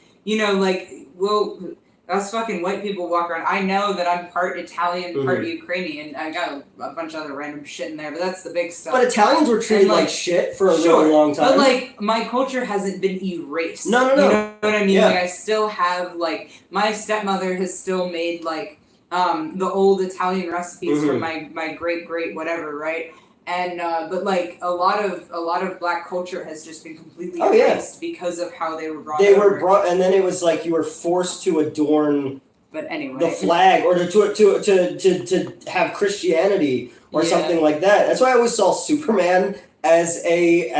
us fucking white people walk around. I know that I'm part Italian, part Ukrainian. I got a bunch of other random shit in there, but that's the big stuff. But Italians were treated like shit for a really long time. But like my culture hasn't been erased. No. You know what I mean? Yeah. Like I still have like my stepmother has still made like the old Italian recipes from my great whatever, right? And but like a lot of black culture has just been completely erased because of how they were brought. They were brought, and then it was like you were forced to adorn. But anyway, the flag or to have Christianity or something like that. That's why I always saw Superman as a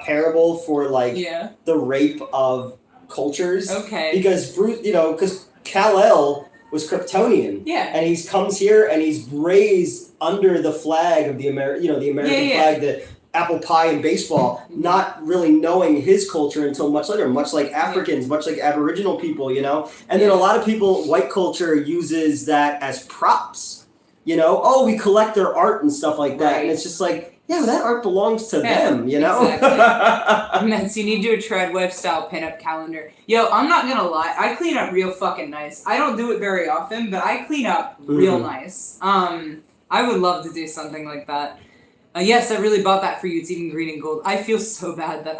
parable for like the rape of cultures. Okay. Because because Kal-El was Kryptonian. Yeah. And he comes here and he's raised under the flag of the American flag, the apple pie and baseball, not really knowing his culture until much later, much like Africans, much like Aboriginal people, And then a lot of people, white culture uses that as props. Oh, we collect their art and stuff like that. Right. And it's just like, yeah, that art belongs to them, Exactly. And so you need to do a Treadwave style pinup calendar. Yo, I'm not gonna lie, I clean up real fucking nice. I don't do it very often, but I clean up real nice. I would love to do something like that. Yes, I really bought that for you. It's even green and gold. I feel so bad that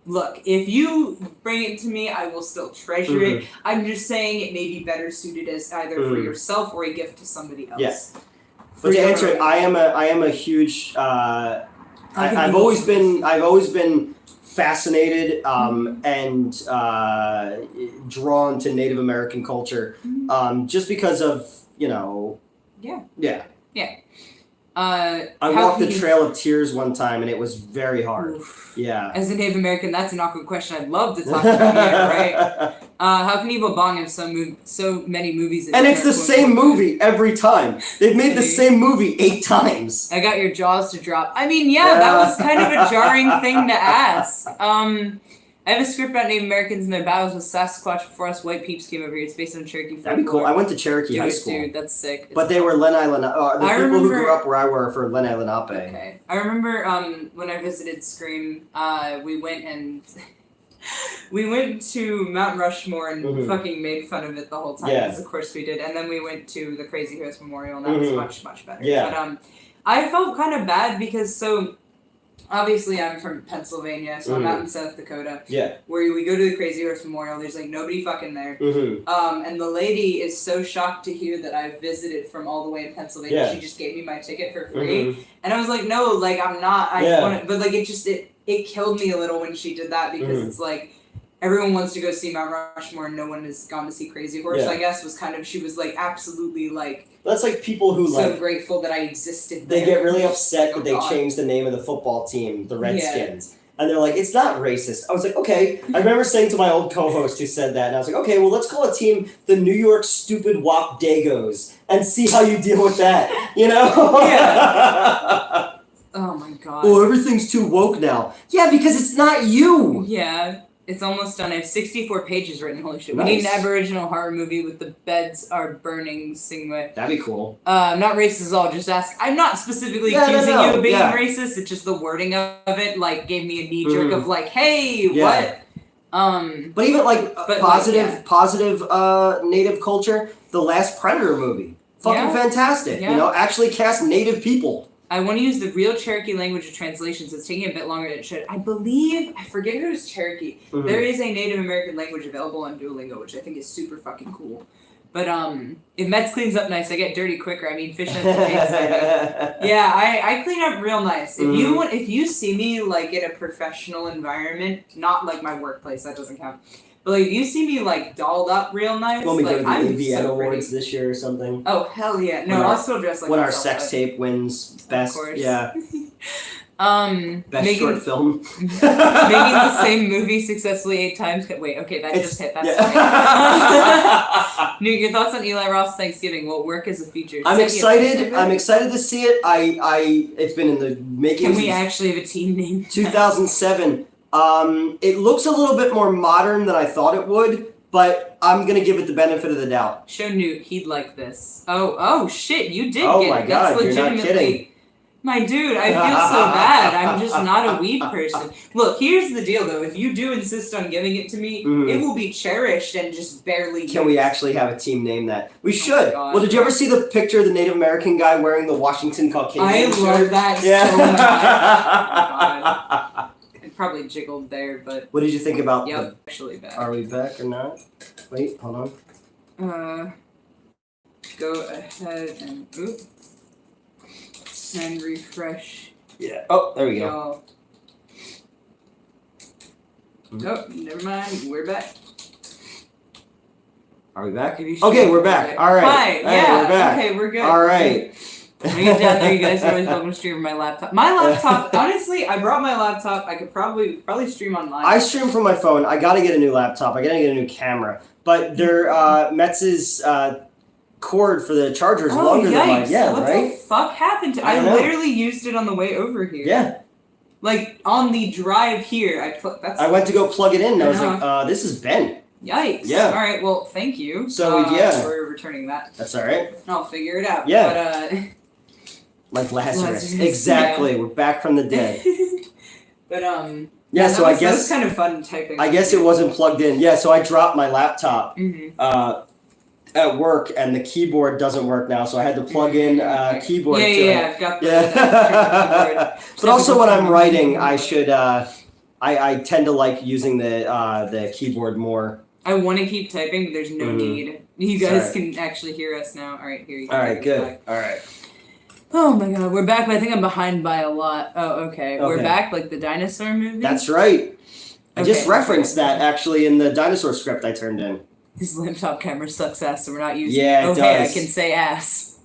look, if you bring it to me, I will still treasure it. I'm just saying it may be better suited as either for yourself or a gift to somebody else. Yes. But to answer it, I am a huge. I've always been fascinated and drawn to Native American culture, just because of I walked the Trail of Tears one time, and it was very hard. Oof. Yeah. As a Native American, that's an awkward question. I'd love to talk about it, right? How can Evil Bong have so many movies? And it's the same movie every time. They've made the same movie 8 times. I got your jaws to drop. I mean, that was kind of a jarring thing to ask. I have a script about Native Americans and their battles with Sasquatch before us white peeps came over here. It's based on Cherokee folklore. That'd be cool. I went to Cherokee High School. Dude, that's sick. But they were Lenni Lenape. The I people who remember- grew up where I were for Lenni Lenape. Okay. I remember when I visited Scream, we went to Mount Rushmore and fucking made fun of it the whole time. Yeah. Because of course we did. And then we went to the Crazy Horse Memorial, and that was much, much better. Yeah. But I felt kind of bad because obviously I'm from Pennsylvania, so I'm out in South Dakota. Yeah. Where we go to the Crazy Horse Memorial, there's like nobody fucking there. And the lady is so shocked to hear that I visited from all the way in Pennsylvania. Yeah. She just gave me my ticket for free. And I was like, no, like I'm not. But like it killed me a little when she did that because it's like everyone wants to go see Mount Rushmore and no one has gone to see Crazy Horse. Yeah. I guess she was like absolutely like. That's like people who so like grateful that I existed. They there. get really upset that they God. changed the name of the football team, the Redskins. And they're like, it's not racist. I was like, okay. I remember saying to my old co-host who said that, and I was like, okay, well, let's call a team the New York Stupid Wop Dagos and see how you deal with that, you know? Yeah. Oh my god. Oh, everything's too woke now. Yeah, because it's not you. Yeah. It's almost done. I have 64 pages written. Holy shit. Nice. We need an Aboriginal horror movie with the beds are burning Singway. That'd be cool. Not racist at all. Just ask. I'm not specifically accusing you of being racist. It's just the wording of it, like, gave me a knee jerk of, like, hey, what? But even, like, positive native culture, the last Predator movie. Fucking fantastic. Yeah. You know, actually cast native people. I want to use the real Cherokee language of translations. It's taking a bit longer than it should. I forget who's Cherokee. There is a Native American language available on Duolingo, which I think is super fucking cool. But if Mets cleans up nice, I get dirty quicker. I mean, fish nets and eggs dirty. Yeah, I clean up real nice. If you see me like in a professional environment, not like my workplace, that doesn't count. But like, if you see me like dolled up real nice, When we like go to the I'm AVN so Awards pretty. this year or something. Oh hell yeah! No, I'll still dress like when our myself, sex but- tape wins best. Of course. Yeah. Best short film. Making the same movie successfully 8 times. Wait, okay, that just hit. That's Newt, your thoughts on Eli Roth's Thanksgiving? Will it work as a feature? I'm excited. I'm excited to see it. It's been in the making. Can we actually have a team name? 2007. It looks a little bit more modern than I thought it would, but I'm gonna give it the benefit of the doubt. Show Newt, he'd like this. Oh shit, you did Oh get my it. God, That's you're not legitimately. kidding. My dude, I feel so bad. I'm just not a weed person. Look, here's the deal though. If you do insist on giving it to me, it will be cherished and just barely Can we actually have a team name that? We should. God. Well, did you ever see the picture of the Native American guy wearing the Washington Caucasian I shirt? love that so much. Oh my God. It probably jiggled there, but What did you think about actually back. Are we back or not? Wait, hold on. Go ahead and and refresh. Yeah. Oh, there we go. Oh, never mind. We're back. Are we back? Okay, we're back. All right. Hi. Hey, Yeah. we're back. Okay, we're good. All right. When I get down there, you guys are always welcome to stream from my laptop. My laptop, honestly, I brought my laptop. I could probably stream online. I stream from my phone. I gotta get a new laptop. I gotta get a new camera. But Metz's cord for the charger is longer than mine. Yeah, what right? the fuck happened to I don't know. literally used it on the way over here. Yeah. Like, on the drive here. I went to go plug it in and I was like, this is bent. Yikes. Yeah. Alright, well, thank you. So, yeah. For returning that. That's alright. I'll figure it out. Yeah. But, like Lazarus. Exactly. Yeah. We're back from the dead. But, Yeah, so I that guess was kind of fun typing. I guess it wasn't plugged in. Yeah, so I dropped my laptop at work, and the keyboard doesn't work now, so I had to plug in keyboard to it. I've got the keyboard. But also when I'm writing, I should I tend to like using the keyboard more. I want to keep typing, but there's no need. You guys can actually hear us now. All right, here you go. All right, good. All right. Oh my God, we're back, but I think I'm behind by a lot. Oh, okay. We're back, like the dinosaur movie? That's right. I just referenced that, actually, in the dinosaur script I turned in. His laptop camera sucks ass, so we're not using it. Yeah, it Okay, does. I can say ass.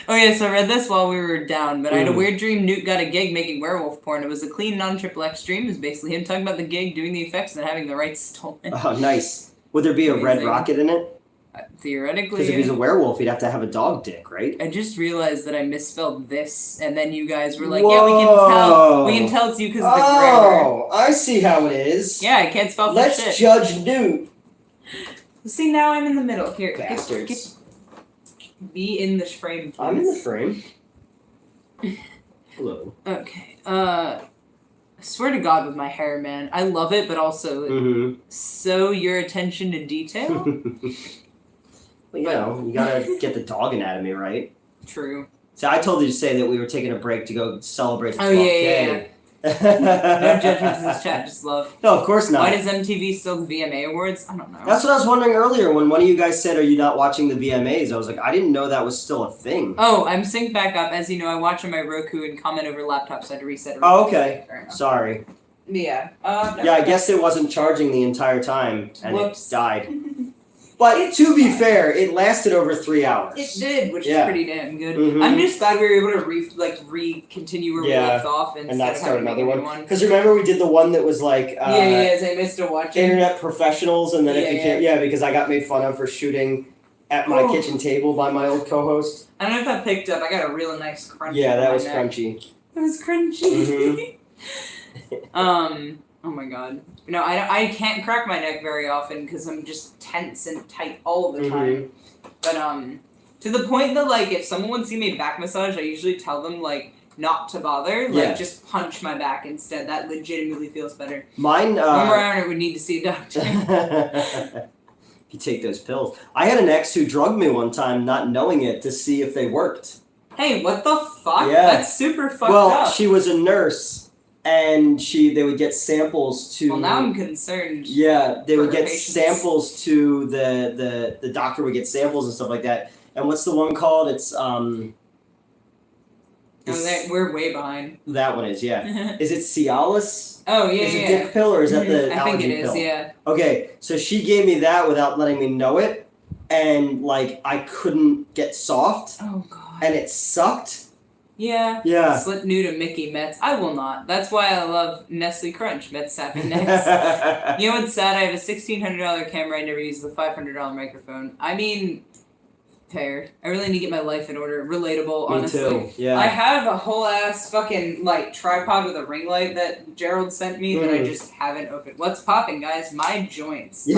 Oh yeah, so I read this while we were down, but I had a weird dream Newt got a gig making werewolf porn. It was a clean, non-XXX dream. It was basically him talking about the gig, doing the effects, and having the rights stolen. Oh, nice. Would there be a red rocket in it? Theoretically. Because if he's a werewolf, he'd have to have a dog dick, right? I just realized that I misspelled this, and then you guys were like, Whoa. "Yeah, we can tell it's you because of the grammar." Oh, I see how it is. Yeah, I can't spell for Let's shit. judge Newt. See, now I'm in the middle. Here, Bastards. be in the frame. Please. I'm in the frame. Hello. Okay. I swear to God, with my hair, man, I love it, but also so your attention to detail. Well, you know, you gotta get the dog anatomy right. True. So I told you to say that we were taking a break to go celebrate the 12th Oh, day. yeah. No judgments in this chat, just love. No, of course not. Why does MTV still the VMA awards? I don't know. That's what I was wondering earlier when one of you guys said, "Are you not watching the VMAs?" I was like, I didn't know that was still a thing. Oh, I'm synced back up. As you know, I watch on my Roku and comment over laptops, so I had to reset it. Oh, okay. Sorry. Yeah. Yeah, I guess it wasn't charging the entire time, and Whoops. it died. But to be fair, it lasted over 3 hours. It did, which Yeah. is pretty damn good. Mhm. I'm just glad we were able to continue where we Yeah. left off And instead not of start having to another make a one. new Because remember we did the one that was like as I missed a watch. internet professionals, and then it Yeah, became because I got made fun of for shooting at my Oh. kitchen table by my old co-host. I don't know if that picked up. I got a real nice crunch. Yeah, on that my was neck. crunchy. It was crunchy. Mhm. Oh my god. No, I can't crack my neck very often because I'm just tense and tight all the time. But to the point that like if someone would see me back massage, I usually tell them like not to bother, like Yeah. just punch my back instead. That legitimately feels better. Mine. One more hour, I would need to see a doctor. If you take those pills, I had an ex who drugged me one time, not knowing it, to see if they worked. Hey, what the fuck? Yeah. That's super fucked Well, up. she was a nurse, and they would get samples to. Well, now I'm concerned. Yeah, they would for get patients. samples to the doctor would get samples and stuff like that. And what's the one called? It's We're way behind. that one is Is it Cialis? Oh yeah, Is yeah. it dick pill or is that the I allergy think it is. pill? Yeah. Okay, so she gave me that without letting me know it, and like I couldn't get soft, Oh god. and it sucked. Yeah. Yeah. Slip new to Mickey Metz. I will not. That's why I love Nestle Crunch. Metz sappy necks. You know what's sad? I have a $1,600 camera. I never use the $500 microphone. I mean, fair. I really need to get my life in order. Relatable, Me honestly. too. Yeah. I have a whole ass fucking like tripod with a ring light that Gerald sent me that I just haven't opened. What's popping, guys? My joints.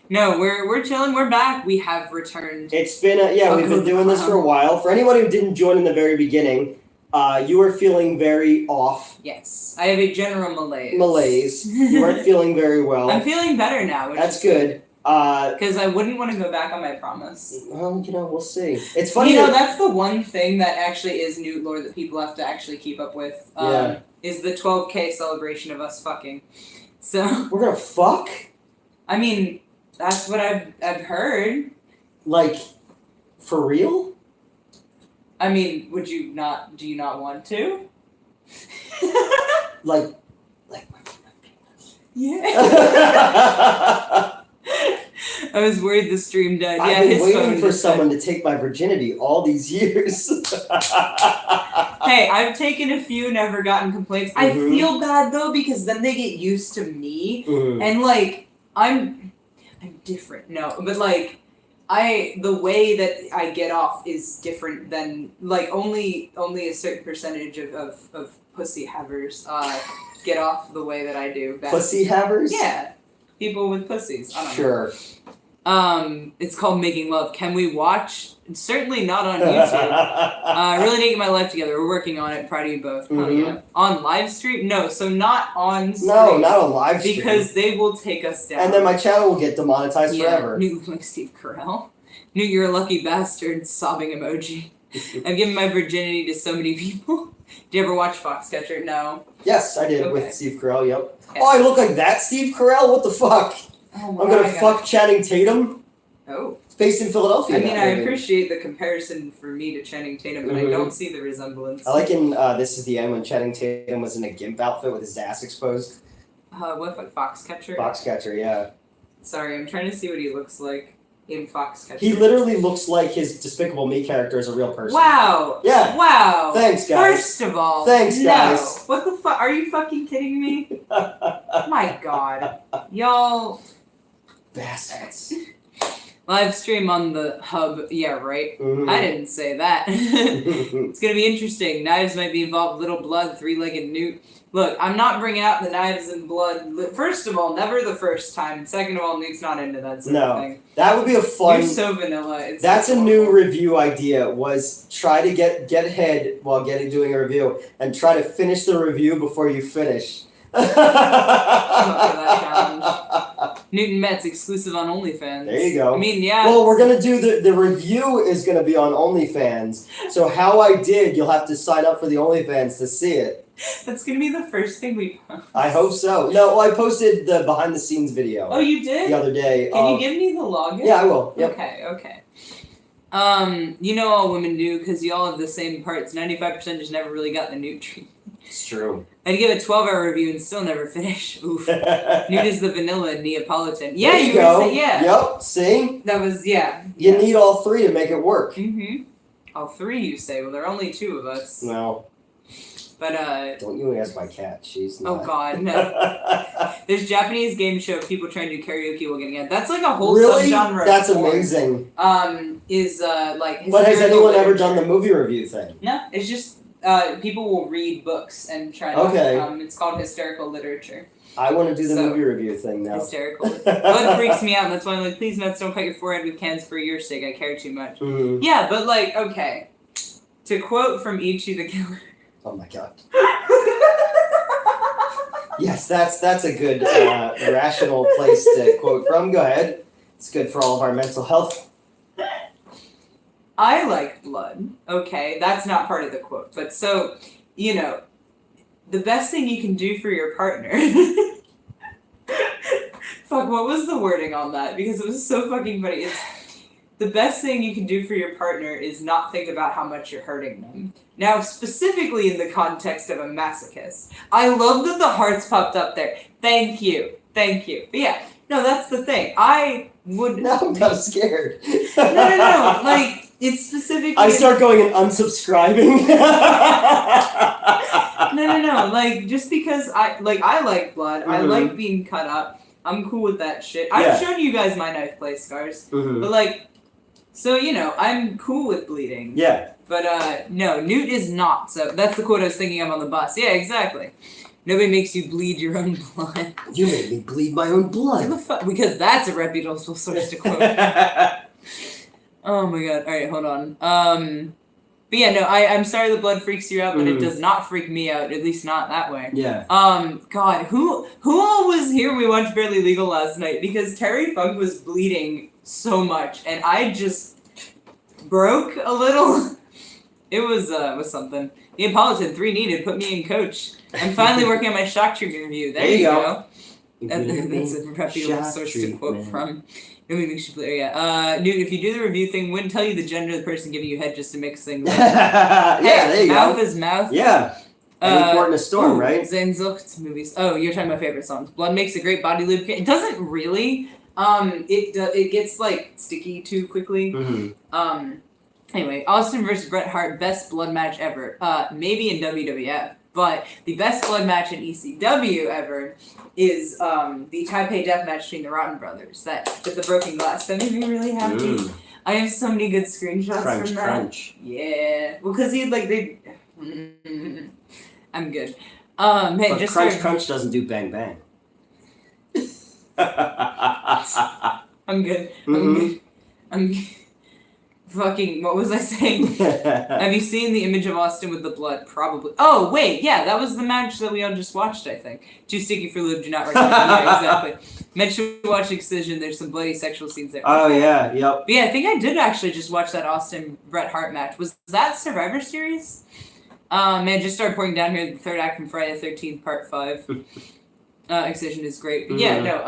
No, we're chilling. We're back. We have returned. It's been we've been doing this for a while. For anyone who didn't join in the very beginning, you were feeling very off. Yes, I have a general malaise. Malaise. You weren't feeling very well. I'm feeling better now. Which That's is good. Because I wouldn't want to go back on my promise. Well, we'll see. It's funny. That's the one thing that actually is Newt lore that people have to actually keep up with. Is the 12K celebration of us fucking. So we're gonna fuck. I mean, that's what I've heard. Like, for real? I mean, would you not? Do you not want to? like. Yeah. I was worried the stream died. I've Yeah, been his waiting phone for just someone to take my virginity all these years. Hey, I've taken a few, never gotten complaints. I feel bad though because then they get used to me, and like I'm different. No, but like the way that I get off is different than like only a certain percentage of pussy havers get off the way that I do. Pussy havers? Yeah, people with pussies. I don't know. Sure. It's called Making Love. Can we watch? It's certainly not on YouTube. I really need to get my life together. We're working on it. Proud of you both. Oh, yeah. On live stream? No, so not on stream. No, not on live stream. Because they will take us down. And then my channel will get demonetized forever. Newt looks like Steve Carell. Newt, you're a lucky bastard. Sobbing emoji. I've given my virginity to so many people. Do you ever watch Foxcatcher? No. Yes, I did with Steve Carell, yep. Okay. Oh, I look like that Steve Carell? What the fuck? Oh I'm gonna fuck Channing Tatum? Oh. It's based in Philadelphia. I mean, I appreciate the comparison for me to Channing Tatum, but I don't see the resemblance. I like in This Is the End when Channing Tatum was in a gimp outfit with his ass exposed. What, Foxcatcher? Foxcatcher, yeah. Sorry, I'm trying to see what he looks like in Foxcatcher. He literally looks like his Despicable Me character as a real person. Wow! Yeah. Wow! Thanks, guys. First of all, Thanks, guys. No. What the fuck? Are you fucking kidding me? My god. Y'all... Bastards. Live stream on the hub. Yeah, right. Mhm. I didn't say that. It's gonna be interesting. Knives might be involved. Little blood, three-legged newt. Look, I'm not bringing out the knives and blood. First of all, never the first time. Second of all, Newt's not into that sort of thing. That would be a fun. You're so vanilla. That's a new review idea. Was try to get head while doing a review and try to finish the review before you finish. Newton Metz exclusive on OnlyFans. There you go. I mean, yeah. Well, we're gonna do the review is gonna be on OnlyFans. So how I did, you'll have to sign up for the OnlyFans to see it. That's gonna be the first thing we post. I hope so. No, well, I posted the behind the scenes video. Oh, you did? The other day. Can you give me the login? Yeah, I will. Yep. Okay. You know all women do because you all have the same parts. 95% just never really got the Newt treatment. It's true. I'd give a 12-hour review and still never finish. Oof. Newt is the vanilla Neapolitan. Yeah, there you go. were saying, yeah. Yep, see? That was, yeah. You need all three to make it work. Mm-hmm. All three, you say. Well, there are only two of us. No. But, Don't you ask my cat. She's not. Oh, God, no. There's Japanese game show people trying to do karaoke while getting it. That's like a whole subgenre. That's of porn. amazing. Like... But has anyone ever done the movie review thing? No, it's just... people will read books and try to. Okay. It's called hysterical literature. I want to do the movie review thing now. Hysterical. Blood freaks me out, and that's why I'm like, please, Mets, don't cut your forehead with cans for your sake. I care too much. Mm-hmm. Yeah, but like, okay. To quote from Ichi the Killer. Oh my god. Yes, that's a good rational place to quote from. Go ahead. It's good for all of our mental health. I like blood. Okay, that's not part of the quote. But so, you know, the best thing you can do for your partner. Fuck, what was the wording on that? Because it was so fucking funny. It's the best thing you can do for your partner is not think about how much you're hurting them. Now, specifically in the context of a masochist. I love that the hearts popped up there. Thank you. But yeah, no, that's the thing. I would... Now I'm kind of scared. No. Like, it's specifically... I start going and unsubscribing. No. Like, just because I like blood. Mm-hmm. I like being cut up. I'm cool with that shit. Yeah. I've shown you guys my knife play scars. Mm-hmm. But, like, so, you know, I'm cool with bleeding. Yeah. But, no, Newt is not. So, that's the quote I was thinking of on the bus. Yeah, exactly. Nobody makes you bleed your own blood. You made me bleed my own blood. Because that's a reputable source to quote. Oh my god. Alright, hold on. But yeah, no, I'm sorry the blood freaks you out, but it does not freak me out, at least not that way. Yeah. God, who all was here when we watched Barely Legal last night? Because Terry Funk was bleeding so much, and I just broke a little. It was something. Neapolitan, 3 needed, put me in coach. I'm finally working on my shock treatment review. There you go. That's a reputable source to quote from. Nobody makes you play. Yeah. Newt, if you do the review thing, wouldn't tell you the gender of the person giving you head just to mix things up. Yeah, there you mouth go. Is mouth. Yeah. Important a storm, right? Sehnsucht movies. Oh, you're talking about favorite songs. Blood makes a great body lubricant. It doesn't really. It gets like sticky too quickly. Mm-hmm. Anyway, Austin versus Bret Hart, best blood match ever. Maybe in WWF, but the best blood match in ECW ever is the Taipei Death match between the Rotten Brothers. That with the broken glass. That made me really happy. I have so many good screenshots from that. Crunch. Yeah. Well, because they. I'm good. Man, but just crunch doesn't do bang bang. I'm good. I'm good. Fucking, what was I saying? Have you seen the image of Austin with the blood? Probably. Oh, wait, yeah, that was the match that we all just watched, I think. Too sticky for lube, do not recommend. Yeah, exactly. Meant to watch Excision, there's some bloody sexual scenes there. Oh, yeah, yep. But yeah, I think I did actually just watch that Austin-Bret Hart match. Was that Survivor Series? Man, just started pouring down here the third act from Friday the 13th, part 5. Excision is great. But yeah, no,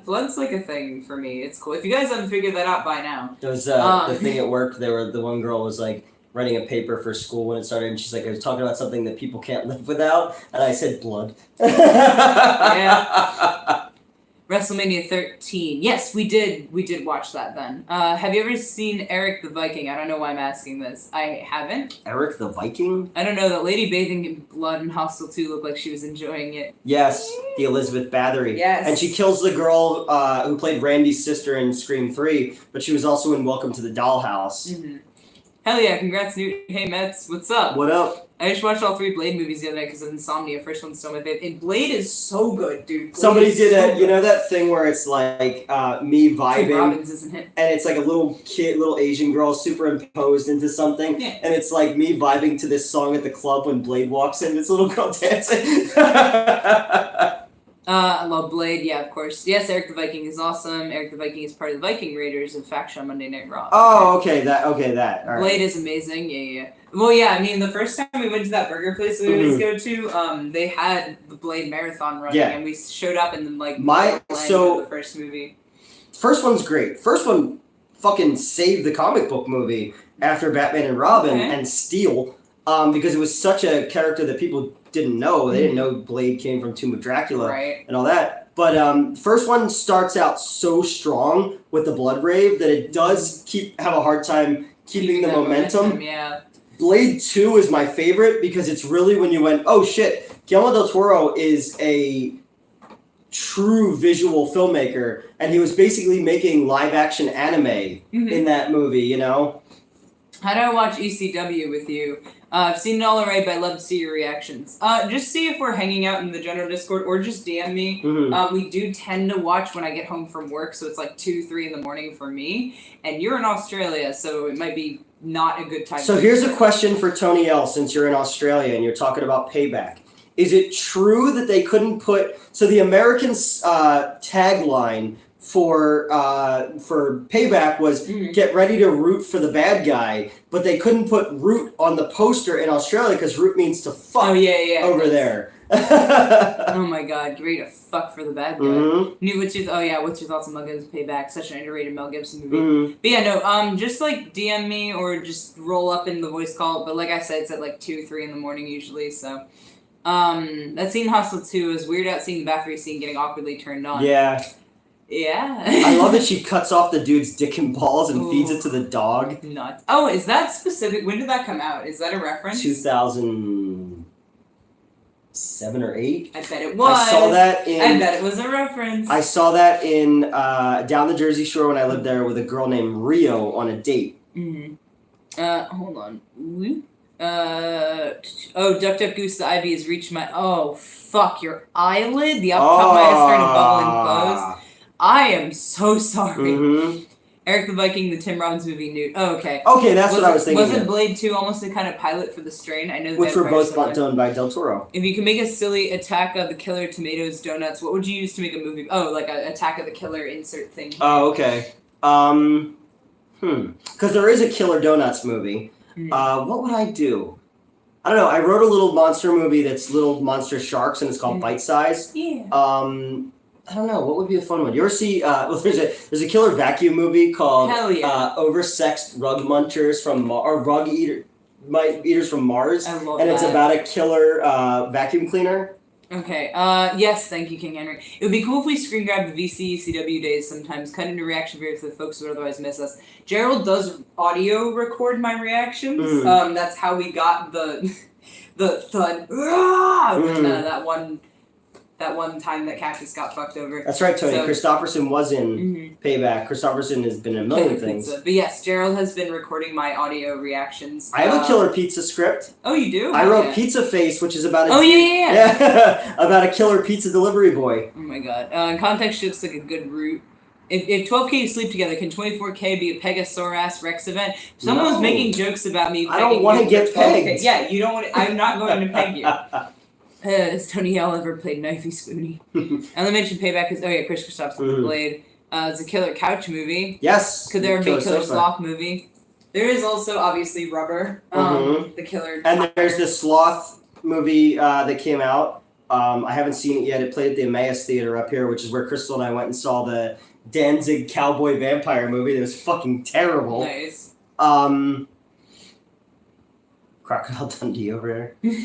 blood's like a thing for me. It's cool. If you guys haven't figured that out by now. There was the thing at work, the one girl was like writing a paper for school when it started, and she's like, I was talking about something that people can't live without, and I said blood. Yeah. WrestleMania 13. Yes, we did. We did watch that then. Have you ever seen Eric the Viking? I don't know why I'm asking this. I haven't. Eric the Viking? I don't know. That lady bathing in blood in Hostel 2 looked like she was enjoying it. Yes, the Elizabeth Bathory. Yes. And she kills the girl who played Randy's sister in Scream 3, but she was also in Welcome to the Dollhouse. Mm-hmm. Hell yeah, congrats, Newt. Hey, Mets, what's up? What up? I just watched all 3 Blade movies the other night because of insomnia. First one's still my favorite. And Blade is so good, dude. Blade Somebody did so you know that thing where it's like me vibing, Tim Robbins, isn't it? and it's like a little Asian girl superimposed into something, Yeah. and it's like me vibing to this song at the club when Blade walks in, this little girl dancing. I love Blade, yeah, of course. Yes, Eric the Viking is awesome. Eric the Viking is part of the Viking Raiders of Faction on Monday Night Raw. Oh, okay, that. All right. Blade is amazing, yeah. Well, yeah, I mean, the first time we went to that burger place we always go to, they had the Blade marathon running, and we showed up in the, the first movie. First one's great. First one fucking saved the comic book movie after Batman and Robin and Steel, because it was such a character that people didn't know. They didn't know Blade came from Tomb of Dracula and all that. But first one starts out so strong with the Blood Rave that it does have a hard time keeping the momentum. Yeah. Blade 2 is my favorite because it's really when you went, oh shit, Guillermo del Toro is a true visual filmmaker, and he was basically making live action anime in that movie, you know? How do I watch ECW with you? I've seen it all already, but I'd love to see your reactions. Just see if we're hanging out in the general Discord, or just DM me. We do tend to watch when I get home from work, so it's like 2, 3 in the morning for me. And you're in Australia, so it might be not a good time. So here's a question for Tony L, since you're in Australia and you're talking about Payback. Is it true that they couldn't put... So the American tagline for Payback was get ready to root for the bad guy, but they couldn't put root on the poster in Australia because root means to fuck over there. Oh my god, get ready to fuck for the bad guy. What's your thoughts on Mel Gibson's Payback? Such an underrated Mel Gibson movie. But yeah, no, just like DM me or just roll up in the voice call. But like I said, it's at like 2, 3 in the morning usually, so... that scene in Hostel 2 is weird out seeing the Bathory scene getting awkwardly turned on. Yeah. I love that she cuts off the dude's dick and balls and feeds it to the dog. Nuts. Oh, is that specific? When did that come out? Is that a reference? 2007 or 8. I bet it was. I saw that in... I bet it was a reference. I saw that in down the Jersey Shore when I lived there with a girl named Rio on a date. Hold on. Duck Duck Goose, the ivy has reached my... Oh, fuck, your eyelid? The up top of my head starting to bubble and close. I am so sorry. Eric the Viking, the Tim Robbins movie, Newt. Oh, okay. Okay, that's what I was thinking. Wasn't Blade 2 almost a kind of pilot for The Strain? I know which were both done by Del Toro. If you could make a silly Attack of the Killer Tomatoes Donuts, what would you use to make a movie? Oh, like a Attack of the Killer insert thing. Oh, okay. Because there is a Killer Donuts movie. What would I do? I don't know. I wrote a little monster movie that's little monster sharks, and it's called Bite Size. Yeah. I don't know. What would be a fun one? You ever see? There's a killer vacuum movie called Oversexed Rug Munchers Rug Eaters from Mars. I love and it's about a killer vacuum cleaner. Okay. Yes, thank you, King Henry. It would be cool if we screen grabbed the VCW days sometimes, cut into reaction videos for the folks who would otherwise miss us. Gerald does audio record my reactions. That's how we got the thud. That one time that Cactus got fucked over. That's right, Tony. Christopherson was in Payback. Christopherson has been in a million things. But yes, Gerald has been recording my audio reactions. I have a Killer Pizza script. Oh, you do? I wrote Pizza Face, which is about a... Oh, yeah. about a killer pizza delivery boy. Oh my god. In context, she looks like a good root. If 12K sleep together, can 24K be a Pegasaurus Rex event? If someone was making jokes about me... I don't want to get pegged. Yeah, you don't want to... I'm not going to peg you. Has Tony L ever played Knifey Spoony? And they mentioned Payback is... Oh yeah, Chris Christopherson Blade. It's a Killer Couch movie. Yes. Could there be a Killer Sloth movie? There is also, obviously, Rubber. The Killer... And there's the Sloth movie that came out. I haven't seen it yet. It played at the Emmaus Theater up here, which is where Crystal and I went and saw the Danzig Cowboy Vampire movie that was fucking terrible. Nice. Crocodile Dundee over there.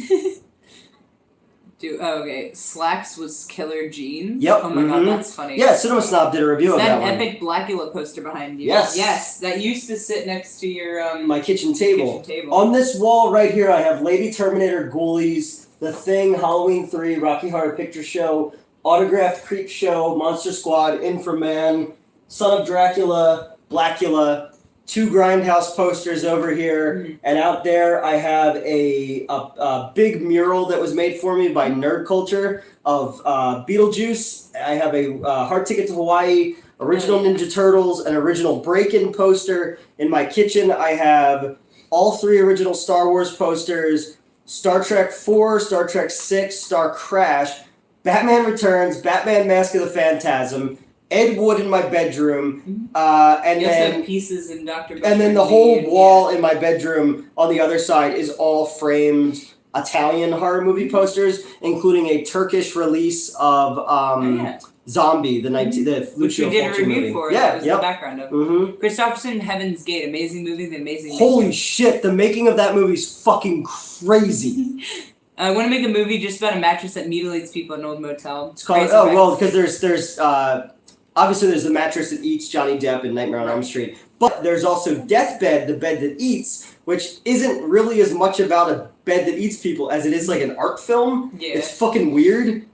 Okay. Slacks was Killer Jeans. Yep. Oh my god, that's funny. Yeah, Cinema Snob did a review of that Is one. that an epic Blackula poster behind you? Yes. Yes. That used to sit next to your my kitchen table. kitchen table. On this wall right here, I have Lady Terminator, Ghoulies, The Thing, Halloween 3, Rocky Horror Picture Show, Autographed Creep Show, Monster Squad, Inframan, Son of Dracula, Blackula, 2 Grindhouse posters over here, and out there I have a big mural that was made for me by Nerd Culture of Beetlejuice. I have a Hard Ticket to Hawaii, original Ninja Turtles, an original Break-In poster. In my kitchen I have all 3 original Star Wars posters, Star Trek 4, Star Trek 6, Star Crash, Batman Returns, Batman Mask of the Phantasm, Ed Wood in my bedroom, and you also then have pieces in Dr. and then the whole wall in my bedroom on the other side is all framed Italian horror movie posters, including a Turkish release of Zombie, the which we Lucio did a Fulci review movie. for. Yeah, That was the background of. Christopherson, Heaven's Gate, amazing movie, the amazing. Holy shit! The making of that movie is fucking crazy. I want to make a movie just about a mattress that mutilates people in an old motel. It's called because there's obviously there's the mattress that eats Johnny Depp in Nightmare on Elm Street, but there's also Deathbed, the bed that eats, which isn't really as much about a bed that eats people as it is like an art film. Yeah. It's fucking weird.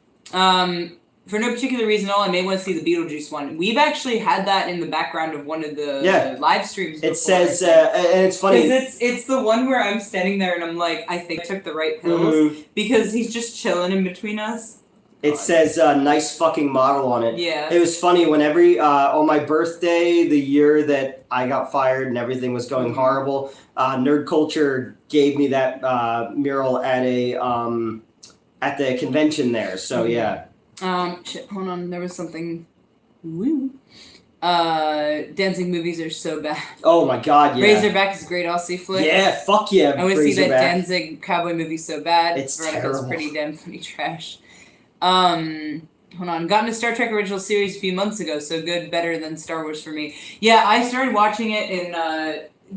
For no particular reason at all, I may want to see the Beetlejuice one. We've actually had that in the background of one of the live streams before. It says, and it's funny. Because it's the one where I'm standing there and I'm like, I think I took the right pills. Because he's just chilling in between us. It says, nice fucking model on it. Yeah. It was funny when on my birthday, the year that I got fired and everything was going horrible, Nerd Culture gave me that mural at the convention there. So, yeah. Shit, hold on, there was something. Woo. Dancing movies are so bad. Oh my god, yeah. Razorback is a great Aussie flick. Yeah, fuck yeah. I want to see that Danzig cowboy movie so bad. It's Veronica's terrible. pretty damn funny trash. Hold on, got into Star Trek original series a few months ago, so good, better than Star Wars for me. Yeah, I started watching it in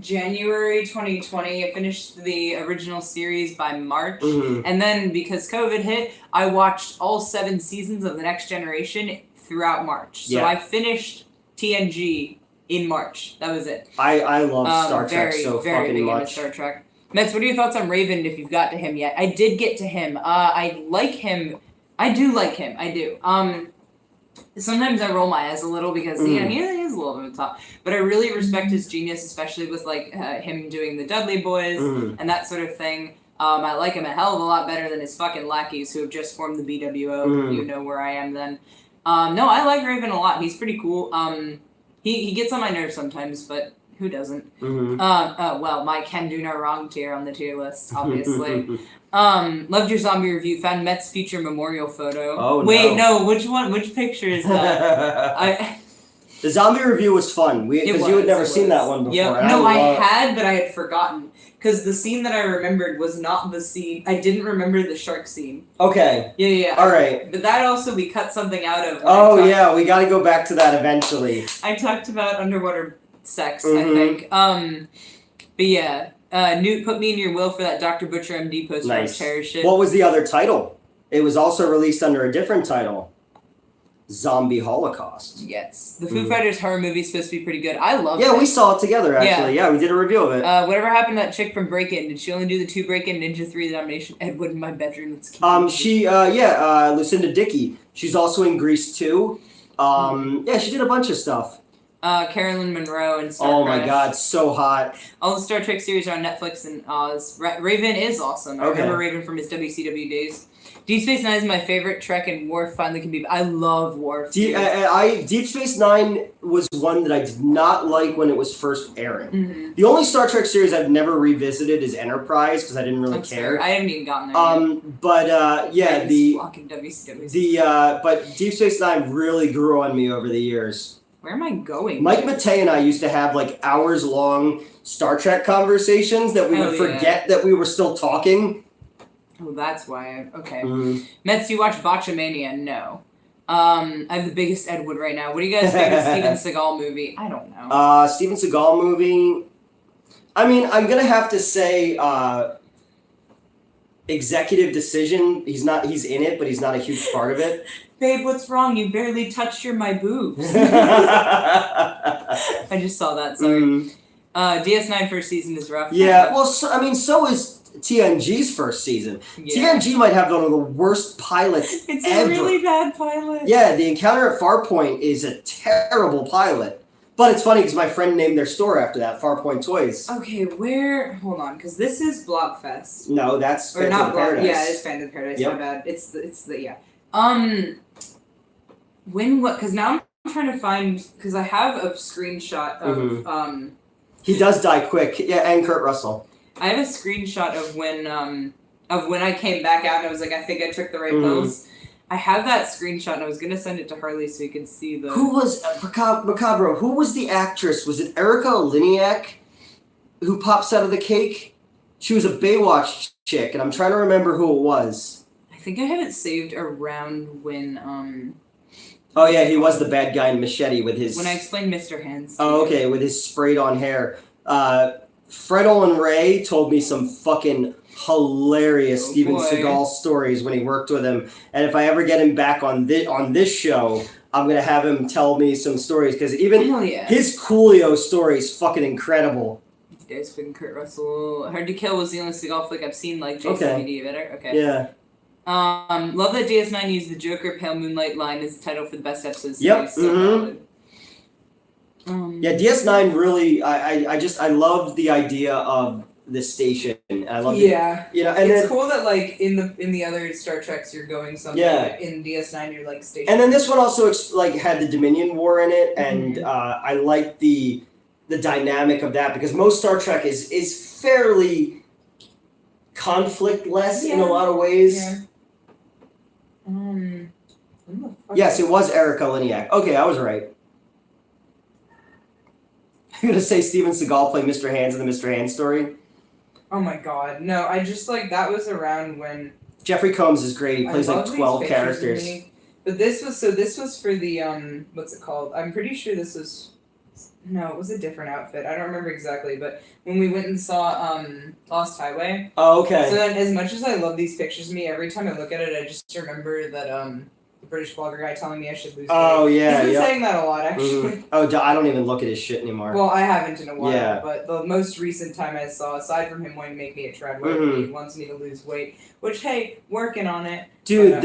January 2020. I finished the original series by March, and then because COVID hit, I watched all 7 seasons of The Next Generation throughout March. So I finished TNG in March. That was it. I love Star Trek so very fucking big much. Into Star Trek. Mets, what are your thoughts on Raven if you've got to him yet? I did get to him. I like him. I do like him. I do. Sometimes I roll my eyes a little because he is a little bit of a top. But I really respect his genius, especially with like him doing the Dudley Boys and that sort of thing. I like him a hell of a lot better than his fucking lackeys who have just formed the BWO. You know where I am then. No, I like Raven a lot. He's pretty cool. He gets on my nerves sometimes, but who doesn't? Well, my Can Do No Wrong tier on the tier list, obviously. Loved your zombie review. Found Met's future memorial photo. Oh, wait, no. Which one? Which picture is that? The zombie review was fun. Because you had never seen that one before. Yeah. No, I had, but I had forgotten. Because the scene that I remembered was not the scene. I didn't remember the shark scene. Okay. Yeah. All right. But that also we cut something out of. Oh, yeah. We got to go back to that eventually. I talked about underwater sex, I think. But yeah. Newt, put me in your will for that Dr. Butcher MD poster. Nice. I cherish it. What was the other title? It was also released under a different title. Zombie Holocaust. Yes. The Foo Fighters horror movie is supposed to be pretty good. I love it. Yeah, we saw it together, actually. Yeah, we did a review of it. Whatever happened to that chick from Break-In? Did she only do the 2 Break-In Ninja 3 The Domination? Ed Wood in my bedroom. That's cute. Lucinda Dickey. She's also in Grease 2. Yeah, she did a bunch of stuff. Carolyn Monroe and Star Oh Crash. my god, so hot. All the Star Trek series are on Netflix and Oz. Raven is awesome. I remember Raven from his WCW days. Deep Space Nine is my favorite Trek, and Worf finally can be. I love Worf. Deep Space Nine was one that I did not like when it was first airing. The only Star Trek series I've never revisited is Enterprise because I didn't really care. I haven't even gotten there yet. But Deep Space Nine really grew on me over the years. Where am I going? Mike Matei and I used to have like hours-long Star Trek conversations that we would forget that we were still talking. Oh, that's why. Okay. Mets, you watch Botchamania? No. I have the biggest Ed Wood right now. What do you guys think of Steven Seagal movie? I don't know. Steven Seagal movie. I mean, I'm gonna have to say executive decision. He's in it, but he's not a huge part of it. Babe, what's wrong? You barely touched my boobs. I just saw that, sorry. DS9 first season is rough. Yeah, well, so is TNG's first season. Yeah. TNG might have one of the worst pilots it's ever. a really bad pilot. Yeah, the Encounter at Farpoint is a terrible pilot. But it's funny because my friend named their store after that, Farpoint Toys. Okay, hold on, because this is Blobfest. No, that's Phantom of Paradise. Yeah, it's Phantom of Paradise, my bad. It's the, yeah. Because now I'm trying to find, because I have a screenshot of, He does die quick, yeah, and Kurt Russell. I have a screenshot of when I came back out and I was like, I think I took the right pills. I have that screenshot and I was gonna send it to Harley so you can see the. Who was Macabro? Who was the actress? Was it Erica Liniak who pops out of the cake? She was a Baywatch chick, and I'm trying to remember who it was. I think I have it saved around when Oh yeah, he was the bad guy in Machete with his. When I explained Mr. Hands. Oh okay, with his sprayed on hair. Fredel and Ray told me some fucking hilarious Steven Seagal stories when he worked with him, and if I ever get him back on this show, I'm gonna have him tell me some stories because even his Coolio story is fucking incredible. You guys fucking Kurt Russell. Hard to Kill was the only Seagal flick I've seen like JCVD better. Okay. Yeah. Love that DS9 used the Joker Pale Moonlight line as the title for the best episode. Yep. Yeah, DS9 really. I loved the idea of the station. I love and it's cool that like in the other Star Treks you're going somewhere. Yeah. In DS9 you're like station. And then this one also had the Dominion War in it, and I like the dynamic of that because most Star Trek is fairly conflict-less in a lot of ways. Yeah. Yes, it was Erica Liniak. Okay, I was right. I'm gonna say Steven Seagal played Mr. Hands in the Mr. Hands story. Oh my god, no! I just that was around when Jeffrey Combs is great. He plays like 12 characters. But this was for the what's it called? I'm pretty sure this was. No, it was a different outfit. I don't remember exactly, but when we went and saw Lost Highway. Oh, okay. So then, as much as I love these pictures of me, every time I look at it, I just remember that the British blogger guy telling me I should lose weight. Oh, yeah. He's been saying that a lot, actually. Oh, I don't even look at his shit anymore. Well, I haven't in a while, but the most recent time I saw, aside from him wanting to make me a tread weight, he wants me to lose weight, which, hey, working on it. Dude,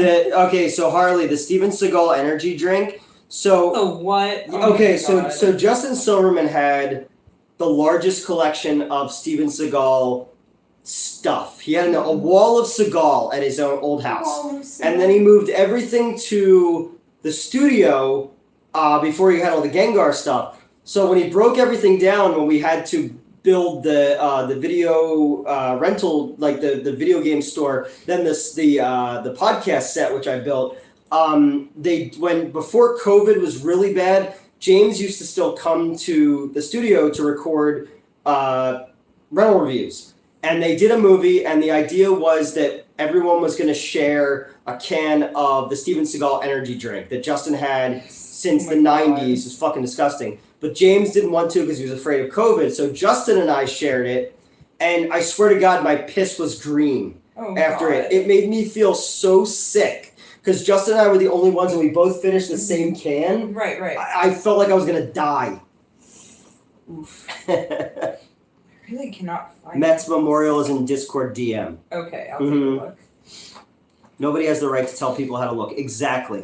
so Harley, the Steven Seagal energy drink. So the what? Oh okay, so Justin Silverman had the largest collection of Steven Seagal stuff. He had a wall of Seagal at his own old house, and then he moved everything to the studio before he had all the Gengar stuff. So when he broke everything down, when we had to build the video rental, like the video game store, then the podcast set which I built. Before COVID was really bad, James used to still come to the studio to record rental reviews. And they did a movie, and the idea was that everyone was going to share a can of the Steven Seagal energy drink that Justin had since the 90s. It was fucking disgusting. But James didn't want to because he was afraid of COVID. So Justin and I shared it, and I swear to God, my piss was green after it. It made me feel so sick. Because Justin and I were the only ones, and we both finished the same can. Right. I felt like I was going to die. Oof. I really cannot find Mets Memorial is in Discord DM. Okay, I'll take a look. Nobody has the right to tell people how to look. Exactly.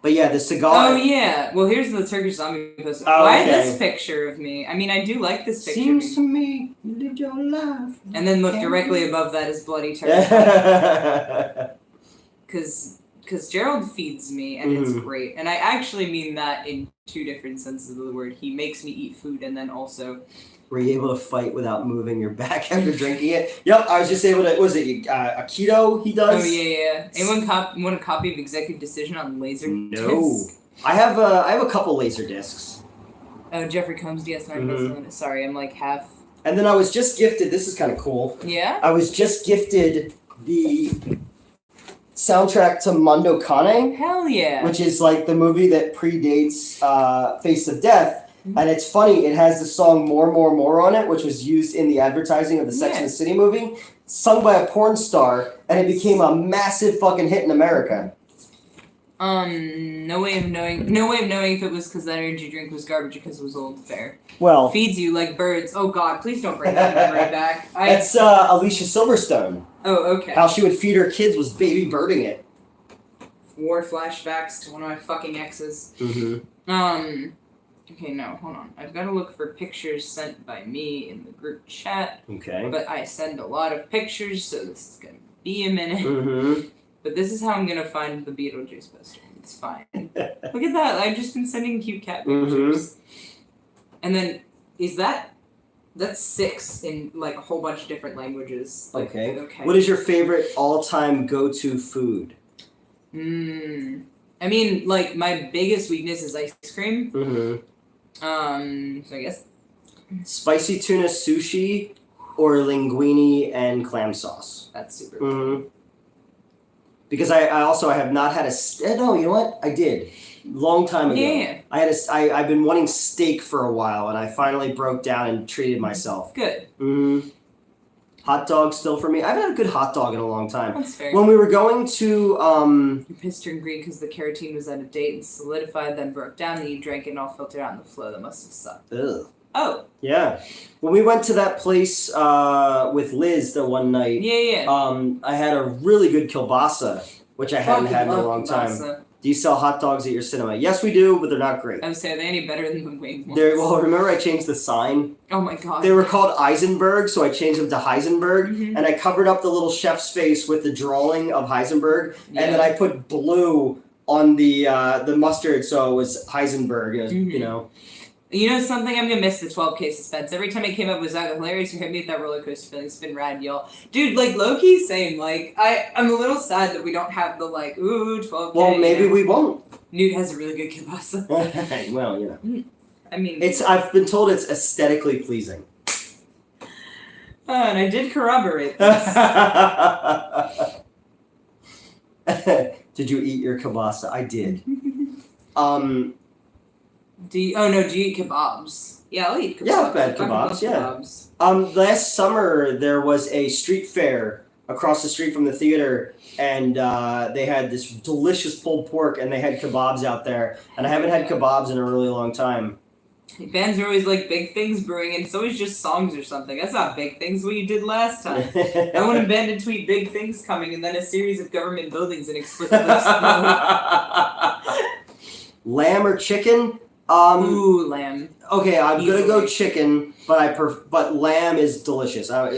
But yeah, the Seagal... Oh, yeah. Well, here's the Turkish zombie poster. Why this picture of me? I mean, I do like this picture. Seems to me you lived your life. And then look directly above that is Bloody Turkish. Because Gerald feeds me, and it's great. And I actually mean that in two different senses of the word. He makes me eat food, and then also... Were you able to fight without moving your back after drinking it? Yep, I was just able to... Was it a keto he does? Oh, yeah. Anyone want a copy of Executive Decision on Laserdisc? No. I have a couple Laserdiscs. Oh, Jeffrey Combs, DS9. Sorry, I'm like half... And then I was just gifted... This is kind of cool. Yeah? I was just gifted the... soundtrack to Mondo Kane. Hell yeah. Which is like the movie that predates Face of Death. And it's funny, it has the song More, More, More on it, which was used in the advertising of the Sex and the City movie. sung by a porn star, and it became a massive fucking hit in America. No way of knowing if it was because that energy drink was garbage because it was old. Fair. Well, Feeds you like birds. Oh God, please don't bring that memory back. That's Alicia Silverstone. Oh, okay. How she would feed her kids was baby birding it. War flashbacks to one of my fucking exes. Mm-hmm. Okay, no, hold on. I've got to look for pictures sent by me in the group chat. Okay. But I send a lot of pictures, so this is gonna be a minute. Mm-hmm. But this is how I'm gonna find the Beetlejuice poster. It's fine. Look at that. I've just been sending cute cat pictures. And then, that's 6 in, like, a whole bunch of different languages. Like, okay. What is your favorite all-time go-to food? I mean, like, my biggest weakness is ice cream. Mm-hmm. So I guess... Spicy tuna sushi or linguine and clam sauce? That's super Mm-hmm. Because I have not had a... No, you know what? I did. Long time ago. Yeah. I've been wanting steak for a while, and I finally broke down and treated myself. Good. Mm-hmm. Hot dog still for me. I haven't had a good hot dog in a long time. That's fair. When we were going to... Your piss turned green because the carotene was out of date and solidified, then broke down, then you drank it and all filtered out in the flow. That must have sucked. Ugh. Oh. Yeah. When we went to that place with Liz the one night, I had a really good kielbasa, which I hadn't had in a long time. Do you sell hot dogs at your cinema? Yes, we do, but they're not great. I would say, are they any better than the wing ones? Well, remember I changed the sign? Oh my God. They were called Eisenberg, so I changed them to Heisenberg, Mm-hmm. and I covered up the little chef's face with the drawing of Heisenberg, and then I put blue on the mustard, so it was Heisenberg, it was, you know. You know something? I'm gonna miss the 12K suspense. Every time it came up, it was either hilarious or hit me with that roller coaster feeling. It's been rad, y'all. Dude, like, low-key, same. Like, I'm a little sad that we don't have the, like, ooh, 12K. Well, maybe we won't. Newt has a really good kielbasa. Well, you know. I mean... I've been told it's aesthetically pleasing. And I did corroborate this. Did you eat your kielbasa? I did. Do you eat kebabs? Yeah, I'll eat kebabs. Yeah, I've had kebabs, yeah. Last summer, there was a street fair across the street from the theater, and they had this delicious pulled pork, and they had kebabs out there, and I haven't had kebabs in a really long time. Bands are always like Big Things Brewing, and it's always just songs or something. That's not Big Things, what you did last time. I want a band to tweet Big Things coming, and then a series of government buildings inexplicably explode. Lamb or chicken? Ooh, lamb. Okay, I'm Easily. gonna go chicken, but lamb is delicious. A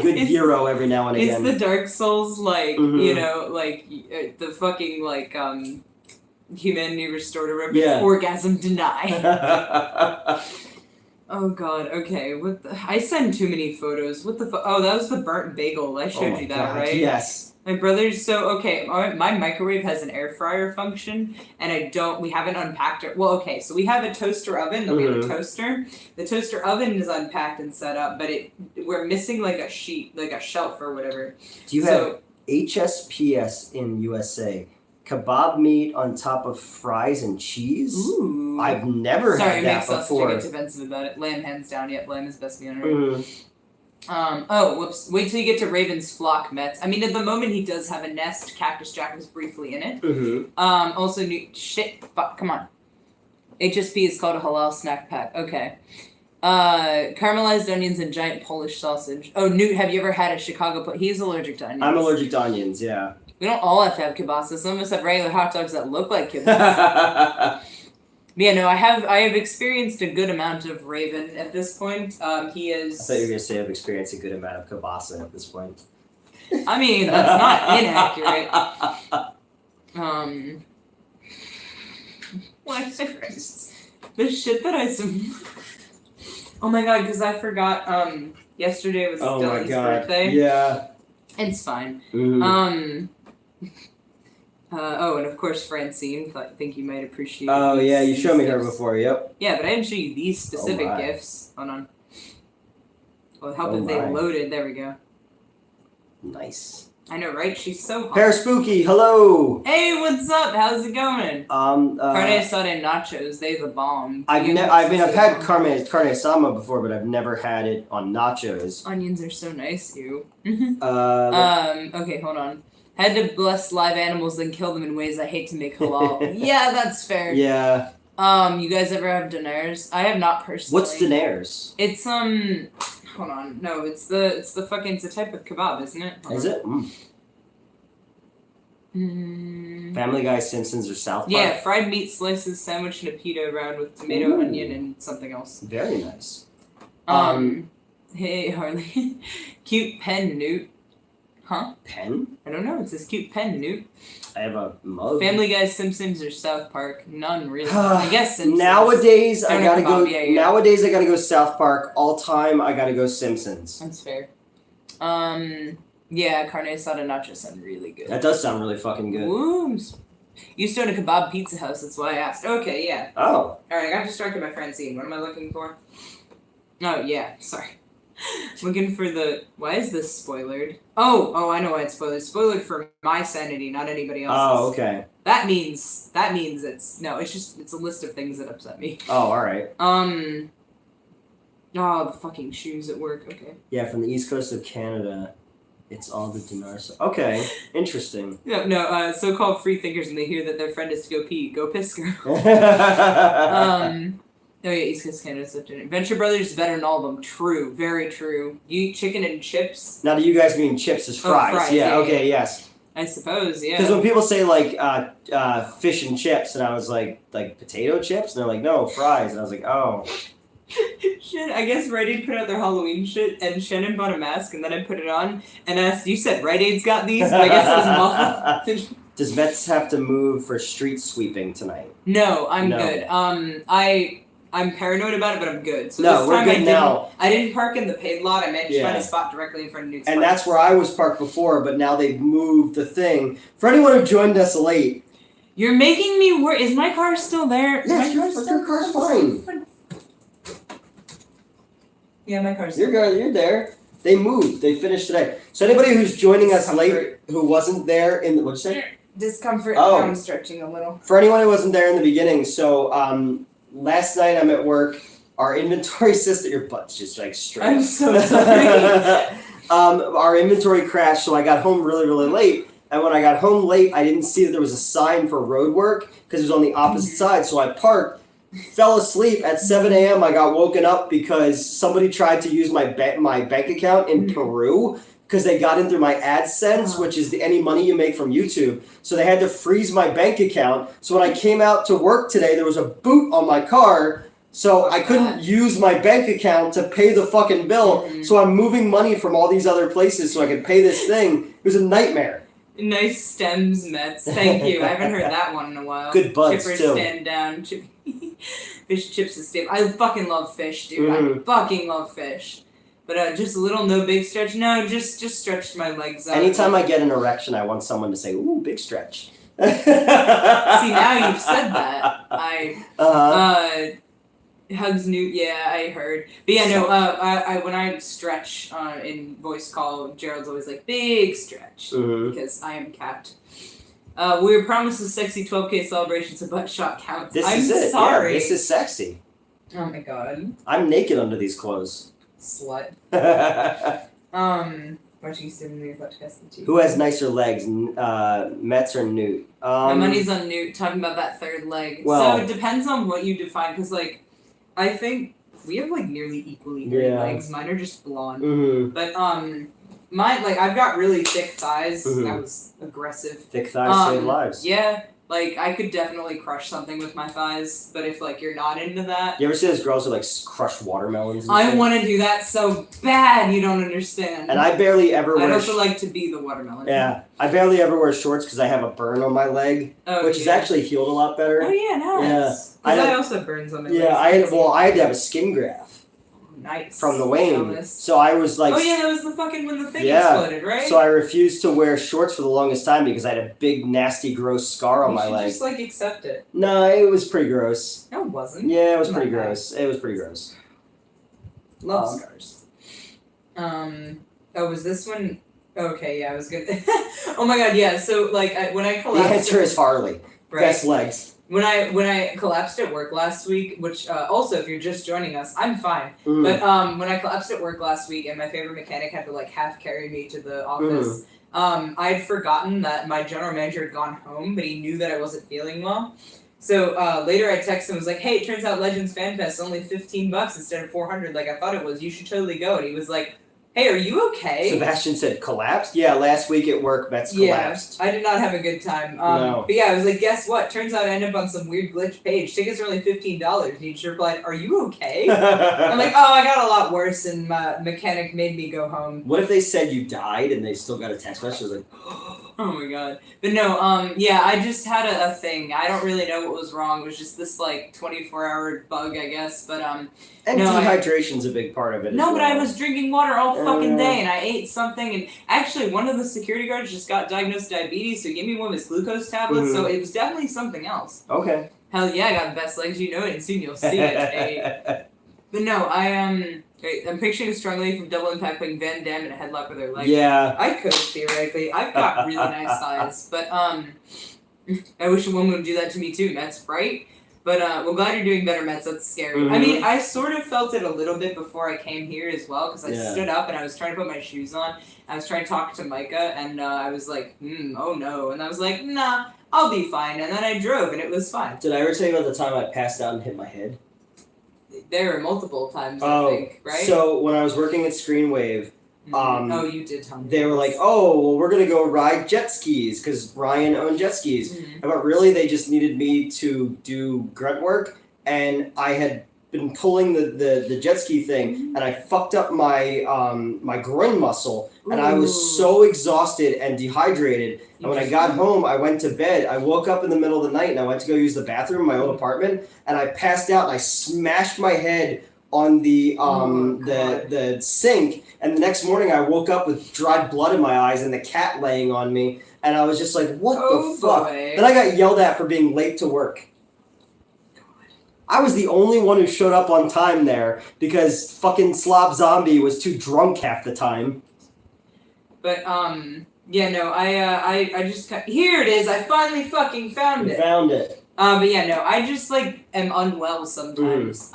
good gyro every now and again. It's the Dark Souls, like, you know, like, the fucking, like, humanity restored a orgasm deny. Oh God, okay, I send too many photos. What the oh, that was the burnt bagel. I showed you that, right? Yes. My brother's my microwave has an air fryer function, and we haven't unpacked it. Well, okay, so we have a toaster oven, then we have a toaster. The toaster oven is unpacked and set up, but we're missing like a sheet, like a shelf or whatever. Do you have HSPS in USA? Kebab meat on top of fries and cheese? Ooh. I've never had that before. Sorry, it defensive about it. Lamb hands down. Yep, lamb is best meat on earth. Oh, whoops. Wait till you get to Raven's flock, Mets. I mean, at the moment, he does have a nest. Cactus Jack was briefly in it. Also, come on. HSP is called a halal snack pack. Okay. Caramelized onions and giant Polish sausage. Oh, Newt, have you ever had a Chicago... He's allergic to onions. I'm allergic to onions, yeah. We don't all have to have kielbasa. Some of us have regular hot dogs that look like kielbasa. Yeah, no, I have experienced a good amount of Raven at this point. He is... I thought you were going to say I've experienced a good amount of kielbasa at this point. I mean, that's not inaccurate. What? The shit that I... Oh my God, because I forgot, yesterday was Dylan's birthday. Yeah. It's fine. And of course Francine, I think you might appreciate. Oh yeah, you showed me her before, yep. Yeah, but I didn't show you these specific gifts. Hold on. Well, help if they loaded. There we go. Nice. I know, right? She's so hot. Pear Spooky, hello. Hey, what's up? How's it going? Carne asada and nachos, they the bomb. I've had carne asada before, but I've never had it on nachos. Onions are so nice, you. Okay, hold on. Had to bless live animals, then kill them in ways I hate to make halal. Yeah, that's fair. Yeah. You guys ever have diners? I have not personally. What's diners? It's hold on. No, it's a type of kebab, isn't it? Is it? Family Guy, Simpsons, or South Park? Yeah, fried meat slices sandwiched in a pita around with tomato, onion, and something else. Very nice. Hey, Harley. Cute pen, Newt. Huh? Pen? I don't know. It says cute pen, Newt. I have a mug. Family Guy, Simpsons, or South Park? None, really. I guess Simpsons. Nowadays, I gotta go. Nowadays, I gotta go South Park. All time, I gotta go Simpsons. That's fair. Yeah, carne asada nachos sound really good. That does sound really fucking good. Ooh. Used to own a kebab pizza house. That's why I asked. Okay, yeah. Oh. All right, I got distracted by Francine. What am I looking for? Oh yeah, sorry. Looking for the. Why is this spoilered? Oh, I know why it's spoilered. Spoilered for my sanity, not anybody else's. Oh, okay. That means it's it's a list of things that upset me. Oh, all right. Oh, the fucking shoes at work. Okay. Yeah, from the east coast of Canada, it's all the dinars. Okay, interesting. No. So-called free thinkers, when they hear that their friend is to go pee, go piss, girl. Oh yeah, East Coast Canada stuff. Venture Brothers is better than all of them. True, very true. You eat chicken and chips? Now, do you guys mean chips as fries? Oh, fries yeah, okay, yes. I suppose, yeah. Because when people say, like, fish and chips, and I was like potato chips? And they're like, no, fries. And I was like, oh. Shit, I guess Rite Aid put out their Halloween shit, and Shannon bought a mask, and then I put it on, and asked, you said Rite Aid's got these? But I guess it was muffled. Does Vets have to move for street sweeping tonight? No, I'm good. I'm paranoid about it, but I'm good. So no, this we're time good now. I didn't park in the paid lot. I managed to find a spot directly in front of Newt's. And that's where I was parked before, but now they've moved the thing. For anyone who joined us late, you're making me worry. Is my car still there? Yes, your car's fine. Yeah, my car's still there. You're there. They moved. They finished today. So anybody who's joining us late who wasn't there in the what'd you say? Discomfort. Oh. I'm stretching a little. For anyone who wasn't there in the beginning, so last night I'm at work. Our inventory system, your butt's just like straight. I'm so sorry. Our inventory crashed, so I got home really, really late. And when I got home late, I didn't see that there was a sign for road work because it was on the opposite side. So I parked, fell asleep. At 7 a.m., I got woken up because somebody tried to use my bank account in Peru because they got in through my AdSense, which is any money you make from YouTube. So they had to freeze my bank account. So when I came out to work today, there was a boot on my car. So I couldn't use my bank account to pay the fucking bill. So I'm moving money from all these other places so I could pay this thing. It was a nightmare. Nice stems, Mets. Thank you. I haven't heard that one in a while. Good buds, Chippers too. Stand down. Fish chips is stable. I fucking love fish, dude. I fucking love fish. But just a little no big stretch. No, just stretched my legs out. Anytime I get an erection, I want someone to say, ooh, big stretch. See, now you've said that. Hugs Newt, yeah, I heard. But yeah, no, I when I stretch in voice call, Gerald's always like, big stretch. Because I am capped. We were promised a sexy 12K celebration, so butt shot counts. I'm sorry. Yeah, this is sexy. Oh my god. I'm naked under these clothes. Slut. Watching Stephen podcast. Who has nicer legs, Mets or Newt? My money's on Newt, talking about that third leg. Well, so it depends on what you define, because, like, I think we have, like, nearly equally hairy legs. Mine are just blonde. But, I've got really thick thighs. That was aggressive. Thick thighs save lives. Yeah. Like, I could definitely crush something with my thighs, but if, like, you're not into that... You ever see those girls who, like, crush watermelons? I want to do that so bad, you don't understand. And I barely ever wear... I'd also like to be the watermelon. Yeah. I barely ever wear shorts because I have a burn on my leg, which is actually healed a lot better. Oh, yeah, nice. Yeah. Because I also have burns on my legs. Yeah, I had to have a skin graft. Nice. From the Wayne. So I was like... Oh yeah, that was the fucking when the thing exploded, right? So I refused to wear shorts for the longest time because I had a big, nasty, gross scar on my leg. You just, like, accept it. No, it was pretty gross. No, it wasn't. Yeah, it was pretty gross. It was pretty gross. Love scars. Oh, was this one... Okay, yeah, I was gonna. Oh my god, yeah. So like, when I The collapsed. answer is Harley. Right. Best legs. When I collapsed at work last week, which also if you're just joining us, I'm fine. But when I collapsed at work last week and my favorite mechanic had to like half carry me to the office, I'd forgotten that my general manager had gone home, but he knew that I wasn't feeling well. So later I texted him, was like, "Hey, it turns out Legends Fan Fest is only $15 instead of $400, like I thought it was. You should totally go." And he was like, "Hey, are you okay?" Sebastian said collapsed? Yeah, last week at work, Bet's collapsed. Yeah, I did not have a good time. No. But yeah, I was like, guess what? Turns out I ended up on some weird glitch page. Tickets are only $15. And he just replied, "Are you okay?" I'm like, "Oh, I got a lot worse, and my mechanic made me go home." What if they said you died and they still got a text message? I was like, oh my god. But no, yeah, I just had a thing. I don't really know what was wrong. It was just this, like, 24-hour bug, I guess. But, and no, dehydration's a big part of it. No, as but well. I was drinking water all fucking day, and I ate something, and actually one of the security guards just got diagnosed with diabetes, so he gave me one of his glucose tablets, so it was definitely something else. Okay. Hell yeah, I got the best legs, you know it, and soon you'll see it. Hey. But no, I'm picturing a strong lady from Double Impact putting Van Damme in a headlock with her legs. Yeah. I could, theoretically. I've got really nice thighs, but I wish a woman would do that to me too, Mets, right? But, well, glad you're doing better, Mets. That's scary. I mean, I sort of felt it a little bit before I came here as well, because I stood up and I was trying to put my shoes on. I was trying to talk to Micah, and I was like, oh no. And I was like, nah, I'll be fine. And then I drove, and it was fine. Did I ever tell you about the time I passed out and hit my head? There were multiple times, I think, right? So, when I was working at Screenwave, oh, you did tell me. They were like, "Oh, well, we're gonna go ride jet skis because Ryan owned jet skis." But really, they just needed me to do grunt work, and I had been pulling the jet ski thing, and I fucked up my my groin muscle, and I was so exhausted and dehydrated. And when I got home, I went to bed. I woke up in the middle of the night, and I went to go use the bathroom in my old apartment, and I passed out, and I smashed my head on the sink, and the next morning I woke up with dried blood in my eyes and the cat laying on me, and I was just like, what the fuck? Boy. Then I got yelled at for being late to work. I was the only one who showed up on time there because fucking Slob Zombie was too drunk half the time. But yeah, no, I just here it is. I finally fucking found it. Found it. But yeah, no, I just like am unwell sometimes.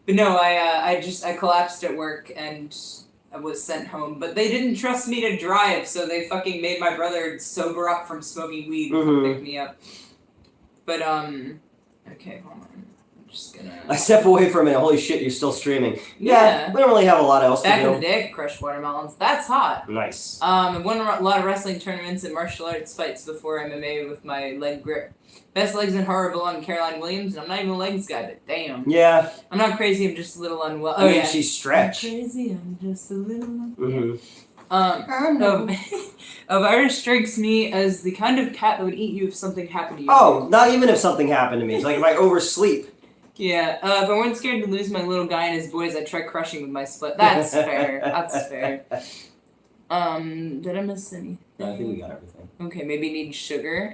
But no, I collapsed at work and I was sent home. But they didn't trust me to drive, so they fucking made my brother sober up from smoking weed and come pick me up. But okay, hold on. I'm just gonna. I step away for a minute. Holy shit, you're still streaming. Yeah. We don't really have a lot else Back to do. in the day, I could crush watermelons. That's hot. Nice. I won a lot of wrestling tournaments and martial arts fights before MMA with my leg grip. Best legs in horror belong to Caroline Williams, and I'm not even a legs guy, but damn. Yeah. I'm not crazy, I'm just a little unwell. I mean, she's stretched. I'm crazy, I'm just a little Virus strikes me as the kind of cat that would eat you if something happened to you. Oh, not even if something happened to me. It's like if I oversleep. Yeah, if I weren't scared to lose my little guy and his boys, I'd try crushing with my split. That's fair. That's fair. Did I miss anything? No, I think we got everything. Okay, maybe need sugar.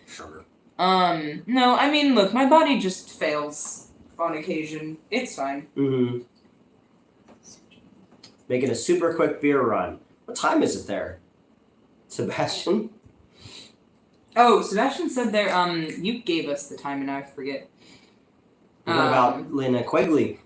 Sugar. No, I mean, look, my body just fails on occasion. It's fine. Making a super quick beer run. What time is it there? Sebastian? Oh, Sebastian said there, you gave us the time and I forget. What about Linnea Quigley?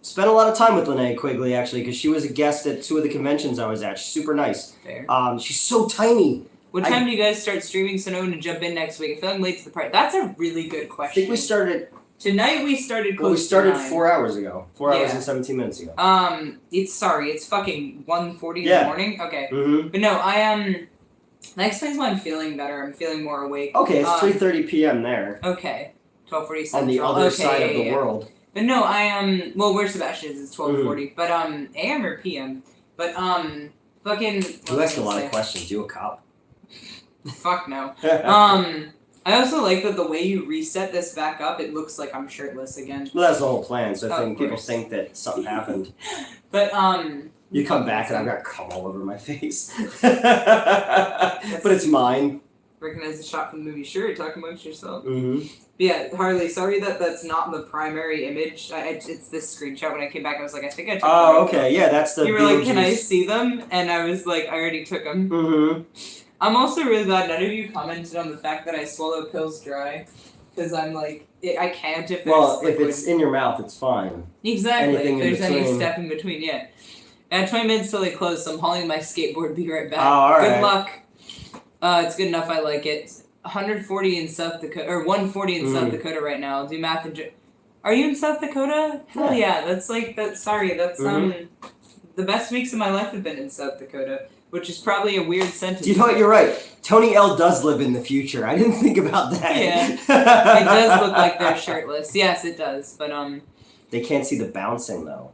Spent a lot of time with Linnea Quigley, actually, because she was a guest at 2 of the conventions I was at. She's super nice. Fair. She's so tiny. What time do you guys start streaming so no one to jump in next week? I feel like I'm late to the party. That's a really good question. I think we started... Tonight we started close Well, we started to 9. 4 hours ago. 4 hours and 17 minutes ago. It's fucking 1:40 in the morning? Okay. But no, that explains why I'm feeling better. I'm feeling more awake. Okay, it's 3:30 p.m. there. Okay. 12:40 Central. On the other side of the world. But no, well, where Sebastian is, it's 12:40. But, AM or PM? But, fucking... You ask a lot of questions. You a cop? Fuck no. I also like that the way you reset this back up, it looks like I'm shirtless again. Well, that's the whole plan, so I think people think that something happened. But, You come back and I've got cum all over my face. But it's mine. Recognize the shot from the movie. Sure, talk amongst yourself. Mm-hmm. Yeah, Harley, sorry that's not the primary image. It's this screenshot. When I came back, I was like, I think I took Oh, okay. Yeah, that's the You were like, can I Beetlejuice. see them? And I was like, I already took them. Mm-hmm. I'm also really glad none of you commented on the fact that I swallow pills dry. Because I'm like, I can't if it's in your mouth, it's fine. Exactly. Anything if there's in any between. step in between, yeah. I have 20 minutes till they close, so I'm hauling my skateboard. Be right back. Oh, all Good right. luck. It's good enough. I like it. 140 in South Dakota, or 140 in South Dakota right now. I'll do math and. Are you in South Dakota? Hell yeah. That's like that. Sorry, that's the best weeks of my life have been in South Dakota, which is probably a weird sentence. You know what? You're right. Tony L does live in the future. I didn't think about that. Yeah, it does look like they're shirtless. Yes, it does. But They can't see the bouncing though.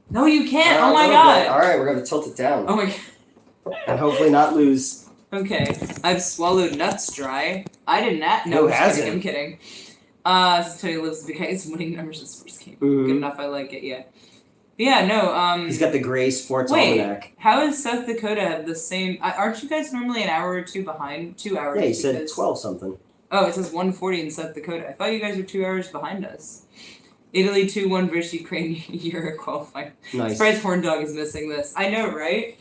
No, you can't. A Oh my little god. bit. All right, we're gonna tilt it down. Oh my god. And hopefully not lose. Okay, I've swallowed nuts dry. I did not. Who No, hasn't? I'm kidding. Since Tony lives because winning numbers in sports game. Mhm. Good enough. I like it. Yeah. But yeah. No. He's got the gray sports Wait. almanac. How is South Dakota have the same? Aren't you guys normally an hour or two behind? 2 hours. Yeah, he said because- 12 something. Oh, it says 140 in South Dakota. I thought you guys were 2 hours behind us. Italy 2-1 versus Ukraine. Euro qualifying. Nice. Surprised Horn Dog is missing this. I know, right?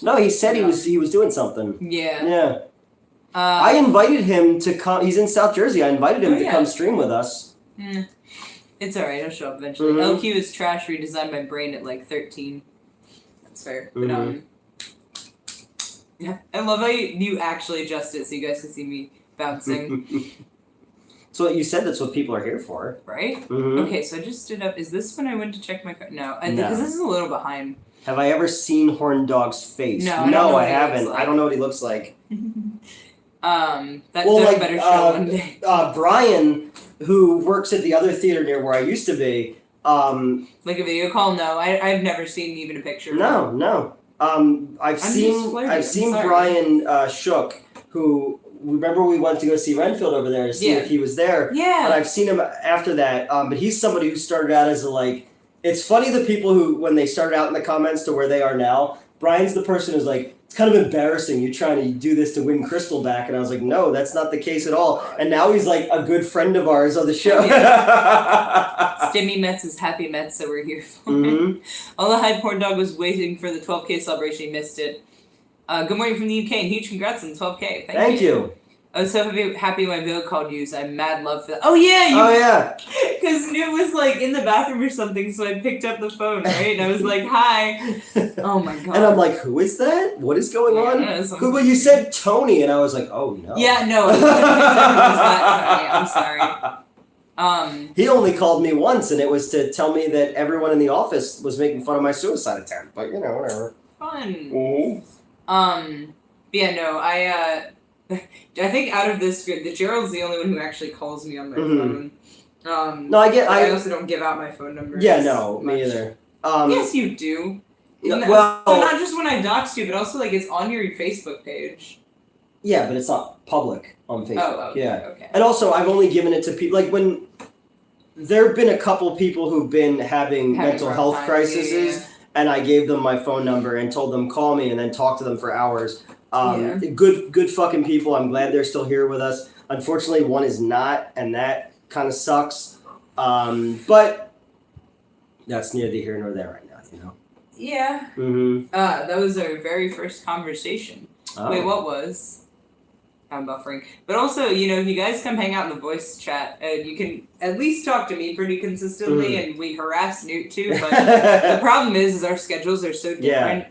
No, he said he was doing something. Yeah. Yeah. I invited him to come. He's in South Jersey. I invited him to yeah. come stream with us. It's alright, I'll show up eventually. Mhm. LQ is trash redesigned by Brain at like 13. That's fair. But yeah. I love how you actually adjust it so you guys can see me bouncing. So you said that's what people are here for. Right? Mm-hmm. Okay, so I just stood up. Is this when I went to check my car? No, No. because this is a little behind. Have I ever seen Horn Dog's face? No, I don't know what he haven't. looks like. I don't know what he looks like. That's Well, a like, better show one day. Brian, who works at the other theater near where I used to be. Like a video call? No, I've never seen even a picture. No. I've seen sorry. Brian Shook, who remember we went to go see Renfield over there to see if he was there. Yeah. But I've seen him after that. But he's somebody who started out as a like. It's funny the people who when they started out in the comments to where they are now. Brian's the person who's like, it's kind of embarrassing. You're trying to do this to win Crystal back, and I was like, no, that's not the case at all. And now he's like a good friend of ours on the show. Stimmy Mets is happy Mets, so we're here for Mm-hmm. it. All the hype Horn Dog was waiting for the 12K celebration. He missed it. Good morning from the UK, and huge congrats on the 12K. Thank you. I was so happy my video called you, so I'm mad love for that. Oh yeah, Oh yeah. Because Newt was like in the bathroom or something, so I picked up the phone, right? And I was like, hi. Oh my god. And I'm like, who is that? What is going on? Who? Well, you said Tony, and I was like, oh no. Yeah, no. It was that I'm sorry. He only called me once, and it was to tell me that everyone in the office was making fun of my suicide attempt. But you know, whatever. Fun. Mm-hmm. Yeah, no, I think out of this group, the Gerald's the only one who actually calls me on my phone. No, I also don't give out my phone number. Yeah, no, me either. Yes, you do. Well, so not just when I dox you, but also like it's on your Facebook page. Yeah, but it's not public on Facebook. Oh, okay, yeah. okay. And also, I've only given it to people like when there have been a couple people who've been having mental health crises, and I gave them my phone number and told them call me, and then talk to them for hours. Good fucking people. I'm glad they're still here with us. Unfortunately, one is not, and that kind of sucks. But that's neither here nor there right now, you know. Yeah. Mm-hmm. That was our very first conversation. Oh. Wait, what was? I'm buffering. But also, you know, if you guys come hang out in the voice chat, you can at least talk to me pretty consistently, and we harass Newt too. But the problem is our schedules are so different. Yeah.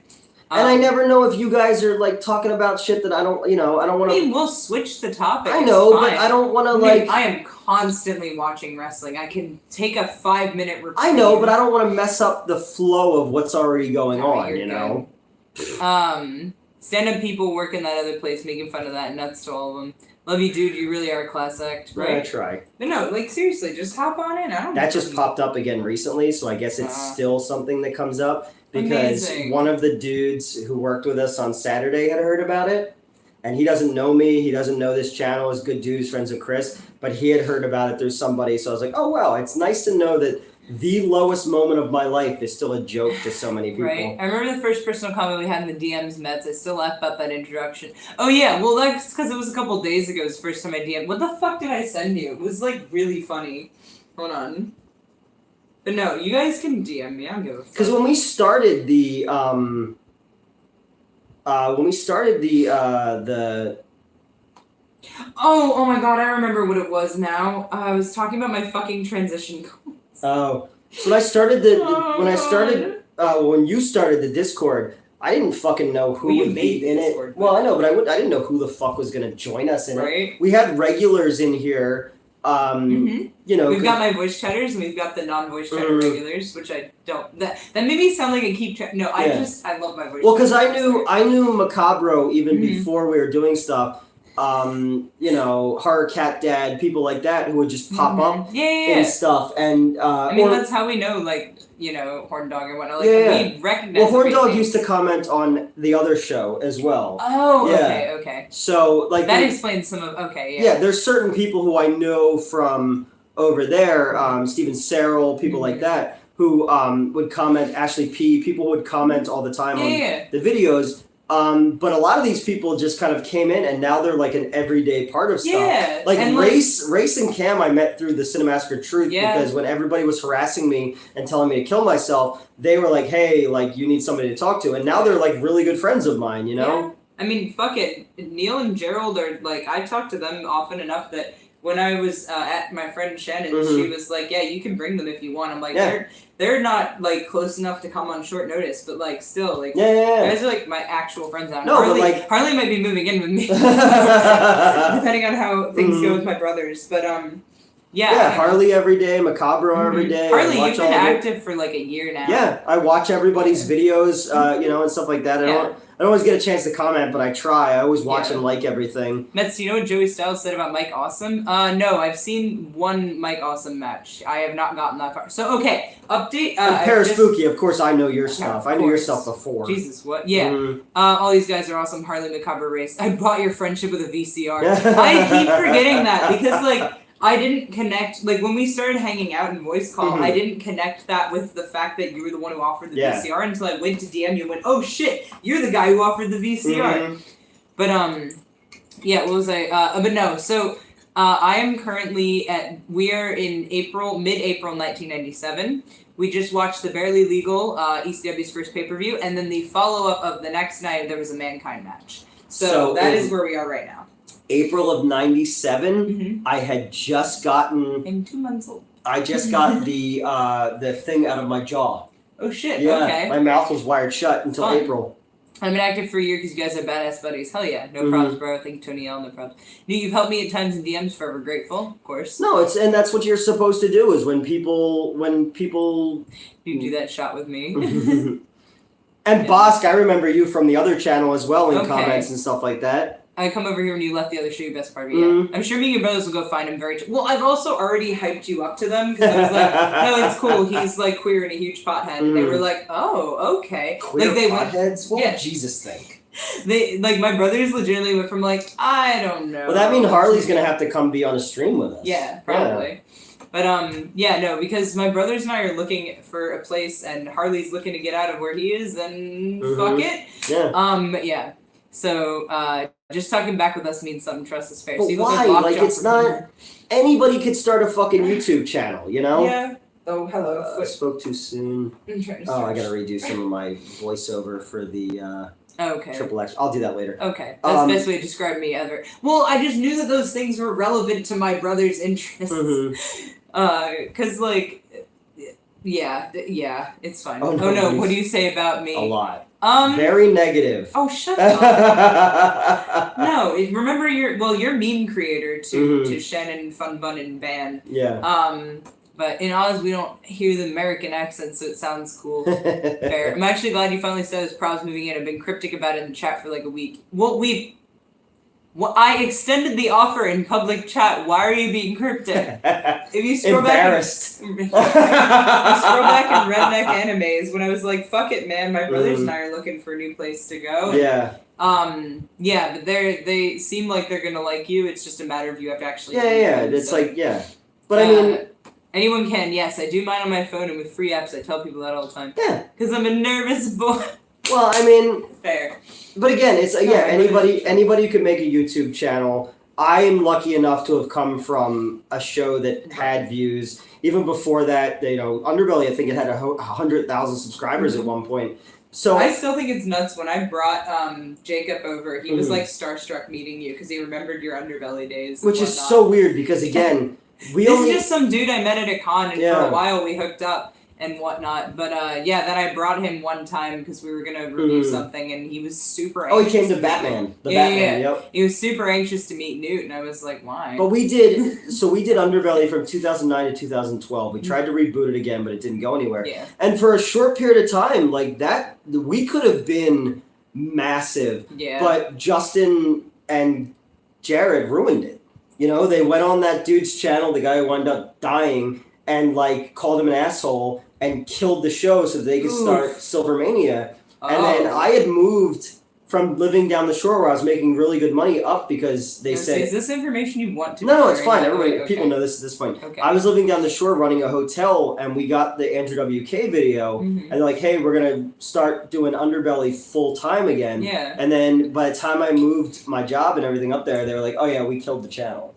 And I never know if you guys are like talking about shit that I don't, you know, I don't want to. I mean, we'll switch the topic. I know, but I don't want to like. I am constantly watching wrestling. I can take a 5-minute reprieve. I know, but I don't want to mess up the flow of what's already going on. You're You know. Stand-up people work in that other place, making fun of that. Nuts to all of them. Love you, dude. You really are a class act, right? I try. But no, like seriously, just hop on in. I don't. That just popped up again recently, so I guess it's still something that comes up because Amazing. one of the dudes who worked with us on Saturday had heard about it, and he doesn't know me. He doesn't know this channel. He's good dude, he's friends with Chris, but he had heard about it through somebody. So I was like, oh wow, it's nice to know that the lowest moment of my life is still a joke to so many people. Right. I remember the first personal comment we had in the DMs, Mets. I still laugh about that introduction. Oh yeah, well that's because it was a couple days ago. It was the first time I DM'd. What the fuck did I send you? It was like really funny. Hold on. But no, you guys can DM me. I don't give a fuck. Because when we started the Oh my god, I remember what it was now. I was talking about my fucking transition goals. Oh, so when I started when you started the Discord, I didn't fucking know who Well, you would made be in Discord, it. Well, I know, but I didn't know who the fuck was gonna join us in Right. it. We had regulars in here. You know, We've got my voice chatters and we've got the non-voice chatter regulars, which I don't. That made me sound like I keep track. No, I love my voice. Well, because I knew Macabro even before we were doing stuff. You know, Horror Cat Dad, people like that who would just pop up and stuff. And I mean, that's how we know, like, you know, Horn Dog and whatnot. Like, we recognize. Well, Horn Dog used to comment on the other show as well. Oh, okay. So, like, that explains some of. Yeah, there's certain people who I know from over there, Steven Serrell, people like that, who would comment. Ashley P. People would comment all the time on the videos. But a lot of these people just kind of came in and now they're like an everyday part of stuff. Yeah. Like Race and Cam I met through the Cinemassacre Truth because when everybody was harassing me and telling me to kill myself, they were like, hey, like you need somebody to talk to. And now they're like really good friends of mine, you know? Yeah. I mean, fuck it. Neil and Gerald are like, I talk to them often enough that when I was at my friend Shannon, she was like, yeah, you can bring them if you want. I'm like, they're not like close enough to come on short notice, but like still, like you guys are like my actual friends now. No, Harley might be moving in with me, depending on how things go with my brothers. But Harley every day, Macabro every day. Harley, you've been active for like a year now. Yeah, I watch everybody's videos, you know, and stuff like that. I don't always get a chance to comment, but I try. I always watch and like everything. Mets, do you know what Joey Styles said about Mike Awesome? No, I've seen one Mike Awesome match. I have not gotten that far. So, okay, update. Paraspooky, of course I know your stuff. I knew your stuff before. Jesus, what? Yeah. All these guys are awesome. Harley Macabre Race. I bought your friendship with a VCR. I keep forgetting that because, like, I didn't connect, like, when we started hanging out in voice call, I didn't connect that with the fact that you were the one who offered the VCR until I went to DM you and went, oh shit, you're the guy who offered the VCR. But, what was I, but no, so, I am currently we are in mid-April 1997. We just watched the Barely Legal, ECW's first pay-per-view, and then the follow-up of the next night, there was a Mankind match. So that is where we are right now. April of 97, I had just gotten... I'm 2 months old. I just got the thing out of my jaw. Oh shit, yeah, okay. My mouth was wired shut until April. I've been active for a year because you guys are badass buddies. Hell yeah. No problems, bro. Thank you, Tony L. No problems. You've helped me at times in DMs, forever grateful, of course. No, and that's what you're supposed to do is when people... You do that shot with me. And Bosk, I remember you from the other channel as well in comments and stuff like that. I come over here when you left the other show, your best part of me. I'm sure me and your brothers will go find him well, I've also already hyped you up to them because I was like, no, it's cool. He's like queer and a huge pothead. And they were like, oh, okay. Queer like, potheads? What would Jesus think? They like my brothers legitimately went from like, I don't know. Well, that means Harley's gonna have to come be on a stream with us. Yeah, probably. Yeah. But no, because my brothers and I are looking for a place and Harley's looking to get out of where he is and fuck it. Yeah. So, just talking back with us means something. Trust is fair. But so why? Like, it's not... Anybody could start a fucking YouTube channel, you know? Yeah. Oh, hello. I spoke too soon. I'm trying to I gotta redo some of my voiceover for the, Triple X. I'll do that later. Okay. That's the best way to describe me ever. Well, I just knew that those things were relevant to my brother's interests. Cause, like... Yeah, it's fine. Oh no, what do you say about me? A lot. Very negative. Oh, shut up. No, remember you're meme creator to Shannon, Fun Bun, and Van. Yeah. But in Oz, we don't hear the American accent, so it sounds cool. Fair. I'm actually glad you finally said his probs moving in. I've been cryptic about it in the chat for like a week. I extended the offer in public chat. Why are you being cryptic? If you scroll Embarrassed. back, you scroll back in Redneck Animes when I was like, "Fuck it, man, my brothers and I are looking for a new place to go." Yeah. But they seem like they're gonna like you. It's just a matter of you have to actually. Yeah. It's like But I mean. Anyone can, yes. I do mine on my phone and with free apps. I tell people that all the time. Yeah. Because I'm a nervous boy. Well, I mean... Fair. But again, it's anybody could make a YouTube channel. I'm lucky enough to have come from a show that had views. Even before that, Underbelly, I think it had 100,000 subscribers at one point. So I still think it's nuts. When I brought Jacob over, he was like starstruck meeting you because he remembered your Underbelly days. Which is so weird because, again, this is just some dude I met at a con, and for a while we hooked up and whatnot. But then I brought him one time because we were gonna review something, and he was super anxious. Oh, he came to Batman. Yeah. Yep. He was super anxious to meet Newt, and I was like, why? But we did Underbelly from 2009 to 2012. We tried to reboot it again, but it didn't go anywhere. Yeah. And for a short period of time, like that, we could have been massive. Yeah. But Justin and Jared ruined it. They went on that dude's channel, the guy who wound up dying, and like called him an asshole and killed the show so they could start Silvermania. And then I had moved from living down the shore where I was making really good money up because they said... Is this information you want to... No, it's fine. People know this at this point. Okay. I was living down the shore running a hotel, and we got the Andrew WK video, and they're like, hey, we're going to start doing Underbelly full-time again. Yeah. And then by the time I moved my job and everything up there, they were like, oh yeah, we killed the channel.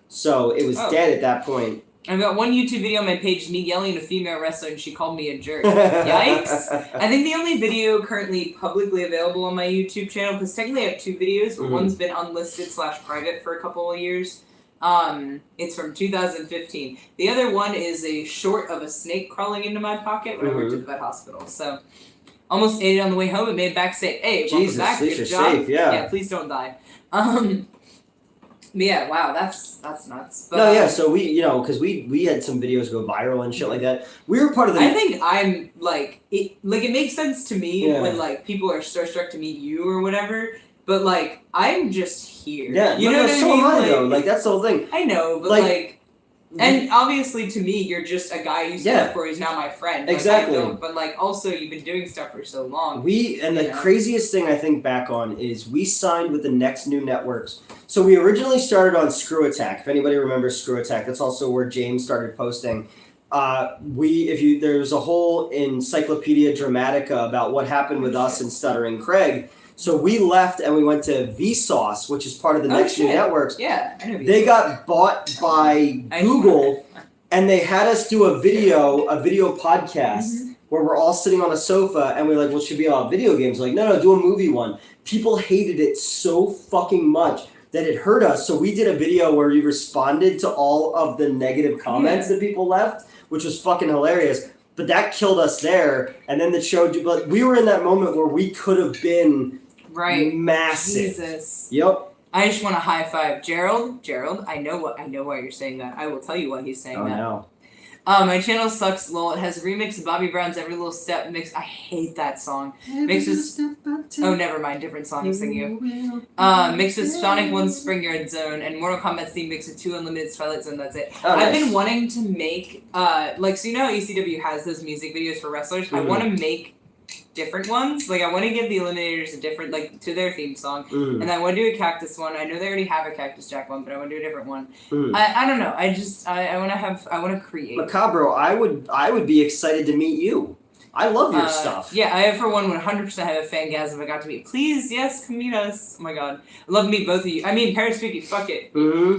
So it was dead at that point. I've got one YouTube video on my page, me yelling at a female wrestler, and she called me a jerk. Yikes! I think the only video currently publicly available on my YouTube channel, because technically I have two videos, but one's been unlisted/private for a couple of years. It's from 2015. The other one is a short of a snake crawling into my pocket when I worked at the vet hospital. So, almost ate it on the way home and made it back safe. Hey, welcome back. at least good you're job. safe, yeah. Yeah, please don't die. Yeah, wow, that's nuts. But, No, yeah, so we, because we had some videos go viral and shit like that. We were part of the... I think I'm, it makes sense to me when, people are starstruck to meet you or whatever, but, I'm just here. Yeah, you know what I so mean? am I, though. That's the whole thing. I know, but, and obviously to me, you're just a guy who stuck for who's now my friend. Exactly. But, also, you've been doing stuff for so long. The craziest thing I think back on is we signed with the next new networks. So we originally started on Screw Attack. If anybody remembers Screw Attack, that's also where James started posting. There's a whole Encyclopedia Dramatica about what happened with us and Stuttering Craig. So we left and we went to Vsauce, which is part of the next new networks. Yeah, I know Vsauce. They got bought by Google, and they had us do a video podcast where we're all sitting on a sofa, and we're like, well, should be all video games. Like, no, do a movie one. People hated it so fucking much that it hurt us. So we did a video where we responded to all of the negative comments that people left, which was fucking hilarious. But that killed us there. And then the show, but we were in that moment where we could have been massive. Jesus. Yep. I just want to high five Gerald. Gerald, I know why you're saying that. I will tell you why he's saying that. No. My channel sucks, lol. It has a remix of Bobby Brown's Every Little Step mix. I hate that song. Mixes. Oh, never mind. Different song I'm singing. Mixed with Sonic 1's Spring Yard Zone and Mortal Kombat's theme mix with 2 Unlimited's Twilight Zone. That's it. I've been wanting to make so you know how ECW has those music videos for wrestlers. I want to make different ones. I want to give the Eliminators a different, to their theme song. And I want to do a Cactus one. I know they already have a Cactus Jack one, but I want to do a different one. I don't know. I want to create. Macabro, I would be excited to meet you. I love your stuff. Yeah, I for one 100% have a fangasm I got to meet. Please, yes, come meet us. Oh my god. I'd love to meet both of you. I mean, Paris Vicky, fuck it.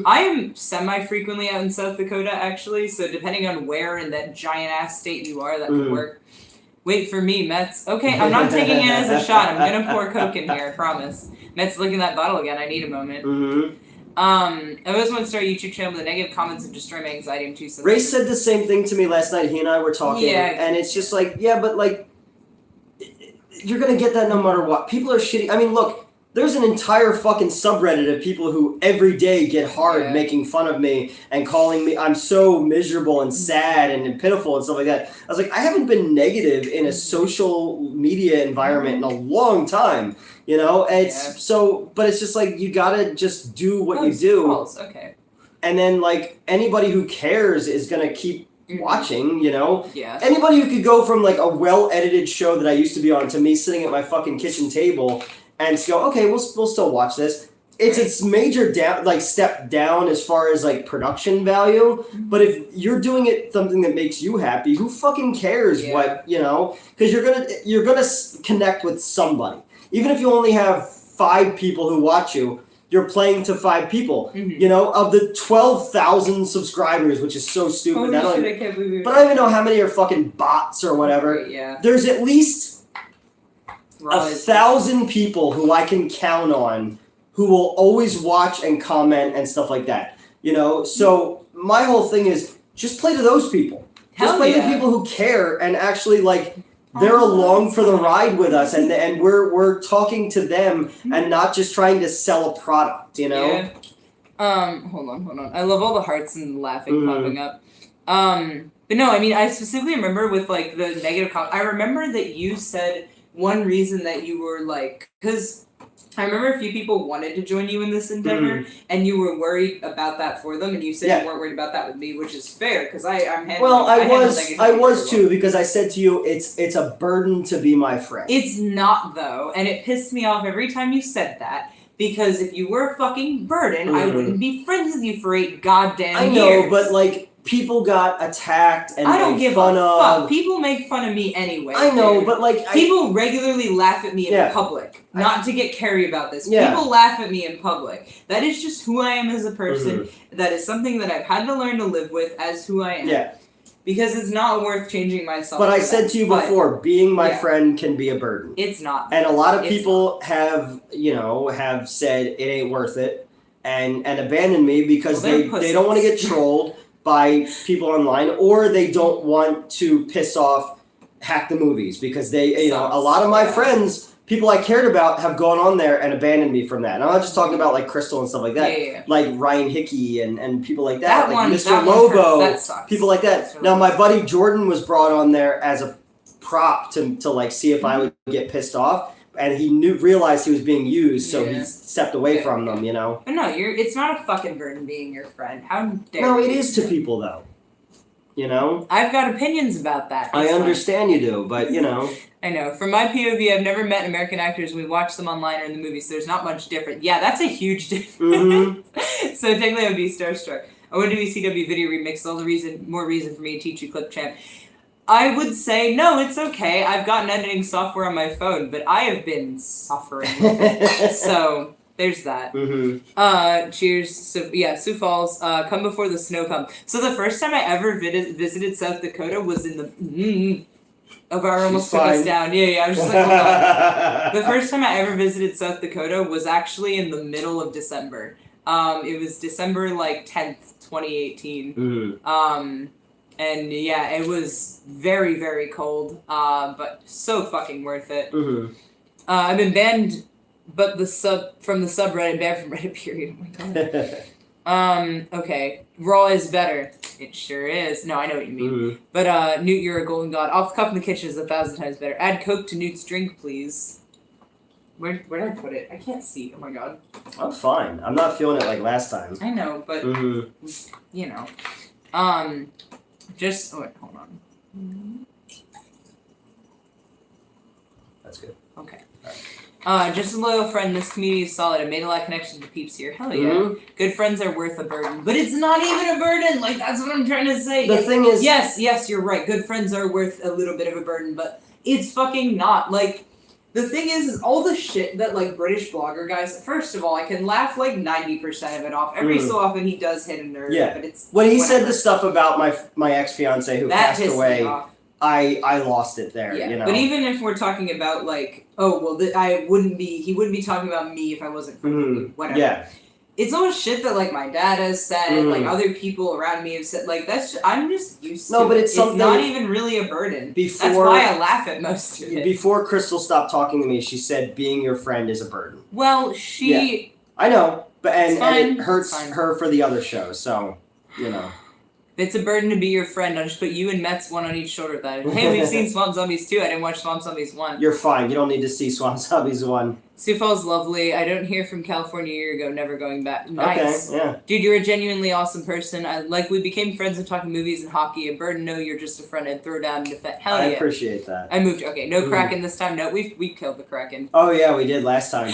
I am semi-frequently out in South Dakota, actually, so depending on where in that giant-ass state you are, that could work. Wait for me, Mets. Okay, I'm not taking it as a shot. I'm gonna pour Coke in here, I promise. Mets licking that bottle again. I need a moment. I always want to start a YouTube channel with the negative comments of destroy my anxiety. I'm too sensitive. Ray said the same thing to me last night. He and I were talking, and it's just like, you're gonna get that no matter what. People are shitty. I mean, look, there's an entire fucking subreddit of people who every day get hard making fun of me and calling me, I'm so miserable and sad and pitiful and stuff like that. I was like, I haven't been negative in a social media environment in a long time, And it's so, but it's just like, you gotta just do what you do. Okay. And then anybody who cares is gonna keep watching, Yeah. Anybody who could go from a well-edited show that I used to be on to me sitting at my fucking kitchen table and go, okay, we'll still watch this. it's major step down as far as like production value. But if you're doing it something that makes you happy, who fucking cares what Because you're gonna connect with somebody, even if you only have 5 people who watch you. You're playing to 5 people. Of the 12,000 subscribers, which is so stupid. Holy shit, I can't believe it. But I don't even know how many are fucking bots or whatever. Right, yeah. There's at least 1,000 people who I can count on who will always watch and comment and stuff like that. So my whole thing is just play to those people. Just play to people who care and actually they're along for the ride with us, and we're talking to them and not just trying to sell a product, Yeah. Hold on. I love all the hearts and laughing popping up. But no, I mean, I specifically remember with the negative comment. I remember that you said one reason that you were because I remember a few people wanted to join you in this endeavor, and you were worried about that for them, and you said you weren't worried about that with me, which is fair, because I'm handling. Well, I was too, because I said to you, it's a burden to be my friend. It's not though, and it pissed me off every time you said that. Because if you were a fucking burden, I wouldn't be friends with you for 8 goddamn years. I know, but people got attacked and I don't made give fun a of. fuck. People make fun of me anyway. I know, but people regularly laugh at me in public. Not to get carry about this. Yeah. People laugh at me in public. That is just who I am as a person. That is something that I've had to learn to live with as who I am. Yeah. Because it's not worth changing myself. But I said to you before, being my friend can be a burden. It's not. And a lot of people have said it ain't worth it and abandoned me because they don't want to get trolled by people online, or they don't want to piss off Hack the Movies, because they, a lot of my friends, people I cared about, have gone on there and abandoned me from that. And I'm not just talking about Crystal and stuff like that, like Ryan Hickey and people like that, Mr. Lobo, people like that. Now my buddy Jordan was brought on there as a prop to see if I would get pissed off. And he realized he was being used, so he stepped away from them, But no, it's not a fucking burden being your friend. How dare you? No, it is to people, though. I've got opinions about that. I understand you do, but, I know. From my POV, I've never met American actors. We watch them online or in the movies, so there's not much different. Yeah, that's a huge difference. So technically I would be starstruck. I would do a CW video remix, all the more reason for me to teach you Clip Champ. I would say, no, it's okay. I've got an editing software on my phone, but I have been suffering. So, there's that. Cheers. So, Sioux Falls, come before the snow comes. So, the first time I ever visited South Dakota was in the... of our almost took us down. Yeah, I was just hold on. The first time I ever visited South Dakota was actually in the middle of December. It was December, 10th, 2018. And it was very, very cold, but so fucking worth it. I've been banned, but from the subreddit, banned from Reddit, period. Oh my god. Okay. Raw is better. It sure is. No, I know what you mean. But, Newt, you're a golden god. Off the cuff in the kitchen is 1,000 times better. Add Coke to Newt's drink, please. Where did I put it? I can't see. Oh my god. I'm fine. I'm not feeling it like last time. I know, but, just, wait, hold on. That's good. Okay. Just a loyal friend, this community is solid. I made a lot of connections with peeps here. Hell yeah. Good friends are worth a burden. But it's not even a burden! That's what I'm trying to say. The thing is... Yes, you're right. Good friends are worth a little bit of a burden, but it's fucking not. The thing is all the shit that, British blogger guys... First of all, I can laugh, 90% of it off. Every so often he does hit a nerve, but it's... When he said the stuff about my ex-fiancé who passed away, I lost it there, But even if we're talking about, he wouldn't be talking about me if I wasn't friends with you, whatever. Yeah. It's all shit that, my dad has said, other people around me have said, I'm just used to it. But it's something... not even really a burden. That's why I laugh at most of it. Before Crystal stopped talking to me, she said being your friend is a burden. Well, she... Yeah. I know, and it hurts her for the other show, so, If it's a burden to be your friend, I'll just put you and Mets one on each shoulder of that. Hey, we've seen Swamp Zombies 2. I didn't watch Swamp Zombies 1. You're fine. You don't need to see Swamp Zombies 1. Sioux Falls lovely. I don't hear from California a year ago, never going back. Nice. Okay, yeah. Dude, you're a genuinely awesome person. We became friends and talking movies and hockey. A bird, no, you're just a friend. I'd throw down and defend. Hell I yeah. appreciate that. I moved. Okay, no Kraken this time. No, we killed the Kraken. Oh yeah, we did last time.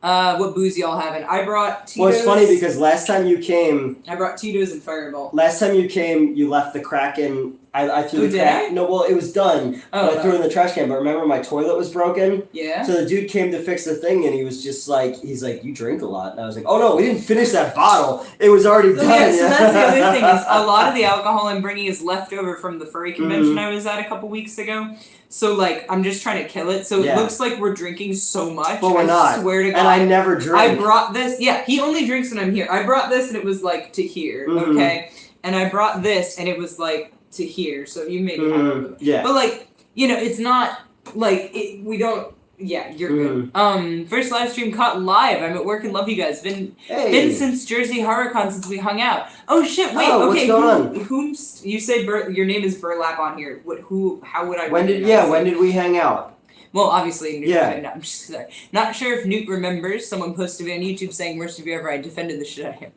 What booze y'all having? I brought Tito's. Well, it's funny because last time you came... I brought Tito's and Fireball. Last time you came, you left the Kraken... I threw the did Kraken... I? No, well, it was done. Oh, but I threw it in the trash can. But remember, my toilet was broken? Yeah? So the dude came to fix the thing, and he was just like... He's like, you drink a lot. And I was like, oh, no, we didn't finish that bottle. It was already done. Yeah, so that's the other thing. Is a lot of the alcohol I'm bringing is left over from the furry convention I was at a couple weeks ago. So, like, I'm just trying to kill it. So it looks like we're drinking so much. But we're not. I swear to God. And I never drink. I brought this. Yeah, he only drinks when I'm here. I brought this and it was, like, to here, okay? And I brought this and it was, like, to here. So you maybe have a little bit. Yeah. But, like, you know, it's not, like, we don't... Yeah, you're good. First live stream caught live. I'm at work and love you guys. Been since Jersey HorrorCon since we hung out. Oh shit! Wait. Okay. What's going on? Whom's you say? Your name is Burlap on here. What? Who? How would I? When did we hang out? Well, obviously, Newt. Yeah. No, I'm just sorry. Not sure if Newt remembers. Someone posted it on YouTube saying, "Worst of you ever." I defended the shit out of him.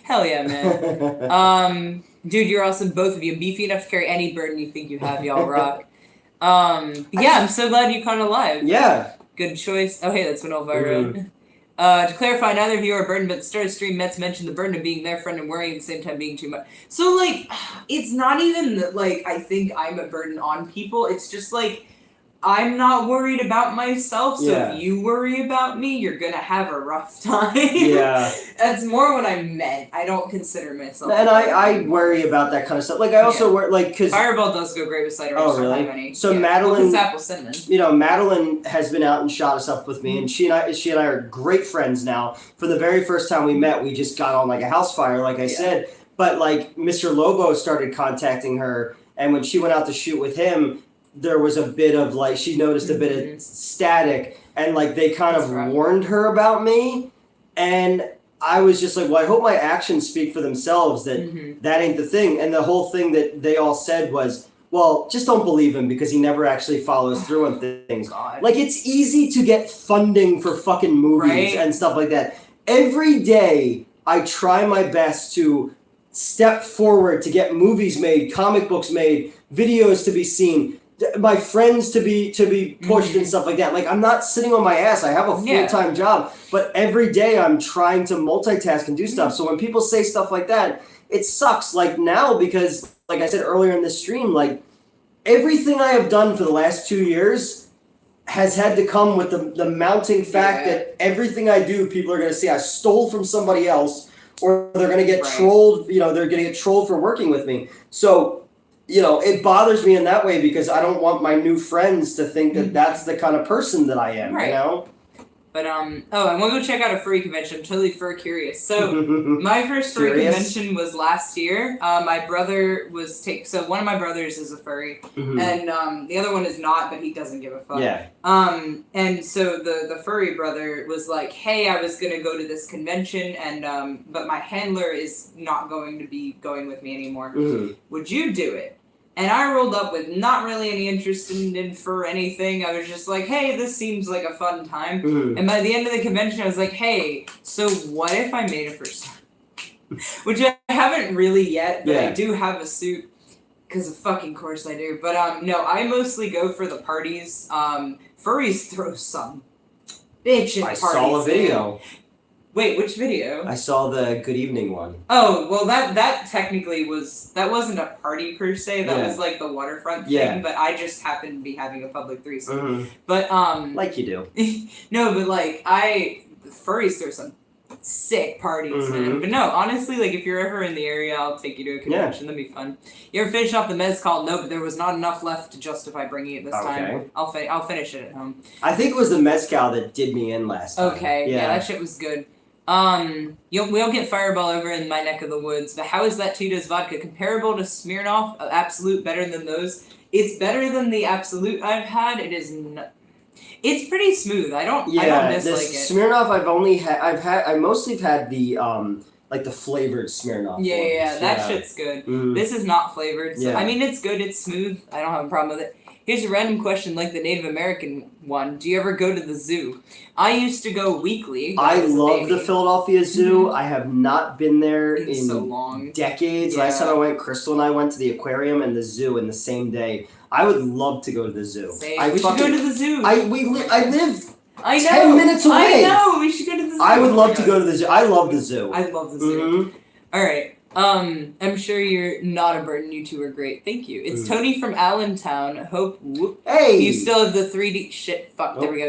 Hell yeah, man. Dude, you're awesome. Both of you, beefy enough to carry any burden you think you have. Y'all rock. Yeah, I'm so glad you caught it live. Yeah. Good choice. Oh, hey, that's what Nova wrote. To clarify, neither of you are burdened, but the start of stream, Mets mentioned the burden of being their friend and worrying at the same time being too much. So, like, it's not even that, like, I think I'm a burden on people. It's just, like, I'm not worried about myself, so if you worry about me, you're gonna have a rough time. Yeah. That's more what I meant. I don't consider myself. And I worry about that kind of stuff. Like, I also worry, like, because... Fireball does go great with cider. Oh, really? So Madeline... Well, apple cinnamon. You know, Madeline has been out and shot herself with me, and she and I are great friends now. For the very first time we met, we just got on like a house fire, like I said. But, like, Mr. Lobo started contacting her, and when she went out to shoot with him... there was a bit of, like, she noticed a bit of static, and, like, they kind of warned her about me, and I was just like, well, I hope my actions speak for themselves, that that ain't the thing, and the whole thing that they all said was, well, just don't believe him, because he never actually follows through on things. Like, it's easy to get funding for fucking movies and stuff like that. Every day, I try my best to step forward to get movies made, comic books made, videos to be seen, my friends to be pushed and stuff like that. Like, I'm not sitting on my ass. I have a full-time job, but every day I'm trying to multitask and do stuff. So when people say stuff like that, it sucks. Like, now, because, like I said earlier in the stream, like, everything I have done for the last 2 years has had to come with the mounting fact that everything I do, people are going to say I stole from somebody else, or they're going to get trolled. You know, they're going to get trolled for working with me. So, you know, it bothers me in that way because I don't want my new friends to think that that's the kind of person that I am, you know? But, I want to go check out a furry convention. I'm totally fur curious. So, my first furry convention was last year. My brother was so one of my brothers is a furry, and the other one is not, but he doesn't give a fuck. Yeah. And so the furry brother was like, hey, I was going to go to this convention, and but my handler is not going to be going with me anymore. Would you do it? And I rolled up with not really any interest in for anything. I was just like, hey, this seems like a fun time. And by the end of the convention, I was like, hey, so what if I made a first time? Which I haven't really yet, but I do have a suit. Because of fucking course I do. But no, I mostly go for the parties. Furries throw some bitchin' parties. I saw a video. Wait, which video? I saw the Good Evening one. Oh, well, that technically that wasn't a party per se. That was like the waterfront thing. But I just happened to be having a public threesome. But like you do. No, but like furries throw some sick parties, man. But no, honestly, like if you're ever in the area, I'll take you to a convention. That'd be fun. You ever finish off the mezcal? No, but there was not enough left to justify bringing it this time. I'll finish it at home. I think it was the mezcal that did me in last time. Okay, yeah, that shit was good. We don't get Fireball over in my neck of the woods, but how is that Tito's vodka comparable to Smirnoff? Absolute better than those? It's better than the Absolute I've had. It is it's pretty smooth. I don't dislike it. Smirnoff I mostly have had the like the flavored Smirnoff ones. That shit's good. This is not flavored. So, I mean, it's good. It's smooth. I don't have a problem with it. Here's a random question like the Native American one. Do you ever go to the zoo? I used to go weekly. I love the Philadelphia Zoo. I have not been there in so long. decades. Last time I went, Crystal and I went to the aquarium and the zoo in the same day. I would love to go to the zoo. We should go to the zoo. I live I know. 10 minutes away. I know. We should go to the zoo. I would love to go to the zoo. I love the zoo. I love the zoo. Mm-hmm. All right. I'm sure you're not a burden. You two are great. Thank you. It's Tony from Allentown. Hope Hey, you still have the 3D shit. Fuck. There we go.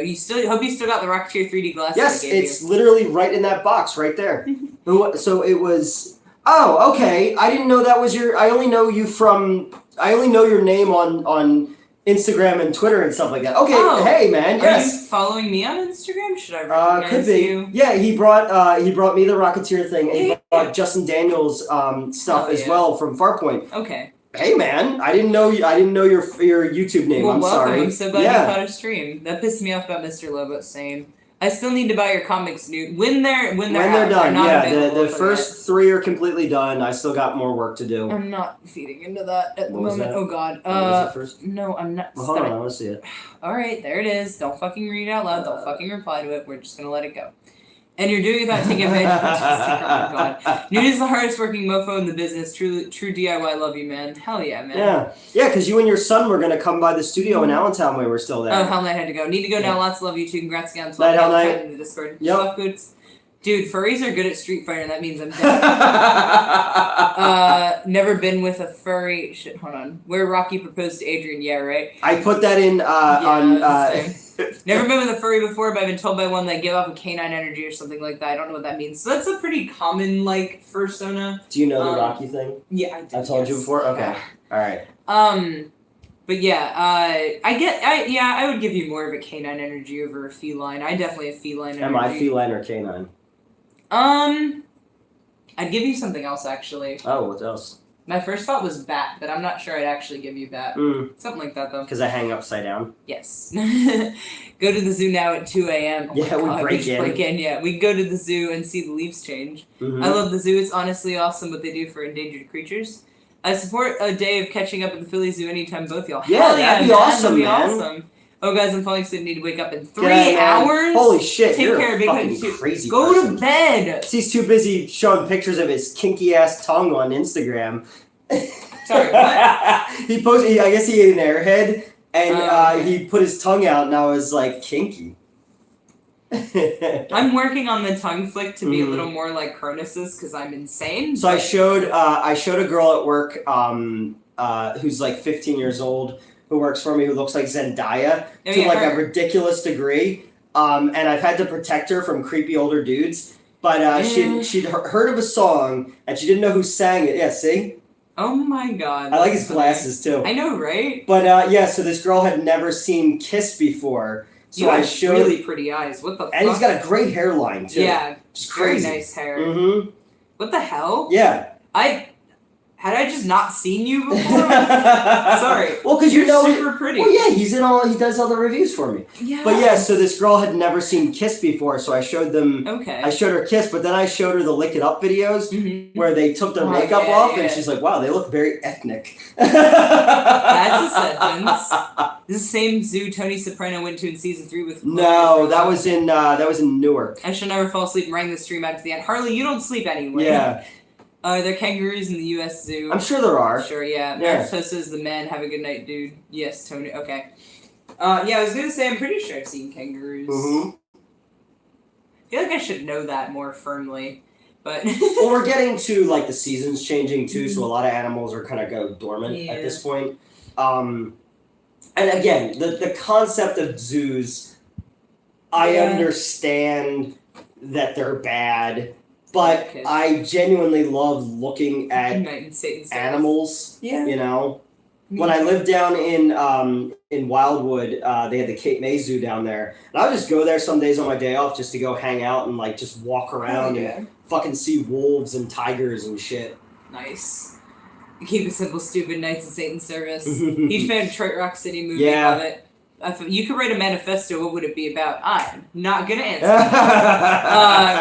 Hope you still got the Rocketeer 3D glasses. Yes, I gave it's literally right in that box right there. So it was. Oh, okay. I didn't know that was your. I only know you from. I only know your name on Instagram and Twitter and stuff like that. Okay, hey man, yes. Are you following me on Instagram? Should I recognize could be. you? Yeah, he brought me the Rocketeer thing, and he brought Justin Daniels stuff as well from Farpoint. Okay. Hey man, I didn't know your YouTube name. Well, I'm welcome. sorry. I'm so glad you caught a stream. That pissed me off about Mr. Lobo saying. I still need to buy your comics, dude. When they're done. Yeah, the first 3 are completely done. I still got more work to do. I'm not feeding into that at the moment. That? Oh god. What was it first? No, I'm not. Well, hold on, I want to see it. All right, there it is. Don't fucking read it out loud. Don't fucking reply to it. We're just gonna let it go. And you're doing it without taking advantage of oh my god. Nude is the hardest working mofo in the business. True DIY. Love you, man. Hell yeah, man. Yeah, because you and your son were gonna come by the studio in Allentown when we were still there. Oh, Hell Knight had to go. Need to go now. Lots of love you too. Congrats again. Night, Hell Knight. In the Discord. Yep. Love goods. Dude, furries are good at Street Fighter, and that means I'm dead. Never been with a furry. Shit, hold on. Where Rocky proposed to Adrian, yeah, right? I put that in on. Never been with a furry before, but I've been told by one that give off a canine energy or something like that. I don't know what that means. So that's a pretty common like fursona. Do you know the Rocky thing? Yeah, I do. I told you before. Okay, all right. But yeah, I would give you more of a canine energy over a feline. I definitely have feline energy. Am I feline or canine? I'd give you something else actually. Oh, what else? My first thought was bat, but I'm not sure I'd actually give you bat. Something like that though. Because I hang upside down? Yes. Go to the zoo now at 2 a.m. Oh yeah, we break in. Yeah, we go to the zoo and see the leaves change. I love the zoo. It's honestly awesome what they do for endangered creatures. I support a day of catching up at the Philly Zoo anytime both y'all. Yeah, that'd be awesome, man. Awesome. Oh, guys, I'm falling asleep. Need to wake up in 3 hours. Holy shit! Take you're care, a fucking crazy Go person. to bed. He's too busy showing pictures of his kinky ass tongue on Instagram. Sorry, what? He posted. I guess he ate an airhead, and he put his tongue out, and I was like, kinky. I'm working on the tongue flick to be a little more like Cronus's because I'm insane. So I showed a girl at work who's like 15 years old who works for me who looks like Zendaya to like a ridiculous degree. And I've had to protect her from creepy older dudes. But she'd heard of a song and she didn't know who sang it. Yeah, see? Oh my god. I like his glasses too. I know, right? But so this girl had never seen Kiss before. So I showed really pretty eyes. What the fuck? And he's got a great hairline too. Yeah. Just crazy. Very nice hair. Mm-hmm. What the hell? Yeah. Had I just not seen you before? Sorry. Well, because you're super pretty. Well, yeah, he does all the reviews for me. Yeah. But yeah, so this girl had never seen Kiss before, so I showed them. Okay. I showed her Kiss, but then I showed her the Lick It Up videos where they took their makeup off, and she's like, "Wow, they look very ethnic." That's a sentence. This is the same zoo Tony Soprano went to in season 3 with. No, that was in Newark. I should never fall asleep and rang the stream out to the end. Harley, you don't sleep anyway. Yeah. There are kangaroos in the U.S. Zoo. I'm sure there are. Sure, yeah. Naruto says the men have a good night, dude. Yes, Tony. Okay. Yeah, I was gonna say I'm pretty sure I've seen kangaroos. I feel like I should know that more firmly, but. Well, we're getting to like the seasons changing too, so a lot of animals are kind of go dormant at this point. And again, the concept of zoos, I understand that they're bad. But I genuinely love looking at animals. Yeah. You know, when I lived down in Wildwood, they had the Cape May Zoo down there, and I would just go there some days on my day off just to go hang out and like just walk around and fucking see wolves and tigers and shit. Nice. Keep it simple, stupid. Knights of Satan's service. Huge fan of Detroit Rock City movie. Love it. If you could write a manifesto, what would it be about? I'm not gonna answer.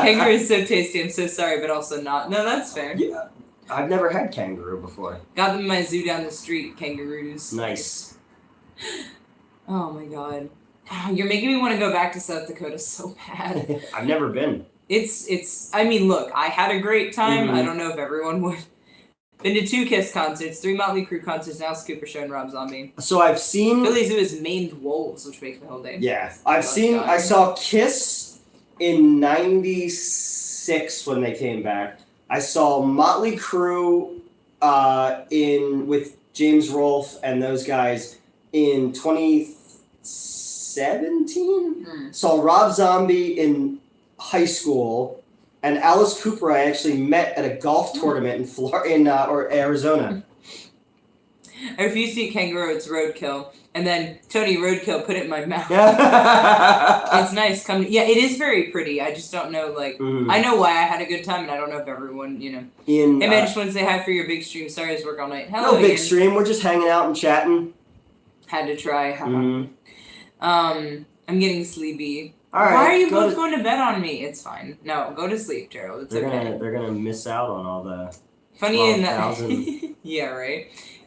Kangaroo is so tasty. I'm so sorry, but also not. No, that's fair. Yeah, I've never had kangaroo before. Got them in my zoo down the street. Kangaroos. Nice. Oh my god. You're making me want to go back to South Dakota so bad. I've never been. I mean, look, I had a great time. Mhm. I don't know if everyone would. Been to 2 Kiss concerts, 3 Motley Crue concerts, now Scooper Show and Rob Zombie. So I've seen. Philly Zoo is maned wolves, which makes my whole day. Yeah, I saw Kiss in '96 when they came back. I saw Motley Crue with James Rolfe and those guys in 2017. Saw Rob Zombie in high school, and Alice Cooper I actually met at a golf tournament in Arizona. I refuse to eat kangaroo, it's roadkill. And then Tony Roadkill put it in my mouth. It's nice. Yeah, it is very pretty. I just don't know, like, I know why I had a good time, and I don't know if everyone, you know. Hey man, just want to say hi for your big stream. Sorry I was work all night. Hello, big stream. We're just hanging out and chatting. Had to try. I'm getting sleepy. All right, why are you both going to bed on me? It's fine. No, go to sleep, Gerald. It's okay. They're gonna miss out on all the funny in that. Yeah, right.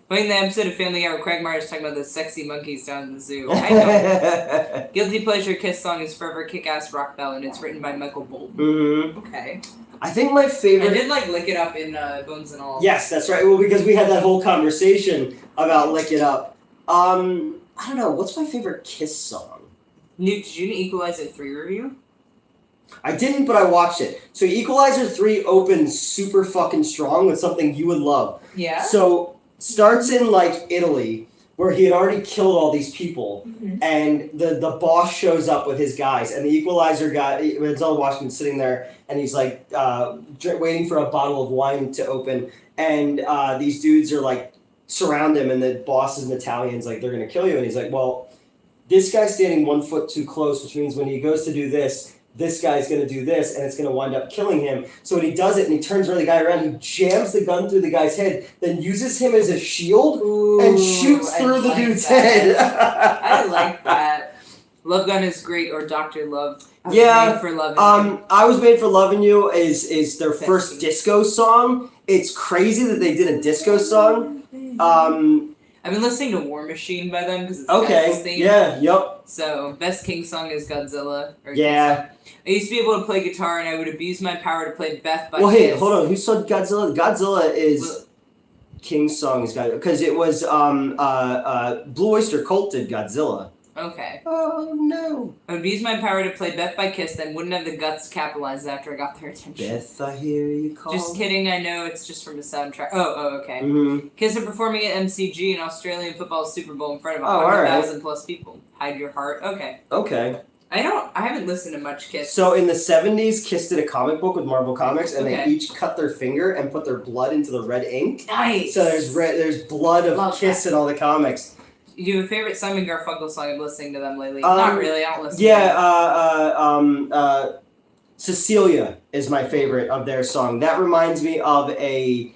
Funny in the episode of Family Guy where Craig Myers talking about the sexy monkeys down at the zoo. I know. Guilty pleasure Kiss song is Forever Kick-Ass Rock Bell, and it's written by Michael Bolton. Okay. I think my favorite. I did Lick It Up in Bones and All. Yes, that's right. Well, because we had that whole conversation about Lick It Up. I don't know. What's my favorite Kiss song? Newt, did you Equalizer 3 review? I didn't, but I watched it. So Equalizer 3 opens super fucking strong with something you would love. Yeah? So, starts in, like, Italy, where he had already killed all these people, and the boss shows up with his guys, and the Equalizer guy, Denzel Washington, sitting there, and he's, like, waiting for a bottle of wine to open, and these dudes are, like, surround him, and the boss is an Italian's like, they're gonna kill you, and he's like, well, this guy's standing 1 foot too close, which means when he goes to do this guy's going to do this, and it's going to wind up killing him. So when he does it, and he turns the guy around, he jams the gun through the guy's head, then uses him as a shield, and shoots through the dude's head. I like that. Love Gun is great, or Dr. Love. Yeah, For Loving You. I Was Made for Loving You is their first disco song. It's crazy that they did a disco song. I've been listening to War Machine by them because it's okay. theme. Yeah. Yep. So best King song is Godzilla. Yeah. I used to be able to play guitar, and I would abuse my power to play Beth by Well, hey, Kiss. hold on. Who saw Godzilla? Godzilla is King's song is Godzilla because it was Blue Oyster Cult did Godzilla. Okay. Oh no. I would use my power to play Beth by Kiss, then wouldn't have the guts to capitalize after I got their attention. Beth, I hear you call. Just kidding, I know it's just from the soundtrack. Oh, okay. Kiss are performing at MCG in Australian football Super Bowl in front of 100,000 plus people. Hide your heart. Okay. Okay. I haven't listened to much Kiss. So in the 70s, Kiss did a comic book with Marvel Comics, and they each cut their finger and put their blood into the red ink. Nice. So there's blood of Kiss in all the comics. Do you have a favorite Simon Garfunkel song? I'm listening to them lately. Not really. I don't listen. Yeah. Cecilia is my favorite of their song. That reminds me of a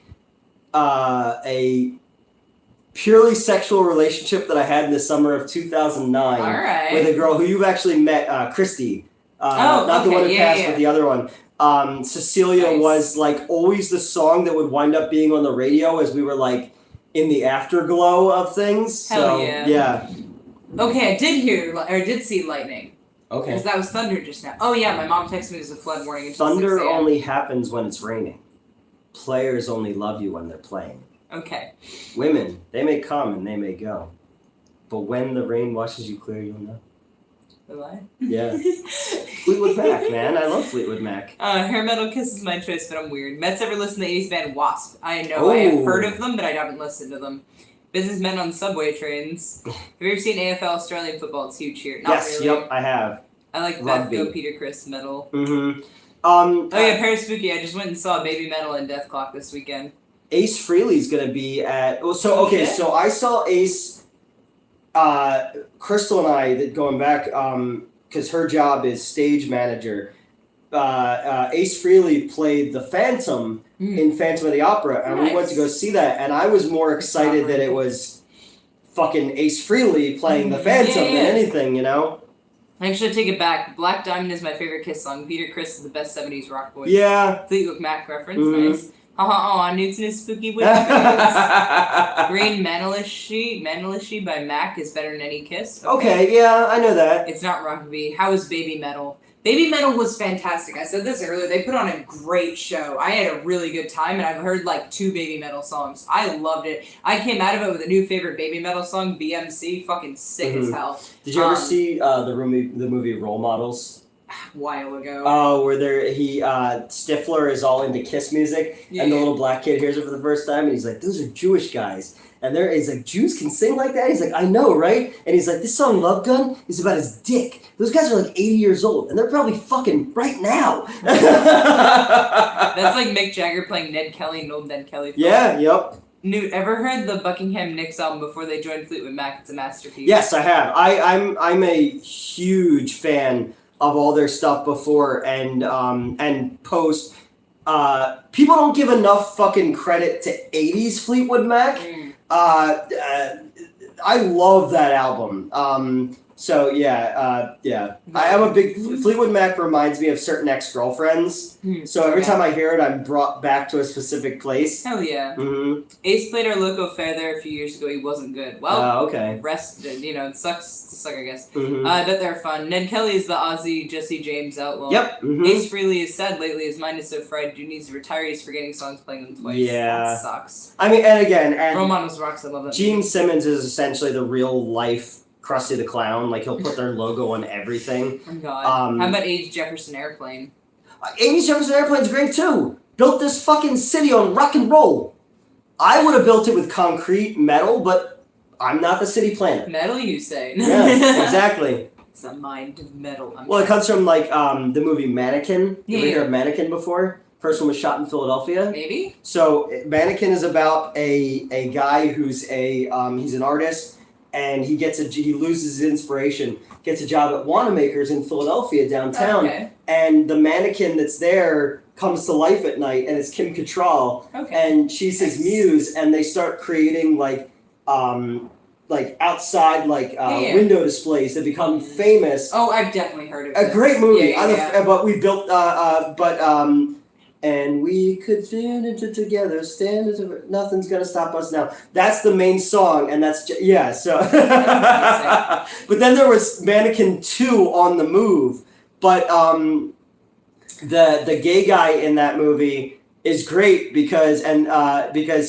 purely sexual relationship that I had in the summer of 2009 with a girl who you've actually met, Christy. Not the one who passed, but the other one. Cecilia was like always the song that would wind up being on the radio as we were like in the afterglow of things. Hell so, yeah. Okay, I did see lightning. Okay. Because that was thunder just now. Oh yeah, my mom texted me there's a flood warning. Thunder only happens when it's raining. Players only love you when they're playing. Okay. Women, they may come and they may go. But when the rain washes you clear, you'll know. Will I? Yeah. Fleetwood Mac, man. I love Fleetwood Mac. Hair metal Kiss is my choice, but I'm weird. Mets ever listen to the 80s band Wasp? I know. I have heard of them, but I haven't listened to them. Businessmen on subway trains. Have you ever seen AFL Australian football? It's huge here. Not yes, really. Yep, I have. I like that Go Peter Chris metal. Mm-hmm. Oh yeah, Paris Spooky. I just went and saw Baby Metal and Death Clock this weekend. Ace Frehley's gonna be at. So so I saw Ace. Crystal and I, going back, because her job is stage manager. Ace Frehley played the Phantom in Phantom of the Opera, and we went to go see that. And I was more excited that it was fucking Ace Frehley playing the Phantom than anything, you know. Actually, I take it back. Black Diamond is my favorite Kiss song. Peter Criss is the best 70s rock voice. Yeah. Fleetwood Mac reference, nice. Newton is spooky witch face. Green Manalishi by Mac is better than any kiss. Okay, yeah, I know that. It's not rugby. How is Baby Metal? Baby Metal was fantastic. I said this earlier. They put on a great show. I had a really good time, and I've heard like 2 Baby Metal songs. I loved it. I came out of it with a new favorite Baby Metal song, BMC. Fucking sick as hell. Did you ever see the movie Role Models? A while ago. Oh, where Stifler is all into Kiss music, and the little black kid hears it for the first time, and he's like, "Those are Jewish guys." And he's like, "Jews can sing like that?" He's like, "I know, right?" And he's like, "This song, Love Gun, is about his dick. Those guys are like 80 years old, and they're probably fucking right now." That's like Mick Jagger playing Ned Kelly and old Ned Kelly. Yeah, yep. Newt, ever heard the Buckingham Nicks album before they joined Fleetwood Mac? It's a masterpiece. Yes, I have. I'm a huge fan of all their stuff before and post. People don't give enough fucking credit to 80s Fleetwood Mac. I love that album. So yeah. I am a big Fleetwood Mac. Reminds me of certain ex-girlfriends. So every time I hear it, I'm brought back to a specific place. Hell yeah. Ace played our local fair there a few years ago. He wasn't good. Well, okay. It sucks to suck, I guess. I bet they're fun. Ned Kelly is the Aussie Jesse James outlaw. Yep. Ace Frehley is sad lately. His mind is so fried. Dude needs retirees for getting songs playing them twice. Yeah. That sucks. I mean, and again, Romanos rocks. I love that. Gene Simmons is essentially the real life Krusty the Clown. Like, he'll put their logo on everything. Oh God. How about 80s Jefferson Airplane? 80s Jefferson Airplane's great too. Built this fucking city on rock and roll. I would have built it with concrete, metal, but I'm not the city planner. Metal, you say? Yeah, exactly. It's a mind of metal. Well, it comes from like the movie Mannequin. You ever Yeah. heard of Mannequin before? First one was shot in Philadelphia. Maybe. So Mannequin is about a guy who's he's an artist. And he loses his inspiration, gets a job at Wanamaker's in Philadelphia downtown, and the mannequin that's there comes to life at night, and it's Kim Cattrall, and she's his muse, and they start creating like outside window displays that become famous. Oh, I've definitely heard of it. A great movie. Yeah. But we built and we could fit into together, stand as if nothing's gonna stop us now. That's the main song, and that's so. But then there was Mannequin 2 on the move, but the gay guy in that movie is great because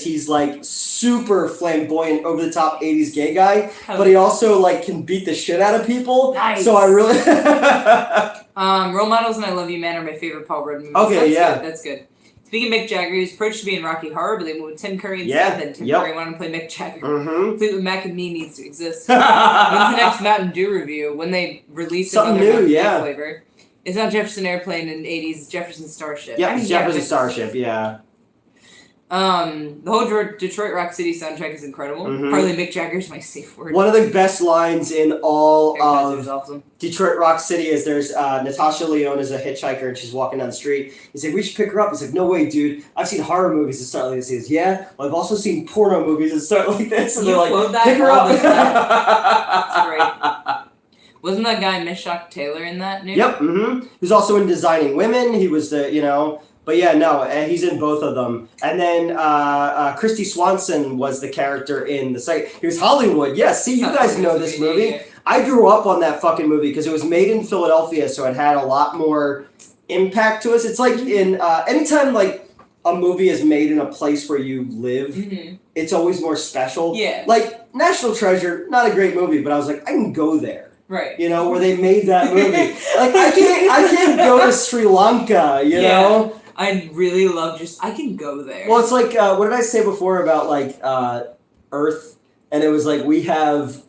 he's like super flamboyant, over the top 80s gay guy, but he also like can beat the shit out of people. Nice. So I really Role Models and I Love You Man are my favorite Paul Rudd movies. Okay, That's good. Speaking of Mick Jagger, he was approached to be in Rocky Horror, but they moved with Tim Curry instead. Then Tim Curry wanted to play Mick Jagger. Fleetwood Mac and Me needs to exist. When's the next Mountain Dew review? When they release something another new, Mountain Dew flavor. It's not Jefferson Airplane in the 80s, it's Jefferson Starship. Yeah, it's Jefferson Starship, yeah. The whole Detroit Rock City soundtrack is incredible. Probably Mick Jagger's my safe word. One of the best lines in all of awesome. Detroit Rock City is there's Natasha Lyonne is a hitchhiker and she's walking down the street. He's like, "We should pick her up." He's like, "No way, dude. I've seen horror movies that start like this." He goes, "Yeah, well, I've also seen porno movies that start like this." And they're like, "Pick her up." That's great. Wasn't that guy Mishak Taylor in that? Yep. Who's also in Designing Women. He was But yeah, no, he's in both of them. And then Christy Swanson was the character in the second. He was Hollywood. Yeah, see, you guys know this movie. Yeah. I grew up on that fucking movie because it was made in Philadelphia, so it had a lot more impact to us. It's like in anytime like a movie is made in a place where you live, it's always more special. Yeah. Like National Treasure, not a great movie, but I was like, I can go there. Right. Where they made that movie. Like I can't go to Sri Lanka, you know? I really love I can go there. Well, it's like, what did I say before about, like, Earth? And it was like, we have...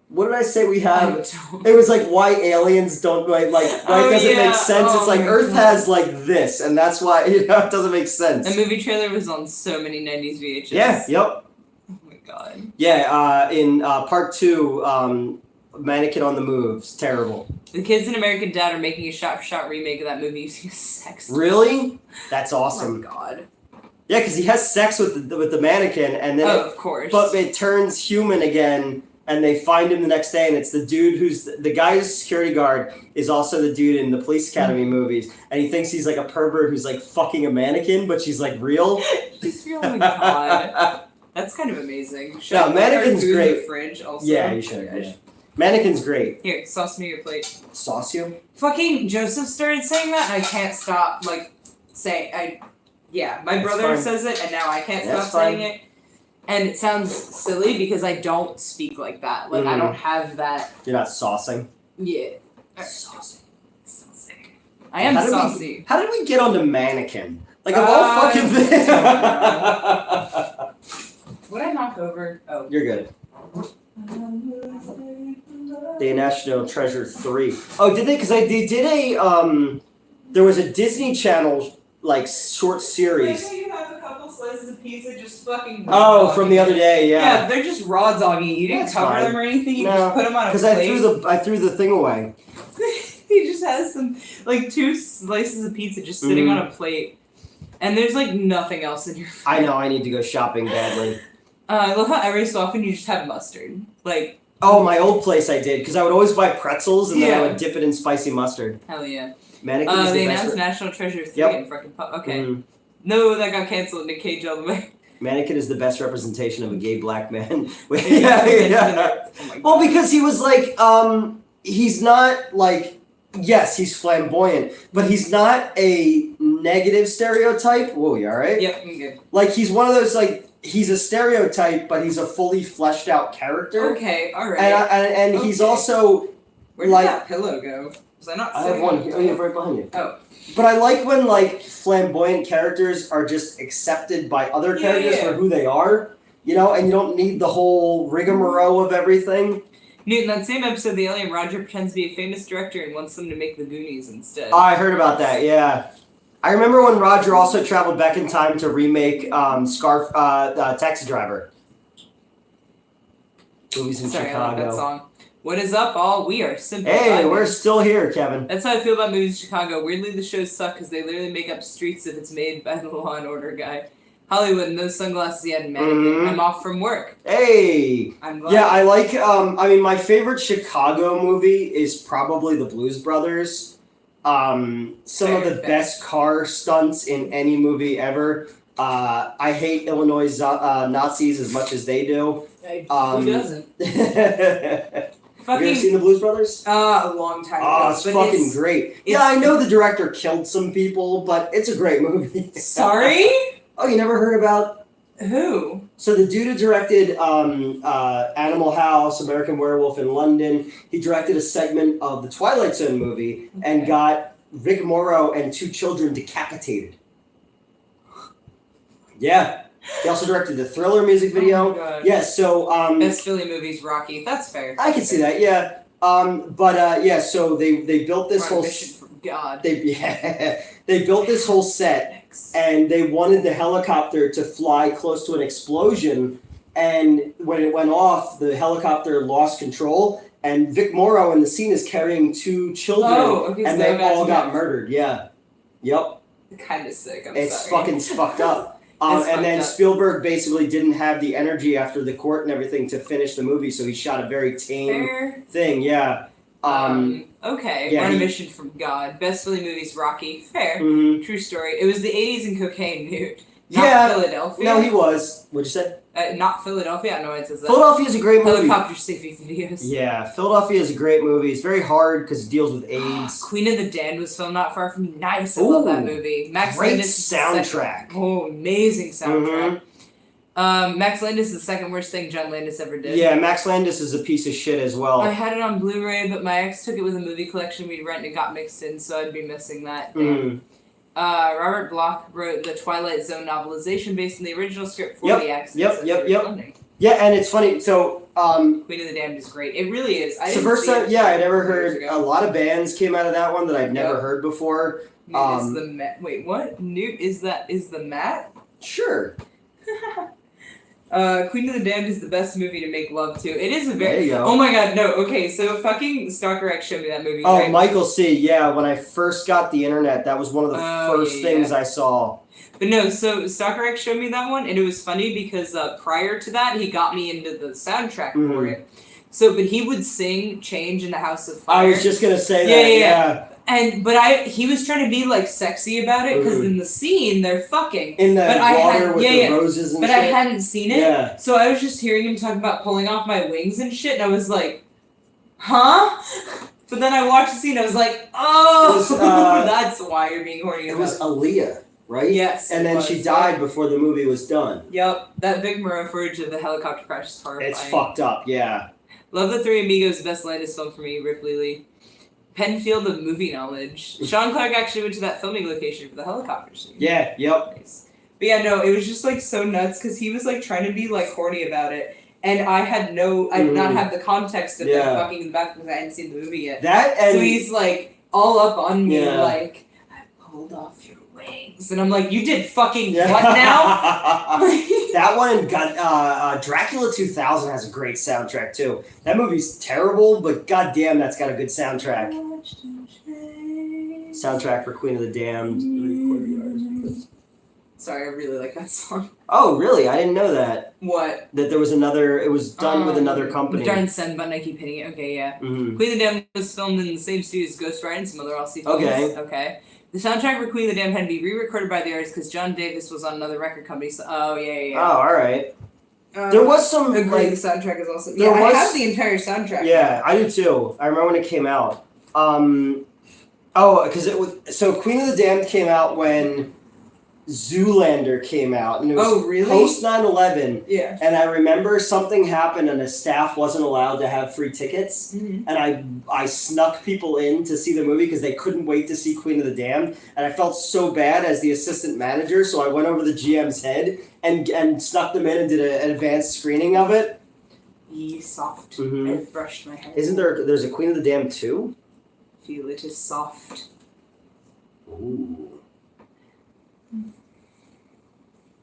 What did I say we have? It was like, why aliens don't, why it doesn't make sense. It's like, Earth has, like, this, and that's why, it doesn't make sense. The movie trailer was on so many 90s VHS. Yeah, yep. Oh my god. Yeah, in part 2, Mannequin on the Move's terrible. The kids in American Dad are making a shot-for-shot remake of that movie using sex. Really? That's awesome. Oh my god. Yeah, because he has sex with the mannequin, and then of course. But it turns human again, and they find him the next day, and it's the dude who's the guy's security guard is also the dude in the Police Academy movies, and he thinks he's like a pervert who's like fucking a mannequin, but she's like real. She's real. Oh my god, that's kind of amazing. Should No, Mannequin's food great. In the fridge also. Yeah, you should. Yeah. Mannequin's great. Here, sauce me your plate. Sauce you? Fucking Joseph started saying that, and I can't stop Yeah, my brother fine. says it, and now I can't That's stop saying fine. it. And it sounds silly because I don't speak like that. Like, I don't have that. You're not saucing. Yeah. Saucing. I am How did saucy. How did we get onto mannequin? Like, of all fucking things. What did I knock over? Oh. You're good. The National Treasure 3. Oh, did they? Because they did a, there was a Disney Channel, like, short series. You have a couple slices of pizza just fucking. Oh, from the other day, yeah. Yeah, they're just raw dogging. You didn't That's cover fine. them or anything. You No, just put them on a plate. Because I threw the thing away. He just has some, like, 2 slices of pizza just sitting on a plate. And there's, like, nothing else in your food. I know, I need to go shopping badly. I love how every so often you just have mustard. Like, Oh, my old place I did, because I would always buy pretzels and then I Yeah. would dip it in spicy mustard. hell yeah. Mannequin is They the announced best. National Treasure 3 Yep. and fucking okay. Mhm. No, that got canceled. Nick Cage all the way. Mannequin is the best representation of a gay black man. Oh my Well, God. because he was like, he's not like, yes, he's flamboyant, but he's not a negative stereotype. Whoa, you alright? Yep, I'm good. Like, he's one of those, like, he's a stereotype, but he's a fully fleshed out character. Okay, alright. And he's Okay. also, Where did like- that pillow go? Was I not I have sitting one on here, the oh, yeah, pillow? right behind you. Oh. But I like when, like, flamboyant characters are just accepted by other Yeah, characters yeah. for who they are, you know, and you don't need the whole rigmarole of everything. Newton, that same episode, the alien Roger pretends to be a famous director and wants them to make the Goonies instead. Oh, I heard about that, yeah. I remember when Roger also traveled back in time to remake Taxi Driver. Movies in Sorry, I like that Chicago. song. What is up, all? We are simple. Hey, we're still here, Kevin. That's how I feel about movies in Chicago. Weirdly, the shows suck because they literally make up streets if it's made by the Law and Order guy. Hollywood and those sunglasses he had in Mannequin. Mhm. I'm off from work. Hey! I'm glad. Yeah, I like, I mean, my favorite Chicago movie is probably The Blues Brothers. Some of the Fair. best car stunts in any movie ever. I hate Illinois Nazis as much as they do. Who doesn't? Have you ever seen The Blues Brothers? A long time ago. Oh, it's but fucking great. Yeah, I know the director killed some people, but it's a great movie. Sorry? Oh, you never heard about... Who? So the dude who directed Animal House, American Werewolf in London, he directed a segment of the Twilight Zone movie and Okay. got Vic Morrow and 2 children decapitated. Yeah. He also directed the Thriller music video. Oh my God. Yeah, so... Best Philly movies, Rocky. That's fair. I can see that, yeah. Yeah, so they built this We're on a whole... mission from God. They built this whole set, and they wanted the helicopter to fly close to an explosion, and when it went off, the helicopter lost control, and Vic Morrow in the scene is carrying 2 children, Okay, and so they all imagine got that. murdered, yeah. Yep. Kind of sick. I'm It's sorry. fucking fucked up. It's And then fucked up. Spielberg basically didn't have the energy after the court and everything to finish the movie, so he shot a very tame Fair. thing, yeah. Okay. yeah, We're on a he- mission from God. Best Philly movies, Rocky. Fair. mhm. True story. It was the 80s and cocaine, dude. Not Yeah. Philadelphia. No, he was. What'd you say? Not Philadelphia. I don't know why it says that. Philadelphia is a great movie. Helicopter safety videos. Yeah, Philadelphia is a great movie. It's very hard because it deals with AIDS. Queen of the Damned was filmed not far from me. Nice. I love that Ooh, movie. Max great Landis is the second- soundtrack. Oh, amazing soundtrack. Mhm. Max Landis is the second worst thing John Landis ever did. Yeah, Max Landis is a piece of shit as well. I had it on Blu-ray, but my ex took it with a movie collection we'd rent and it got mixed in, so I'd be missing that. Mhm. Robert Bloch wrote the Twilight Zone novelization based on the original script for Yep, the accents. yep, that yep, they were yep. funding. Yeah, and it's funny. So, Queen of the Damned is great. It really is. it's the first time. Yeah, I'd ever heard. A A lot of bands came out of that one that I'd never Yep. heard before. Newt is the Mat. Wait, what? Newt is the Mat? Sure. Queen of the Damned is the best movie to make love to. It is a There very. you go. Oh my god, no. Okay, so fucking Stalker X showed me that movie. Oh, right? Michael C. Yeah, when I first got the internet, that was one of the first yeah, things yeah. I saw. But no, so Stalker X showed me that one, and it was funny because prior to that, he got me into the soundtrack for Mhm. it. But he would sing "Change in the House of Fire." I was just gonna say that. Yeah. He was trying to be like sexy about it because in the scene they're fucking in the water with the roses and shit. But I hadn't seen it, Yeah. so I was just hearing him talk about pulling off my wings and shit, and I was like, huh? But then I watched the scene, and I was like, oh, that's why you're being horny. It was Aaliyah, right? Yes. And then she died before the movie was done. Yep, that Vic Morrow footage of the helicopter crash is horrifying. It's fucked up, yeah. Love the Three Amigos, best latest film for me, Ripley Lee. Penfield of movie knowledge. Sean Clark actually went to that filming location for the helicopter scene. Yeah, yep. Nice. But yeah, no, it was just like so nuts because he was like trying to be like horny about it. And I did not have the context of them fucking in the bathroom because I hadn't seen the movie yet. So he's like all up on me like, I pulled off your wings. And I'm like, you did fucking what now? That one got Dracula 2000 has a great soundtrack too. That movie's terrible, but goddamn, that's got a good soundtrack. Soundtrack for Queen of the Damned. Sorry, I really like that song. Oh, really? I didn't know that. What? That there was another. It was done with another company. Darn send button, I keep hitting it. Okay, yeah. Mm-hmm. Queen of the Damned was filmed in the same studio as Ghost Rider and some other Aussie films. Okay. The soundtrack for Queen of the Damned had to be re-recorded by the artist because John Davis was on another record company. So, yeah. Oh, all right. There was some. The soundtrack is also. Yeah, I have the entire soundtrack. Yeah, I do too. I remember when it came out. Because it was so Queen of the Damned came out when Zoolander came out, and it was post 9/11. Yeah. And I remember something happened, and the staff wasn't allowed to have free tickets, and I snuck people in to see the movie because they couldn't wait to see Queen of the Damned, and I felt so bad as the assistant manager, so I went over the GM's head and snuck them in and did an advanced screening of it. Soft. I've brushed my hair. Isn't there's a Queen of the Damned 2? Feel it is soft. Ooh.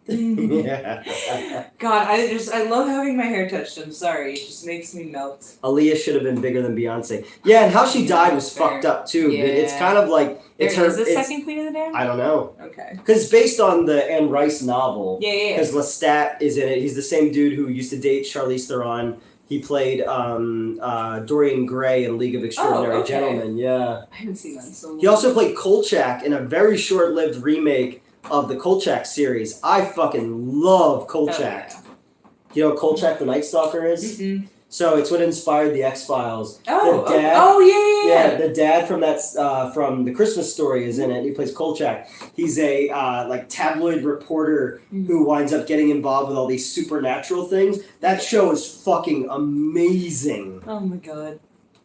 God, I love having my hair touched. I'm sorry, it just makes me melt. Aaliyah should have been bigger than Beyonce. Yeah, and how she died was fucked up too. Yeah. It's kind of like is the second Queen of the Damned? I don't know. Okay. Because it's based on the Anne Rice novel. Yeah. Because Lestat is in it. He's the same dude who used to date Charlize Theron. He played Dorian Gray in League of Extraordinary Gentlemen. Yeah. I haven't seen that in so long. He also played Kolchak in a very short-lived remake of the Kolchak series. I fucking love Kolchak. Yeah. You know what Kolchak the Night Stalker is? Mm-mm. So it's what inspired the X-Files. Oh, the dad, yeah. The dad from from The Christmas Story is in it. He plays Kolchak. He's a tabloid reporter who winds up getting involved with all these supernatural things. That show is fucking amazing. Oh my god.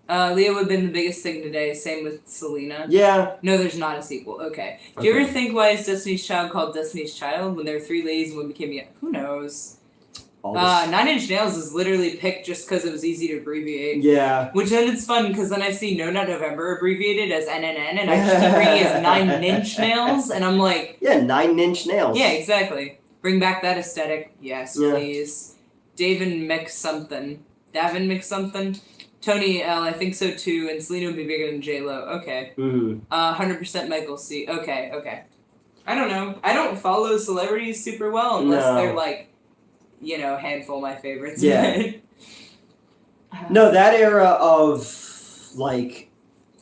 Leah would have been the biggest thing today. Same with Selena. Yeah. No, there's not a sequel. Okay. Do you ever think why is Destiny's Child called Destiny's Child when there were three ladies and one became who knows? 9 Inch Nails is literally picked just because it was easy to abbreviate. Yeah. Which then it's fun because then I see No Nut November abbreviated as NNN and I just keep reading as 9 Inch Nails and I'm like... Yeah, 9 Inch Nails. Yeah, exactly. Bring back that aesthetic. Yes, please. Davin McSomething. Tony L, I think so too, and Selena would be bigger than J-Lo. Okay. 100% Michael C. Okay. I don't know. I don't follow celebrities super well unless they're like, handful of my favorites. Yeah. No, that era of like,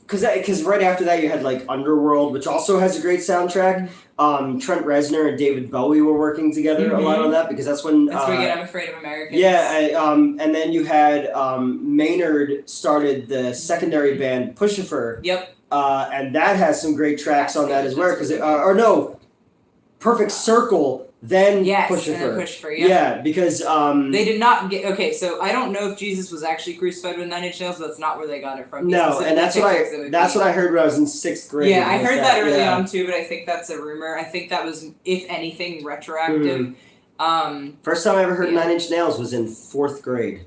because right after that you had like Underworld, which also has a great soundtrack. Trent Reznor and David Bowie were working together a lot on that because that's when... That's where you get I'm Afraid of Americans. Yeah, and then you had Maynard started the secondary band Puscifer. Yep. And that has some great tracks on that as well. Perfect Circle, then Puscifer. And then Puscifer, yeah. Yeah, because... they did not get... Okay, so I don't know if Jesus was actually crucified with 9 Inch Nails, but that's not where they got it from. No, and that's what I heard when I was in 6th grade. Yeah, I heard that early on too, but I think that's a rumor. I think that was, if anything, retroactive. First time I ever heard 9 Inch Nails was in 4th grade.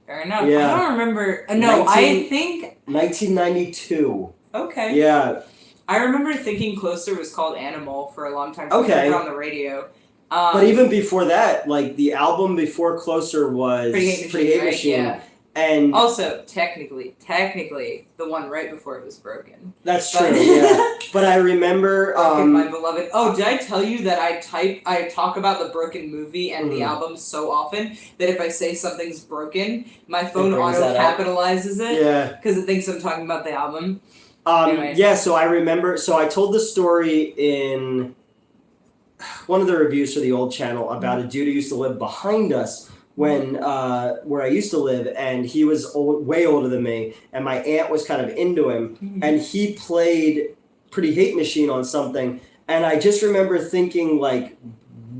Fair enough. Yeah. I don't remember... I think... 1992. Okay. Yeah. I remember thinking Closer was called Animal for a long time. I heard it on the radio. But even before that, like the album before Closer was Pretty Hate Machine. Right? Yeah. And also, technically, the one right before it was broken. That's true, yeah. But I remember... my beloved... Oh, did I tell you that I talk about the Broken movie and the album so often that if I say something's broken, my phone auto-capitalizes it? Yeah. Because it thinks I'm talking about the album. Anyway. Yeah, so I remember... So I told the story in one of the reviews for the old channel about a dude who used to live behind us when where I used to live, and he was way older than me, and my aunt was kind of into him, and he played Pretty Hate Machine on something, and I just remember thinking, like,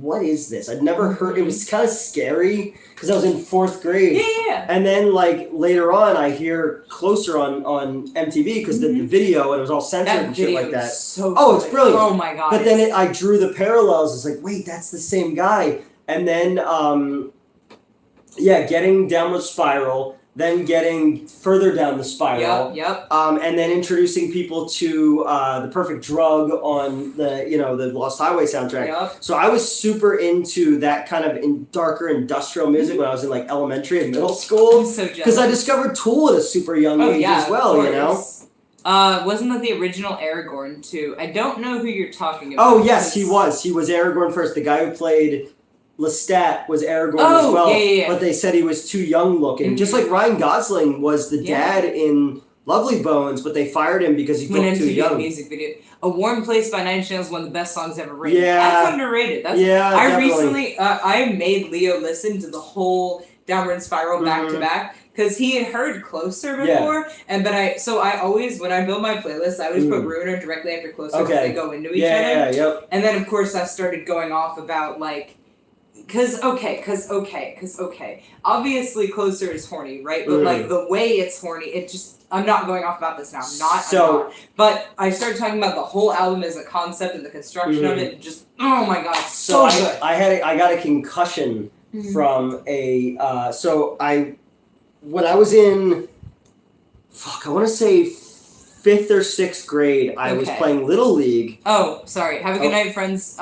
what is this? I'd never heard... It was kind of scary, because I was in 4th grade. Yeah. And then, like, later on, I hear Closer on MTV, because the video, and it was all censored and shit like that. So oh, it's brilliant. Oh, my God. But then I drew the parallels. It's like, wait, that's the same guy. And then... getting Downward Spiral, then getting further down the spiral. Yep. And then introducing people to The Perfect Drug on the Lost Highway soundtrack. Yep. So I was super into that kind of darker industrial music when I was in like elementary and middle school. I'm so jealous. Because I discovered Tool at a super young age as well, you know? Wasn't that the original Aragorn too? I don't know who you're talking about. Oh yes, he was. He was Aragorn first. The guy who played Lestat was Aragorn as well, but they said he was too young looking. Just like Ryan Gosling was the dad in Lovely Bones, but they fired him because he looked too young. Music video. A Warm Place by Nine Inch Nails is one of the best songs ever written. Yeah. That's underrated. Definitely. Recently, I made Leo listen to the whole Downward Spiral back to back, because he had heard Closer before, so I always, when I build my playlist, I always put Ruiner directly after Closer because they go into each other. And then, of course, I started going off about, like, Cause obviously Closer is horny, right? But like the way it's horny, I'm not going off about this now. I'm not. But I started talking about the whole album as a concept and the construction of it. And oh my god, it's so good. I got a concussion from a when I was in I want to say 5th or 6th grade, I was playing Little League. Oh, sorry. Have a good night, friends.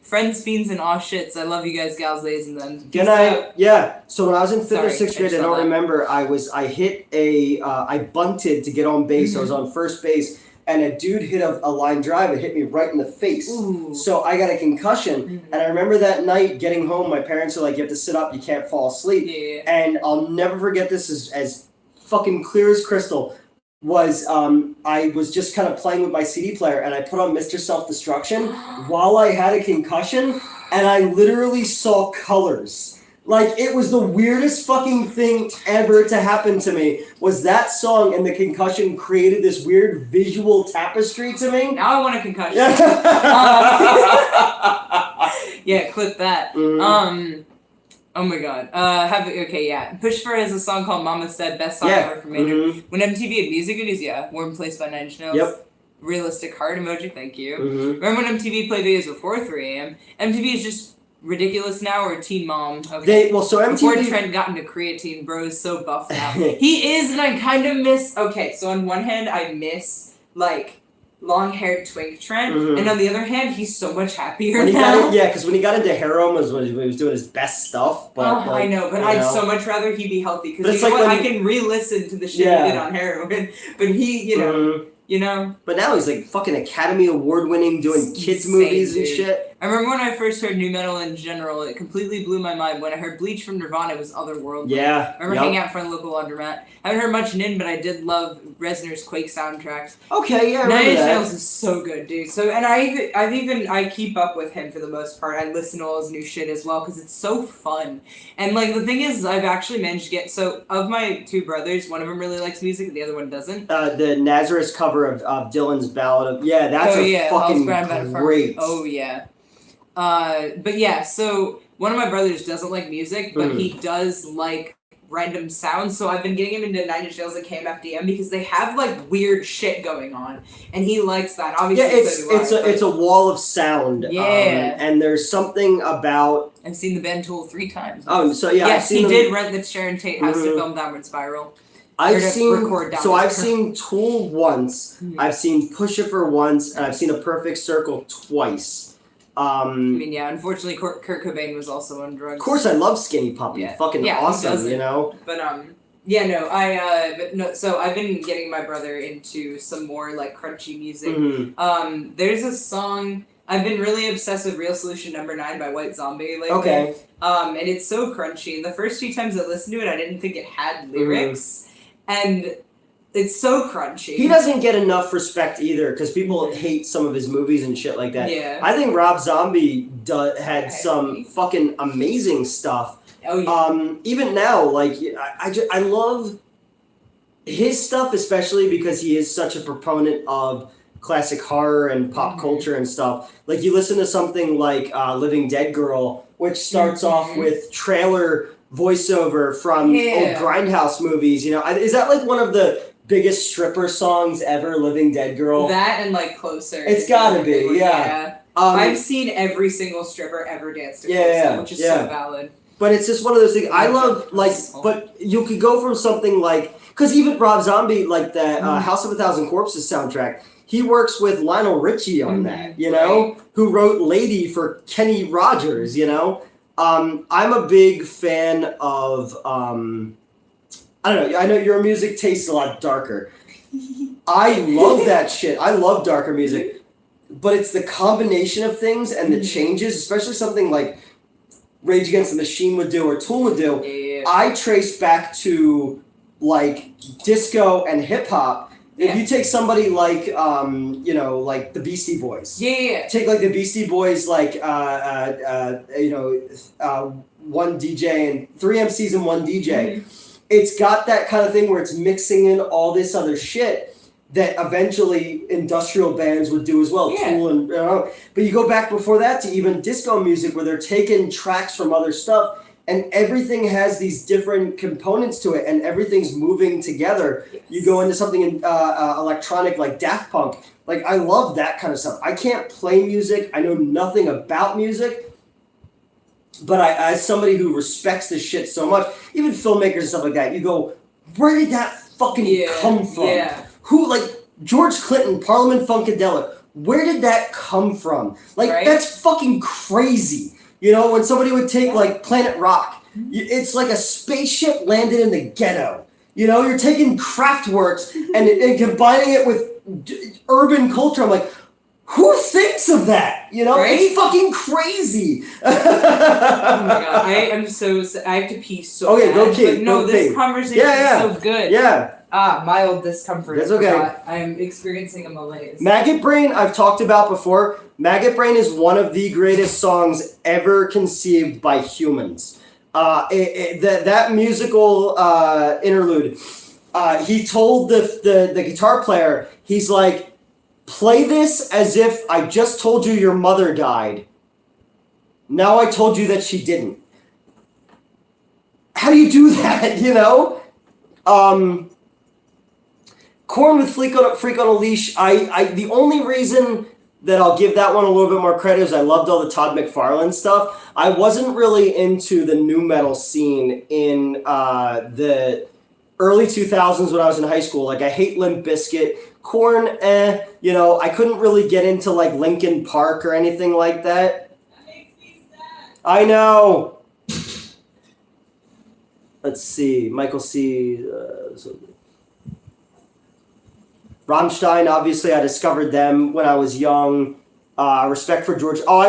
Friends, fiends, and aw shits. I love you guys, gals, ladies, and them. Good night. Yeah. So when I was in 5th or 6th grade, I don't remember. I hit I bunted to get on base. I was on first base, and a dude hit a line drive and hit me right in the face. Ooh. So I got a concussion, and I remember that night getting home. My parents were like, "You have to sit up. You can't fall asleep." Yeah. And I'll never forget this as fucking clear as crystal. I was just kind of playing with my CD player, and I put on Mr. Self-Destruction while I had a concussion, and I literally saw colors. Like, it was the weirdest fucking thing ever to happen to me, was that song, and the concussion created this weird visual tapestry to me. Now I want a concussion. Yeah, clip that. Oh my god. Pushifer has a song called Mama Said, best song ever from Maynard. When MTV had music videos, Warm Place by Nine Inch Nails. Yep. Realistic heart emoji, thank you. Remember when MTV played videos before 3 a.m.? MTV is just ridiculous now, or Teen Mom? Okay. MTV... Before Trent got into creatine, bro is so buff now. He is, and I kind of miss... Okay, so on one hand, I miss, like... long-haired twink Trent, and on the other hand, he's so much happier now. Because when he got into heroin was when he was doing his best stuff. But I know, but I'd so much rather he be healthy, because I can re-listen to the shit he did on heroin, but he, you know. But now he's like fucking Academy Award winning, doing kids movies and shit. I remember when I first heard nu metal in general, it completely blew my mind. When I heard Bleach from Nirvana, it was otherworldly. Yeah. I remember hanging out in front of the local laundromat. I haven't heard much Nin, but I did love Reznor's Quake soundtracks. Okay, yeah, I Nine remember Inch that. Nails is so good, dude. So, and I keep up with him for the most part. I listen to all his new shit as well, because it's so fun. And, like, the thing is, I've actually managed to get, so, of my 2 brothers, one of them really likes music, and the other one doesn't. The Nazareth cover of Dylan's Ballad of, that's fucking great. Oh, yeah. But yeah, so one of my brothers doesn't like music, but he does like random sounds, so I've been getting him into Nine Inch Nails and KMFDM because they have like weird shit going on, and he likes that. Obviously, it's a wall of sound. Yeah, and there's something about. I've seen the Ben Tool 3 times. Oh, so yeah, yes, he did rent the Sharon Tate house to film Downward Spiral. I've seen Tool once, I've seen Pushifer once, and I've seen A Perfect Circle twice. Unfortunately, Kurt Cobain was also on drugs. Of course, I love Skinny Puppy. Fucking awesome, you know? But, Yeah, no, but no, so I've been getting my brother into some more, like, crunchy music. There's a song, I've been really obsessed with Real Solution Number 9 by White Zombie lately. Okay. And it's so crunchy, and the first few times I listened to it, I didn't think it had lyrics, and it's so crunchy. He doesn't get enough respect either, because people hate some of his movies and shit like that. Yeah. I think Rob Zombie had some fucking amazing stuff. Oh, yeah. Even now, like, I love his stuff, especially because he is such a proponent of classic horror and pop culture and stuff. Like, you listen to something like Living Dead Girl, which starts off with trailer voiceover from old Grindhouse movies, you know. Is that, like, one of the biggest stripper songs ever, Living Dead Girl? That and, like, Closer. It's gotta be, yeah. I've seen every single stripper ever dance to Closer, which is so valid. But it's just one of those things. I love, like, but you could go from something like, because even Rob Zombie, like that House of a Thousand Corpses soundtrack, he works with Lionel Richie on that, you know, who wrote Lady for Kenny Rogers, you know. I'm a big fan of, I don't know, I know your music tastes a lot darker. I love that shit. I love darker music. But it's the combination of things and the changes, especially something like Rage Against the Machine would do or Tool would do. I trace back to, like, disco and hip-hop. If you take somebody like, you know, like the Beastie Boys. Take, like, the Beastie Boys, like, you know, one DJ and 3 MCs and one DJ. It's got that kind of thing where it's mixing in all this other shit that eventually industrial bands would do as well. Tool and, you know, but you go back before that to even disco music where they're taking tracks from other stuff and everything has these different components to it and everything's moving together. You go into something in, electronic like Daft Punk. Like, I love that kind of stuff. I can't play music. I know nothing about music. But as somebody who respects this shit so much, even filmmakers and stuff like that, you go, where did that fucking come from? Who, like, George Clinton, Parliament Funkadelic, where did that come from? Like, that's fucking crazy. You know, when somebody would take, like, Planet Rock, it's like a spaceship landed in the ghetto. You know, you're taking Kraftwerks and combining it with urban culture. I'm like, who thinks of that? You know, it's fucking crazy. Oh my god, I am so. I have to pee so bad. Go pee. But no, this conversation is so good. Mild discomfort. That's okay. I am experiencing a malaise. Maggot Brain, I've talked about before. Maggot Brain is one of the greatest songs ever conceived by humans. That musical interlude. He told the guitar player, he's like, play this as if I just told you your mother died. Now I told you that she didn't. How do you do that, you know? Korn with Freak on a Leash, the only reason that I'll give that one a little bit more credit is I loved all the Todd McFarlane stuff. I wasn't really into the nu metal scene in the early 2000s when I was in high school. Like, I hate Limp Bizkit. Korn, you know, I couldn't really get into, like, Linkin Park or anything like that. That makes me sad. I know. Let's see. Michael C. Rammstein, obviously, I discovered them when I was young. Respect for George. Oh,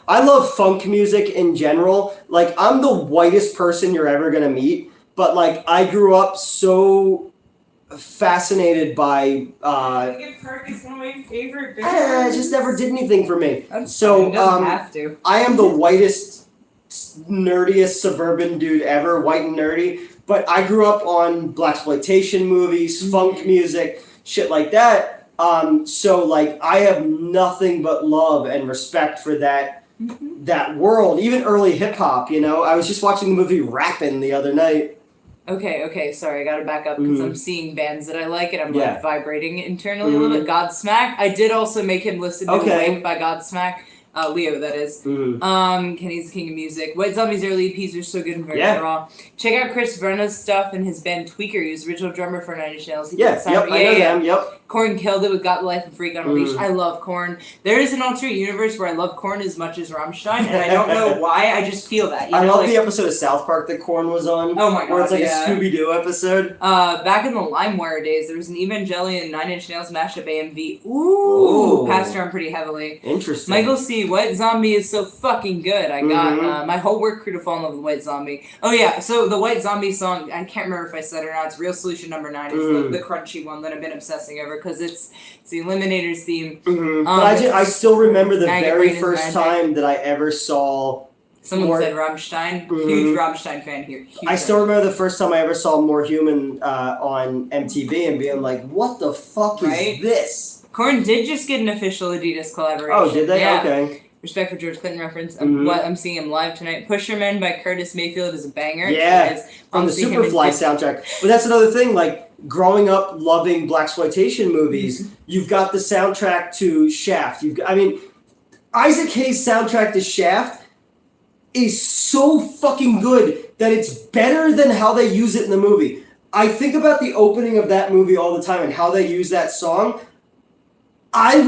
I love funk music in general. Like, I'm the whitest person you're ever gonna meet, but, like, I grew up so fascinated by Linkin Park is one of my favorite bands. it just never did anything for me. It So doesn't have to. I am the whitest, nerdiest suburban dude ever, white and nerdy. But I grew up on blaxploitation movies, funk music, shit like that. So, like, I have nothing but love and respect for that world, even early hip hop. You know, I was just watching the movie Rappin' the other night. Okay, sorry, I gotta back up because I'm seeing bands that I like and I'm like vibrating internally a little bit. Godsmack. I did also make him listen to Awake by Godsmack. Leo, that is. Kenny's the king of music. White Zombie's early EPs are so good and very raw. Check out Chris Brenna's stuff and his band Tweaker. He was the original drummer for Nine Inch Nails. I know them. Yep. Korn killed it with Got the Life and Freak on a Leash. I love Korn. There is an alternate universe where I love Korn as much as Rammstein, and I don't know why. I just feel that. I love the episode of South Park that Korn was on. Oh my god, where it's like a Scooby-Doo episode. Back in the LimeWire days, there was an Evangelion 9 Inch Nails mashup AMV. Ooh, passed around pretty heavily. Interesting. Michael C. White Zombie is so fucking good. I got my whole work crew to fall in love with White Zombie. Oh yeah, so the White Zombie song, I can't remember if I said it or not. It's Real Solution Number 9. It's the crunchy one that I've been obsessing over because it's the Eliminators theme. But I still remember the very first time that I ever saw. Someone said Rammstein. Huge Rammstein fan here. I still remember the first time I ever saw More Human on MTV and being like, what the fuck is this? Korn did just get an official Adidas collaboration. Oh, did they? Yeah. Okay. Respect for George Clinton reference. I'm seeing him live tonight. Pusherman by Curtis Mayfield is a banger. Yeah, on the Superfly soundtrack. But that's another thing, like, growing up loving blaxploitation movies, you've got the soundtrack to Shaft. Isaac Hayes' soundtrack to Shaft is so fucking good that it's better than how they use it in the movie. I think about the opening of that movie all the time and how they use that song. I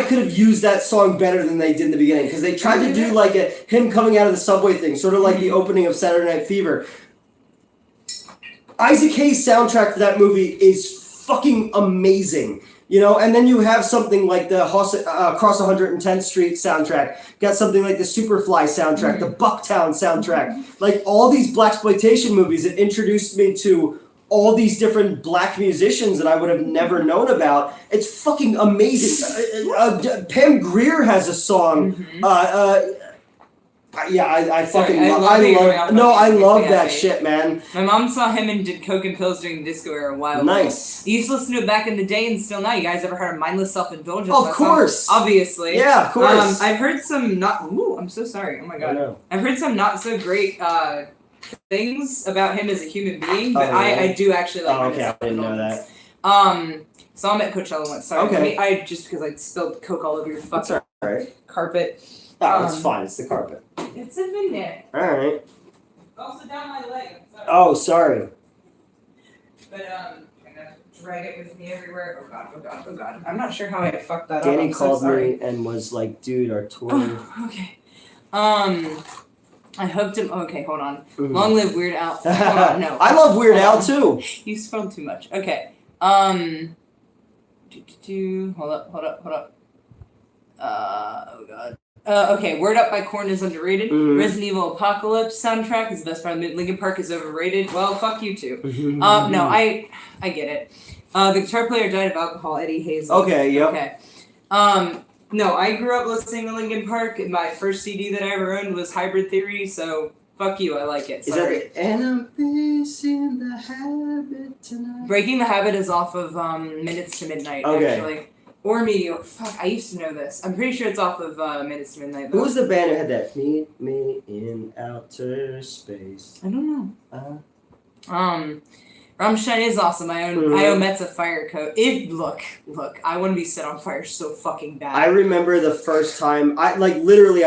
could have used that song better than they did in the beginning because they tried to do like him coming out of the subway thing, sort of like the opening of Saturday Night Fever. Isaac Hayes' soundtrack for that movie is fucking amazing. And then you have something like the Across 110th Street soundtrack. Got something like the Superfly soundtrack, the Bucktown soundtrack. Like all these blaxploitation movies that introduced me to all these different black musicians that I would have never known about. It's fucking amazing. Pam Grier has a song. I fucking love that shit, man. My mom saw him and did Coke and Pills during the disco era a while ago. Nice. I used to listen to it back in the day and still now. You guys ever heard of Mindless Self-Indulgence? Of course. Obviously. Yeah, of course. I've heard some I'm so sorry. Oh my god. I know. I've heard some not so great things about him as a human being, but I do actually like Mindless Self-Indulgence. I didn't know that. So I'm at Coachella once. Sorry. Okay. I just because I spilled Coke all over your fucking carpet. Oh, it's fine. It's the carpet. It's a vignette. Alright. Also down my leg. I'm sorry. Oh, sorry. But I'm gonna drag it with me everywhere. Oh god, oh god, oh god. I'm not sure how I fucked that up. Danny called me and was like, dude, our tour. Oh, okay. I hooked him. Okay, hold on. Long live Weird Al. No. I love Weird Al too. You spelled too much. Okay. Hold up. Oh god. Okay, Word Up by Korn is underrated. Resident Evil Apocalypse soundtrack is the best part of it. Linkin Park is overrated. Well, fuck you too. No, I get it. The guitar player died of alcohol, Eddie Hazel. Okay, yep. Okay. No, I grew up listening to Linkin Park. My first CD that I ever owned was Hybrid Theory, so fuck you, I like it. Sorry. Is that the And I'm Missing the Habit Tonight? Breaking the Habit is off of Minutes to Midnight, actually. Or Meteor. Fuck, I used to know this. I'm pretty sure it's off of Minutes to Midnight. Who was the band who had that? Meet me in outer space. I don't know. Rammstein is awesome. I own Met's a fire coat. Look, I want to be set on fire so fucking bad. I remember the first time, I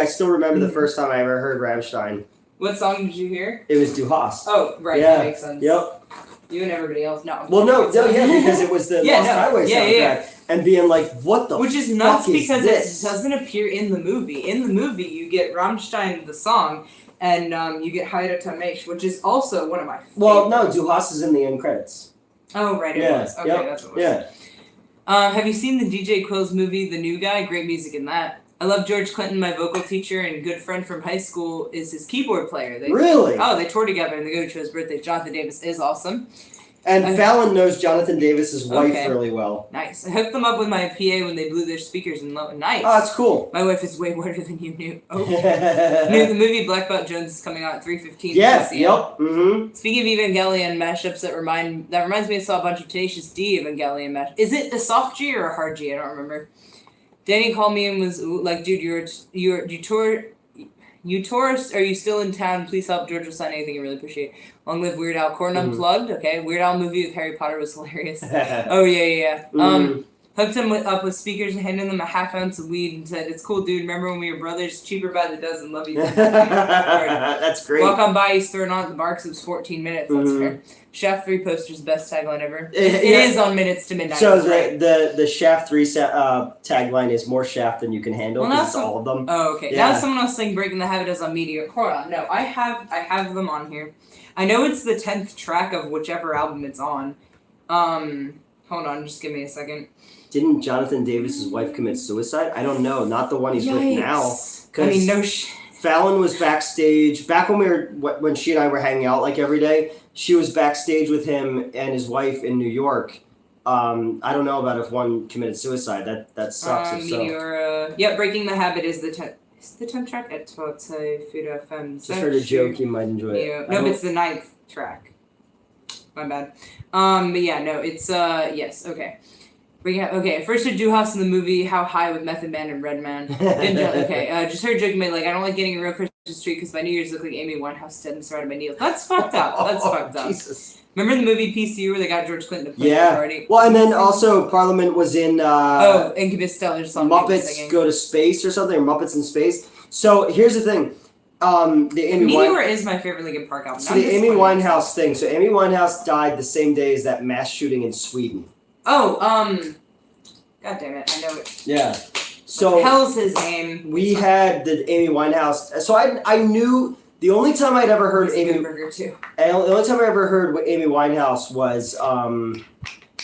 still remember the first time I ever heard Rammstein. What song did you hear? It was Du Hast. Oh, right, that makes sense. Yep. You and everybody else, no. Well, because it was the Lost Highway soundtrack. Yeah. And being like, what the fuck Which is nuts because this? It doesn't appear in the movie. In the movie, you get Rammstein, the song, and you get Haida Tamesh, which is also one of my favorites. Well, no, Du Hast is in the end credits. Oh, right, it was. Okay, that's what it was. Yeah. Have you seen the DJ Quills movie, The New Guy? Great music in that. I love George Clinton, my vocal teacher and good friend from high school is his keyboard player. Really? Oh, they toured together and they go to his birthday. Jonathan Davis is awesome. And Fallon knows Jonathan Davis's wife really well. Nice. I hooked them up with my PA when they blew their speakers in low. Nice. Oh, that's cool. My wife is way weirder than you knew. Oh. The movie Black Belt Jones is coming out at 3:15. Yes. Yep. Mm-hmm. Speaking of Evangelion mashups, that reminds me I saw a bunch of Tenacious D Evangelion mashups. Is it a soft G or a hard G? I don't remember. Danny called me and was like, "Dude, you tourist, are you still in town? Please help. George will sign anything you really appreciate. Long live Weird Al. Korn Unplugged. Okay, Weird Al movie with Harry Potter was hilarious. Oh yeah. Hooked him up with speakers and handed him a half ounce of weed and said, "It's cool, dude. Remember when we were brothers? Cheaper by the dozen. Love you." That's great. Walk on by, he's throwing on at the bar because it was 14 minutes. That's fair. Shaft 3 poster's best tagline ever. It is on Minutes to Midnight. So the Shaft 3 tagline is more Shaft than you can handle. Well, it's all of them. Oh, okay. Yeah. Now someone else saying Breaking the Habit is on Meteor. Hold on. No, I have them on here. I know it's the 10th track of whichever album it's on. Hold on, just give me a second. Didn't Jonathan Davis's wife commit suicide? I don't know. Not the one he's with now. I mean, no Fallon was backstage back when she and I were hanging out like every day. She was backstage with him and his wife in New York. I don't know about if one committed suicide. That sucks. Meteor. Yeah, Breaking the Habit is the 10th. Is the 10th track? Just heard a joke you might enjoy. Yeah. No, but it's the 9th track. My bad. But yeah, no, it's yes, okay. Okay, first to Doohouse in the movie How High with Method Man and Redman. Just heard joking about, like, I don't like getting a real Christmas tree because my New Year's look like Amy Winehouse dead and surrounded by needles. That's fucked up. That's fucked up. Jesus. Remember the movie PCU where they got George Clinton to play the party? Well, and then also Parliament was in Incubus Stellar song. Muppets Go to Space or something, or Muppets in Space. So here's the thing. The Amy Meteor is my favorite Linkin Park album. So the Amy Winehouse thing. So Amy Winehouse died the same day as that mass shooting in Sweden. Oh, God damn it, I know it. Yeah. So what the hell's his name? We had the Amy Winehouse. So I knew the only time I'd ever heard Amy. Too. The only time I ever heard Amy Winehouse was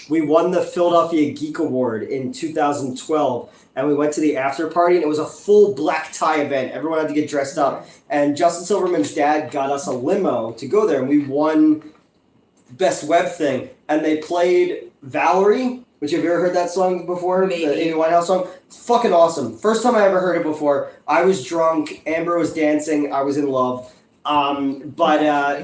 we won the Philadelphia Geek Award in 2012. And we went to the after party, and it was a full black tie event. Everyone had to get dressed up. And Justin Silverman's dad got us a limo to go there, and we won Best Web thing. And they played Valerie, which have you ever heard that song before? Maybe. The Amy Winehouse song? It's fucking awesome. First time I ever heard it before. I was drunk. Amber was dancing. I was in love.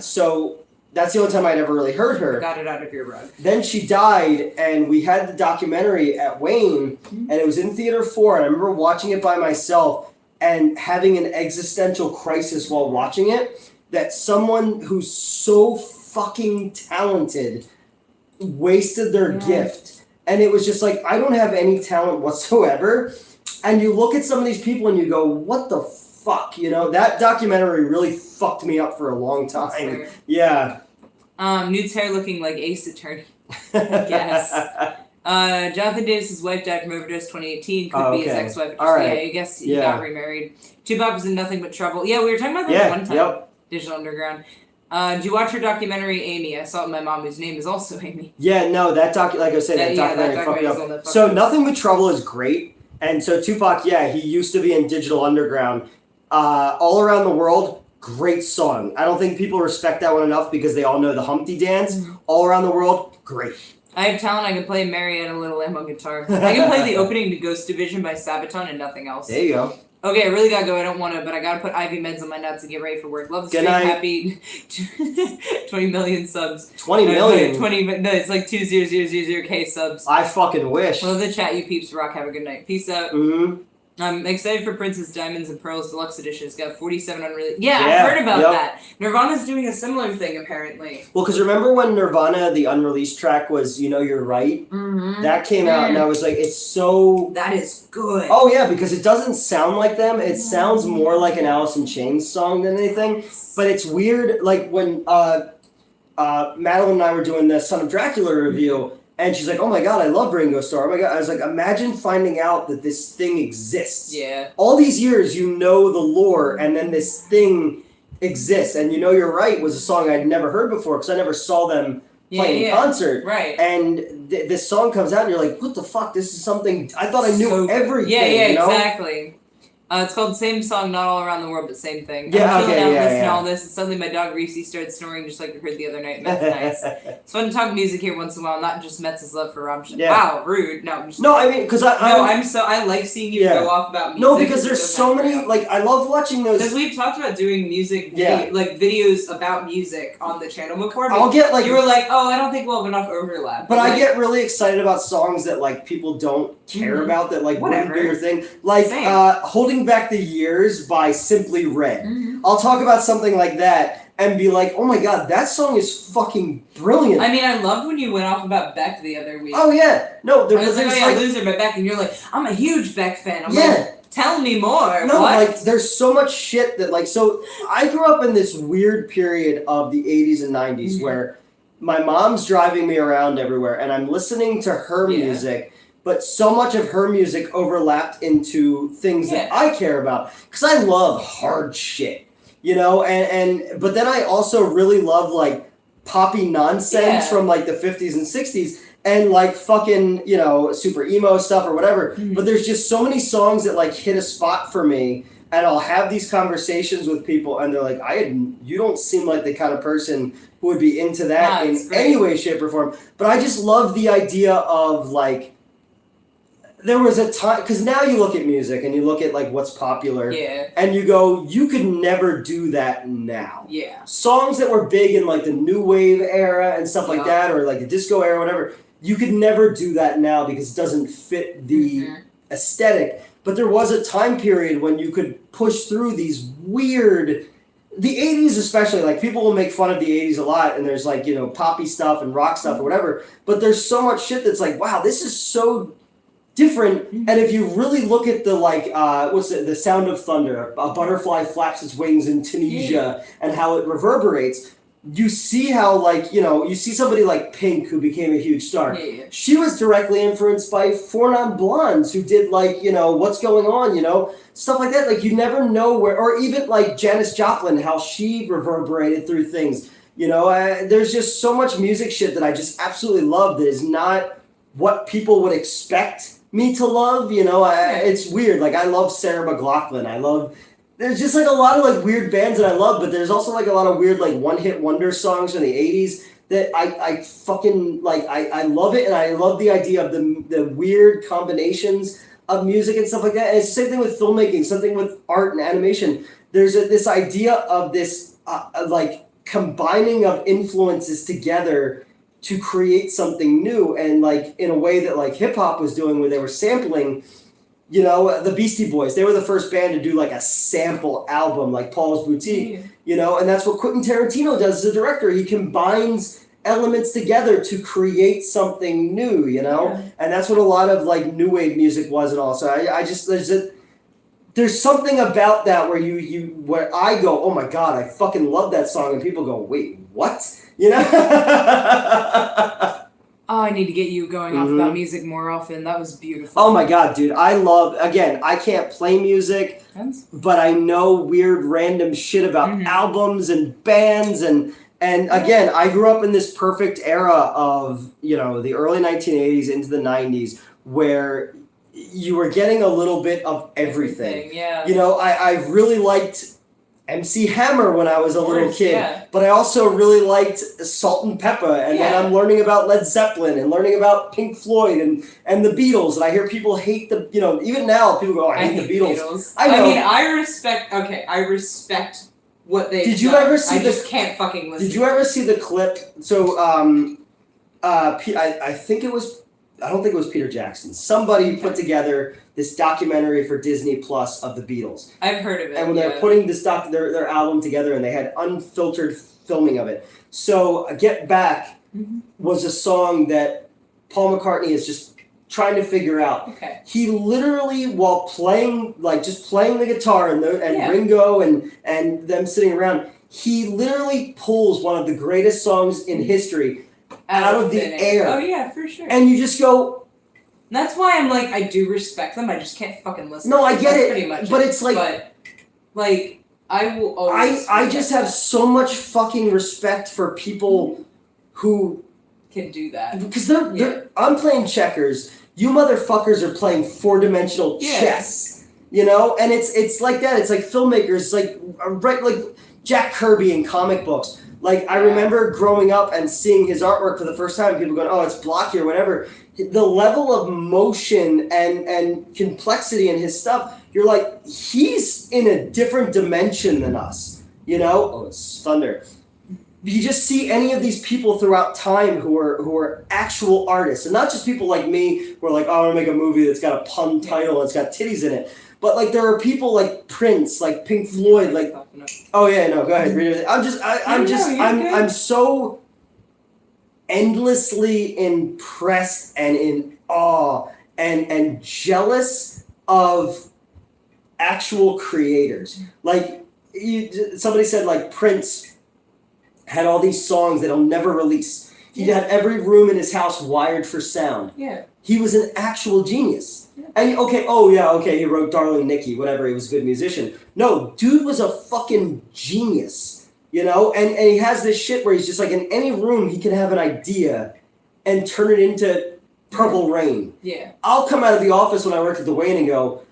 So that's the only time I'd ever really heard her. Got it out of your rug. Then she died, and we had the documentary at Wayne, and it was in Theater 4, and I remember watching it by myself and having an existential crisis while watching it, that someone who's so fucking talented wasted their gift. And it was just like, I don't have any talent whatsoever. And you look at some of these people and you go, what the fuck? You know, that documentary really fucked me up for a long time. Yeah. Nude's hair looking like Ace Attorney. Yes. Jonathan Davis' wife died from overdose 2018. Could be his ex-wife. All right. Yeah, I guess he got remarried. Tupac was in Nothing But Trouble. Yeah, we were talking about that one time. Yep. Digital Underground. Did you watch her documentary, Amy? I saw it with my mom, whose name is also Amy. Yeah, no, like I said, that documentary fucked me up. So Nothing But Trouble is great. And so Tupac, he used to be in Digital Underground. All Around the World, great song. I don't think people respect that one enough because they all know the Humpty Dance. Mm-hmm. All Around the World, great. I have talent. I can play Marietta Little Lamb on guitar. I can play the opening to Ghost Division by Sabaton and nothing else. There you go. Okay, I really gotta go. I don't want to, but I gotta put IV meds on my nuts and get ready for work. Love the stream. Happy 20 million subs. 20 million? 20, no, it's like 20000K subs. I fucking wish. Love the chat, you peeps. Rock, have a good night. Peace out. Mm-hmm. I'm excited for Princess Diamonds and Pearls Deluxe Edition. It's got 47 unreleased. Yeah, I've heard about that. Nirvana's doing a similar thing, apparently. Well, because remember when Nirvana, the unreleased track was You Know You're Right? Mm-hmm. That came out, and I was like, it's so... That is good. Oh, yeah, because it doesn't sound like them. It sounds more like an Alice in Chains song than anything. But it's weird, like when Madeline and I were doing the Son of Dracula review, and she's like, oh my god, I love Ringo Starr. Oh my god. I was like, imagine finding out that this thing exists. Yeah. All these years, you know the lore, and then this thing exists. And You Know You're Right was a song I'd never heard before, because I never saw them play in concert. Right. And this song comes out, and you're like, what the fuck? This is something, I thought I knew everything. Yeah, you know? Exactly. It's called Same Song, Not All Around the World, but same thing. Yeah, I'm chilling out, listening to all this, and suddenly my dog Reese started snoring just like we heard the other night. That's nice. It's fun to talk music here once in a while, not just Metz's love for Rammstein. Yeah. Wow, rude. No, I mean, because I like seeing you go off about music. No, because there's so many, like, I love watching those. Because we've talked about doing music, like videos about music on the channel before. I'll get, like, you were like, oh, I don't think we'll have enough overlap. But I get really excited about songs that, like, people don't care about, that, like, wouldn't be your thing. Like, Holding Back the Years by Simply Red. Mm-hmm. I'll talk about something like that, and be like, oh my god, that song is fucking brilliant. I mean, I loved when you went off about Beck the other week. Oh yeah, no, I was like, oh yeah, Loser by Beck, and you're like, I'm a huge Beck fan. I'm like, tell me more. No, what? like, there's so much shit that, like, so I grew up in this weird period of the 80s and 90s where my mom's driving me around everywhere, and I'm listening to her music, but so much of her music overlapped into things that I care about. Because I love hard shit, you know? But then I also really love, like, poppy nonsense from, like, the 50s and 60s. And, like, fucking, you know, super emo stuff or whatever. But there's just so many songs that, like, hit a spot for me. And I'll have these conversations with people, and they're like, you don't seem like the kind of person who would be into that in any way, shape, or form. But I just love the idea of, like, there was a time, because now you look at music and you look at, like, what's popular. And you go, you could never do that now. Songs that were big in, like, the new wave era and stuff like that, or, like, the disco era or whatever, you could never do that now because it doesn't fit the aesthetic. But there was a time period when you could push through these weird... The 80s especially, like, people will make fun of the 80s a lot, and there's, like, you know, poppy stuff and rock stuff or whatever, but there's so much shit that's like, wow, this is so different. And if you really look at the, like, the Sound of Thunder, a butterfly flaps its wings in Tunisia, and how it reverberates, you see how, like, you know, you see somebody like Pink, who became a huge star. She was directly influenced by Four Non Blondes, who did, like, you know, What's Going On, you know, stuff like that. Like, you never know where, or even, like, Janis Joplin, how she reverberated through things. You know, there's just so much music shit that I just absolutely love that is not what people would expect me to love, you know. It's weird. Like, I love Sarah McLachlan. There's just, like, a lot of, like, weird bands that I love, but there's also, like, a lot of weird, like, one-hit wonder songs from the 80s that I fucking, like, I love it, and I love the idea of the weird combinations of music and stuff like that. And it's the same thing with filmmaking, something with art and animation. There's this idea of this, like, combining of influences together to create something new, and, like, in a way that, like, hip-hop was doing, where they were sampling. You know, the Beastie Boys, they were the first band to do, like, a sample album, like Paul's Boutique, you know, and that's what Quentin Tarantino does as a director. He combines elements together to create something new, you know, and that's what a lot of, like, new wave music was and all. So I just, there's something about that where where I go, oh my God, I fucking love that song, and people go, wait, what? You know? Oh, I need to get you going off about music more often. That was beautiful. Oh my God, dude. I can't play music, but I know weird random shit about albums and bands, and again, I grew up in this perfect era of, you know, the early 1980s into the 90s, where you were getting a little bit of everything. You know, I really liked MC Hammer when I was a little kid, but I also really liked Salt and Pepper, and then I'm learning about Led Zeppelin and learning about Pink Floyd and the Beatles, and I hear people hate the, you know, even now people go, I hate the Beatles. I know. I mean, I respect what they Did you ever see I just can't fucking listen. Did you ever see the clip? So, I think it was, I don't think it was Peter Jackson. Somebody put together this documentary for Disney Plus of the Beatles. I've heard of it. And when they're putting this their album together, and they had unfiltered filming of it. So Get Back was a song that Paul McCartney is just trying to figure out. He literally, while playing, like, just playing the guitar and Ringo and them sitting around, he literally pulls one of the greatest songs in history out of the air. Oh yeah, for sure. And you just go... That's why I'm like, I do respect them, I just can't fucking listen. No, I get it, pretty much but it's like... But, like, I will always... I just have so much fucking respect for people who... can do that. Because I'm playing checkers, you motherfuckers are playing four-dimensional chess. You know? And it's like that, it's like filmmakers, like Jack Kirby in comic books. Like, I remember growing up and seeing his artwork for the first time, people going, oh, it's blocky or whatever. The level of motion and complexity in his stuff, you're like, he's in a different dimension than us, you know? Oh, it's thunder. You just see any of these people throughout time who are actual artists, and not just people like me who are like, oh, I want to make a movie that's got a pun title and it's got titties in it. But, like, there are people like Prince, like Pink Floyd, like No. Oh yeah, no, go ahead. Read it. I'm so endlessly impressed and in awe and jealous of actual creators. Like somebody said, like Prince had all these songs that he'll never release. He had every room in his house wired for sound. Yeah. He was an actual genius. Yeah. And he wrote Darling Nikki, whatever, he was a good musician. No, dude was a fucking genius, you know? And he has this shit where he's just like, in any room, he can have an idea and turn it into Purple Rain. Yeah. I'll come out of the office when I worked at the Wayne and go,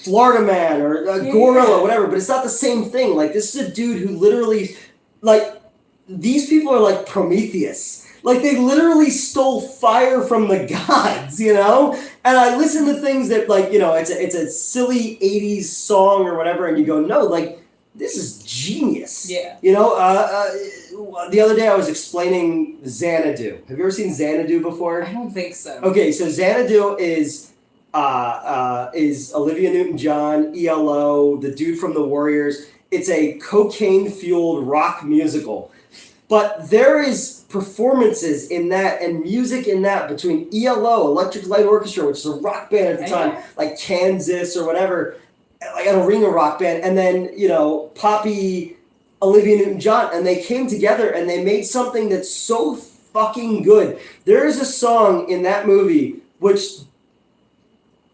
Florida Man or Gorilla, whatever, but it's not the same thing. Like, this is a dude who literally, like, these people are like Prometheus. Like, they literally stole fire from the gods, you know? And I listen to things that, like, you know, it's a silly 80s song or whatever, and you go, no, like, this is genius. Yeah. You know, the other day I was explaining Xanadu. Have you ever seen Xanadu before? I don't think so. Okay, so Xanadu is Olivia Newton-John, ELO, the dude from The Warriors. It's a cocaine-fueled rock musical. But there is performances in that and music in that between ELO, Electric Light Orchestra, which is a rock band at the time, like Kansas or whatever, like an arena rock band, and then, you know, Poppy, Olivia Newton-John, and they came together and they made something that's so fucking good. There is a song in that movie which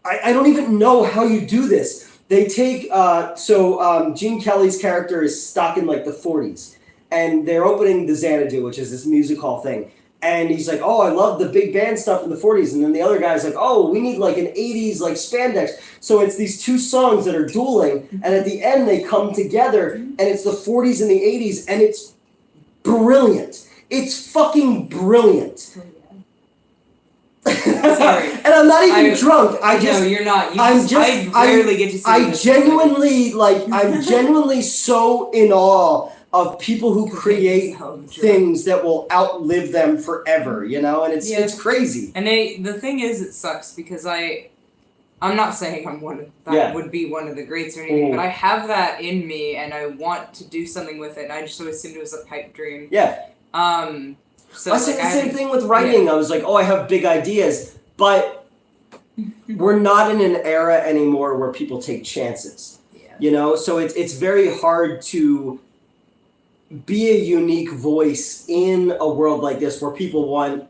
I don't even know how you do this. They take, Gene Kelly's character is stuck in like the 40s. And they're opening the Xanadu, which is this music hall thing. And he's like, oh, I love the big band stuff in the 40s. And then the other guy's like, oh, we need like an 80s like spandex. So it's these two songs that are dueling. And at the end, they come together. And it's the 40s and the 80s. And it's brilliant. It's fucking brilliant. Sorry. And I'm not even drunk. No, you're not. I rarely get to see I'm genuinely so in awe of people who create things that will outlive them forever, you know, and it's crazy. And the thing is, it sucks because I'm not saying I'm would be one of the greats or anything, but I have that in me, and I want to do something with it. And I just always assumed it was a pipe dream. Yeah. So I said the same thing with writing. Yeah. I was like, oh, I have big ideas, but we're not in an era anymore where people take chances. Yeah. You know, so it's very hard to be a unique voice in a world like this where people want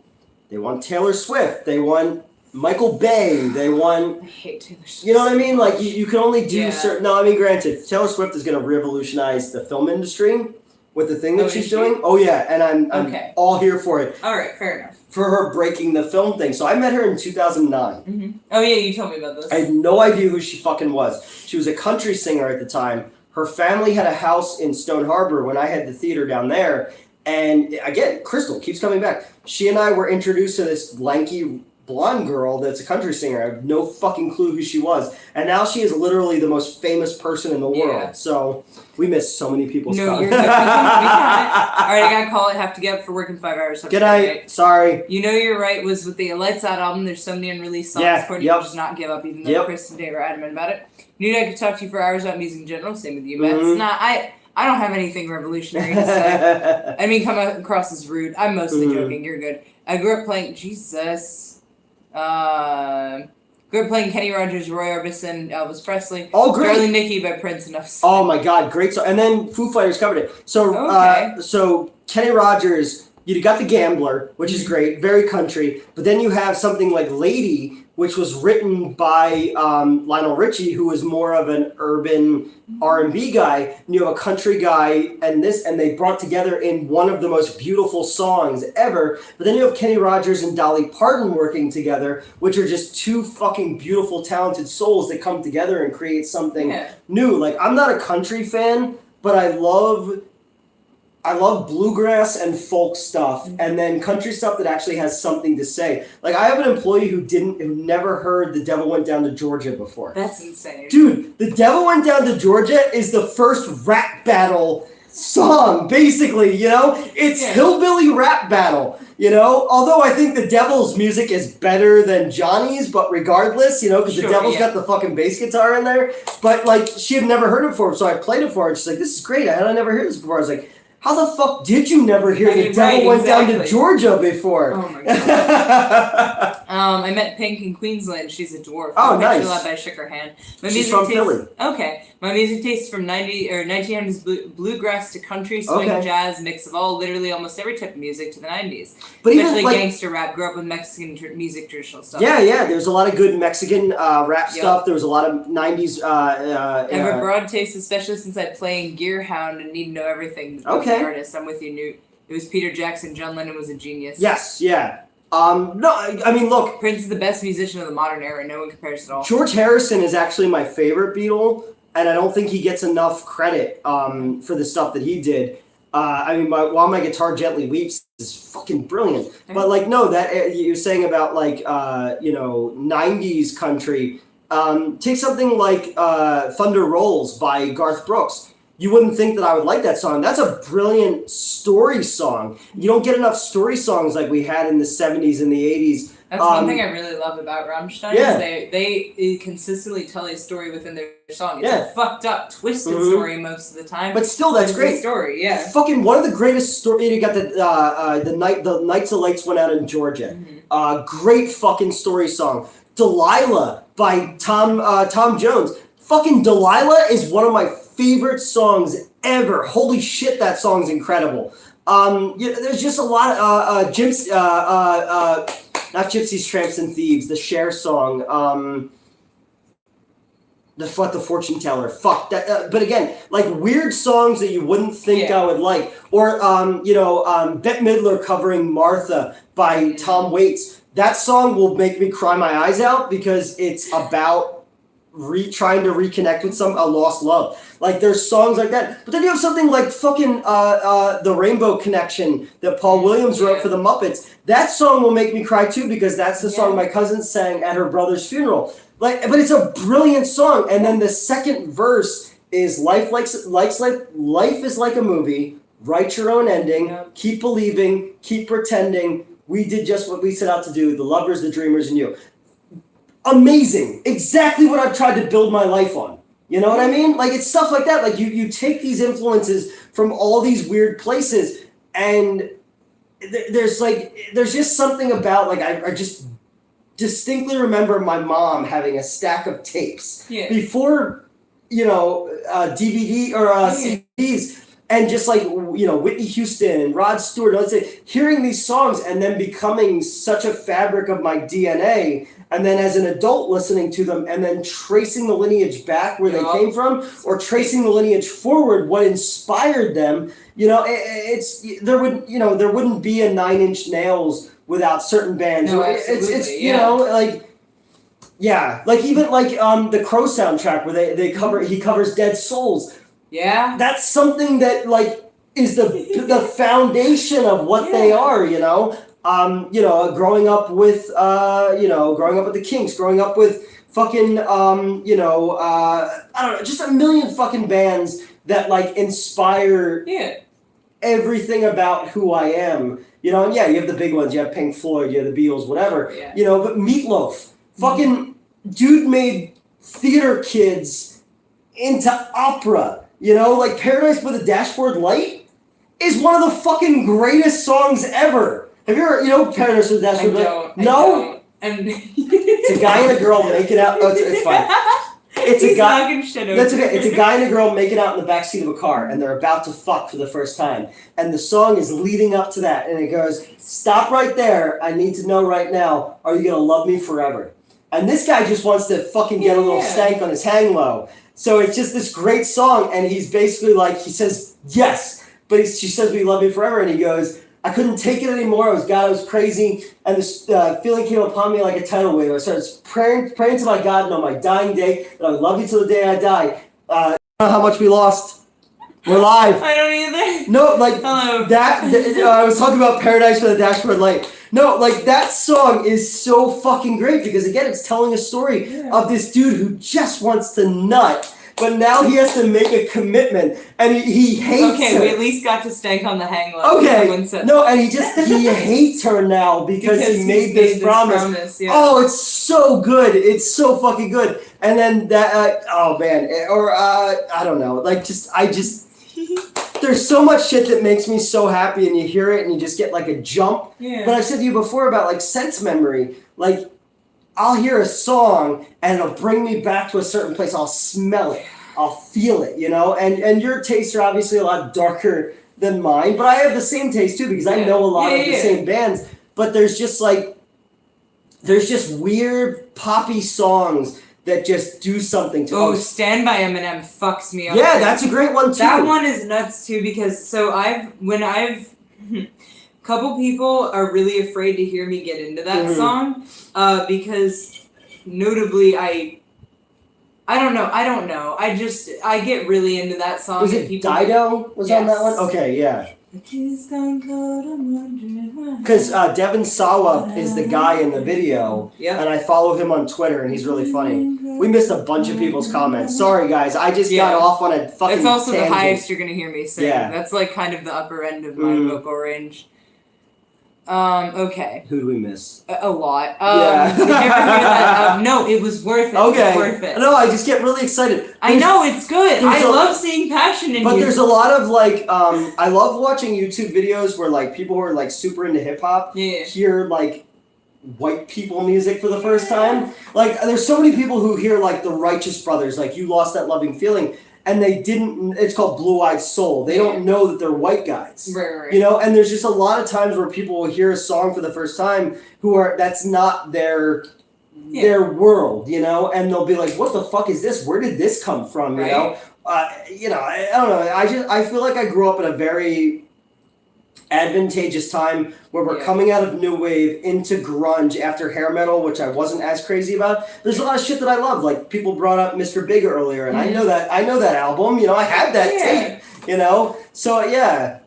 Taylor Swift, they want Michael Bay, they want... I hate Taylor Swift. You know what I mean? Like, you can only do certain... No, I mean, granted, Taylor Swift is going to revolutionize the film industry with the thing that she's doing. Oh, yeah, and I'm all here for it. All right, fair enough. For her breaking the film thing. So I met her in 2009. Mm-hmm. Oh, yeah, you told me about this. I had no idea who she fucking was. She was a country singer at the time. Her family had a house in Stone Harbor when I had the theater down there. And again, Crystal keeps coming back. She and I were introduced to this lanky blonde girl that's a country singer. I have no fucking clue who she was. And now she is literally the most famous person in the world. So we miss so many people's No, you're good. We got it. All right, I got to call it. Have to get up for work in 5 hours. Good night. Sorry. You Know You're Right was with the Lights Out album. There's so many unreleased songs. Courtney does not give up, even though Chris and Dave are adamant about it. Knew I could talk to you for hours about music in general. Same with you, Matt. Mm-hmm. I don't have anything revolutionary to say. I mean, come across as rude. I'm mostly joking. You're good. I grew up playing... Jesus. Grew up playing Kenny Rogers, Roy Orbison, Elvis Presley. Oh, great. Darling Nikki by Prince, enough. Oh, my God. Great song. And then Foo Fighters covered it. So, so Kenny Rogers, you got The Gambler, which is great. Very country. But then you have something like Lady, which was written by Lionel Richie, who was more of an urban R&B guy. And you have a country guy and they brought together in one of the most beautiful songs ever. But then you have Kenny Rogers and Dolly Parton working together, which are just two fucking beautiful, talented souls that come together and create something new. Like, I'm not a country fan, but I love bluegrass and folk stuff, and then country stuff that actually has something to say. Like, I have an employee who never heard The Devil Went Down to Georgia before. That's insane. Dude, The Devil Went Down to Georgia is the first rap battle song, basically, you know? It's hillbilly rap battle, you know? Although I think the Devil's music is better than Johnny's, but regardless, you know, because the Devil's got the fucking bass guitar in there. But, like, she had never heard it before, so I played it for her, and she's like, this is great, I had never heard this before. I was like, how the fuck did you never hear the Devil went down to Georgia before? Oh my god. I met Pink in Queensland. She's a dwarf. Oh, nice. I shook her hand. She's from Philly. Okay. My music tastes from 1900s bluegrass to country, swing, jazz, mix of literally almost every type of music to the 90s. But especially even, like, gangster rap. Grew up with Mexican music, traditional stuff. Yeah. There's a lot of good Mexican rap stuff. There was a lot of 90s. I have a broad taste, especially since I play in Gearhound and need to know everything. Okay. Artist. I'm with you, Newt. It was Peter Jackson. John Lennon was a genius. Yes, yeah. No, I mean, look. Prince is the best musician of the modern era. No one compares at all. George Harrison is actually my favorite Beatle, and I don't think he gets enough credit for the stuff that he did. I mean, While My Guitar Gently Weeps is fucking brilliant. Okay. But, like, no, that you're saying about, like, 90s country, take something like Thunder Rolls by Garth Brooks. You wouldn't think that I would like that song. That's a brilliant story song. You don't get enough story songs like we had in the 70s and the 80s. That's one thing I really love about Rammstein is they consistently tell a story within their song. It's a fucked up, twisted story most of the time. But still, that's great. A story, yeah. Fucking one of the greatest stories. You got the Nights of Lights Went Out in Georgia. Great fucking story song. Delilah by Tom Jones. Fucking Delilah is one of my favorite songs ever. Holy shit, that song's incredible. There's just a lot of not Gypsies, Tramps, and Thieves. The Cher song. The Fortune Teller. Fuck that. But again, like weird songs that you wouldn't think I would like. Or Bette Midler covering Martha by Tom Waits. That song will make me cry my eyes out because it's about trying to reconnect with a lost love. Like there's songs like that, but then you have something like fucking The Rainbow Connection that Paul Williams wrote for the Muppets. That song will make me cry too because that's the song my cousin sang at her brother's funeral. But it's a brilliant song. And then the second verse is life is like a movie. Write your own ending. Keep believing. Keep pretending. We did just what we set out to do. The lovers, the dreamers, and you. Amazing. Exactly what I've tried to build my life on. You know what I mean? Like, it's stuff like that. Like, you take these influences from all these weird places, and there's just something about, like, I just distinctly remember my mom having a stack of tapes before, DVD or CDs, and just, like, Whitney Houston and Rod Stewart, let's say, hearing these songs and then becoming such a fabric of my DNA. And then as an adult listening to them and then tracing the lineage back where they came from or tracing the lineage forward, what inspired them, there wouldn't be a Nine Inch Nails without certain bands. No, like even the Crow soundtrack where he covers Dead Souls. Yeah. That's something that like is the foundation of what they are, growing up with the Kinks, growing up with fucking, I don't know, just a million fucking bands that like inspire everything about who I am. You have the big ones, you have Pink Floyd, you have the Beatles, whatever. But Meatloaf, fucking dude made theater kids into opera. Like Paradise with a Dashboard Light is one of the fucking greatest songs ever. Have you ever, Paradise with a Dashboard Light? No? It's a guy and a girl making out. Oh, it's fine. It's a guy. That's okay. It's a guy and a girl making out in the backseat of a car, and they're about to fuck for the first time. And the song is leading up to that, and it goes, "Stop right there. I need to know right now. Are you gonna love me forever?" And this guy just wants to fucking get a little stank on his hang low. So it's just this great song, and he's basically like, he says yes, but she says, "We love me forever," and he goes, "I couldn't take it anymore. I was crazy, and this feeling came upon me like a tidal wave. I started praying to my God on my dying day that I would love you till the day I die." I don't know how much we lost. We're live. I don't either. No, like I was talking about Paradise with a Dashboard Light. No, like that song is so fucking great because again, it's telling a story of this dude who just wants to nut but now he has to make a commitment, and he hates Okay, her. we at least got to stank on the hang low. Okay, no, and he hates her now because he made this promise. Yeah. Oh, it's so good. It's so fucking good. And then that, oh man, I don't know. Like, there's so much shit that makes me so happy, and you hear it and you just get like a jump. Yeah. But I've said to you before about like sense memory. Like, I'll hear a song and it'll bring me back to a certain place. I'll smell it. I'll feel it, you know? And your tastes are obviously a lot darker than mine, but I have the same taste too because I know a lot of the same bands. But there's just weird poppy songs that just do something to us. Stand by Eminem fucks me up. Yeah, that's a great one too. That one is nuts too because couple people are really afraid to hear me get into that song because notably I don't know. I get really into that song. Was it Dido was on that one? Okay, yeah. Because Devin Sawa is the guy in the video, and I follow him on Twitter, and he's really funny. We missed a bunch of people's comments. Sorry, guys. I just got off on a fucking It's also tangent. the highest you're going to hear me sing. Yeah. That's like kind of the upper end of my vocal range. Okay. Who do we miss? A lot. Yeah. Did you ever hear that? No, it was worth it. Okay. It was worth it. No, I just get really excited. I know, it's good. I love seeing passion in you. But there's a lot of like, I love watching YouTube videos where like people who are like super into hip hop hear like white people music for the first time. Like, there's so many people who hear like the Righteous Brothers, like You Lost That Loving Feeling. And they didn't, it's called Blue Eyed Soul. They don't know that they're white guys. Right. You know, and there's just a lot of times where people will hear a song for the first time that's not their world, you know, and they'll be like, what the fuck is this? Where did this come from? You know? I don't know. I feel like I grew up in a very advantageous time where we're coming out of new wave into grunge after hair metal, which I wasn't as crazy about. There's a lot of shit that I love. Like, people brought up Mr. Big earlier, and I know that album. You know, I had that tape. You know, so yeah.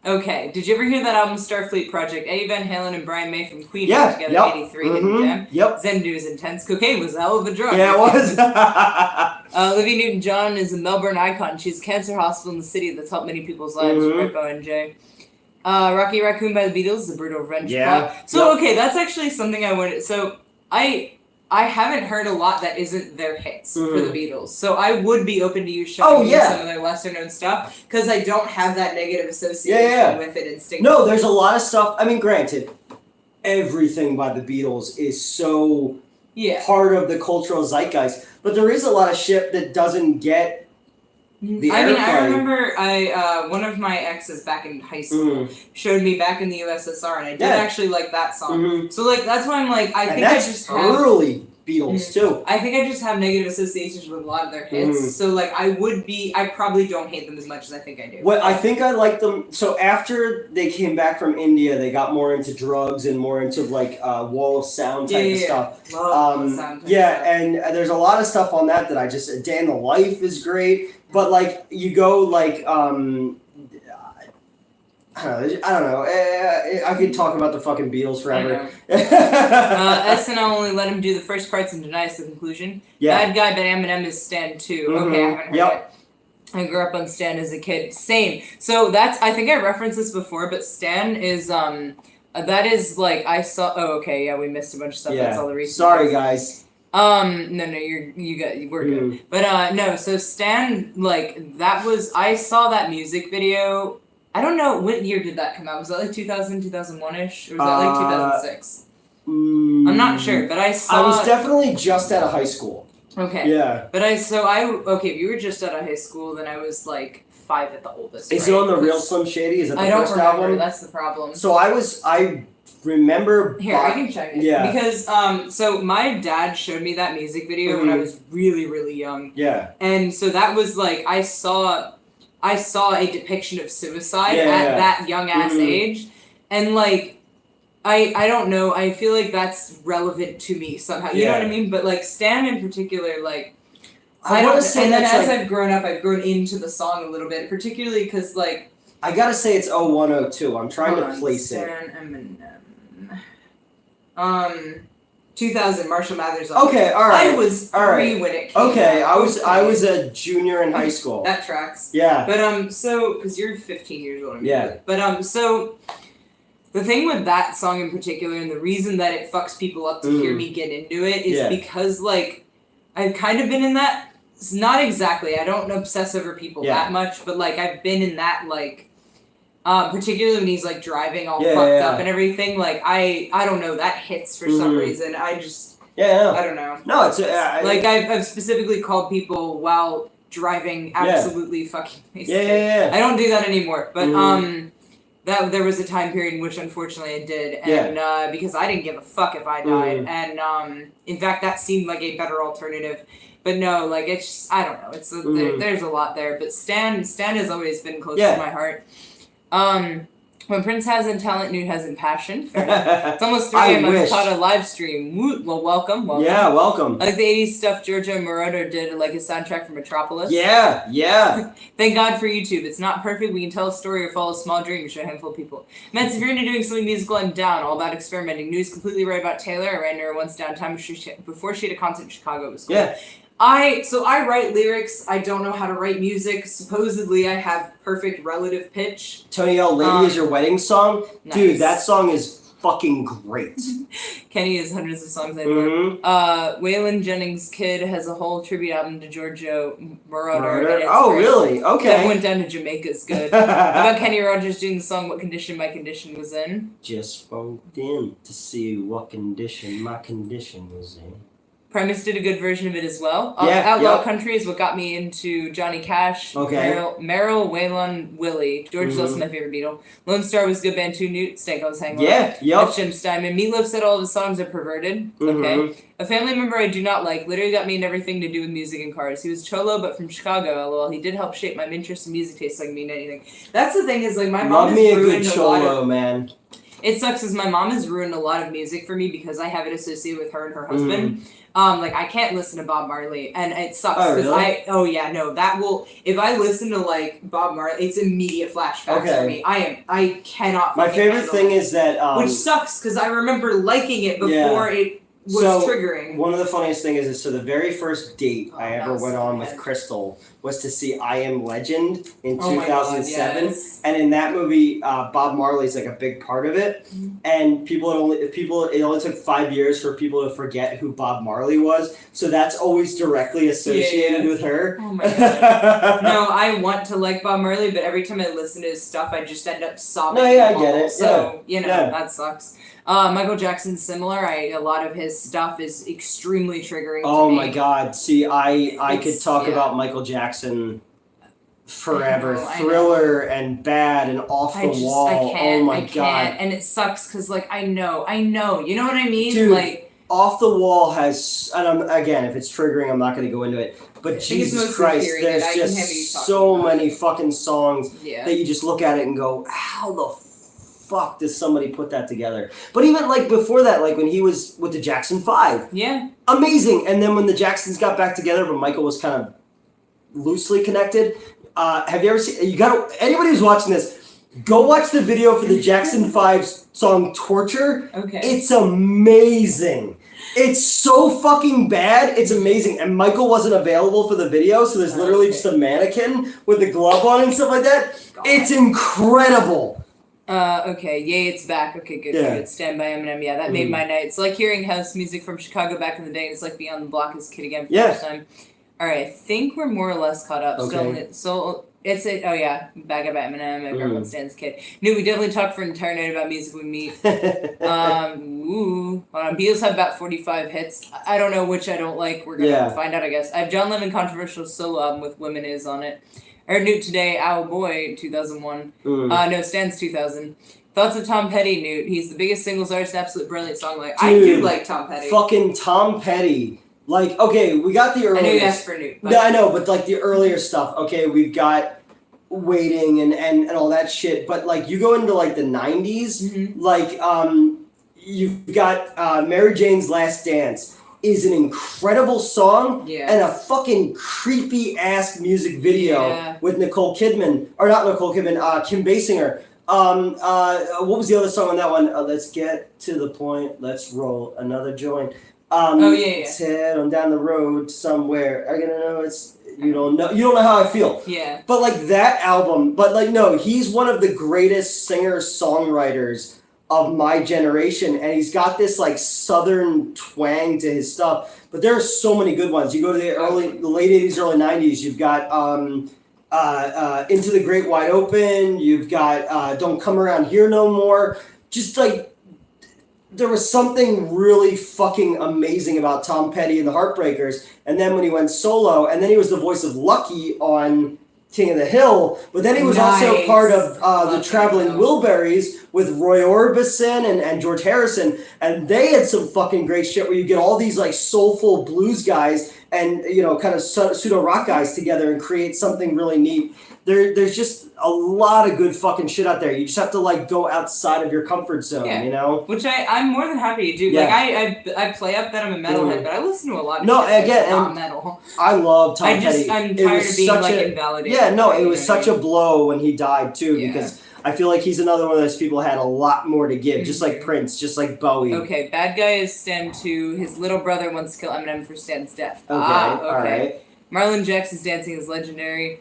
Okay. Did you ever hear that album Starfleet Project? Eddie Van Halen and Brian May from Queen got together in '83 in the jam. Xanadu is intense. Cocaine was a hell of a drug. Yeah, it was. Olivia Newton-John is a Melbourne icon. She's a cancer hospital in the city that's helped many people's lives. Right, ONJ. Rocky Raccoon by the Beatles is a brutal revenge plot. So, okay, that's actually something I wanted. So, I haven't heard a lot that isn't their hits for the Beatles. So, I would be open to you showing me some of their lesser-known stuff, because I don't have that negative association with it instinctively. No, there's a lot of stuff. I mean, granted, everything by the Beatles is so part of the cultural zeitgeist, but there is a lot of shit that doesn't get I remember one of my exes back in high school showed me Back in the USSR, and I did actually like that song. So, like, that's why I'm like, I think I just have early Beatles too. I think I just have negative associations with a lot of their hits. So, like, I probably don't hate them as much as I think I do. What I think I like them. So after they came back from India, they got more into drugs and more into like wall of sound type of stuff. Love sound type stuff. And there's a lot of stuff on that I just Day in the Life is great. But, like, you go, like, I don't know. I could talk about the fucking Beatles forever. SNL only let him do the first parts and denies the conclusion. Yeah. Bad Guy by Eminem is Stan too. Okay, I haven't heard it. I grew up on Stan as a kid. Same. So I think I referenced this before, but Stan is, that is, like, I saw, we missed a bunch of stuff. That's all the recent Sorry, guys. We're good. But, no, so Stan, like, I saw that music video. I don't know, what year did that come out? Was that, like, 2000, 2001-ish? Or was that, like, 2006? I'm not sure, but I was definitely just out of high school. Okay. Yeah. But if you were just out of high school, then I was, like, 5 at the oldest. Is it on the Real Slim Shady? Is it the first album? I don't remember, that's the problem. So I remember... Here, I can check it. Yeah. Because, so my dad showed me that music video when I was really, really young. Yeah. And so that was, like, I saw a depiction of suicide at that young-ass age. And, like, I don't know, I feel like that's relevant to me somehow. You know what I mean? But, like, Stan in particular, like... I've grown up, I've grown into the song a little bit, particularly because, like... I gotta say it's 0102. I'm trying to place Stan it. Eminem. 2000, Marshall Mathers. Okay, all right. I was 3 when it came Okay, out. I was a junior in high school. That tracks. Yeah. But so because you're 15 years older than me. Yeah. But so the thing with that song in particular, and the reason that it fucks people up to hear me get into it, is because like I've kind of been in that. It's not exactly. I don't obsess over people that much, but like I've been in that like. Particularly when he's like driving all fucked up and everything, like I don't know, that hits for some reason. I just I don't know. No, it's like I've specifically called people while driving absolutely fucking wasted. I don't do that anymore, but that there was a time period in which unfortunately I did, and because I didn't give a fuck if I died, and in fact that seemed like a better alternative. But no, like it's just, I don't know. It's there's a lot there, but Stan has always been close to my heart. When Prince hasn't talent, Newt hasn't passion. Fair enough. It's almost 3 a.m. I've caught a live stream. Woot. Well, welcome. Yeah, welcome. I like the 80s stuff Giorgio Moroder did, like a soundtrack for Metropolis. Yeah. Thank God for YouTube. It's not perfect. We can tell a story or follow a small dream to a handful of people. Mets, if you're into doing something musical, I'm down. All about experimenting. Newt's completely right about Taylor. I ran her once downtown before she had a concert in Chicago. It was cool. Yeah. So I write lyrics. I don't know how to write music. Supposedly I have perfect relative pitch. Tony L. Lady is your wedding song? Nice. Dude, that song is fucking great. Kenny has hundreds of songs I love. Waylon Jennings' Kid has a whole tribute album to Giorgio Moroder. Oh, great. Really? Okay. That went down to Jamaica's good. How about Kenny Rogers doing the song What Condition My Condition Was In? Just phoned in to see what condition my condition was in. Primus did a good version of it as well. Outlaw Country is what got me into Johnny Cash. Okay. Meryl, Waylon, Willie. George is also my favorite Beatle. Lone Star was a good band too. Newt, Stank, I was hanging Yeah, That's Jim Steinman. Meatloaf said all of his songs are perverted. Okay. A family member I do not like literally got me into everything to do with music and cars. He was Cholo, but from Chicago. LOL. He did help shape my interest in music taste like me and anything. That's the thing is like my mom Love me has a ruined good a lot Cholo, of, man. It sucks because my mom has ruined a lot of music for me because I have it associated with her and her husband. Like I can't listen to Bob Marley, and it sucks because that will. If I listen to like Bob Marley, it's immediate flashbacks for me. I cannot. My favorite thing is that which sucks because I remember liking it before it was triggering. One of the funniest things is the very first date I ever went on with Crystal was to see I Am Legend in 2007, and in that movie, Bob Marley's like a big part of it. And it only took 5 years for people to forget who Bob Marley was, so that's always directly associated with her. Oh my god! No, I want to like Bob Marley, but every time I listen to his stuff, I just end up sobbing. No, yeah, I get it. So that sucks. Michael Jackson's similar. A lot of his stuff is extremely triggering. Oh to me. my god! See, I could talk about Michael Jackson forever. Thriller and Bad and Off the Wall. I can't, oh my god! And it sucks because like I know. You know what I mean? Dude, like Off the Wall has, and again, if it's triggering, I'm not going to go into it. But Jesus Christ, there's just so many fucking songs that you just look at it and go, how the fuck does somebody put that together? But even like before that, like when he was with the Jackson 5. Yeah. Amazing. And then when the Jacksons got back together, but Michael was kind of loosely connected. Have you ever seen, anybody who's watching this, go watch the video for the Jackson 5 song Torture. Okay. It's amazing. It's so fucking bad. It's amazing. And Michael wasn't available for the video, so there's literally just a mannequin with a glove on and stuff like that. It's incredible. Okay, yay, it's back. Okay, good. Stand by Eminem. Yeah, that made my night. It's like hearing house music from Chicago back in the day. It's like being on the block as a kid again for the first time. Alright, I think we're more or less caught up. Okay. Back up Eminem, everyone stands kid. No, we definitely talked for an entire night about music we meet. Hold on, Beatles have about 45 hits. I don't know which I don't like. We're gonna find out, I guess. I have John Lennon controversial solo album with Women Is on it. I heard Newt today, Ow Boy, 2001. No, Stan's 2000. Thoughts of Tom Petty, Newt. He's the biggest singles artist, absolute brilliant song. Like, I do like Tom Petty. Fucking Tom Petty. Like, okay, we got the earlier... I know you asked for Newt. No, I know, but like the earlier stuff, okay, we've got Waiting and all that shit, but like you go into like the 90s, like you've got Mary Jane's Last Dance is an incredible song and a fucking creepy ass music video with Nicole Kidman, or not Nicole Kidman, Kim Basinger. What was the other song on that one? Let's get to the point. Let's roll another joint. Let's head on down the road somewhere. I'm gonna know it's you don't know how I feel. Yeah. But like that album, but like no, he's one of the greatest singer-songwriters of my generation, and he's got this like southern twang to his stuff. But there are so many good ones. You go to the late '80s, early '90s. You've got Into the Great Wide Open. You've got Don't Come Around Here No More. Just like there was something really fucking amazing about Tom Petty and the Heartbreakers. And then when he went solo, and then he was the voice of Lucky on King of the Hill, but then he was also part of the Traveling Wilburys with Roy Orbison and George Harrison, and they had some fucking great shit where you get all these like soulful blues guys and kind of pseudo rock guys together and create something really neat. There's just a lot of good fucking shit out there. You just have to like go outside of your comfort zone, Which I'm more than happy to do. Yeah. Like I play up that I'm a metalhead, but I listen to a lot of shit again, that's not metal. I love Tom Petty. I'm tired of being like invalidated. Yeah, no, it was such a blow when he died too, because I feel like he's another one of those people who had a lot more to give, just like Prince, just like Bowie. Okay, bad guy is Stan 2. His little brother wants to kill Eminem for Stan's death. Okay, all right. Marlon Jackson's dancing is legendary.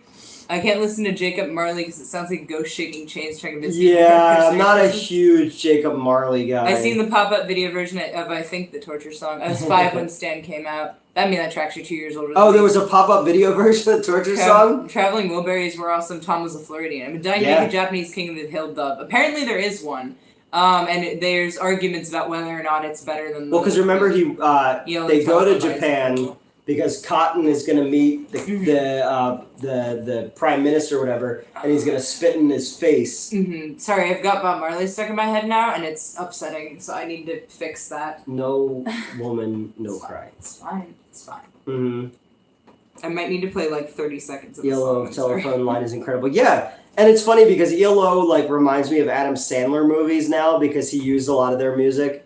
I can't listen to Jacob Marley because it sounds like ghost shaking chains trying to miss me. Yeah, I'm not a huge Jacob Marley guy. I seen the pop-up video version of I think the Torture song. I was 5 when Stan came out. That track's actually 2 years older than me. There was a pop-up video version of the Torture song? Traveling Wilburys were awesome. Tom was a Floridian. I'm a dynamic Japanese King of the Hill dub. Apparently there is one. And there's arguments about whether or not it's better than the... Well, because remember they go to Japan because Cotton is going to meet the prime minister or whatever, and he's going to spit in his face. Mm-hmm. Sorry, I've got Bob Marley stuck in my head now, and it's upsetting, so I need to fix that. No woman, no cry. It's fine. It's fine. Mm-hmm. I might need to play like 30 seconds of the ELO song. telephone line is incredible. Yeah, and it's funny because ELO like reminds me of Adam Sandler movies now because he used a lot of their music.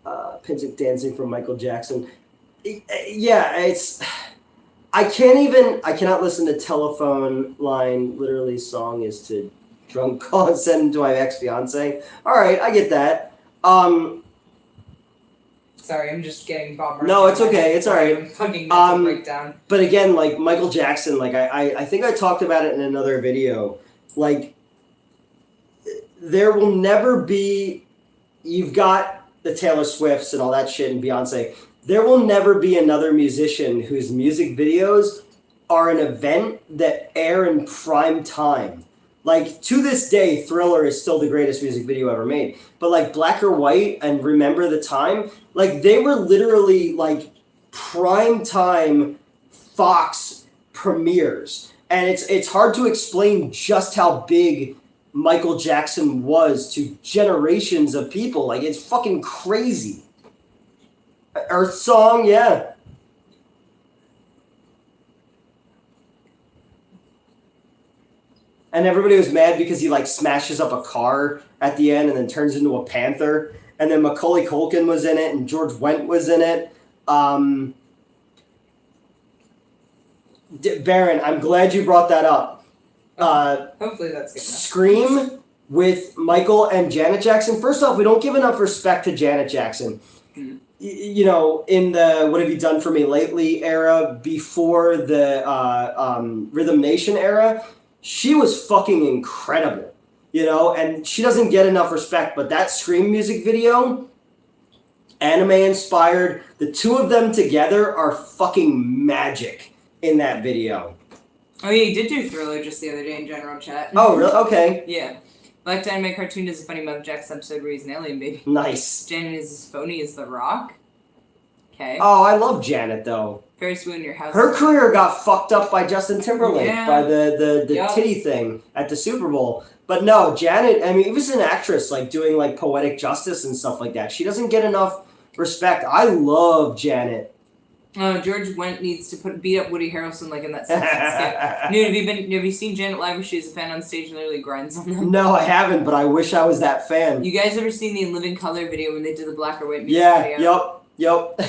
Pinsick Dancing from Michael Jackson. Yeah, I cannot listen to Telephone Line. Literally, song is to drunk call and send to my ex-fiance. All right, I get that. Sorry, I'm just getting Bob Marley. No, it's okay. It's all right. I'm fucking mental breakdown. But again, like Michael Jackson, like I think I talked about it in another video. Like, there will never be. You've got the Taylor Swifts and all that shit and Beyonce. There will never be another musician whose music videos are an event that air in prime time. Like, to this day, Thriller is still the greatest music video ever made. But, like, Black or White and Remember the Time, like, they were literally, like, prime time Fox premieres. And it's hard to explain just how big Michael Jackson was to generations of people. Like, it's fucking crazy. Earth Song, yeah. And everybody was mad because he like smashes up a car at the end and then turns into a panther. And then Macaulay Culkin was in it and George Wendt was in it. Baron, I'm glad you brought that up. Hopefully that's good enough. Scream with Michael and Janet Jackson. First off, we don't give enough respect to Janet Jackson. In the What Have You Done For Me Lately era, before the Rhythm Nation era, she was fucking incredible, and she doesn't get enough respect, but that Scream music video, anime inspired, the two of them together are fucking magic in that video. Oh yeah, you did do Thriller just the other day in general chat. Oh, really? Okay. Yeah. Black Dynamite cartoon is a funny Michael Jackson episode where he's an alien baby. Nice. Janet is as phony as The Rock. Okay. Oh, I love Janet though. Ferris Wheel in your house. Her career got fucked up by Justin Timberlake, by the Yep. titty thing at the Super Bowl. But no, Janet, I mean, it was an actress like doing like Poetic Justice and stuff like that. She doesn't get enough respect. I love Janet. George Wendt needs to beat up Woody Harrelson like in that skit. Dude, have you seen Janet live where she's a fan on stage and literally grinds on them? No, I haven't, but I wish I was that fan. You guys ever seen the In Living Color video when they did the black or white music video? Yep.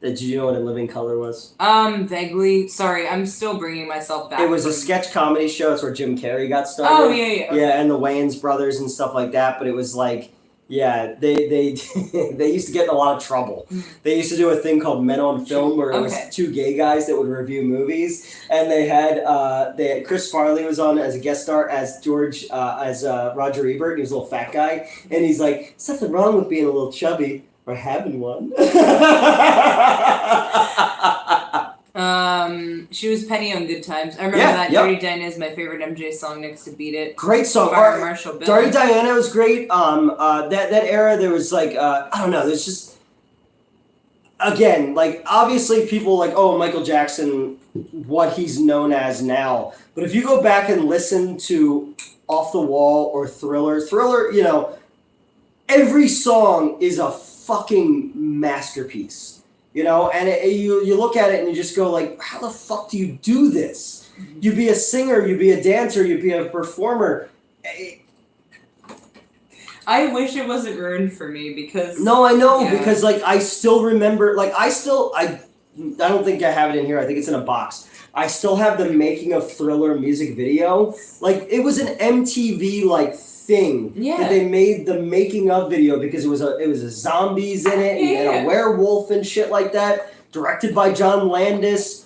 Did you know what In Living Color was? Vaguely. Sorry, I'm still bringing myself back. It was a sketch comedy show. It's where Jim Carrey got started. Oh, yeah. Okay. Yeah, and the Wayans brothers and stuff like that. But it was like, yeah, they they used to get in a lot of trouble. They used to do a thing called Men on Film, where it was two gay guys that would review movies, and they had Chris Farley was on as a guest star as Roger Ebert. He was a little fat guy, and he's like, "There's nothing wrong with being a little chubby or having one." She was Penny on Good Times. I remember that. Yep. Dirty Diana is my favorite MJ song next to Beat It. Great song. Fire Marshal Bill. Dirty Diana was great. That era, there was like, I don't know, there's just, again, like, obviously people like, oh, Michael Jackson, what he's known as now. But if you go back and listen to Off the Wall or Thriller, you know, every song is a fucking masterpiece. You know, and you look at it and you just go like, how the fuck do you do this? You'd be a singer, you'd be a dancer, you'd be a performer. I wish it wasn't ruined for me because... No, I know, because like I still remember, like I don't think I have it in here, I think it's in a box. I still have the Making of Thriller music video. Like, it was an MTV like thing that they made the making of video because it was a zombies in it and a werewolf and shit like that. Directed by John Landis.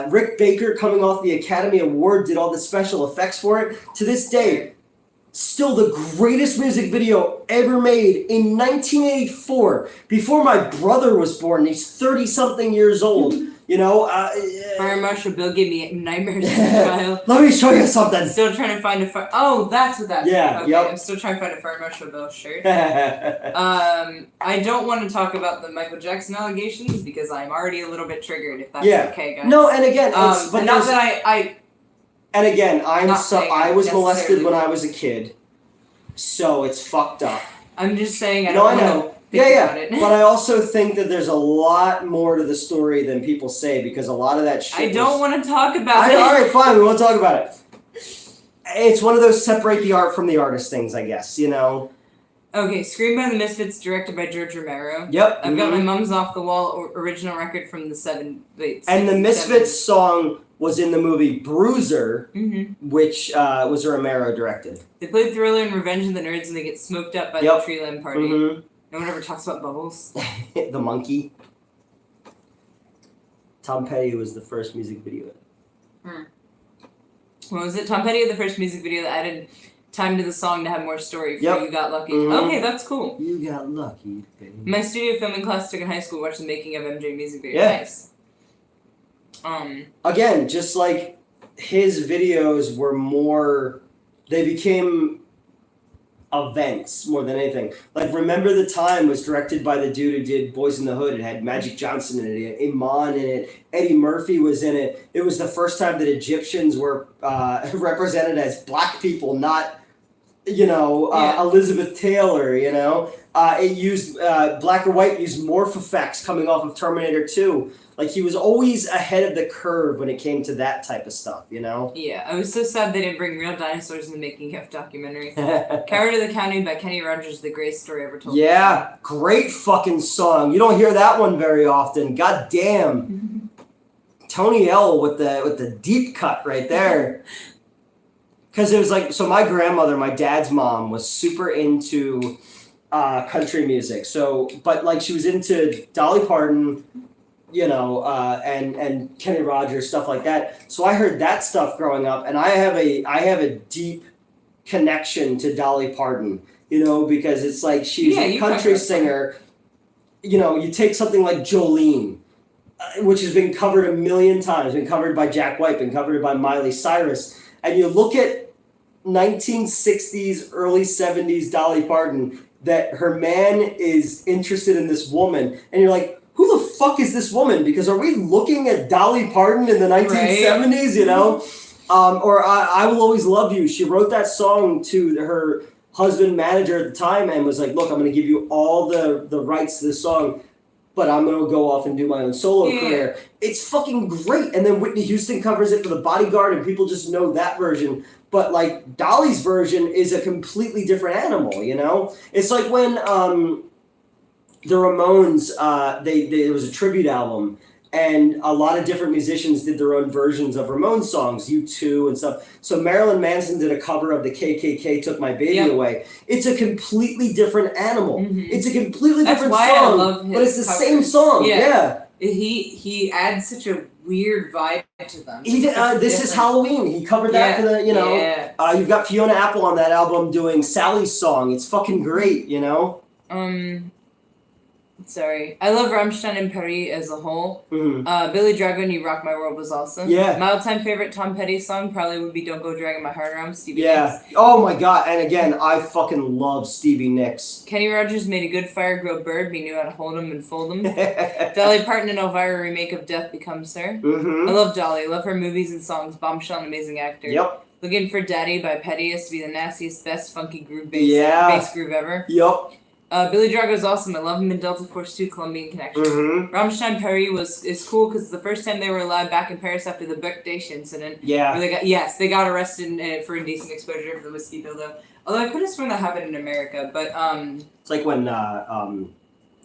Rick Baker, coming off the Academy Award, did all the special effects for it. To this day, still the greatest music video ever made in 1984, before my brother was born. He's 30-something years old. You know, Fire Marshal Bill gave me nightmares as a child. Let me show you something. Still trying to find a fire. Oh, that's what that's. Yeah. Okay, yep. I'm still trying to find a Fire Marshal Bill shirt. I don't want to talk about the Michael Jackson allegations because I'm already a little bit triggered. If that's okay, guys. No, and again, but not that I. And again, I was molested when I would. was a kid, so it's fucked up. I'm just saying. I know. But I also think that there's a lot more to the story than people say, because a lot of that shit. I don't want to talk about it. All right, fine. We won't talk about it. It's one of those separate the art from the artist things, I guess. You know. Okay, Screamed by the Misfits, directed by George Romero. Yep. I've got my Mum's Off the Wall original record from the 60s. And the Misfits song was in the movie Bruiser, which was Romero directed. They played Thriller and Revenge of the Nerds, and they get smoked up by the Treeland Party. No one ever talks about Bubbles. The monkey. Tom Petty was the first music video. What was it? Tom Petty had the first music video that added time to the song to have more story for You Got Lucky. Okay, that's cool. You got lucky, baby. My studio filming class took in high school watched the making of MJ music video. Nice. Again, just like his videos were more, they became events more than anything. Like, Remember the Time was directed by the dude who did Boys in the Hood. It had Magic Johnson in it, it had Iman in it, Eddie Murphy was in it. It was the first time that Egyptians were represented as black people, not, you know, Elizabeth Taylor, you know. It used, Black or White used morph effects coming off of Terminator 2. Like, he was always ahead of the curve when it came to that type of stuff, you know? Yeah, I was so sad they didn't bring real dinosaurs in the making of documentary. Coward of the County by Kenny Rogers, the greatest story ever told. Yeah, great fucking song. You don't hear that one very often. God damn. Tony L with the deep cut right there. Because it was like, so my grandmother, my dad's mom, was super into country music. So, but like, she was into Dolly Parton, you know, and Kenny Rogers, stuff like that. So I heard that stuff growing up, and I have a deep connection to Dolly Parton, you know, because it's like she's a country singer. You know, you take something like Jolene, which has been covered a million times, been covered by Jack White, been covered by Miley Cyrus, and you look at 1960s, early 70s Dolly Parton, that her man is interested in this woman, and you're like, who the fuck is this woman? Because are we looking at Dolly Parton in the 1970s, you know? Or I Will Always Love You. She wrote that song to her husband manager at the time and was like, look, I'm going to give you all the rights to this song, but I'm going to go off and do my own solo career. It's fucking great. And then Whitney Houston covers it for The Bodyguard, and people just know that version. But, like, Dolly's version is a completely different animal, you know? It's like when the Ramones, it was a tribute album, and a lot of different musicians did their own versions of Ramones songs, U2 and stuff. So Marilyn Manson did a cover of the KKK Took My Baby Away. It's a completely different animal. Mhm. It's a completely That's different why song, I love his but it's the covers. same song. Yeah. Yeah. He adds such a weird vibe to them. He did. This is Halloween. He covered that for the, you've got Fiona Apple on that album doing Sally's song. It's fucking great, you know? Sorry. I love Rammstein and Paris as a whole. Billy Drago and You Rock My World was awesome. Yeah. My all-time favorite Tom Petty song probably would be Don't Go Dragging My Heart Around, Stevie Nicks. Oh my god, and again, I fucking love Stevie Nicks. Kenny Rogers made a good fire-grow bird, but he knew how to hold him and fold him. Dolly Parton and Elvira remake of Death Becomes Her. I love Dolly. Love her movies and songs. Bombshell, an amazing actor. Yep. Looking for Daddy by Petty is to be the nastiest, best funky groove bass groove ever. Yep. Billy Drago is awesome. I love him in Delta Force 2, Colombian Connection. Rammstein Paris is cool because the first time they were allowed back in Paris after the Buckdash incident. Yeah. Where they got arrested for indecent exposure for the whiskey dildo. Although I could have sworn that happened in America, but it's like when and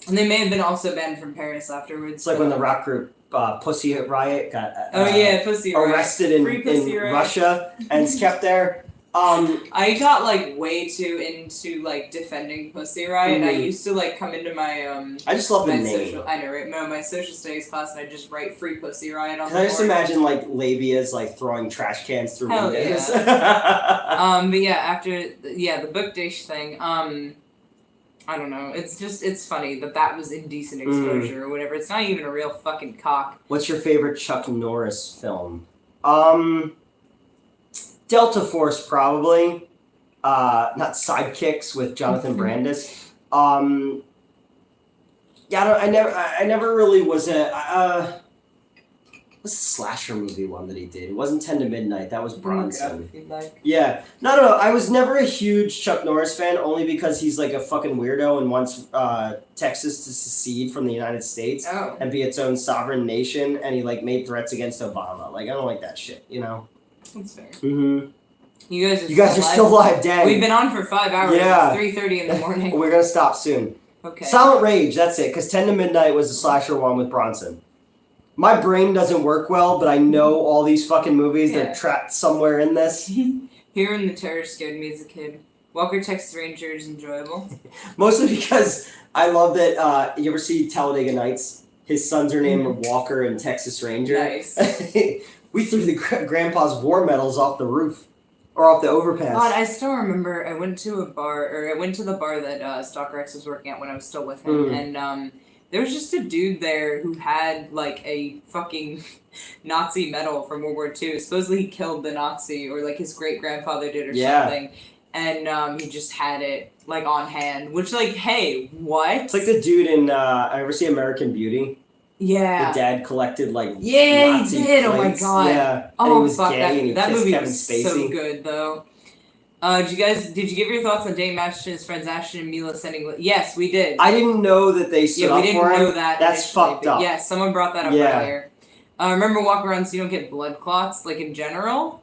they may have been also banned from Paris afterwards. It's like when the rock group Pussy Riot got Pussy Riot. arrested in Russia and is kept there. I got way too into defending Pussy Riot. I used to come into my I just love the name. I know, right? No, my social studies class, and I just write Free Pussy Riot on the board. I just imagine labias throwing trash cans through windows. Yeah. But yeah, after the Buckdash thing, I don't know. It's funny that was indecent exposure or whatever. It's not even a real fucking cock. What's your favorite Chuck Norris film? Delta Force, probably. Not Sidekicks with Jonathan Brandis. I never really was what's the slasher movie one that he did? It wasn't 10 to Midnight. That was Bronson. If you'd like. Yeah. No. I was never a huge Chuck Norris fan, only because he's a fucking weirdo and wants Texas to secede from the United States and be its own sovereign nation, and he made threats against Obama. I don't like that shit, you know? That's fair. You guys are still live, dang. We've been on for 5 hours. Yeah. It's 3:30 in the morning. We're gonna stop soon. Okay. Silent Rage, that's it, because 10 to Midnight was the slasher one with Bronson. My brain doesn't work well, but I know all these fucking movies that are trapped somewhere in this. Hearing the Terror scared me as a kid. Walker Texas Ranger is enjoyable. Mostly because I love that, you ever see Talladega Nights? His sons are named Walker and Texas Ranger. Nice. We threw the grandpa's war medals off the roof. Or off the overpass. God, I still remember I went to the bar that Stalker X was working at when I was still with him, and there was just a dude there who had a fucking Nazi medal from World War II. Supposedly he killed the Nazi, or his great grandfather did, or something. And he just had it on hand, which hey, what? It's like the dude in I ever see American Beauty. Yeah. The dad collected Nazi he did. Plates. Oh my god. Yeah. Oh, and he was fuck, gay and he that kissed movie Kevin was Spacey. so good though. Did you give your thoughts on Dave Match to his friends Ashton and Mila sending? Yes, we did. I didn't know that they stood up for him. Yeah, we didn't know that. That's fucked up. Yeah, someone brought that up earlier. Remember walk around so you don't get blood clots, in general?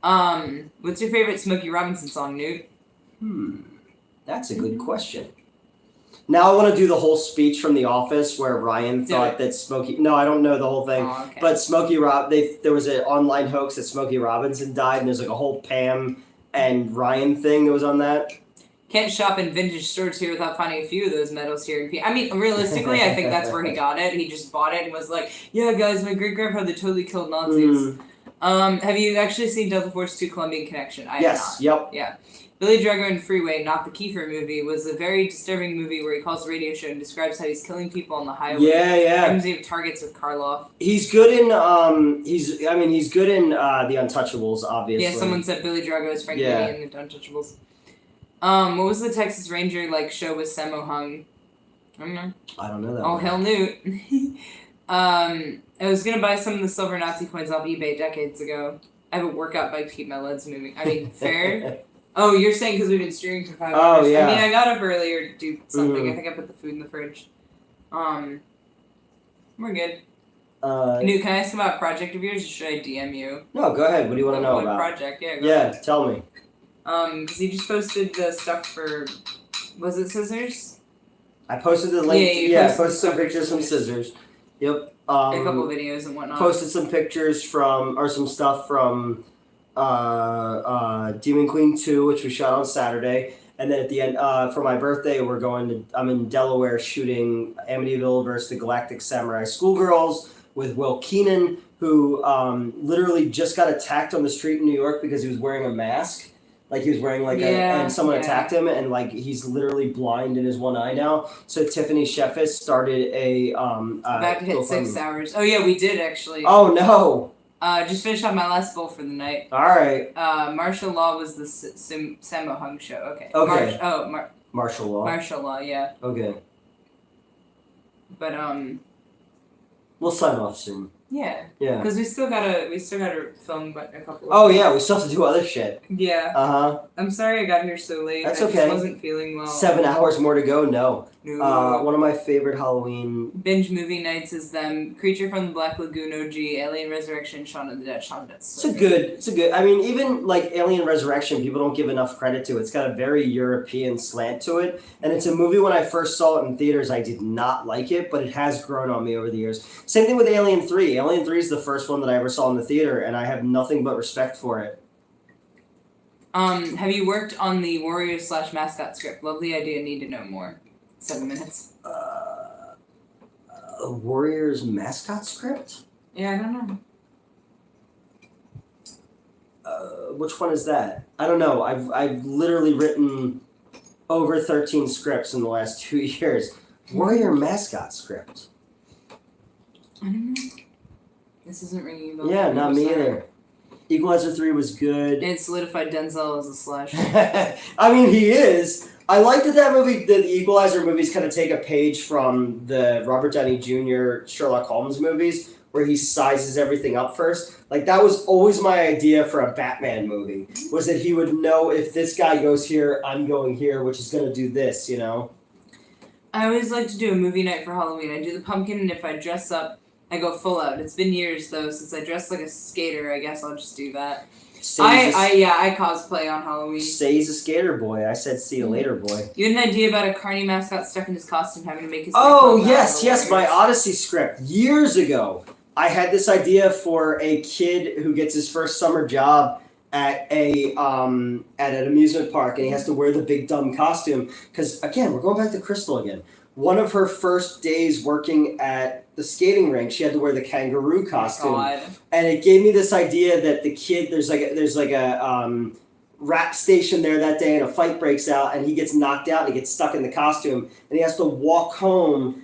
What's your favorite Smokey Robinson song, Newt? That's a good question. Now I want to do the whole speech from The Office where Ryan thought that Smokey... No, I don't know the whole thing. Oh, okay. But there was an online hoax that Smokey Robinson died, and there's a whole Pam and Ryan thing that was on that. Can't shop in vintage stores here without finding a few of those medals here. I mean, realistically, I think that's where he got it. He just bought it and was like, yeah, guys, my great-grandfather totally killed Nazis. Have you actually seen Delta Force 2 Colombian Connection? I have not. Yep. Yeah. Billy Drago in Freeway, not the Kiefer movie, was a very disturbing movie where he calls a radio show and describes how he's killing people on the highway. Yeah. Times he targets with Karloff. He's good in he's good in The Untouchables, obviously. Yeah, someone said Billy Drago is Frank Moody in The Untouchables. What was the Texas Ranger show with Sammo Hung? I don't know. I don't know that. Oh, hell Newt. I was gonna buy some of the silver Nazi coins off eBay decades ago. I have a workout bike to keep my legs moving. I mean, fair. Oh, you're saying because we've been streaming for 5 hours? Yeah. I mean, I got up earlier to do something. I think I put the food in the fridge. We're good. Newt, can I ask about a project of yours, or should I DM you? No, go ahead. What do you want to know about? What project? Yeah, go ahead. Tell me. Because he just posted the stuff for... Was it scissors? I posted the link. Yeah, I posted some pictures from Scissors. Yep. A couple videos and whatnot. Posted some pictures or some stuff from Demon Queen 2, which we shot on Saturday. And then at the end, for my birthday, I'm in Delaware shooting Amityville versus the Galactic Samurai Schoolgirls with Will Keenan, who literally just got attacked on the street in New York because he was wearing a mask. Like, he was wearing and someone attacked him, and like he's literally blind in his one eye now. So Tiffany Sheffis started a About to hit 6 hours. Oh yeah, we did actually. Oh no. Just finished up my last bowl for the night. All right. Martial law was the Sammo Hung show. Okay. Okay. Martial law. Martial law, yeah. Okay. But we'll sign off soon. Yeah. Yeah. Because we still gotta film a couple. Oh yeah, we still have to do other shit. Yeah. I'm sorry I got here so late. That's I okay. just wasn't feeling well. 7 hours more to go. No. No. One of my favorite Halloween binge movie nights is them Creature from the Black Lagoon OG, Alien Resurrection, Shaun of the Dead. It's a good. I mean, even like Alien Resurrection, people don't give enough credit to. It's got a very European slant to it, and it's a movie. When I first saw it in theaters, I did not like it, but it has grown on me over the years. Same thing with Alien 3. Alien 3 is the first one that I ever saw in the theater, and I have nothing but respect for it. Have you worked on the Warriors/mascot script? Lovely idea. Need to know more. 7 minutes. A Warriors mascot script? Yeah, I don't know. Which one is that? I don't know. I've literally written over 13 scripts in the last 2 years. Warrior mascot script. I don't know. This isn't ringing a bell. Yeah, not me either. Equalizer 3 was good. It solidified Denzel as a Slash. I mean, he is. I like that movie, the Equalizer movies kind of take a page from the Robert Downey Jr. Sherlock Holmes movies, where he sizes everything up first. Like, that was always my idea for a Batman movie, was that he would know if this guy goes here, I'm going here, which is going to do this, you know? I always like to do a movie night for Halloween. I do the pumpkin, and if I dress up, I go full out. It's been years, though, since I dressed like a skater. I guess I'll just do that. I cosplay on Halloween. Say he's a skater boy. I said see you later, boy. You had an idea about a carny mascot stuck in his costume having to make his... yes, my Odyssey script. Years ago, I had this idea for a kid who gets his first summer job at an amusement park, and he has to wear the big dumb costume. Because, again, we're going back to Crystal again. One of her first days working at the skating rink, she had to wear the kangaroo costume, and it gave me this idea that the kid there's like a rap station there that day, and a fight breaks out, and he gets knocked out, and he gets stuck in the costume, and he has to walk home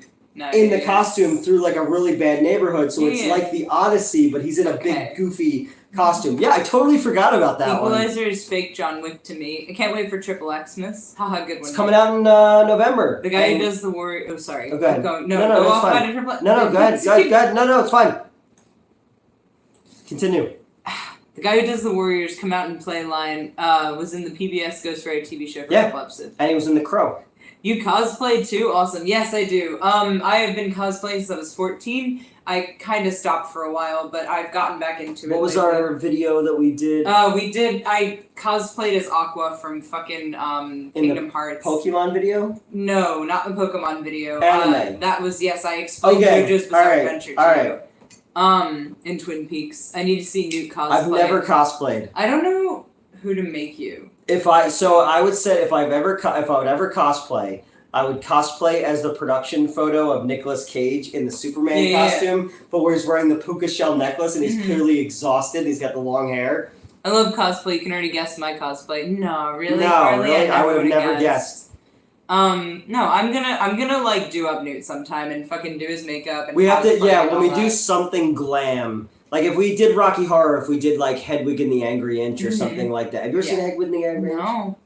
in the costume through like a really bad neighborhood. So it's like the Odyssey, but he's in a big goofy costume. Yeah, I totally forgot about that Equalizer is fake John Wick to me. I can't wait for Triple Xmas. Haha, good one. It's coming out in November. The guy who does the Warrior... Oh, sorry. Oh, go ahead. No, that's fine. Go ahead. No, it's fine. Continue. The guy who does the Warriors come out and play line was in the PBS Ghost Rider TV show for a couple episodes. And he was in The Crow. You cosplay too? Awesome. Yes, I do. I have been cosplaying since I was 14. I kind of stopped for a while, but I've gotten back into it. What was our video that we did? I cosplayed as Aqua from fucking Kingdom Hearts. Pokemon video? No, not the Pokemon video. Anime. That was, yes, I explained JoJo's Bizarre Adventure too. Alright. In Twin Peaks. I need to see Newt cosplay. I've never cosplayed. I don't know who to make you. I would say if I would ever cosplay, I would cosplay as the production photo of Nicolas Cage in the Superman costume, but where he's wearing the puka shell necklace and he's clearly exhausted. He's got the long hair. I love cosplay. You can already guess my cosplay. No, really? No, really? I would have never guessed. No, I'm gonna like do up Newt sometime and fucking do his makeup. And we have to, when we do something glam. Like, if we did Rocky Horror, if we did, like, Hedwig and the Angry Inch or something like that. Have you ever seen Hedwig and the Angry Inch? No.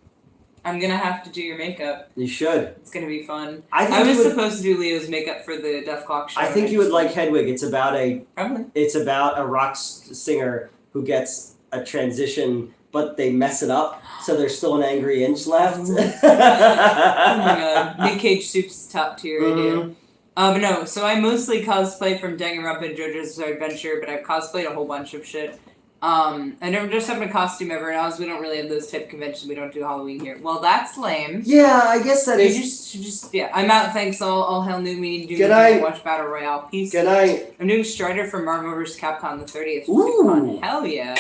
I'm gonna have to do your makeup. You should. It's gonna be fun. I was supposed to do Leo's makeup for the Death Clock show. I think you would like Hedwig. It's about Probably. It's about a rock singer who gets a transition, but they mess it up, so there's still an Angry Inch left. Oh my god. Nick Cage Soup's top tier idea. But no, so I mosely cosplay from Danganronpa and JoJo's Bizarre Adventure, but I've cosplayed a whole bunch of shit. I never dressed up in a costume ever, and we don't really have those type of conventions. We don't do Halloween here. Well, that's lame. Yeah, I guess that You is. just yeah. I'm out. Thanks. All hell new. We need to do Good midnight night. watch Battle Royale. Peace. Good night. I'm doing Strider for Marvel vs. Capcom the 30th. Ooh. Hell yeah.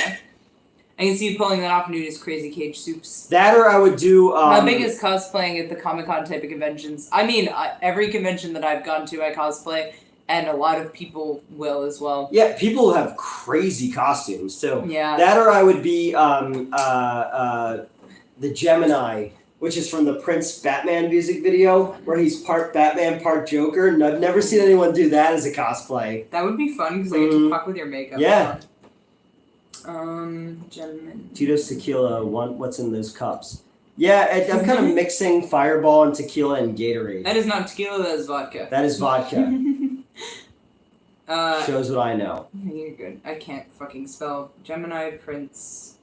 I can see you pulling that off and doing his crazy cage soups. That or I would do. How big is cosplaying at the Comic-Con type of conventions? I mean, every convention that I've gone to, I cosplay, and a lot of people will as well. Yeah, people have crazy costumes too. Yeah. That or I would be the Gemini, which is from the Prince Batman music video, where he's part Batman, part Joker. And I've never seen anyone do that as a cosplay. That would be fun because I get to fuck with your makeup. Yeah. Gentlemen. Tito's tequila. What's in those cups? Yeah, I'm kind of mixing Fireball and tequila and Gatorade. That is not tequila. That is vodka. That is vodka. Shows what I know. You're good. I can't fucking spell. Gemini, Prince,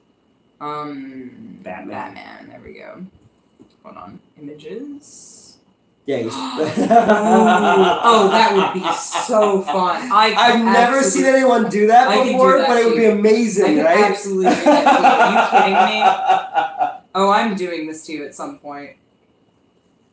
Batman. There we go. Hold on. Images. Yeah. He's oh, that would be so fun. I've never seen anyone do that before, but it would be amazing, right? Absolutely do that to you. Are you kidding me? Oh, I'm doing this to you at some point.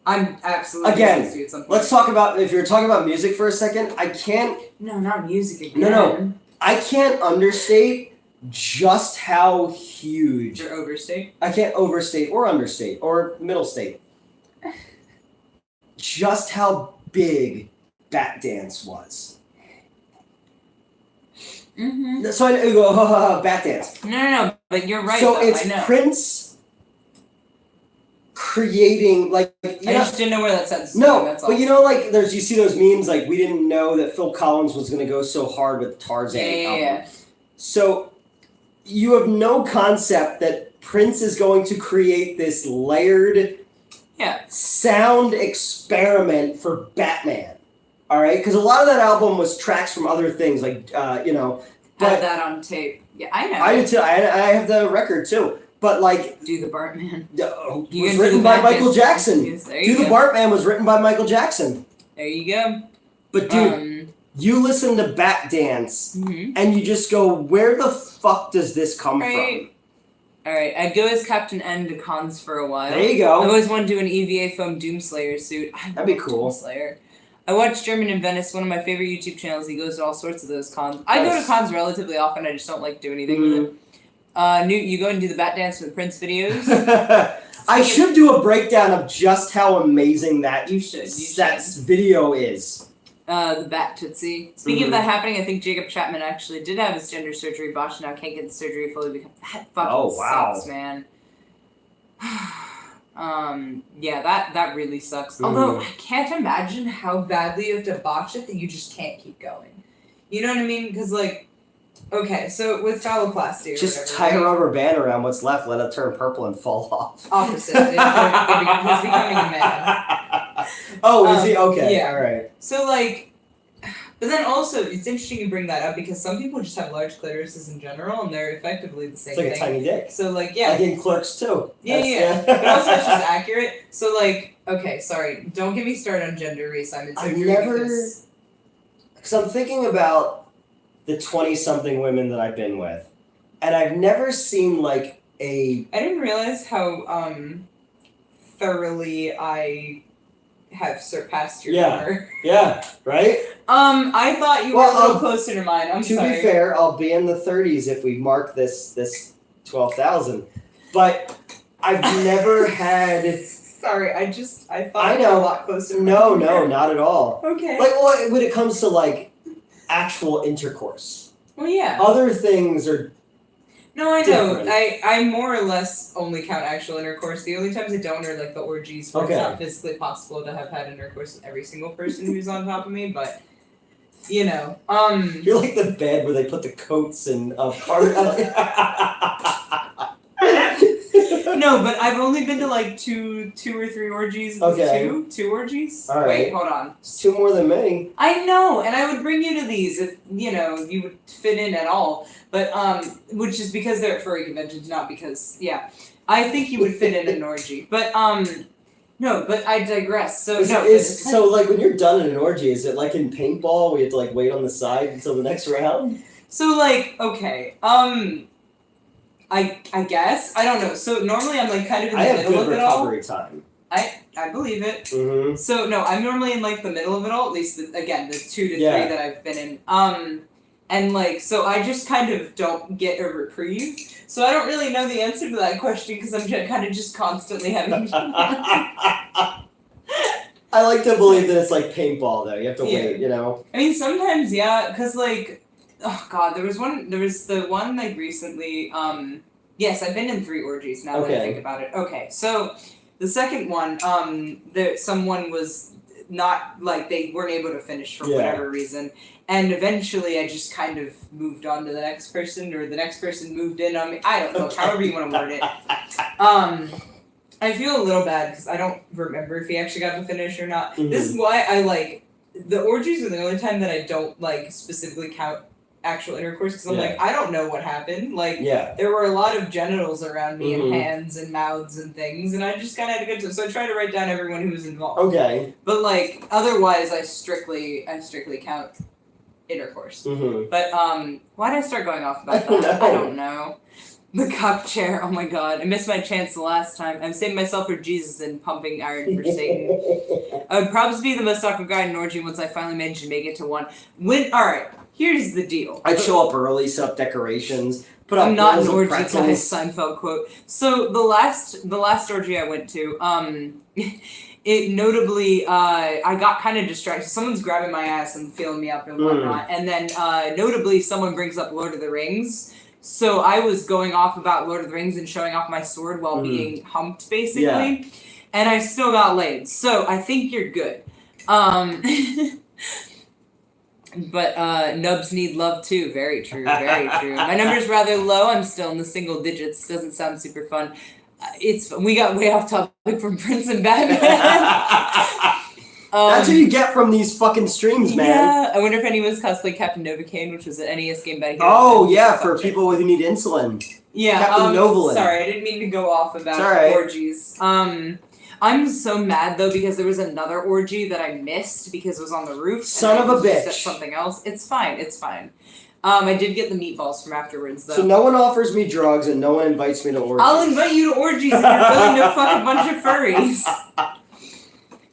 I'm absolutely doing this to you at some point. Let's talk about, if you're talking about music for a second, I can't... No, not music again. No. I can't understate just how huge... Or overstate? I can't overstate or understate or middle state. Just how big Bat Dance was. Mm-hmm. So I go, Bat Dance. No, but you're right. So though, it's I know. Prince creating, like... I just didn't know where that sentence was No, going, that's all. but you know, like, you see those memes, like, we didn't know that Phil Collins was going to go so hard with Tarzan album. Yeah. So, you have no concept that Prince is going to create this layered sound experiment for Batman. Alright? Because a lot of that album was tracks from other things, like, you know. Had that on tape. Yeah, I know. I do too. I have the record too. But, like... Do the Bartman. Was written by Michael Jackson. Do the Bartman was written by Michael Jackson. There you go. But, dude, you listen to Bat Dance, and you just go, where the fuck does this come from? Alright, I'd go as Captain N to cons for a while. There you go. I always wanted to do an EVA foam Doomslayer suit. That'd be cool. Doomslayer. I watch German in Venice, one of my favorite YouTube channels. He goes to all sorts of those cons. I go to cons relatively often, I just don't like do anything with it. You go and do the Bat Dance for the Prince videos. I should do a breakdown of just how amazing that video is. The Bat Tootsie. Speaking of that happening, I think Jacob Chapman actually did have his gender surgery botched. Now can't get the surgery fully because that fucking sucks, man. Yeah, that really sucks. Although I can't imagine how badly you have to botch it that you just can't keep going. You know what I mean? Because like, okay, so with phalloplasty, just tie a rubber band around what's left, let it turn purple and fall off. Opposite. He's becoming a man. Oh, is he? Okay, yeah. all right. So like, but then also it's interesting you bring that up because some people just have large clitorises in general and they're effectively the same thing. It's like a tiny dick. So like, yeah. Like in Clerks too. Yeah. But also it's just accurate. So like, okay, sorry, don't get me started on gender reassignment surgery. Because I'm thinking about the 20-something women that I've been with, and I've never seen like a... I didn't realize how thoroughly I have surpassed your number. Yeah, right? I thought you were a little closer to mine. I'm sorry. To be fair, I'll be in the 30s if we mark this 12,000. But I've never had... Sorry, I thought you were a lot closer. No, not at all. Okay. Like, when it comes to, like, actual intercourse. Well, yeah. Other things are... No, I know. different. I more or less only count actual intercourse. The only times I don't are like the orgies where it's not physically possible to have had intercourse with every single person who's on top of me, but you know. You're like the bed where they put the coats and No, but I've only been to like two or three orgies. Okay. Two orgies? All right. Wait, hold on. It's two more than me. I know, and I would bring you to these if, you know, you would fit in at all. But, which is because they're at furry conventions, not because, yeah. I think you would fit in an orgy. But, no, but I digress. So, So, like, when you're done in an orgy, is it like in paintball where you have to, like, wait on the side until the next round? So, like, okay, I guess. I don't know. So normally I'm like kind of in the I have middle good of it all. recovery time. I believe it. Mm-hmm. So no, I'm normally in like the middle of it all. At least again, the 2 to 3 Yeah. that I've been in. And like so I just kind of don't get a reprieve. So I don't really know the answer to that question because I'm kind of just constantly having. I like to believe that it's like paintball though. You have to wait, you know. I mean, sometimes yeah, because like, oh god, there was the one like recently. Yes, I've been in 3 orgies now that I think about it. Okay, so the second one, someone was not like they weren't able to finish for whatever reason, and eventually I just kind of moved on to the next person, or the next person moved in on me. I don't know, however you want to word it. I feel a little bad because I don't remember if he actually got to finish or not. Mm-hmm. This is why I like the orgies are the only time that I don't like specifically count actual intercourse because I'm like I don't know what happened. Like there were a lot of genitals around me and hands and mouths and things, and I just kind of had a good time. So I tried to write down everyone who was involved. Okay. But like otherwise, I strictly count intercourse. Mm-hmm. But why did I start going off about that? I don't know. The cock chair, oh my god. I missed my chance the last time. I'm saving myself for Jesus and pumping iron for Satan. I would probably be the most awkward guy in an orgy once I finally managed to make it to one. Alright, here's the deal. I'd show up early, set up decorations, put up I'm not an bowls of orgy guy, pretzels. Seinfeld quote. So the last orgy I went to, it notably, I got kind of distracted. Someone's grabbing my ass and feeling me up and whatnot. And then notably someone brings up Lord of the Rings. So I was going off about Lord of the Rings and showing off my sword while being humped, basically. Yeah. And I still got laid. So I think you're good. But nubs need love too. Very true, very true. My number's rather low. I'm still in the single digits. Doesn't sound super fun. We got way off topic from Prince and Batman. That's what you get from these fucking streams, man. Yeah, I wonder if anyone's cosplayed Captain Novocaine, which was an NES game back here. Oh, yeah, for people who need insulin. Yeah, Captain Novolin. Sorry, I didn't mean to go off about orgies. I'm so mad, though, because there was another orgy that I missed because it was on the roof. Son of a bitch. That's something else. It's fine, it's fine. I did get the meatballs from afterwards, though. So no one offers me drugs and no one invites me to orgies. I'll invite you to orgies if you're willing to fuck a bunch of furries.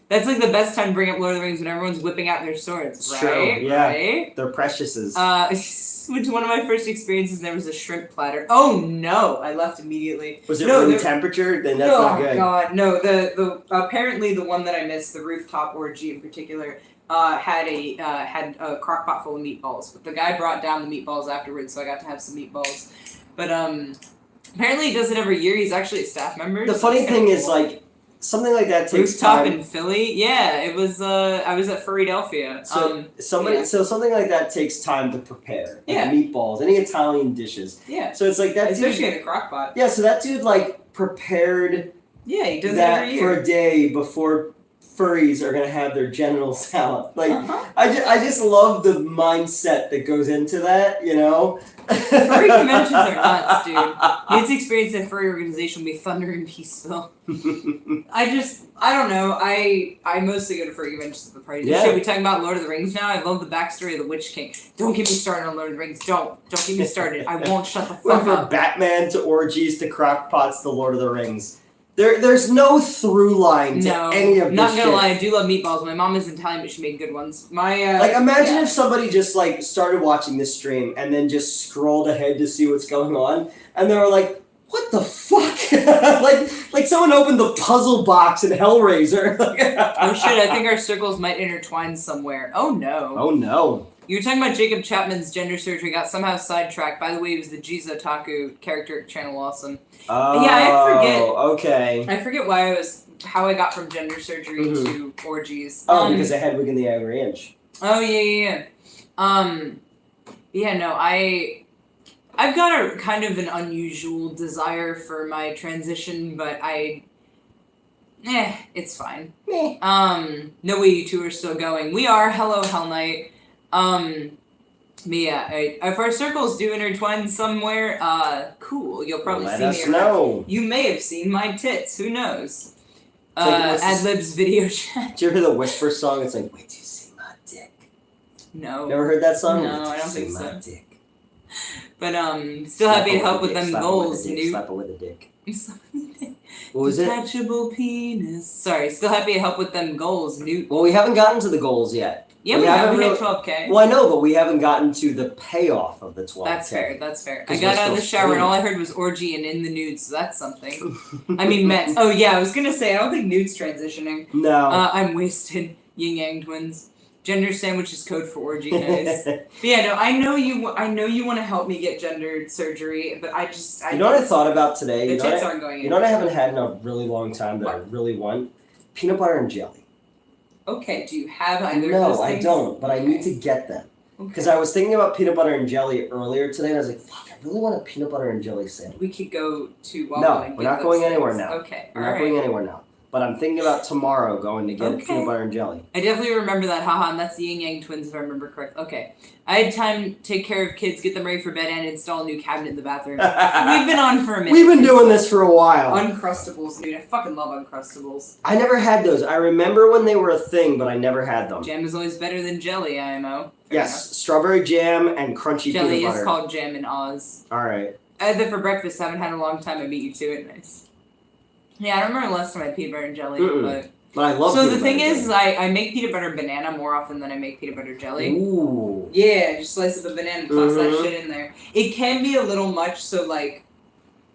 That's like the best time to bring up Lord of the Rings when everyone's whipping out their swords, it's right? True, yeah. Right? They're preciouses. Which one of my first experiences, there was a shrimp platter. Oh no! I left immediately. Was it room temperature? Then that's not good. Oh god, no. The apparently the one that I missed, the rooftop orgy in particular, had a crock pot full of meatballs. But the guy brought down the meatballs afterwards, so I got to have some meatballs. But apparently he does it every year. He's actually a staff member. The funny thing is, like, something like that takes rooftop time. in Philly? Yeah, it was, I was at Furrydelphia. So, so something like that takes time to prepare. Like meatballs, any Italian dishes. Yeah. So it's like that especially in a crock pot. Yeah, so that dude, like, prepared he does that every year. for a day before furries are going to have their genitals out. Like, I just love the mindset that goes into that, you know? Furry conventions are nuts, dude. Nate's experience at furry organization will be thunder and peaceful. I don't know. I mostly go to furry conventions at the parties. Yeah. Shit, we talking about Lord of the Rings now? I love the backstory of the Witch King. Don't get me started on Lord of the Rings. Don't get me started. I won't shut the fuck up. From Batman to orgies to crockpots to Lord of the Rings. There's no through line to any of this not gonna shit. lie, I do love meatballs. My mom isn't Italian, but she made good ones. Like, imagine if somebody just, like, started watching this stream and then just scrolled ahead to see what's going on, and they were like, what the fuck? like someone opened the puzzle box in Hellraiser. Oh shit, I think our circles might intertwine somewhere. Oh no. Oh no. You were talking about Jacob Chapman's gender surgery, got somehow sidetracked. By the way, he was the Jizo Taku character at Channel Awesome. Oh, yeah, I forget. Okay. I forget how I got from gender surgery to orgies. Oh, because the head wig and the ivory inch. Oh, yeah. Yeah, no, I've got a kind of an unusual desire for my transition, but it's fine. No way you two are still going. We are. Hello, Hell Knight. But yeah, if our circles do intertwine somewhere, cool. You'll probably see me. Let us know. You may have seen my tits. Who knows? Adlibs video chat. Do you ever hear the Whisper song? It's like, wait till you see my dick. No. You ever heard that song? No, I don't think so. Dick. But still happy to help with them goals, Slap it with a dick. What was it? Detachable penis. Sorry, still happy to help with them goals, Newt. Well, we haven't gotten to the goals yet. Yeah, we haven't hit 12K. Well, I know, but we haven't gotten to the payoff of the 12K. That's fair. I got out of the shower and all I heard was orgy and in the nudes, so that's something. I mean, Mets. Oh, yeah, I was gonna say, I don't think nudes transitioning. No. I'm wasted. Yin Yang twins. Gender sandwich is code for orgy, guys. But yeah, no, I know you want to help me get gender surgery, but I you know what I thought about today? The tits aren't going in. You know what I haven't had in a really long time that I really want? Peanut butter and jelly. Okay, do you have either No, of those things? I don't, but I need to get them. Because I was thinking about peanut butter and jelly earlier today, and I was like, fuck, I really want a peanut butter and jelly sandwich. We could go to Wawa No, and we're get not those going things. anywhere now. Okay, We're not going anywhere now. But I'm thinking about tomorrow going to get peanut butter and jelly. I definitely remember that, haha, and that's the Yin Yang twins if I remember correctly. Okay. I had time to take care of kids, get them ready for bed, and install a new cabinet in the bathroom. We've been on for a minute. We've been doing this for a while. Uncrustables, dude. I fucking love Uncrustables. I never had those. I remember when they were a thing, but I never had them. Jam is always better than jelly, IMO. Yes, strawberry jam and crunchy jelly peanut butter. is called jam in Oz. Alright. I had that for breakfast. I haven't had in a long time. I beat you to it. Nice. Yeah, I don't remember the last time I had peanut butter and jelly, but I love. So the thing is, I make peanut butter and banana more often than I make peanut butter jelly. Ooh. Yeah, just slice up a banana, toss that shit in there. It can be a little much, so like,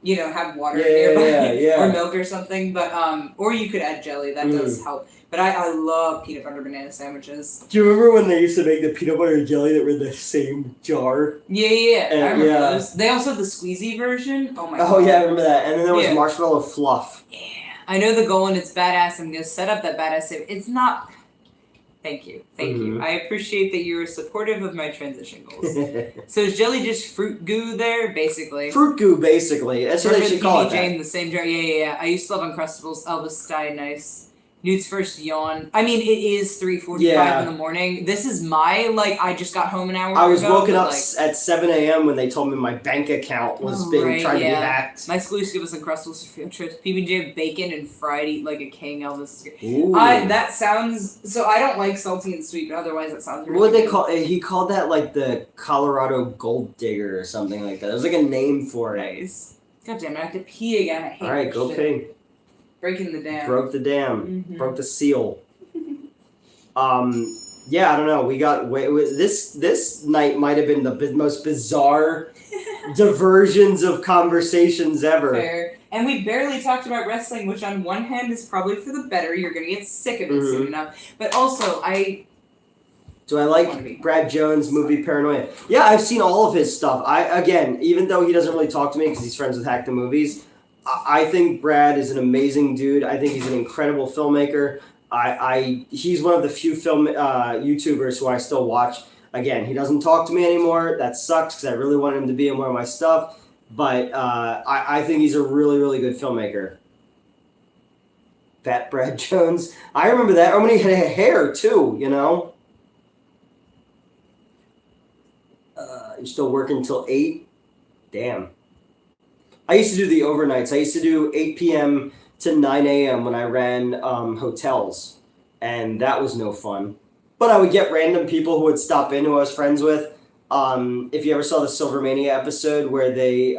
you know, have water nearby or milk or something. But or you could add jelly. That does help. But I love peanut butter banana sandwiches. Do you remember when they used to make the peanut butter and jelly that were in the same jar? Yeah. I remember those. They also have the squeezy version. Oh my god. Oh yeah, I remember that. And then there was marshmallow fluff. Yeah. I know the goal and it's badass. I'm gonna set up that badass. It's not. Thank you. I appreciate that you're supportive of my transition goals. So is jelly just fruit goo there, basically? Fruit goo, basically. That's what they should call it. In the same jar. Yeah. I used to love Uncrustables. Elvis Stein, nice. Newt's first yawn. I mean, it is 3:45 in the morning. This is my, I just got home an hour ago. I was woken up at 7 a.m. when they told me my bank account was trying to be hacked. My school used to give us Uncrustables for field trips. PB&J bacon and fried, eat like a king. Elvis. Ooh. That sounds... So I don't like salty and sweet, but otherwise that sounds really What would they call it? He called that, the Colorado Gold Digger or something like that. There was, a name for it. Nice. God damn it, I have to pee again. I hate All right, go pee. Breaking the dam. Broke the dam. Broke the seal. Yeah, I don't know. We got this night might have been the most bizarre diversions of conversations ever. Fair. And we barely talked about wrestling, which on one hand is probably for the better. You're gonna get sick of it soon enough. But also, Do I like Brad Jones' movie Paranoia? Yeah, I've seen all of his stuff. Even though he doesn't really talk to me because he's friends with Hack the Movies, I think Brad is an amazing dude. I think he's an incredible filmmaker. He's one of the few film YouTubers who I still watch. Again, he doesn't talk to me anymore. That sucks because I really wanted him to be in more of my stuff. But I think he's a really, really good filmmaker. Fat Brad Jones. I remember that. Or when he had hair, too, you know? You're still working till 8? Damn. I used to do the overnights. I used to do 8 p.m. to 9 a.m. when I ran hotels. And that was no fun. But I would get random people who would stop in who I was friends with. If you ever saw the Silvermania episode where they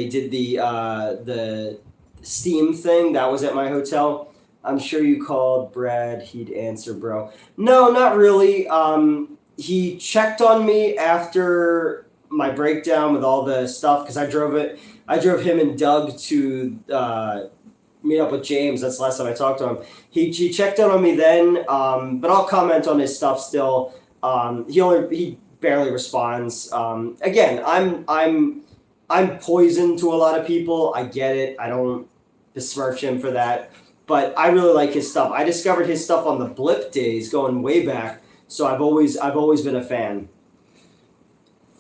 did the Steam thing, that was at my hotel. I'm sure you called Brad. He'd answer, bro. No, not really. He checked on me after my breakdown with all the stuff because I drove him and Doug to meet up with James. That's the last time I talked to him. He checked in on me then, but I'll comment on his stuff still. He barely responds. Again, I'm poison to a lot of people. I get it. I don't besmirch him for that, but I really like his stuff. I discovered his stuff on the Blip days, going way back. So I've always been a fan.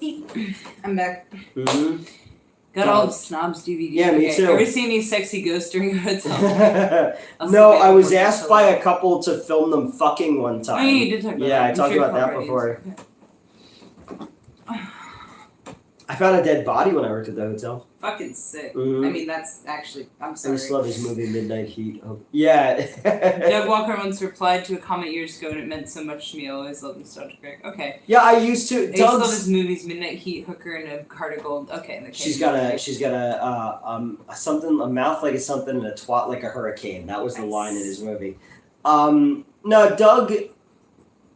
I'm back. Mm-hmm. Got all the Snobs DVDs. Yeah, me too. Ever seen any sexy ghosts during a hotel? No, I was asked by a couple to film them fucking one time. Oh, yeah, you did talk about that. Yeah, I talked about that before. I found a dead body when I worked at the hotel. Fucking sick. Mhm. I mean, that's actually. I'm I sorry. just love his movie Midnight Heat. Oh, yeah. Doug Walker once replied to a comment years ago, and it meant so much to me. I always loved nostalgia Greg. Okay. Yeah, I used to. I used to love Doug's. his movies, Midnight Heat, Hooker, and a Heart of Gold. Okay. She's got a something, a mouth like a something, and a twat like a hurricane. That was the line in his movie. No, Doug.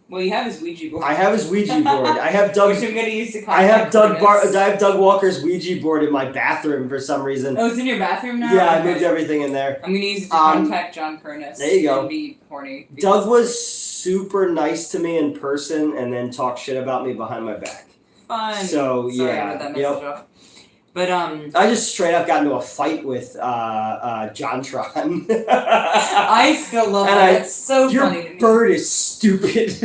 Well, you have his Ouija board. I have his Ouija board. I have Doug's. Which I'm gonna use to I have contact I have Doug Walker's Ouija board in my bathroom for some reason. Oh, it's in your bathroom now? Yeah, I Okay. moved everything in there. I'm gonna use it to contact John Furnace. There you go. And be horny. Doug was super nice to me in person and then talked shit about me behind my back. Fun. So, Sorry, yeah, I read that message off. But I just straight up got into a fight with JonTron. I still love And that. It's so funny to Your me. bird is stupid.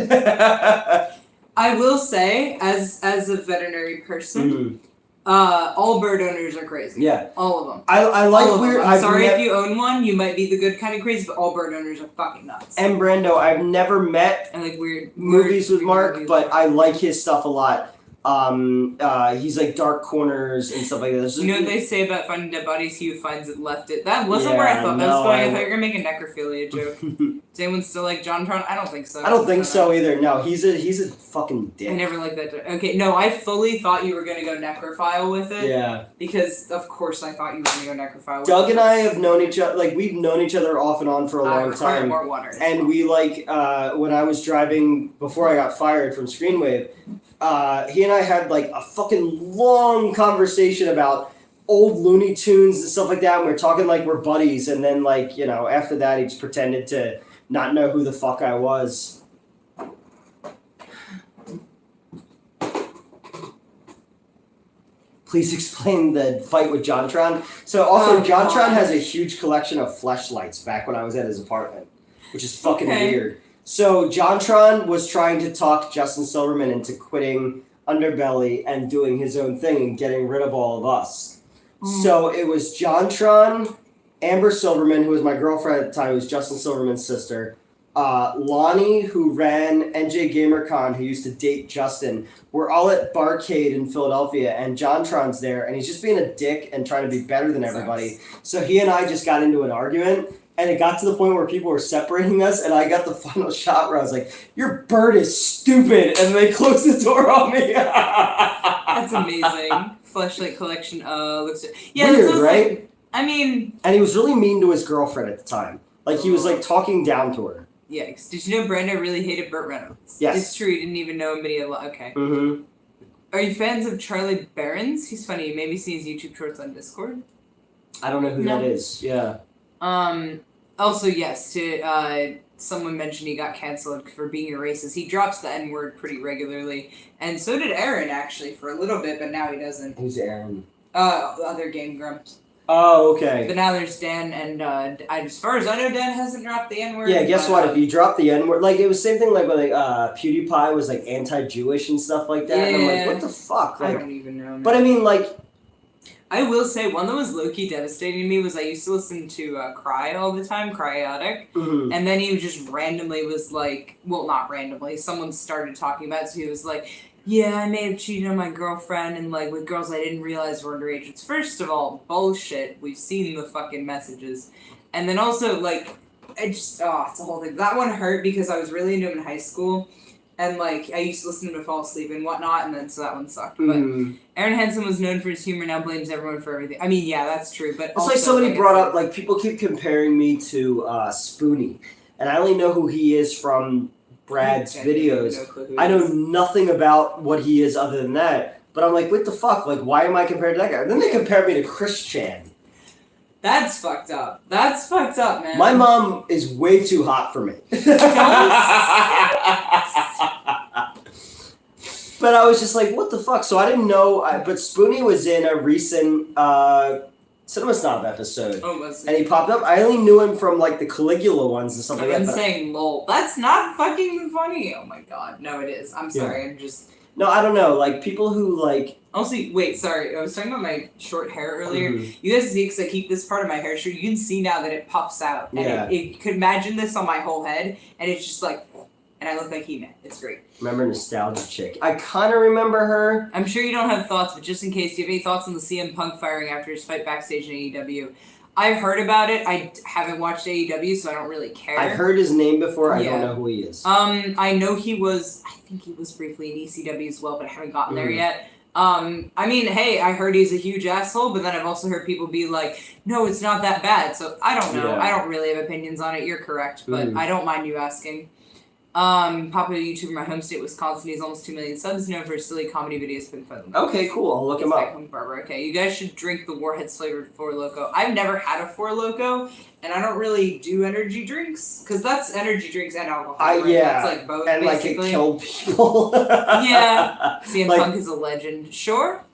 I will say, as a veterinary person, all bird owners are crazy. Yeah. All of them. I like all of weird. them. I'm I've sorry met- if you own one, you might be the good kind of crazy, but all bird owners are fucking nuts. And Brando, I've never met And like weird movies with weird Mark, movies but with I like his stuff a lot. He's like Dark Corners and stuff like that. You know what they say about finding dead bodies? He who finds it left it. That wasn't where I thought that was going. I thought you were gonna make a necrophilia joke. Does anyone still like JonTron? I don't think so. I don't think so either. No, he's a fucking dick. I never liked that joke. Okay, no, I fully thought you were gonna go necrophile with it. Yeah. Because of course I thought you were gonna go necrophile with it. Doug and I have known each other, like we've known each other off and on for a long require time. more water. And we like when I was driving before I got fired from Screenwave, he and I had like a fucking long conversation about old Looney Tunes and stuff like that. And we were talking like we're buddies, and then like after that he just pretended to not know who the fuck I was. Please explain the fight with JonTron. So also, JonTron has a huge collection of fleshlights back when I was at his apartment, which is fucking weird. So JonTron was trying to talk Justin Silverman into quitting Underbelly and doing his own thing and getting rid of all of us. So it was JonTron, Amber Silverman, who was my girlfriend at the time, who was Justin Silverman's sister, Lonnie, who ran NJ GamerCon, who used to date Justin. We're all at Barcade in Philadelphia, and JonTron's there, and he's just being a dick and trying to be better than everybody. So he and I just got into an argument, and it got to the point where people were separating us, and I got the final shot where I was like, "Your bird is stupid," and they closed the door on me. That's amazing. Fleshlight collection. Looks. Yeah, weird, that's right? Like, I mean. And he was really mean to his girlfriend at the time. Like he was like talking down to her. Yikes. Did you know Brando really hated Burt Reynolds? Yes. It's true, he didn't even know him, but he okay. Mm-hmm. Are you fans of Charlie Barons? He's funny. You maybe seen his YouTube shorts on Discord? I don't know who that is. Yeah. Also, yes, to someone mentioned he got canceled for being a racist. He drops the N-word pretty regularly. And so did Aaron, actually, for a little bit, but now he doesn't. Who's Aaron? Other Game Grumps. Oh, okay. But now there's Dan, and as far as I know, Dan hasn't dropped the N-word. Yeah, guess what? If you drop the N-word, like, it was the same thing, like, when, PewDiePie was, like, anti-Jewish and stuff like that. Yeah. And I'm like, what the fuck? Like, I don't even know. But, I mean, like... I will say, one that was low-key devastating to me was I used to listen to Cry all the time, Cryotic, and then he just randomly was like, well, not randomly, someone started talking about it, so he was like, yeah, I may have cheated on my girlfriend, and, like, with girls I didn't realize were underage. It's, first of all, bullshit. We've seen the fucking messages. And then also, like, it's a whole thing. That one hurt because I was really into him in high school, and, like, I used to listen to him to fall asleep and whatnot, and then so that one sucked. But Aaron Henson was known for his humor, now blames everyone for everything. I mean, yeah, that's true, but It's also, like somebody brought up, like, people keep comparing me to Spoonie, and I only know who he is from Brad's videos. I know nothing about what he is other than that, but I'm like, what the fuck? Like, why am I compared to that guy? And then they compare me to Chris Chan. That's fucked up. That's fucked up, man. My mom is way too hot for me. But I was just like, what the fuck? So I didn't know, but Spoonie was in a recent Cinema Snob episode. Oh, was and he popped up. I only knew him from, like, the Caligula ones and stuff like that. I'm saying lol. That's not fucking funny. Oh my god. No, it is. I'm sorry. I'm just... No, I don't know. Like, people who, like... Also, wait, sorry. I was talking about my short hair earlier. You guys see, because I keep this part of my hair short, you can see now that it puffs out. And you could imagine this on my whole head, and it's just like... and I look like He-Man. It's great. Remember Nostalgia Chick? I kind of remember her. I'm sure you don't have thoughts, but just in case, do you have any thoughts on the CM Punk firing after his fight backstage in AEW? I've heard about it. I haven't watched AEW, so I don't really care. I've heard his name before. I don't know who he is. I know I think he was briefly in ECW as well, but I haven't gotten there yet. I mean, hey, I heard he's a huge asshole, but then I've also heard people be like, no, it's not that bad. So I don't know. Yeah. I don't really have opinions on it. You're correct, but I don't mind you asking. Popular YouTuber in my home state, Wisconsin. He's almost 2 million subs. Known for his silly comedy videos. Been fun. Okay, cool. I'll look him up. Okay, you guys should drink the Warheads flavored Four Loko. I've never had a Four Loko, and I don't really do energy drinks because that's energy drinks and alcohol. Right? Yeah, that's like both. And basically. like it killed people. Yeah, CM Like- Punk is a legend. Sure.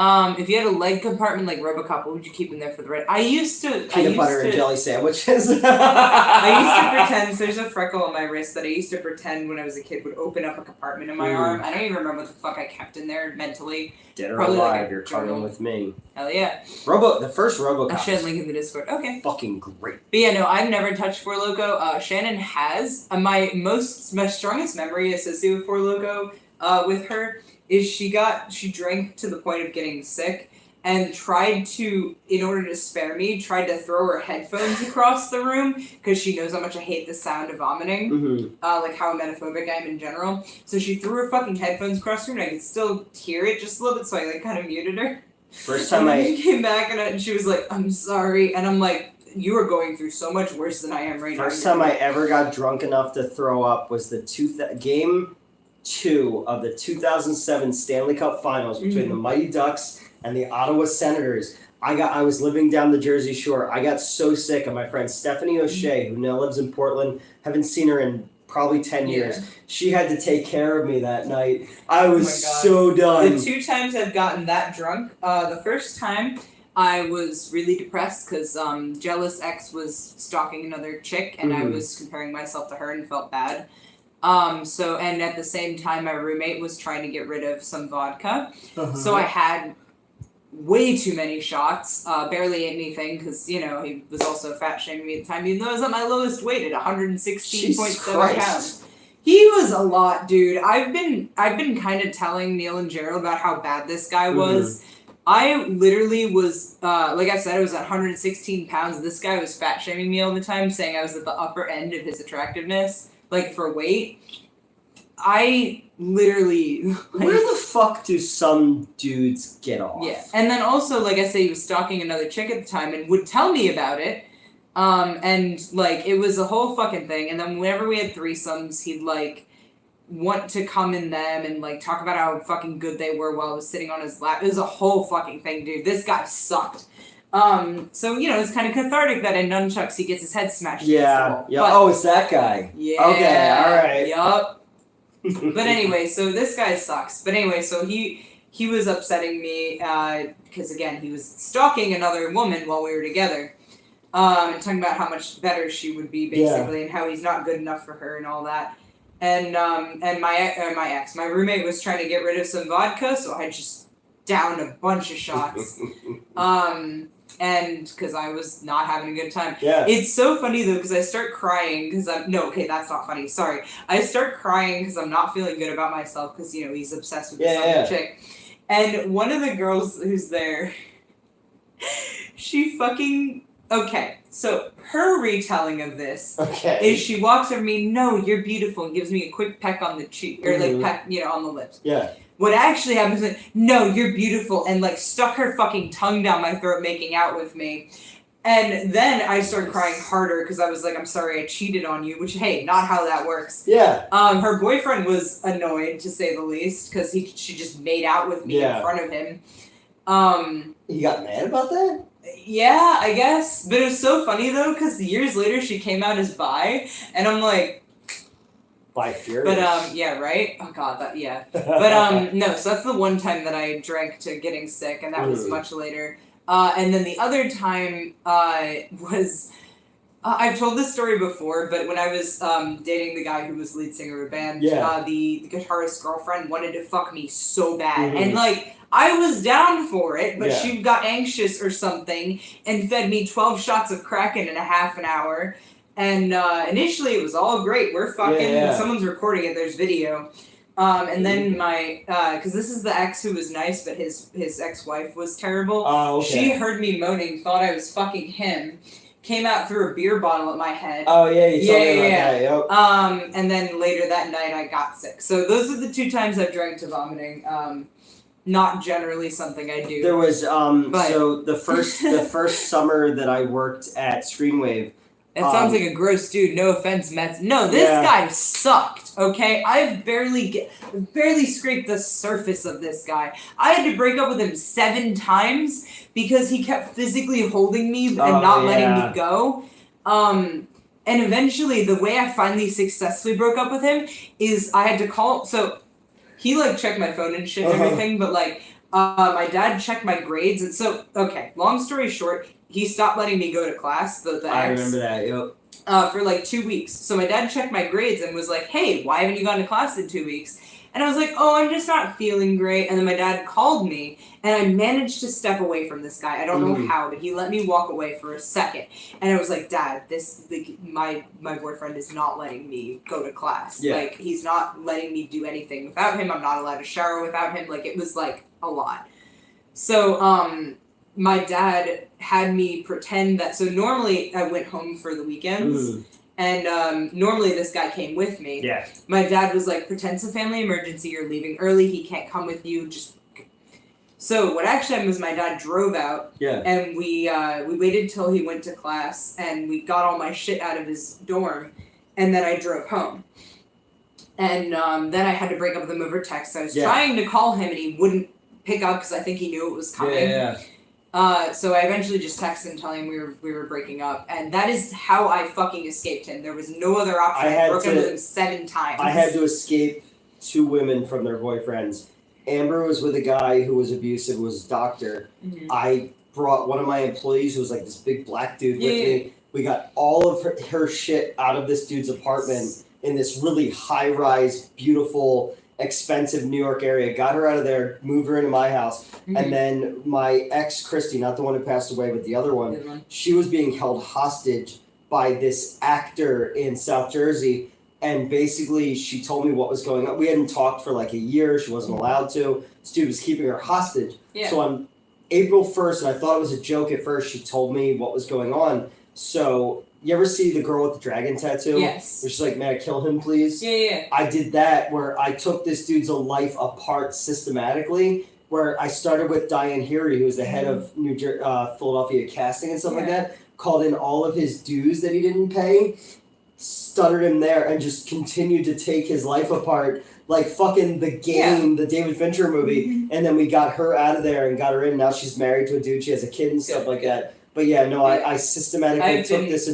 If you had a leg compartment like Robocop, what would you keep in there for the red? Peanut butter and jelly sandwiches. I used to pretend, so there's a freckle on my wrist that I used to pretend when I was a kid would open up a compartment in my arm. I don't even remember what the fuck I kept in there mentally. Dead or Probably alive, like a you're coming journal. with me. Hell yeah. The first Robocop. I should link in the Discord. Okay. Fucking great. But yeah, no, I've never touched Four Loko. Shannon has. My strongest memory associated with Four Loko with her is she drank to the point of getting sick and tried to, in order to spare me, tried to throw her headphones across the room because she knows how much I hate the sound of vomiting, like how ametophobic I am in general. So she threw her fucking headphones across the room and I could still hear it just a little bit, so I like kind of muted her. First time She came back and she was like, I'm sorry, and I'm like, you are going through so much worse than I am right now. First time I ever got drunk enough to throw up was the Game 2 of the 2007 Stanley Cup Finals between the Mighty Ducks and the Ottawa Senators. I was living down the Jersey Shore. I got so sick, and my friend Stephanie O'Shea, who now lives in Portland, haven't seen her in probably 10 years. She had to take care of me that night. I was so done. The 2 times I've gotten that drunk, the first time I was really depressed because jealous ex was stalking another chick, and I was comparing myself to her and felt bad. And at the same time, my roommate was trying to get rid of some vodka. So I had way too many shots, barely anything, because, he was also fat shaming me at the time, even though I was at my lowest weight at 116.7 pounds. He was a lot, dude. I've been kind of telling Neil and Gerald about how bad this guy was. I literally was, like I said, I was at 116 pounds. This guy was fat shaming me all the time, saying I was at the upper end of his attractiveness. Like, for weight, I literally... Where the fuck do some dudes get off? Yeah, and then also, like I say, he was stalking another chick at the time and would tell me about it. And, like, it was a whole fucking thing. And then whenever we had threesomes, he'd, like, want to come in them and, like, talk about how fucking good they were while I was sitting on his lap. It was a whole fucking thing, dude. This guy sucked. So, it's kind of cathartic that in Nunchucks he gets his head smashed. Yeah. Oh, it's that guy. Yeah. Okay, alright. Yup. But anyway, so this guy sucks. But anyway, so he was upsetting me, because again, he was stalking another woman while we were together. And talking about how much better she would be, basically, and how he's not good enough for her and all that. And my roommate was trying to get rid of some vodka, so I just downed a bunch of shots. And because I was not having a good time. Yeah. It's so funny, though, because I start crying because that's not funny. Sorry. I start crying because I'm not feeling good about myself because, he's obsessed with this other chick. And one of the girls who's there, she fucking... Okay, so her retelling of this is she walks over me, no, you're beautiful, and gives me a quick peck on the cheek, or like peck, on the lips. Yeah. What actually happens is, no, you're beautiful, and like stuck her fucking tongue down my throat making out with me. And then I started crying harder because I was like, I'm sorry I cheated on you, which, hey, not how that works. Yeah. Her boyfriend was annoyed, to say the least, because she just made out with me in front of him. He got mad about that? Yeah, I guess. But it was so funny, though, because years later she came out as bi, and I'm like... Bi-furious. But, yeah, right? Oh, God, yeah. But, no, so that's the one time that I drank to getting sick, and that was much later. And then the other time was... I've told this story before, but when I was dating the guy who was lead singer of a band, the guitarist's girlfriend wanted to fuck me so bad. And, like... I was down for it, but she got anxious or something and fed me 12 shots of Kraken in a half an hour. And initially it was all great. We're fucking. Yeah. Someone's recording it. There's video. And then my, because this is the ex who was nice, but his ex-wife was terrible. Oh, okay. She heard me moaning, thought I was fucking him, came out, threw a beer bottle at my head. Oh yeah, you told me about that. Yep. And then later that night I got sick. So those are the 2 times I've drank to vomiting. Not generally something I do. There was but... so the first summer that I worked at Screenwave. That sounds like a gross dude. No offense, Mets. No, this guy sucked. Okay, I've barely scraped the surface of this guy. I had to break up with him 7 times because he kept physically holding me and not letting me go. And eventually, the way I finally successfully broke up with him is I had to call. So he like checked my phone and shit and everything, but like my dad checked my grades, and so okay. Long story short. He stopped letting me go to class, the I ex, remember that, yep. For like 2 weeks. So my dad checked my grades and was like, hey, why haven't you gone to class in 2 weeks? And I was like, oh, I'm just not feeling great. And then my dad called me, and I managed to step away from this guy. I don't know how, but he let me walk away for a second. And I was like, Dad, this my boyfriend is not letting me go to class. Yeah. Like, he's not letting me do anything without him. I'm not allowed to shower without him. Like, it was, like, a lot. So, my dad had me pretend that, so normally I went home for the weekends, and normally this guy came with me. Yeah. My dad was like, pretend it's a family emergency, you're leaving early, he can't come with you, just... So what actually happened was my dad drove out, and we waited till he went to class, and we got all my shit out of his dorm, and then I drove home. And then I had to break up with him over text. I was trying to call him, and he wouldn't pick up because I think he knew it was coming. So I eventually just texted him telling him we were breaking up, and that is how I fucking escaped him. There was no other option. I broke up with him 7 times. I had to escape 2 women from their boyfriends. Amber was with a guy who was abusive, was a doctor. I brought one of my employees who was like this big black dude with me. We got all of her shit out of this dude's apartment in this really high-rise, beautiful, expensive New York area. Got her out of there, moved her into my house. And then my ex, Christy, not the one who passed away, but the other one, she was being held hostage by this actor in South Jersey. And basically, she told me what was going on. We hadn't talked for like a year. She wasn't allowed to. This dude was keeping her hostage. So on April 1st, and I thought it was a joke at first, she told me what was going on. So... You ever see the girl with the dragon tattoo? Yes. Where she's like, may I kill him, please? Yeah. I did that where I took this dude's life apart systematically, where I started with Diane Heary, who was the head of Philadelphia casting and stuff like that, called in all of his dues that he didn't pay, stuttered him there, and just continued to take his life apart like fucking The Game, the David Fincher movie. And then we got her out of there and got her in. Now she's married to a dude. She has a kid and stuff like that. But yeah, no, I systematically took this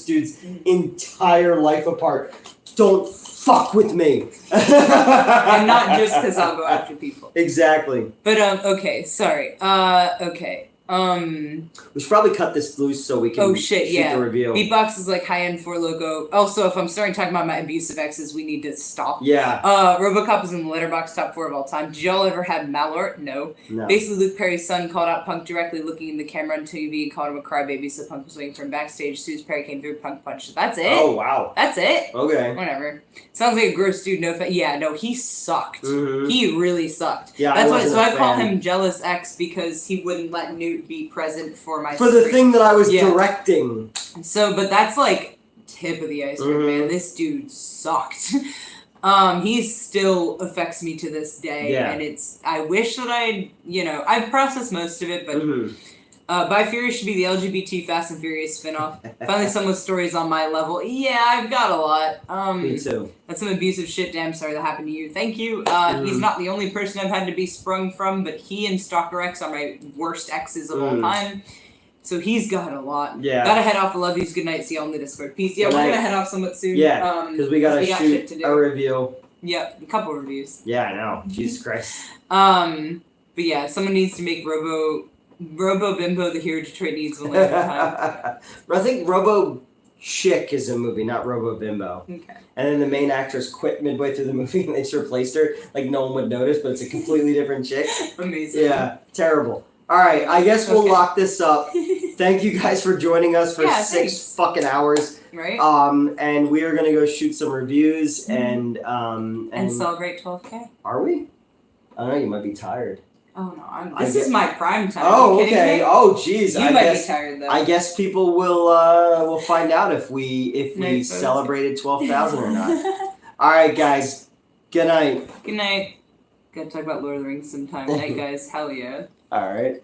dude's entire life apart. Don't fuck with me. And not just because I'll go after people. Exactly. But, okay, sorry. Okay. We should probably cut this loose so we can shoot the review. Beatbox is like high-end for logo. Also, if I'm starting talking about my abusive exes, we need to stop. Yeah. RoboCop is in the Letterboxd top 4 of all time. Did y'all ever have Malort? No. Basically, Luke Perry's son called out Punk directly looking in the camera on TV and called him a crybaby, so Punk was waiting for him backstage. As soon as Perry came through, Punk punched. That's it. Oh, wow. That's it. Okay. Whatever. Sounds like a gross dude. No, he sucked. He really sucked. Yeah, that's why. So I call him Jealous X because he wouldn't let Newt be present for my the thing that I was directing. So, but that's like tip of the iceberg, man. This dude sucked. He still affects me to this day, and I wish that I've processed most of it, but By Furious should be the LGBT Fast and Furious spinoff. Finally, someone with stories on my level. Yeah, I've got a lot. Me too. That's some abusive shit. Damn sorry that happened to you. Thank you. He's not the only person I've had to be sprung from, but he and Stalker X are my worst exes of all time. So he's got a lot. Yeah. Gotta head off. I love yous. Good night. See y'all in the Discord. Peace. Yeah, we're gonna head off somewhat soon. Yeah, because we gotta shoot a review. Yep, a couple reviews. Yeah, I know. Jesus Christ. But yeah, someone needs to make Robo Bimbo the hero Detroit needs one later time. I think Robo Chick is a movie, not Robo Bimbo. Okay. And then the main actress quit midway through the movie and they just replaced her. Like no one would notice, but it's a completely different chick. Amazing. Yeah, terrible. All right, I guess we'll Okay. lock this up. Thank you guys for joining us for Yeah, 6 thanks. fucking hours. Right? And we are gonna go shoot some reviews and celebrate 12K. Are we? I don't know. You might be tired. Oh no, I this get- is my prime time. Oh, Are you kidding okay. me? Oh, jeez. You I might guess be tired though. I guess people will find out if we Night celebrated 12,000 or not. All right, guys. Good night. Good night. Gotta talk about Lord of the Rings sometime. Night, guys. Hell yeah. All right.